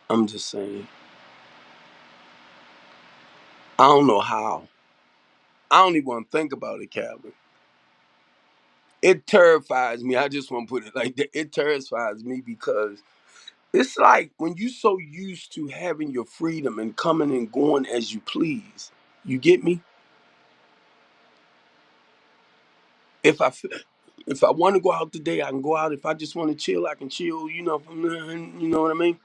I'm just saying. I don't know how. I don't even want to think about it, Calvin. It terrifies me. I just want to put it like that. It terrifies me because it's like when you so used to having your freedom and coming and going as you please. You get me? If I f- if I want to go out today, I can go out. If I just want to chill, I can chill. You know what I mean?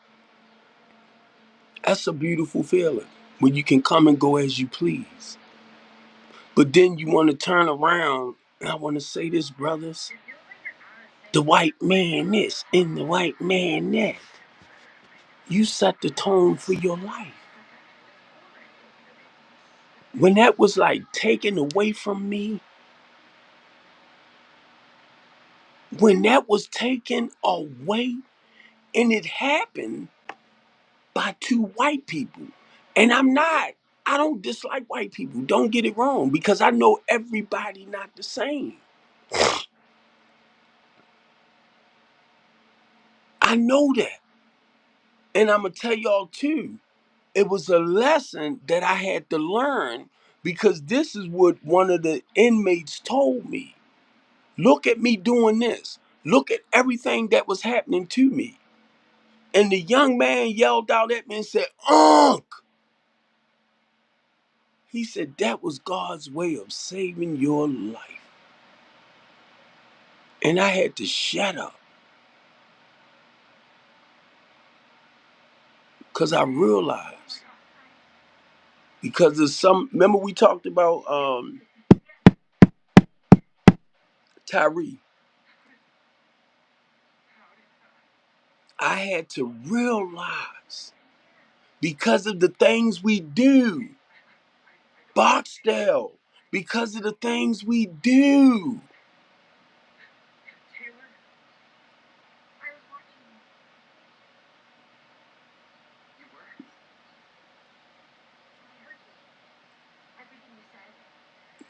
That's a beautiful feeling when you can come and go as you please. But then you want to turn around, and I want to say this, brothers. the white man this and the white man that. You set the tone for your life. When that was like taken away from me, when that was taken away, and it happened by two white people. And I don't dislike white people. Don't get it wrong, because I know everybody not the same. I know that. And I'm going to tell y'all too, it was a lesson that I had to learn, because this is what one of the inmates told me. Look at me doing this. Look at everything that was happening to me. And the young man yelled out at me and said, Unc. He said, that was God's way of saving your life. And I had to shut up, because I realized, because of remember we talked about Tyree. I had to realize, because of the things we do, Barksdale, because of the things we do.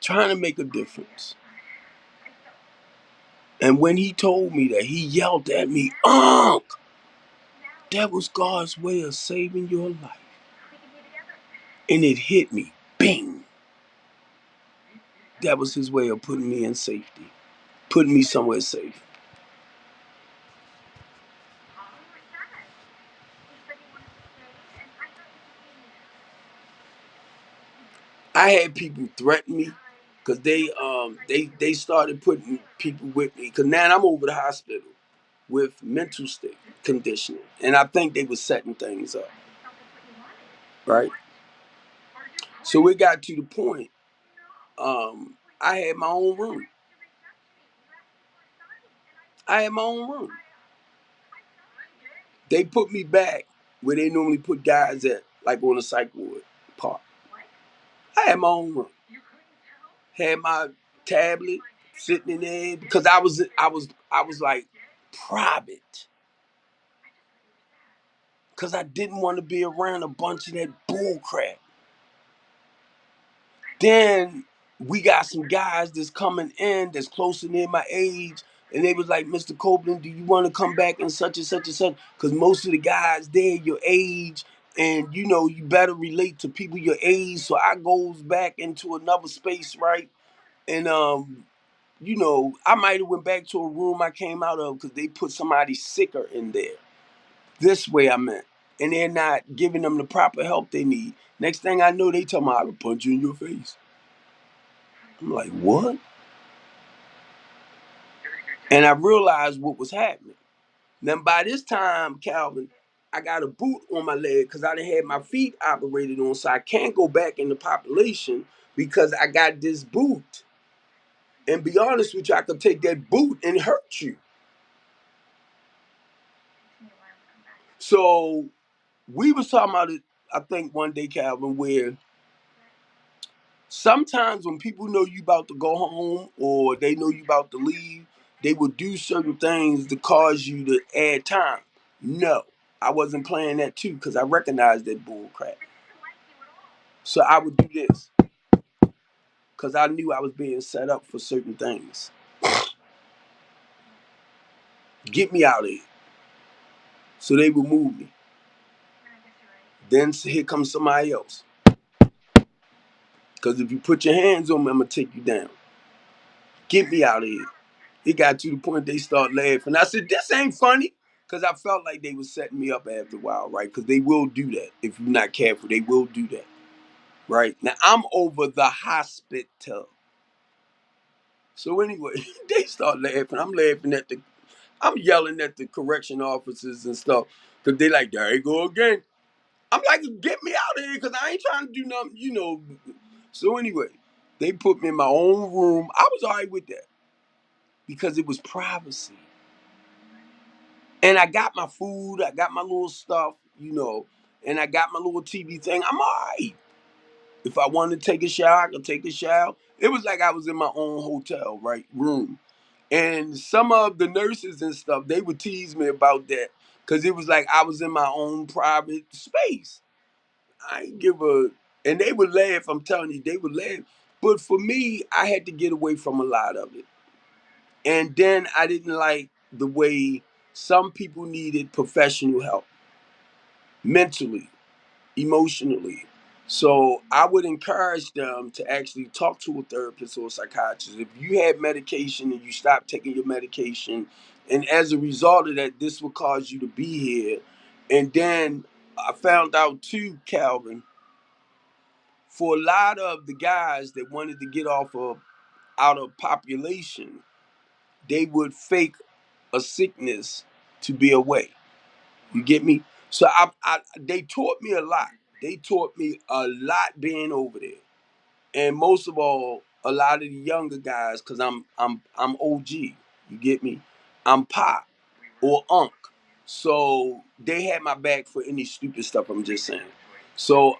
Trying to make a difference. And when he told me that, he yelled at me, Unc, that was God's way of saving your life. And it hit me, bing. That was his way of putting me in safety, putting me somewhere safe. I had people threaten me, because they started putting people with me, because now I'm over the hospital with mental state conditioning, and I think they were setting things up, right? So it got to the point, I had my own room. I had my own room. They put me back where they normally put guys at, like on a psych ward park. I had my own room. Had my tablet sitting in there, because I was like private, because I didn't want to be around a bunch of that bull crap. Then we got some guys that's coming in that's closer near my age, and they was like, Mr. Copeland, do you want to come back and such and such and such? Because most of the guys there your age, and you better relate to people your age. So I goes back into another space, right? And I might have went back to a room I came out of, because they put somebody sicker in there. This way I meant. And they're not giving them the proper help they need. Next thing I know, they tell me, I will punch you in your face. I'm like, what? And I realized what was happening. Then by this time, Calvin, I got a boot on my leg, because I done had my feet operated on, so I can't go back in the population, because I got this boot. And be honest with you, I could take that boot and hurt you. So we was talking about it, I think one day, Calvin, where sometimes when people know you about to go home, or they know you about to leave, they will do certain things to cause you to add time. No, I wasn't playing that too, because I recognized that bull crap. So I would do this, because I knew I was being set up for certain things. Get me out of here. So they would move me. Then here comes somebody else. Because if you put your hands on me, I'm going to take you down. Get me out of here. It got to the point they start laughing. I said, this ain't funny. Because I felt like they was setting me up after a while, right? Because they will do that. If you're not careful, they will do that. Right? Now, I'm over the hospital. So anyway, they start laughing. I'm yelling at the correction officers and stuff. Because they like, there you go again. I'm like, get me out of here, because I ain't trying to do nothing. So anyway, they put me in my own room. I was all right with that, because it was privacy. And I got my food, I got my little stuff, and I got my little TV thing. I'm all right. If I wanted to take a shower, I could take a shower. It was like I was in my own hotel, right, room. And some of the nurses and stuff, they would tease me about that because it was like I was in my own private space. I ain't give a, and they would laugh. I'm telling you, they would laugh. But for me, I had to get away from a lot of it. And then I didn't like the way some people needed professional help mentally, emotionally. So I would encourage them to actually talk to a therapist or a psychiatrist. If you had medication and you stopped taking your medication, and as a result of that, this will cause you to be here. And then I found out too, Calvin, for a lot of the guys that wanted to get off of out of population, they would fake a sickness to be away. You get me? So they taught me a lot. They taught me a lot being over there, and most of all, a lot of the younger guys, cause I'm OG. You get me? I'm pop or unk, so they had my back for any stupid stuff. I'm just saying. So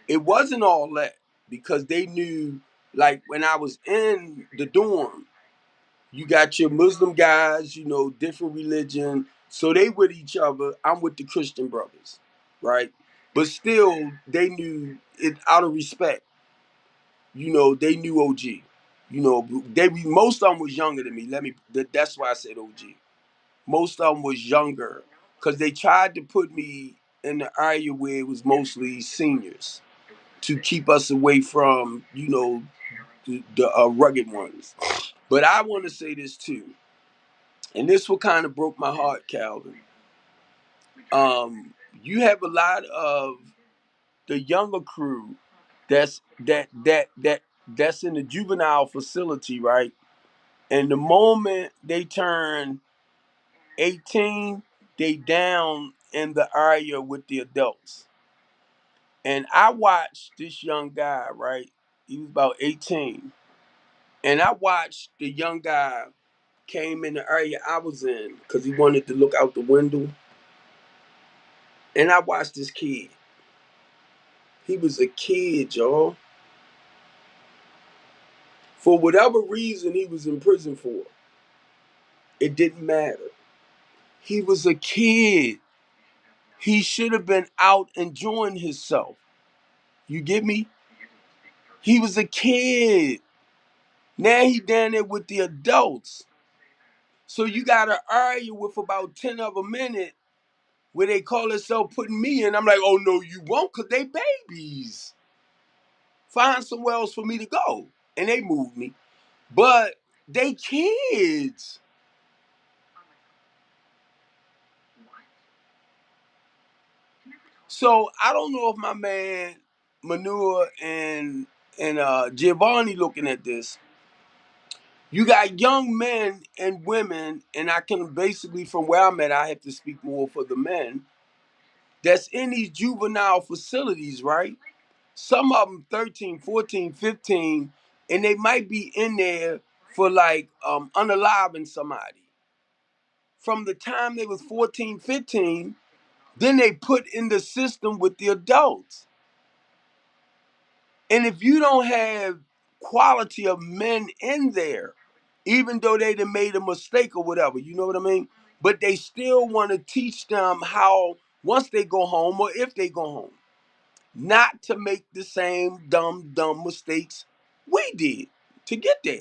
it wasn't all that because they knew, like when I was in the dorm, you got your Muslim guys, different religion. So they with each other. I'm with the Christian brothers, right? But still, they knew it out of respect. They knew OG. Most of them was younger than me. That's why I said OG. Most of them was younger because they tried to put me in the area where it was mostly seniors to keep us away from, the rugged ones. But I want to say this too, and this what kind of broke my heart, Calvin. You have a lot of the younger crew that's in the juvenile facility, right? And the moment they turn 18, they down in the area with the adults. And I watched this young guy, right? He was about 18. And I watched the young guy came in the area I was in because he wanted to look out the window. And I watched this kid. He was a kid, y'all. For whatever reason he was in prison for, it didn't matter. He was a kid. He should have been out enjoying himself. You get me? He was a kid. Now he down there with the adults. So you gotta argue with about 10 of them in it where they call themselves putting me in. I'm like, oh no, you won't, cause they babies. Find somewhere else for me to go. And they moved me. But they kids. So I don't know if my man Manure and Giovanni looking at this. You got young men and women, and I can basically from where I'm at, I have to speak more for the men that's in these juvenile facilities, right? Some of them 13, 14, 15, and they might be in there for like unaliving somebody. From the time they was 14, 15, then they put in the system with the adults. And if you don't have quality of men in there, even though they done made a mistake or whatever, you know what I mean? But they still want to teach them how, once they go home or if they go home, not to make the same dumb mistakes we did to get there.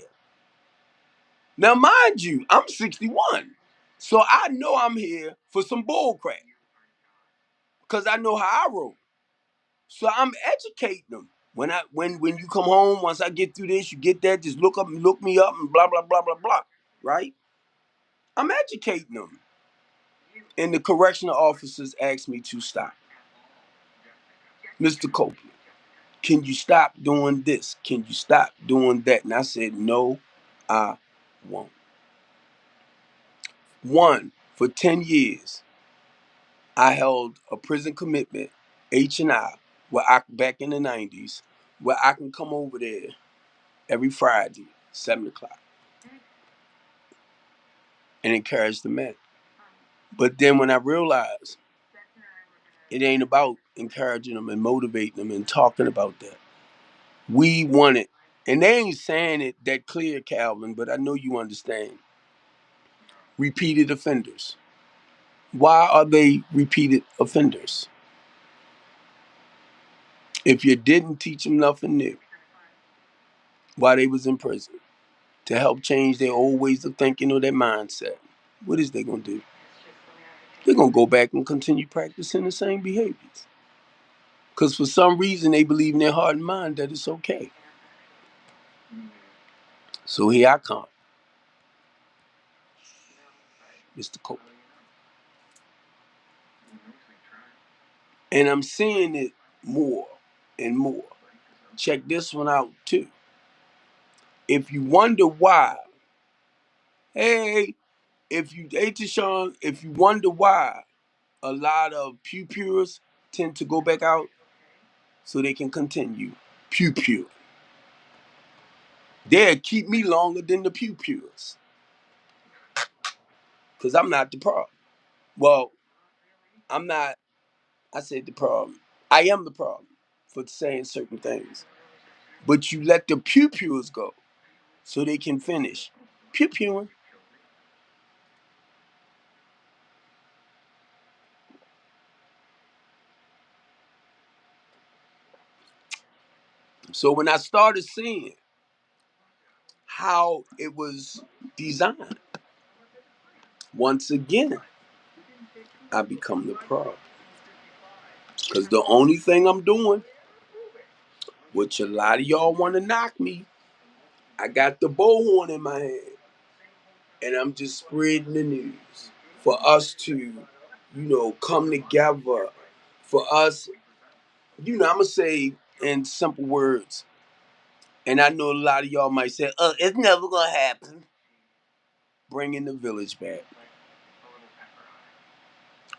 Now, mind you, I'm 61. So I know I'm here for some bull crap because I know how I roll. So I'm educating them. When you come home, once I get through this, you get that, just look me up and blah blah blah blah blah. Right? I'm educating them. And the correctional officers asked me to stop. Mr. Copeland, can you stop doing this? Can you stop doing that? And I said, no, I won't. One, for 10 years, I held a prison commitment, H&I, where I back in the 90s, where I can come over there every Friday, 7 o'clock, and encourage the men. But then when I realized it ain't about encouraging them and motivating them and talking about that, we want it. And they ain't saying it that clear, Calvin, but I know you understand. Repeated offenders. Why are they repeated offenders? If you didn't teach them nothing new while they was in prison to help change their old ways of thinking or their mindset, what is they gonna do? They're gonna go back and continue practicing the same behaviors. Because for some reason they believe in their heart and mind that it's okay. So here I come, Mr. Copeland. And I'm seeing it more and more. Check this one out too. If you wonder why, hey, Tashawn, if you wonder why a lot of pupils tend to go back out so they can continue pupil. They'll keep me longer than the pupils because I'm not the problem. Well, I'm not, I said the problem. I am the problem for saying certain things. But you let the pupils go so they can finish pupiling. So when I started seeing how it was designed, once again, I become the problem. Because the only thing I'm doing, which a lot of y'all want to knock me, I got the bullhorn in my hand and I'm just spreading the news for us to, come together. For us, I'm going to say in simple words, and I know a lot of y'all might say, it's never going to happen. Bringing the village back.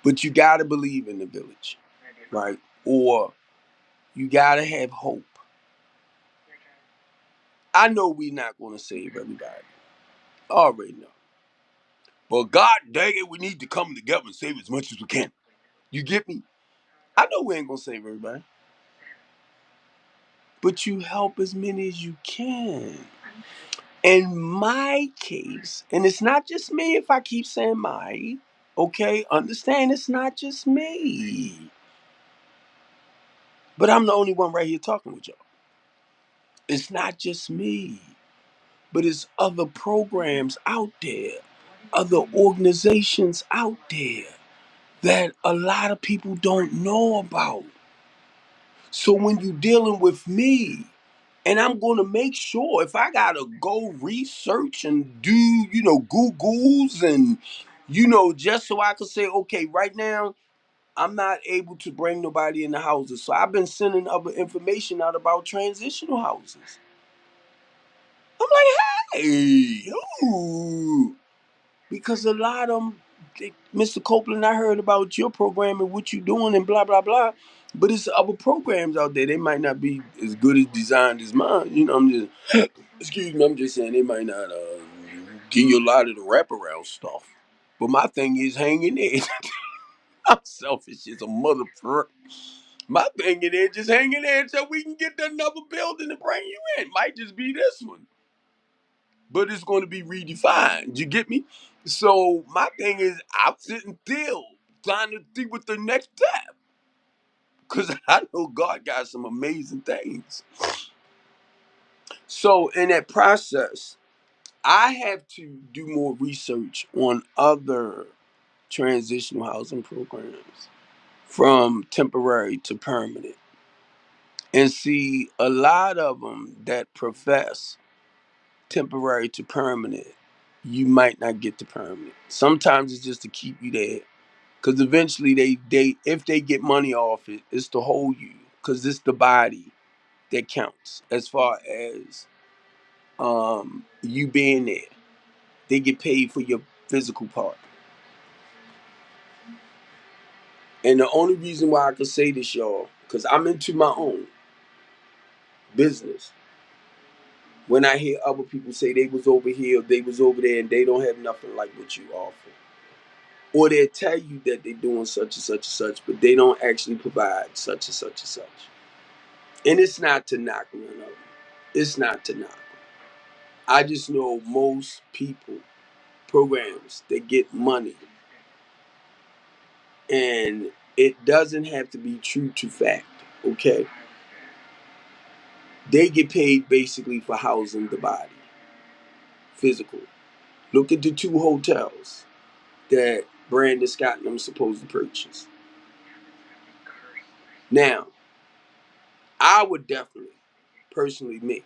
But you got to believe in the village, right? Or you got to have hope. I know we're not going to save everybody. I already know. But God dang it, we need to come together and save as much as we can. You get me? I know we ain't going to save everybody. But you help as many as you can. In my case, and it's not just me if I keep saying my, okay? Understand it's not just me. But I'm the only one right here talking with y'all. It's not just me, but it's other programs out there, other organizations out there that a lot of people don't know about. So when you're dealing with me, and I'm going to make sure if I got to go research and do, Googles and, just so I can say, okay, right now, I'm not able to bring nobody in the houses. So I've been sending other information out about transitional houses. I'm like, hey, ooh. Because a lot of them, Mr. Copeland, I heard about your program and what you're doing and blah, blah, blah. But it's other programs out there. They might not be as good as designed as mine. I'm just, excuse me, I'm just saying they might not give you a lot of the wraparound stuff. But my thing is hanging there. I'm selfish as a motherfucker. My thing in there just hanging there until we can get another building to bring you in. Might just be this one. But it's going to be redefined. You get me? So my thing is, I'm sitting still, trying to see what the next step. Because I know God got some amazing things. So in that process, I have to do more research on other transitional housing programs from temporary to permanent. And see a lot of them that profess temporary to permanent, you might not get to permanent. Sometimes it's just to keep you there, because eventually they if they get money off it, it's to hold you, because it's the body that counts as far as you being there. They get paid for your physical part. And the only reason why I can say this, y'all, because I'm into my own business. When I hear other people say they was over here, they was over there, and they don't have nothing like what you offer. or they'll tell you that they're doing such and such and such, but they don't actually provide such and such and such. And it's not to knock none of them. It's not to knock them. I just know most people, programs, they get money, and it doesn't have to be true to fact. Okay, they get paid basically for housing the body, physical. Look at the two hotels that Brandon Scott and them supposed to purchase. Now, I would definitely, personally, me,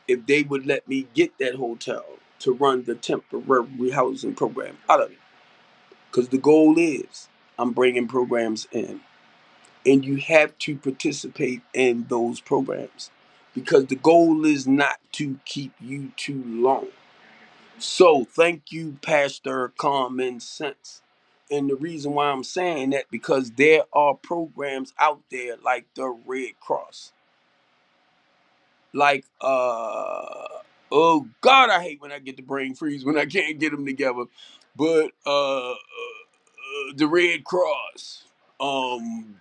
if they would let me get that hotel to run the temporary housing program out of it. Because the goal is I'm bringing programs in, and you have to participate in those programs because the goal is not to keep you too long. So thank you, Pastor Common Sense. And the reason why I'm saying that because there are programs out there like the Red Cross, like oh God, I hate when I get the brain freeze when I can't get them together. But the Red Cross,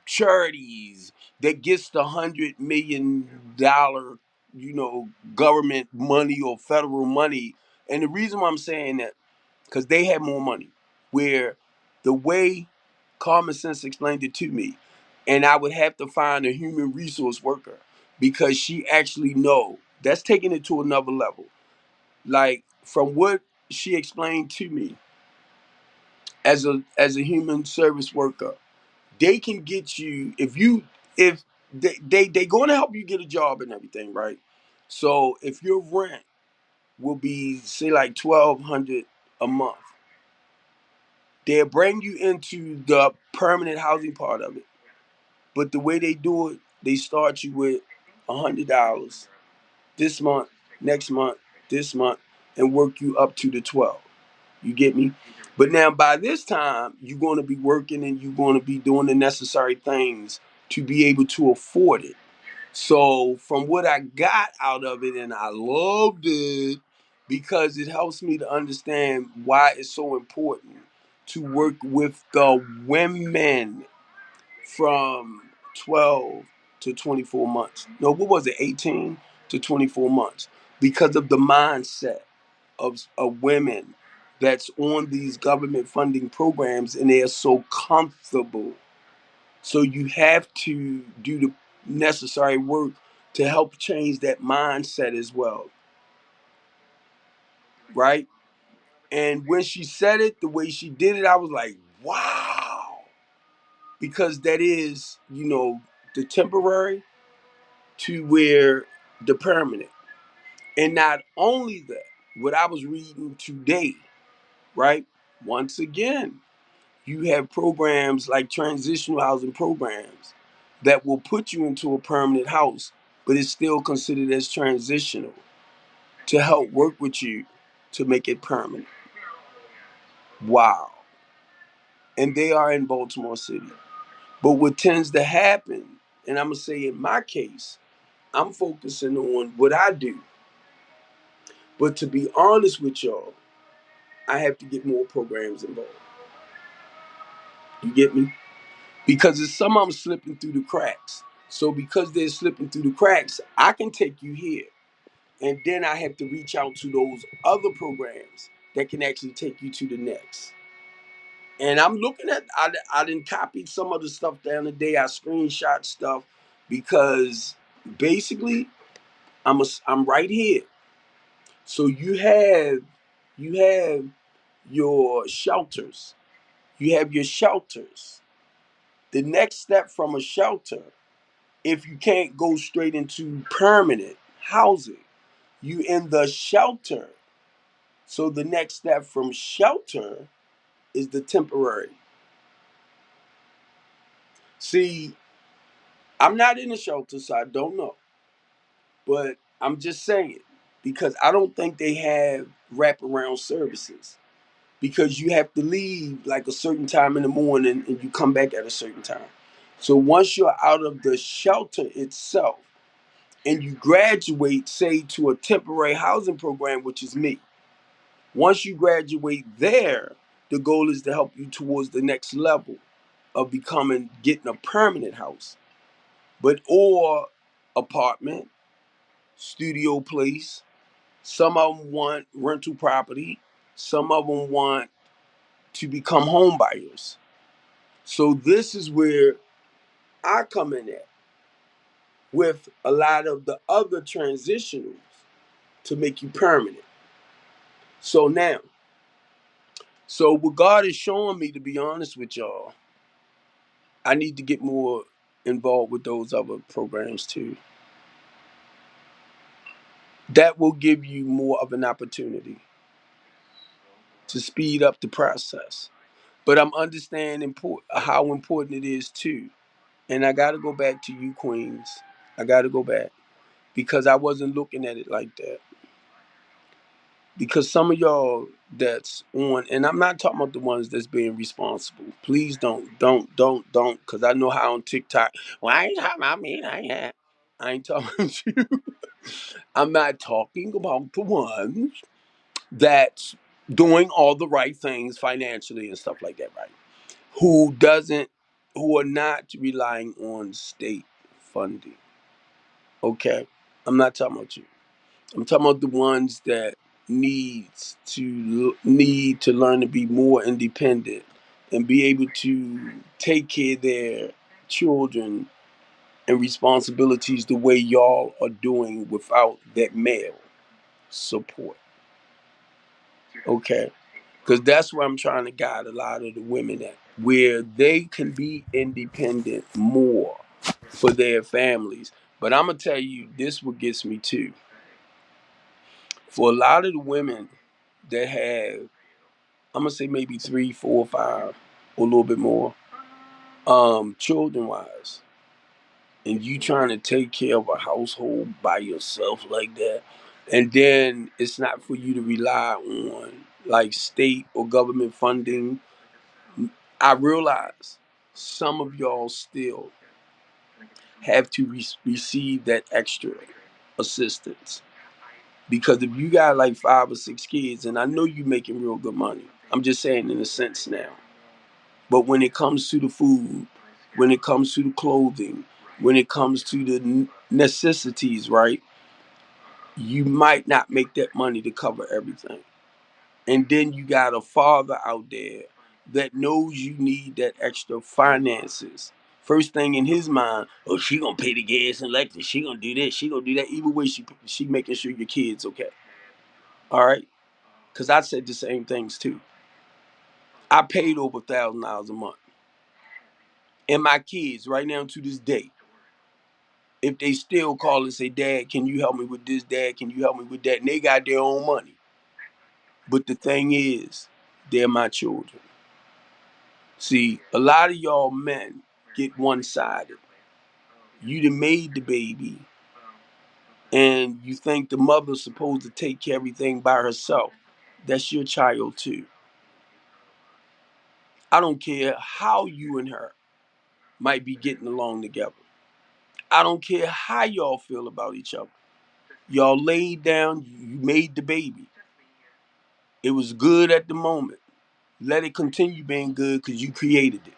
charities that gets the $100 million, government money or federal money. And the reason why I'm saying that, because they have more money. Where the way Common Sense explained it to me, and I would have to find a human resource worker because she actually know that's taking it to another level. Like from what she explained to me as a human service worker, they can get you if they going to help you get a job and everything, right? So if your rent will be say like 1,200 a month, they'll bring you into the permanent housing part of it. But the way they do it, they start you with $100 this month, next month, this month, and work you up to the 12. You get me? But now by this time, you're going to be working and you're going to be doing the necessary things to be able to afford it. So from what I got out of it, and I loved it because it helps me to understand why it's so important to work with the women from 12 to 24 months. No, what was it? 18 to 24 months because of the mindset of women that's on these government funding programs and they're so comfortable. So you have to do the necessary work to help change that mindset as well, right? And when she said it the way she did it, I was like, wow. Because that is, the temporary to where the permanent. And not only that, what I was reading today, right? Once again, you have programs like transitional housing programs that will put you into a permanent house, but it's still considered as transitional to help work with you to make it permanent. Wow. And they are in Baltimore City. But what tends to happen, and I'm going to say in my case, I'm focusing on what I do. But to be honest with y'all, I have to get more programs involved. You get me? Because there's some of them slipping through the cracks. So because they're slipping through the cracks, I can take you here. And then I have to reach out to those other programs that can actually take you to the next. And I'm looking at, I didn't copy some of the stuff down today. I screenshot stuff because basically I'm right here. So you have your shelters. You have your shelters. The next step from a shelter, if you can't go straight into permanent housing, you in the shelter. So the next step from shelter is the temporary. See, I'm not in the shelter, so I don't know. But I'm just saying, because I don't think they have wraparound services. Because you have to leave like a certain time in the morning and you come back at a certain time. So once you're out of the shelter itself and you graduate, say, to a temporary housing program, which is me, once you graduate there, The goal is to help you towards the next level of getting a permanent house, but or apartment, studio place. Some of them want rental property. Some of them want to become home buyers. So this is where I come in at with a lot of the other transitionals to make you permanent. So now, so what God is showing me, to be honest with y'all, I need to get more involved with those other programs too. That will give you more of an opportunity to speed up the process. But I'm understanding how important it is too. And I got to go back to you, Queens. I got to go back because I wasn't looking at it like that. Because some of y'all that's on, and I'm not talking about the ones that's being responsible. Please don't, because I know how on TikTok. Well, I ain't talking about me. I ain't talking about you. I'm not talking about the ones that's doing all the right things financially and stuff like that, right? Who doesn't, who are not relying on state funding. Okay, I'm not talking about you. I'm talking about the ones that need to learn to be more independent and be able to take care of their children and responsibilities the way y'all are doing without that male support. Okay, because that's where I'm trying to guide a lot of the women at, where they can be independent more for their families. But I'm gonna tell you, this what gets me too. For a lot of the women that have, I'm gonna say maybe three, four, five, or a little bit more, children wise, and you trying to take care of a household by yourself like that, and then it's not for you to rely on like state or government funding. I realize some of y'all still have to receive that extra assistance. Because if you got like five or six kids, and I know you making real good money, I'm just saying in a sense now. But when it comes to the food, when it comes to the clothing, when it comes to the necessities, right? You might not make that money to cover everything. And then you got a father out there that knows you need that extra finances. First thing in his mind, oh, she gonna pay the gas and electric. She gonna do this. She gonna do that. Either way, she making sure your kids okay. All right, because I said the same things too. I paid over $1,000 a month, and my kids right now to this day, if they still call and say, "Dad, can you help me with this? Dad, can you help me with that?" And they got their own money. But the thing is, they're my children. See, a lot of y'all men get one-sided. You done made the baby, and you think the mother's supposed to take care of everything by herself. That's your child too. I don't care how you and her might be getting along together. I don't care how y'all feel about each other. Y'all laid down, you made the baby. It was good at the moment. Let it continue being good because you created it.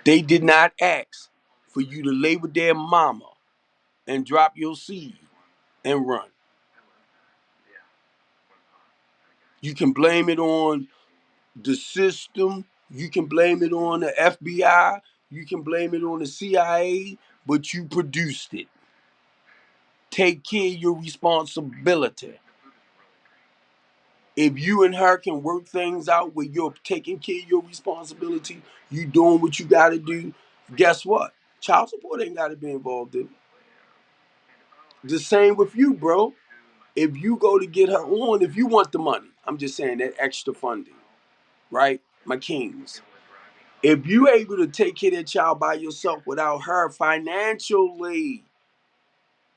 They did not ask for you to lay with their mama and drop your seed and run. You can blame it on the system. You can blame it on the FBI. You can blame it on the CIA, but you produced it. Take care of your responsibility. If you and her can work things out where you're taking care of your responsibility, you doing what you got to do, guess what? Child support ain't got to be involved in it. The same with you, bro. If you go to get her on, if you want the money, I'm just saying that extra funding, right? My kings. If you able to take care of that child by yourself without her financially,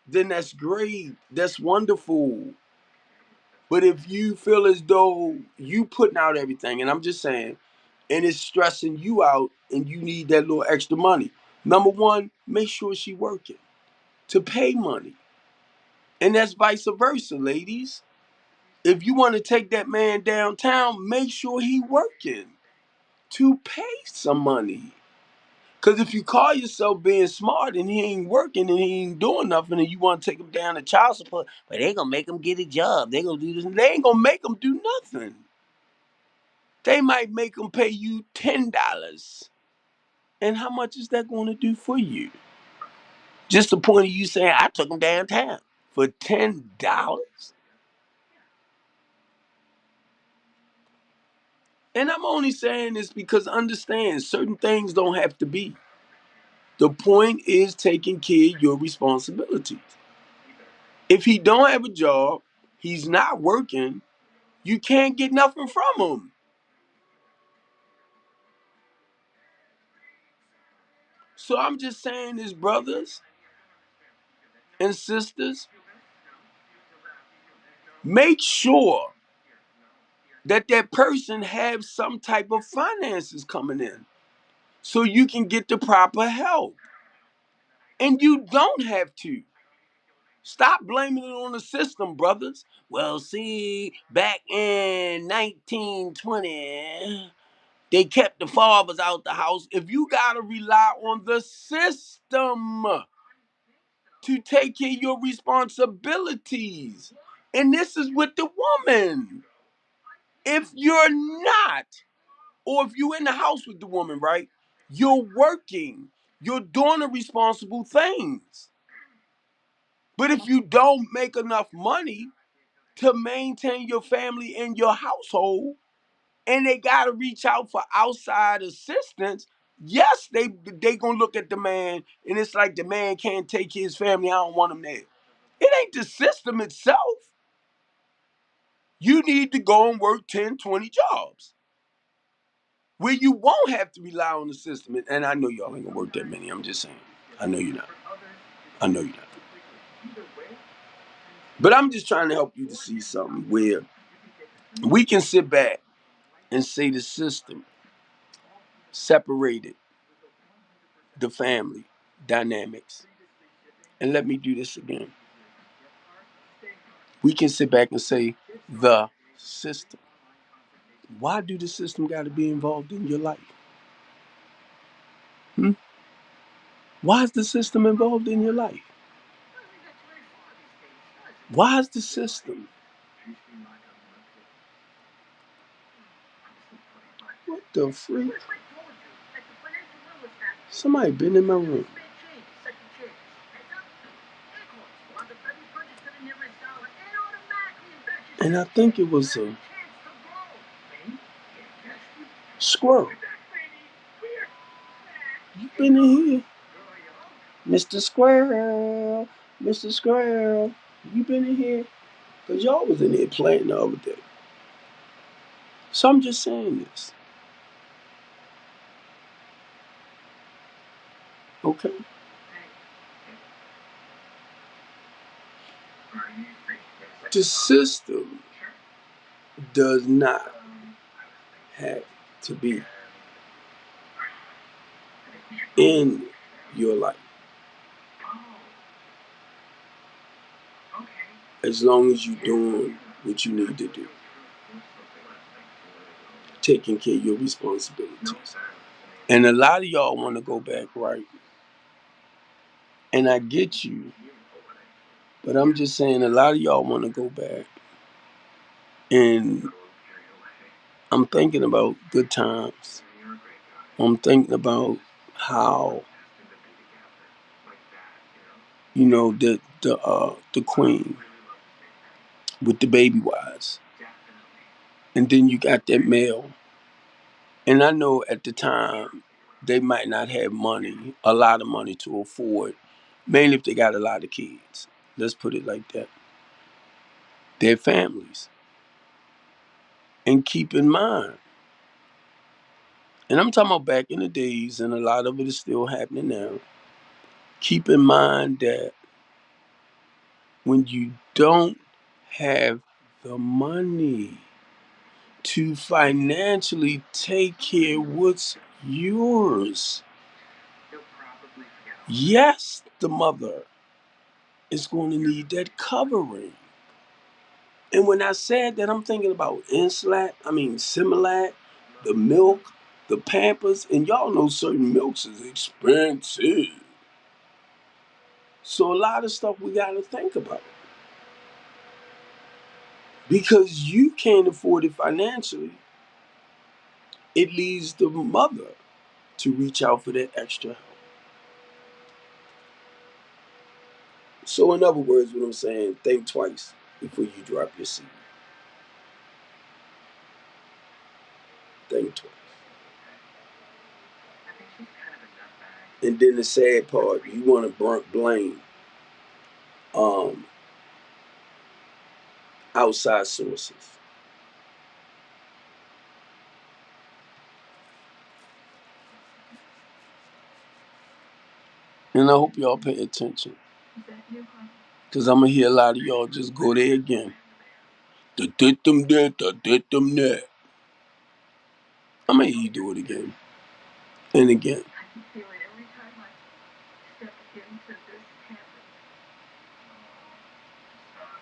then that's great. That's wonderful. But if you feel as though you putting out everything, and I'm just saying, and it's stressing you out and you need that little extra money, number one, make sure she working to pay money. And that's vice versa, ladies. If you want to take that man downtown, make sure he working to pay some money. Cause if you call yourself being smart and he ain't working and he ain't doing nothing, and you want to take him down to child support, but they gonna make him get a job. They gonna do this. They ain't gonna make him do nothing. They might make him pay you $10. And how much is that going to do for you? Just the point of you saying I took him downtown for $10. And I'm only saying this because understand certain things don't have to be. The point is taking care of your responsibilities. If he don't have a job, he's not working, you can't get nothing from him. So I'm just saying this, brothers and sisters, make sure that that person have some type of finances coming in so you can get the proper help. And you don't have to. Stop blaming it on the system, brothers. Well, see, back in 1920, they kept the fathers out the house. If you got to rely on the system to take care of your responsibilities, and this is with the woman. If you're not, or if you're in the house with the woman, right? You're working, you're doing the responsible things. But if you don't make enough money to maintain your family and your household, and they gotta reach out for outside assistance, yes, they gonna look at the man, and it's like the man can't take his family. I don't want him there. It ain't the system itself. You need to go and work 10, 20 jobs where you won't have to rely on the system. And I know y'all ain't gonna work that many. I'm just saying. I know you're not. I know you're not. But I'm just trying to help you to see something where we can sit back and say the system separated the family dynamics. And let me do this again. We can sit back and say the system. Why do the system got to be involved in your life? Hmm? Why is the system involved in your life? Why is the system? What the freak? Somebody been in my room. And I think it was a squirrel. You been in here? Mr. Squirrel. Mr. Squirrel. You been in here? Because y'all was in here playing the other day. So I'm just saying this. Okay? The system does not have to be in your life as long as you're doing what you need to do, taking care of your responsibilities. And a lot of y'all want to go back, right? And I get you, but I'm just saying a lot of y'all want to go back. And I'm thinking about good times. I'm thinking about how, the queen with the baby wives. And then you got that male. And I know at the time they might not have money, a lot of money to afford, mainly if they got a lot of kids. Let's put it like that. Their families. And keep in mind, and I'm talking about back in the days, and a lot of it is still happening now. Keep in mind that when you don't have the money to financially take care of what's yours, yes, the mother is going to need that covering. And when I said that, I'm thinking about Insulat, I mean Similac, the milk, the Pampers, and y'all know certain milks is expensive. So a lot of stuff we got to think about because you can't afford it financially. It leaves the mother to reach out for that extra help. So in other words, what I'm saying, think twice before you drop your seed. Think twice. And then the sad part, you want to blame um, outside sources. And I hope y'all pay attention. Because I'm going to hear a lot of y'all just go there again. Da did them there, da did them there. I'm going to hear you do it again and again.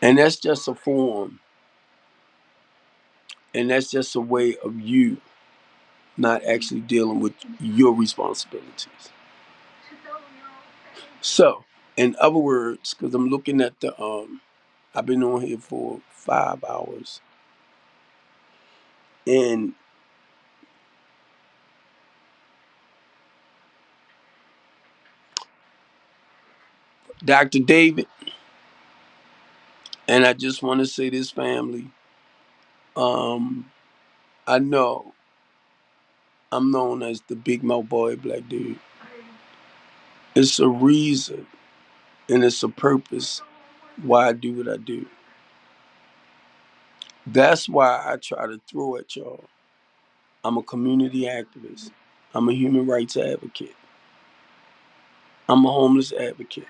And that's just a form. And that's just a way of you not actually dealing with your responsibilities. So, in other words, because I'm looking at I've been on here for 5 hours, and Dr. David, and I just want to say this, family. Um, I know I'm known as the big mouth boy, black dude. It's a reason and it's a purpose why I do what I do. That's why I try to throw at y'all. I'm a community activist. I'm a human rights advocate. I'm a homeless advocate.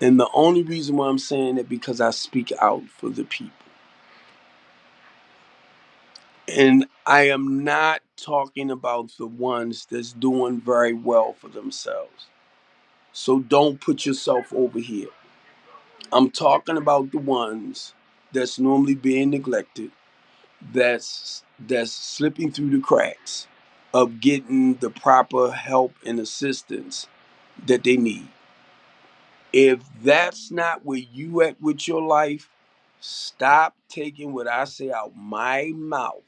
And the only reason why I'm saying that because I speak out for the people. And I am not talking about the ones that's doing very well for themselves. So don't put yourself over here. I'm talking about the ones that's normally being neglected, that's slipping through the cracks of getting the proper help and assistance that they need. If that's not where you at with your life, stop taking what I say out my mouth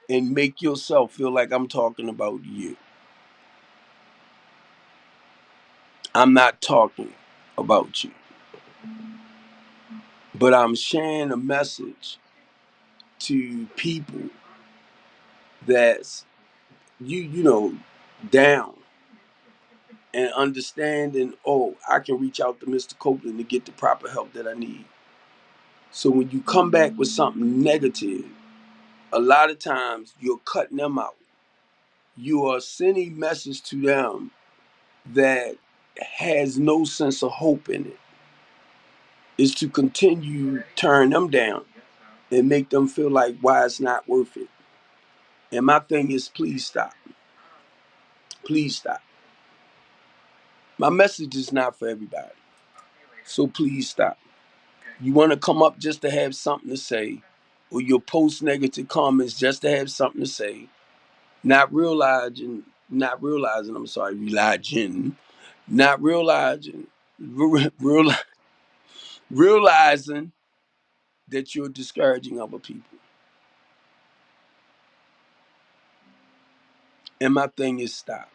and make yourself feel like I'm talking about you. I'm not talking about you, but I'm sharing a message to people that's you know down and understanding. Oh, I can reach out to Mr. Copeland to get the proper help that I need. So when you come back with something negative, a lot of times you're cutting them out. You are sending message to them that has no sense of hope in it. Is to continue turn them down and make them feel like why it's not worth it. And my thing is, please stop. Please stop. My message is not for everybody. So please stop. You want to come up just to have something to say, or you post negative comments just to have something to say, not realizing, I'm sorry, not realizing, real, realizing that you're discouraging other people. And my thing is stop.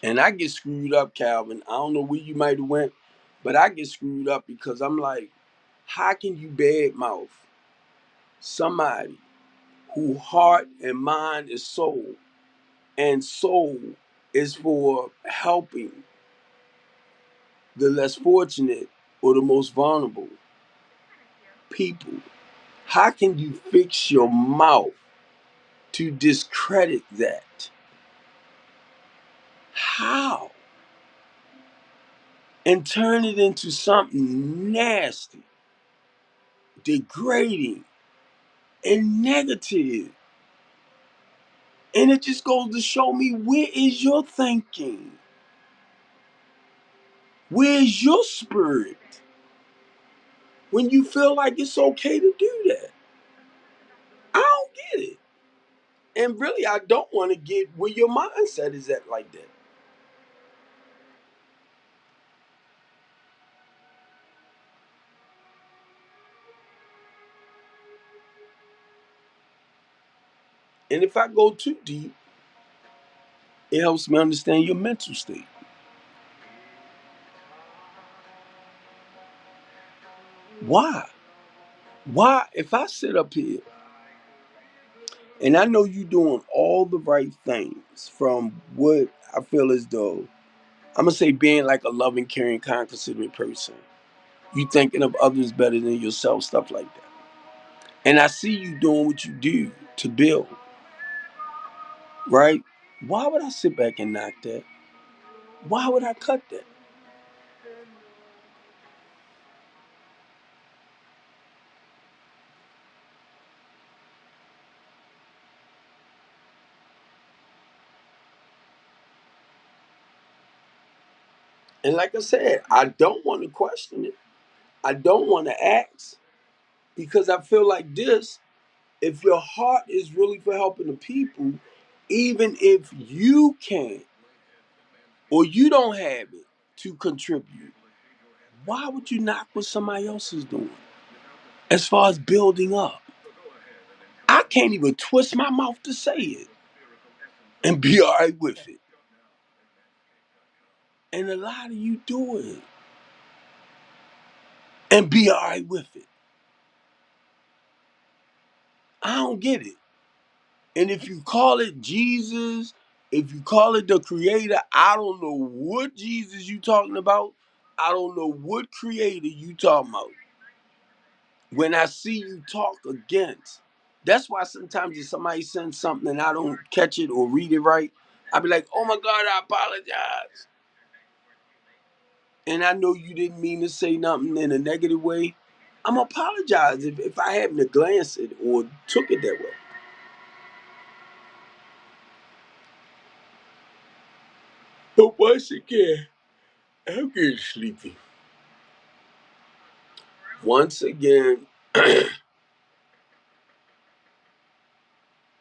And I get screwed up, Calvin. I don't know where you might have went, but I get screwed up because I'm like, how can you badmouth somebody who heart and mind is soul, and soul is for helping the less fortunate or the most vulnerable people? How can you fix your mouth to discredit that? How? And turn it into something nasty, degrading, and negative. And it just goes to show me, where is your thinking? Where's your spirit when you feel like it's okay to do that? I don't get it. And really, I don't want to get where your mindset is at like that. And if I go too deep, it helps me understand your mental state. Why? Why, if I sit up here and I know you doing all the right things from what I feel as though, I'm going to say being like a loving, caring, kind, considerate person, you thinking of others better than yourself, stuff like that. And I see you doing what you do to build, right? Why would I sit back and knock that? Why would I cut that? And like I said, I don't want to question it. I don't want to ask because I feel like this, if your heart is really for helping the people, even if you can't or you don't have it to contribute, why would you knock what somebody else is doing as far as building up? I can't even twist my mouth to say it and be all right with it. And a lot of you do it and be all right with it. I don't get it. And if you call it Jesus, if you call it the creator, I don't know what Jesus you talking about. I don't know what creator you talking about. When I see you talk against, that's why sometimes if somebody sends something and I don't catch it or read it right, I be like, oh my God, I apologize. And I know you didn't mean to say nothing in a negative way. I'm apologize if I happen to glance it or took it that way. But once again, I'm getting sleepy. Once again,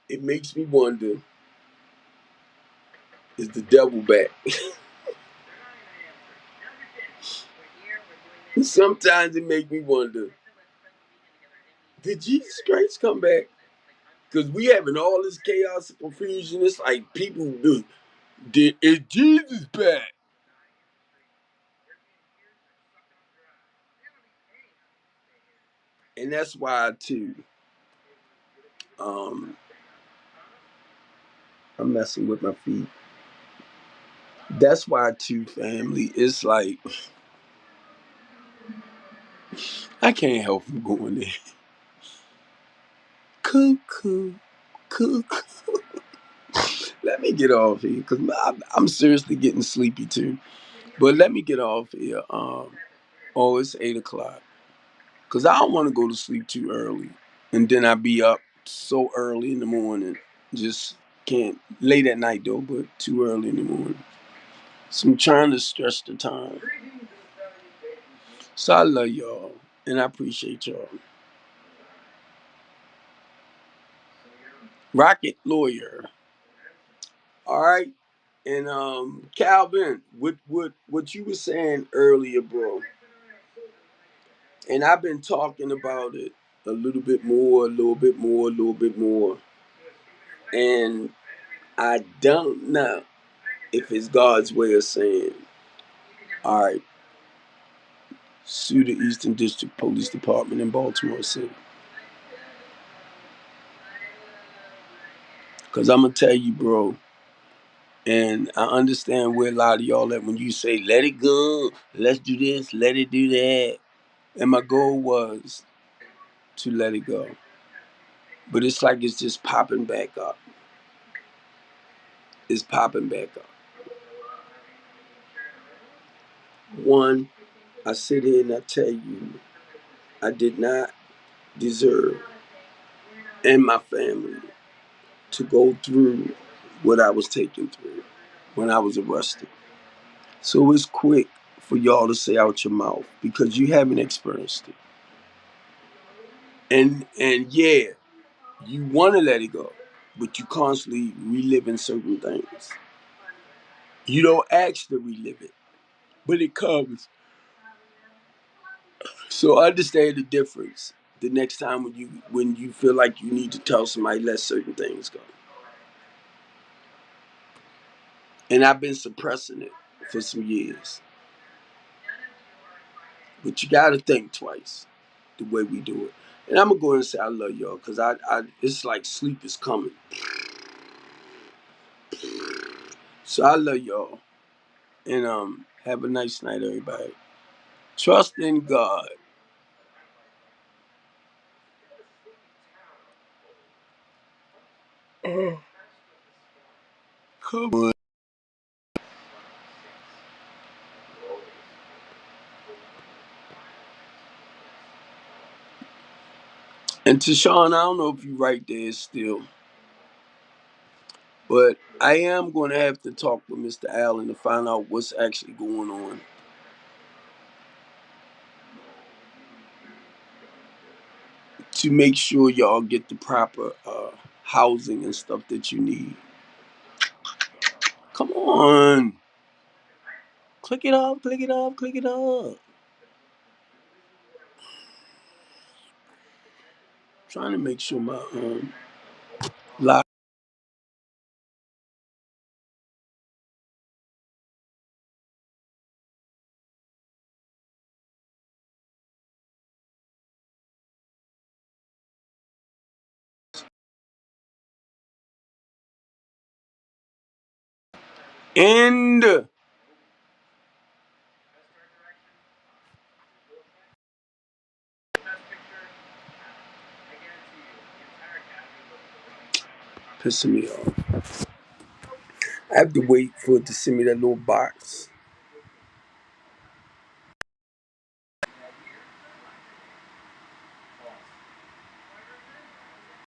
it makes me wonder, is the devil back? Sometimes it makes me wonder, did Jesus Christ come back? Because we having all this chaos and confusion. It's like people do. Is Jesus back? And that's why too. Um, I'm messing with my feet. That's why too, family. It's like I can't help from going there. Cuckoo, cuckoo. Let me get off here because I'm seriously getting sleepy too. But let me get off here. Oh, it's 8 o'clock. Cause I don't want to go to sleep too early, and then I be up so early in the morning. Just can't late at night though, but too early in the morning. So I'm trying to stretch the time. So I love y'all, and I appreciate y'all. Rocket lawyer. All right. And Calvin, what you were saying earlier, bro, and I've been talking about it a little bit more, a little bit more, a little bit more, and I don't know if it's God's way of saying, all right, sue the Eastern District Police Department in Baltimore City. Because I'm going to tell you, bro, and I understand where a lot of y'all at when you say, let it go, let's do this, let it do that. And my goal was to let it go. But it's like it's just popping back up. It's popping back up. One, I sit here and I tell you, I did not deserve, and my family, to go through what I was taking through when I was arrested. So it's quick for y'all to say out your mouth because you haven't experienced it. And yeah, you want to let it go, but you constantly reliving certain things. You don't actually relive it, but it comes. So understand the difference. The next time when you feel like you need to tell somebody, let certain things go. And I've been suppressing it for some years. But you gotta think twice the way we do it. And I'm gonna go ahead and say I love y'all because I it's like sleep is coming. So I love y'all. And have a nice night, everybody. Trust in God. Come on. And Tashawn, I don't know if you right there still, but I am going to have to talk with Mr. Allen to find out what's actually going on to make sure y'all get the proper housing and stuff that you need. Come on. Click it up, click it up, click it up. Trying to make sure my live end. Pissing me off. I have to wait for it to send me that little box.